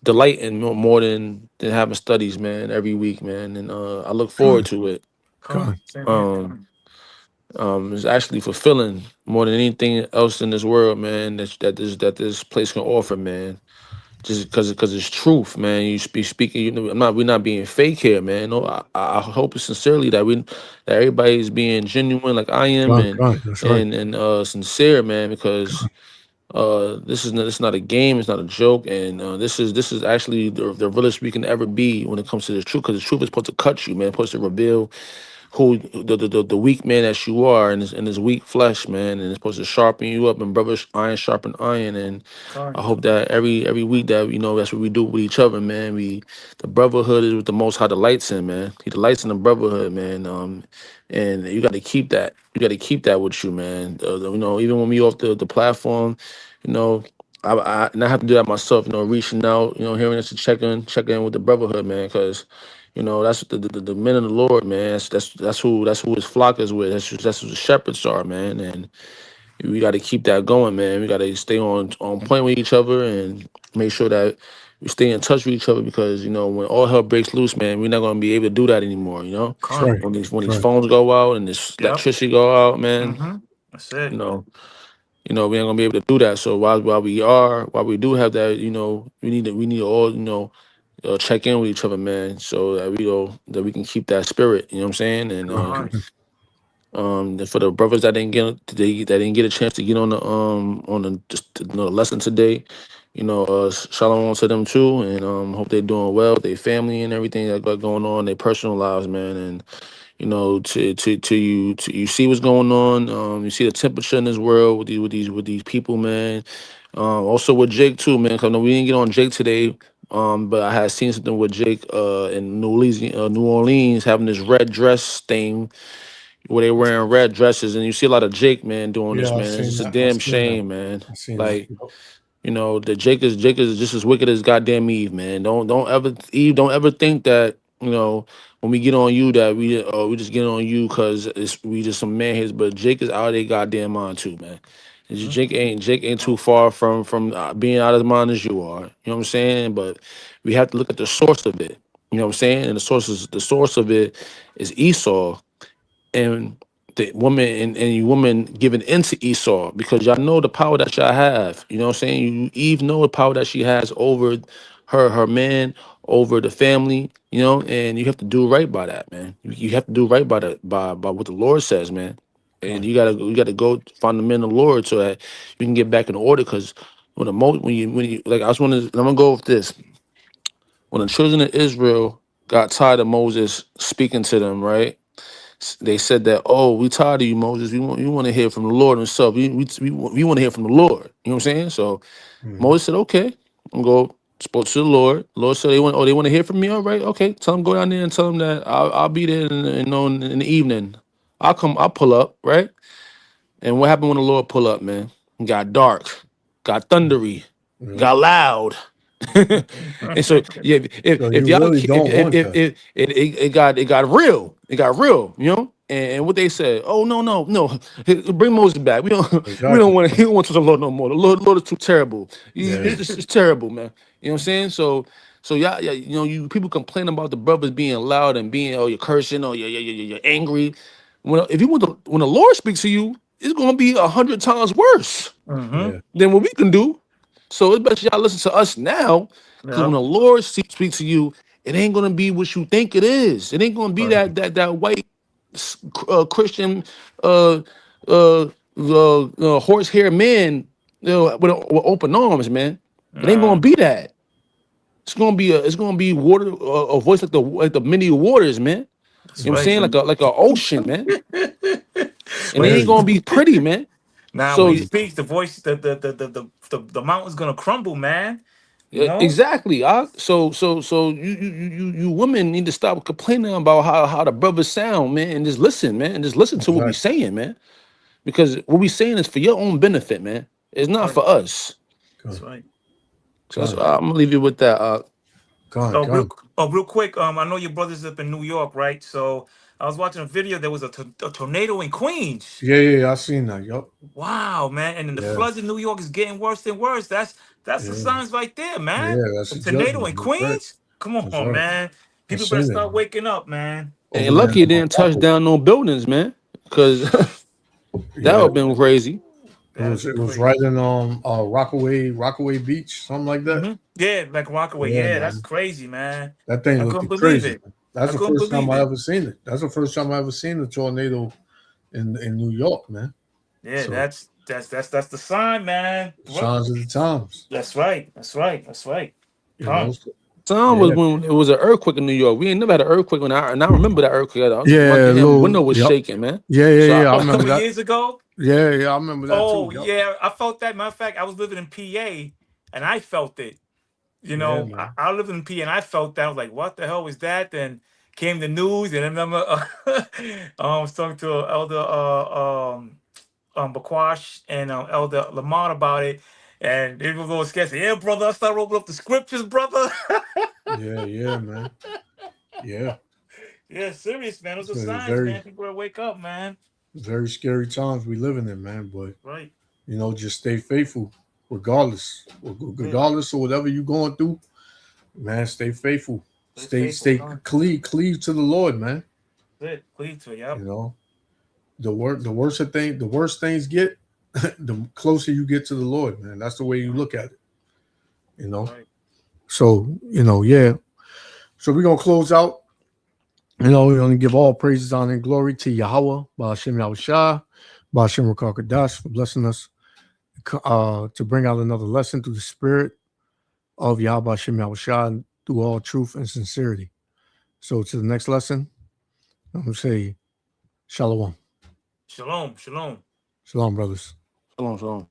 delight in more than having studies, man, every week, man, and I look forward to it. Come. Same here. It's actually fulfilling more than anything else in this world, man. That this place can offer, man. Just because it's truth, man. You be speaking. You know, we're not being fake here, man. No, I hope sincerely that everybody's being genuine, like I am, That's right. and sincere, man. Because this is not a game. It's not a joke, and this is actually the realest we can ever be when it comes to the truth. Because the truth is supposed to cut you, man. It's supposed to reveal who the weak man that you are in this weak flesh, man, and it's supposed to sharpen you up, and brother iron sharpen iron. And I hope that every week that that's what we do with each other, man. The brotherhood is what the Most High delights in, man. He delights in the brotherhood, man. And you got to keep that. You got to keep that with you, man. Even when we off the platform, and I have to do that myself. Reaching out, hearing us to check in with the brotherhood, man, because. That's the men of the Lord, man. That's who his flock is with. That's who the shepherds are, man. And we got to keep that going, man. We got to stay on point with each other and make sure that we stay in touch with each other, because when all hell breaks loose, man, we're not gonna be able to do that anymore. That's right. When these phones go out and this electricity go out, man. That's it. We ain't gonna be able to do that. So while we do have that, we need to all check in with each other, man, so that we can keep that spirit. You know what I'm saying? And for the brothers that didn't get a chance to get on the lesson today, shalom to them too, and hope they're doing well, their family and everything that got going on, their personal lives, man. And you see what's going on. You see the temperature in this world with these people, man. Also with Jake too, man. Cause I know we didn't get on Jake today, but I had seen something with Jake in New Orleans having this red dress thing where they wearing red dresses, and you see a lot of Jake, man, doing this, Yeah, I man. It's seen just a that. damn shame, man. I seen Like, that. the Jake is just as wicked as goddamn Eve, man. Don't ever think that when we get on you that we just get on you because we just some man hits, but Jake is out of their goddamn mind too, man. And Jake ain't too far from being out of his mind as you are. You know what I'm saying? But we have to look at the source of it. You know what I'm saying? And the source of it is Esau, and the woman and you woman giving into Esau, because y'all know the power that y'all have. You know what I'm saying? Eve know the power that she has over her man, over the family, and you have to do right by that, man. You have to do right by by what the Lord says, man. And you gotta go find the men of the Lord so that you can get back in order. Because when you like, I'm gonna go with this. When the children of Israel got tired of Moses speaking to them, right? They said that, oh, we tired of you, Moses. We want to hear from the Lord himself. We want to hear from the Lord. You know what I'm saying? So Moses said, okay, I'm going to spoke to the Lord. The Lord said they want to hear from me. All right, okay. Tell them, go down there and tell them that I'll be there in the evening. I'll pull up, right? And what happened when the Lord pull up, man? It got dark, got thundery, got loud. And so yeah, if you y'all really don't want that. if it got real, and what they said, oh no, bring Moses back. We don't want he don't want to the Lord no more. The Lord is too terrible. It's terrible, man. You know what I'm saying? So y'all, you people complain about the brothers being loud and being you're cursing, you're angry. When the Lord speaks to you, it's gonna be 100 times worse than what we can do. So it's best y'all listen to us now, because when the Lord speaks to you, it ain't gonna be what you think it is. It ain't gonna be that white Christian horse-haired man with open arms, man. It ain't gonna be that. It's gonna be water, a voice like the many waters, man. You know what I'm saying? Like a ocean, man. And it ain't gonna be pretty, man. Now So when he speaks, the voice, the mountain's gonna crumble, man. Exactly. So you women need to stop complaining about how the brothers sound, man, and just listen, man, and just listen to what we saying, man. Because what we saying is for your own benefit, man. It's not for us. That's right. So I'm gonna leave you with that. Real quick. I know your brother's up in New York, right? So I was watching a video. There was a tornado in Queens. Yeah, I seen that. Yup. Wow, man! And then the floods in New York is getting worse and worse. That's the signs right there, man. Yeah, that's a a tornado judgment. in That's right. Queens. Come on, That's right. man. People better start waking up, man. And lucky it didn't touch down no buildings, man, because that would have been crazy. It was right in Rockaway Beach, something like that. Yeah, like Rockaway. Yeah, that's crazy, man. That thing I looked couldn't believe crazy. it. That's I the couldn't first time believe I it. ever seen it. That's the first time I ever seen a tornado in New York, man. Yeah, So, that's the sign, man. signs of the times. That's right. That's right. That's right. You know, time was when it was an earthquake in New York. We ain't never had an earthquake and I remember that earthquake. Yeah, My damn little, window was yep. shaking, man. Yeah, I A remember couple that. years ago. Yeah, I remember that Oh too. Yep. yeah, I felt that. Matter of fact, I was living in PA and I felt it. You know, man. I lived in PA and I felt that. I was like, "What the hell was that?" Then came the news, and I remember I was talking to Elder Bakwash and Elder Lamont about it, and they were a little scared. Yeah, brother, I started opening up the scriptures, brother. Yeah, man. Yeah. Yeah, serious, man. Those are It's a signs, very, man. People gotta wake up, man. very scary times we living in, man. But Right. you know, just stay faithful, regardless of whatever you're going through. Man, stay faithful. Stay cleave to the Lord, man. Good. Cleave to it, yep. You know, the worst things get, the closer you get to the Lord, man. That's the way you look at it. You know. Right. So, you know, yeah. So we're gonna close out. You know, we only give all praises, honor, and glory to Yahweh, Ba'ashem Yahushua, Ba'ashem Rakakadash, for blessing us to bring out another lesson through the spirit of Yahweh Ba'ashem Yahushua through all truth and sincerity. So to the next lesson, I'm gonna say Shalom. Shalom, shalom. Shalom, brothers. Shalom.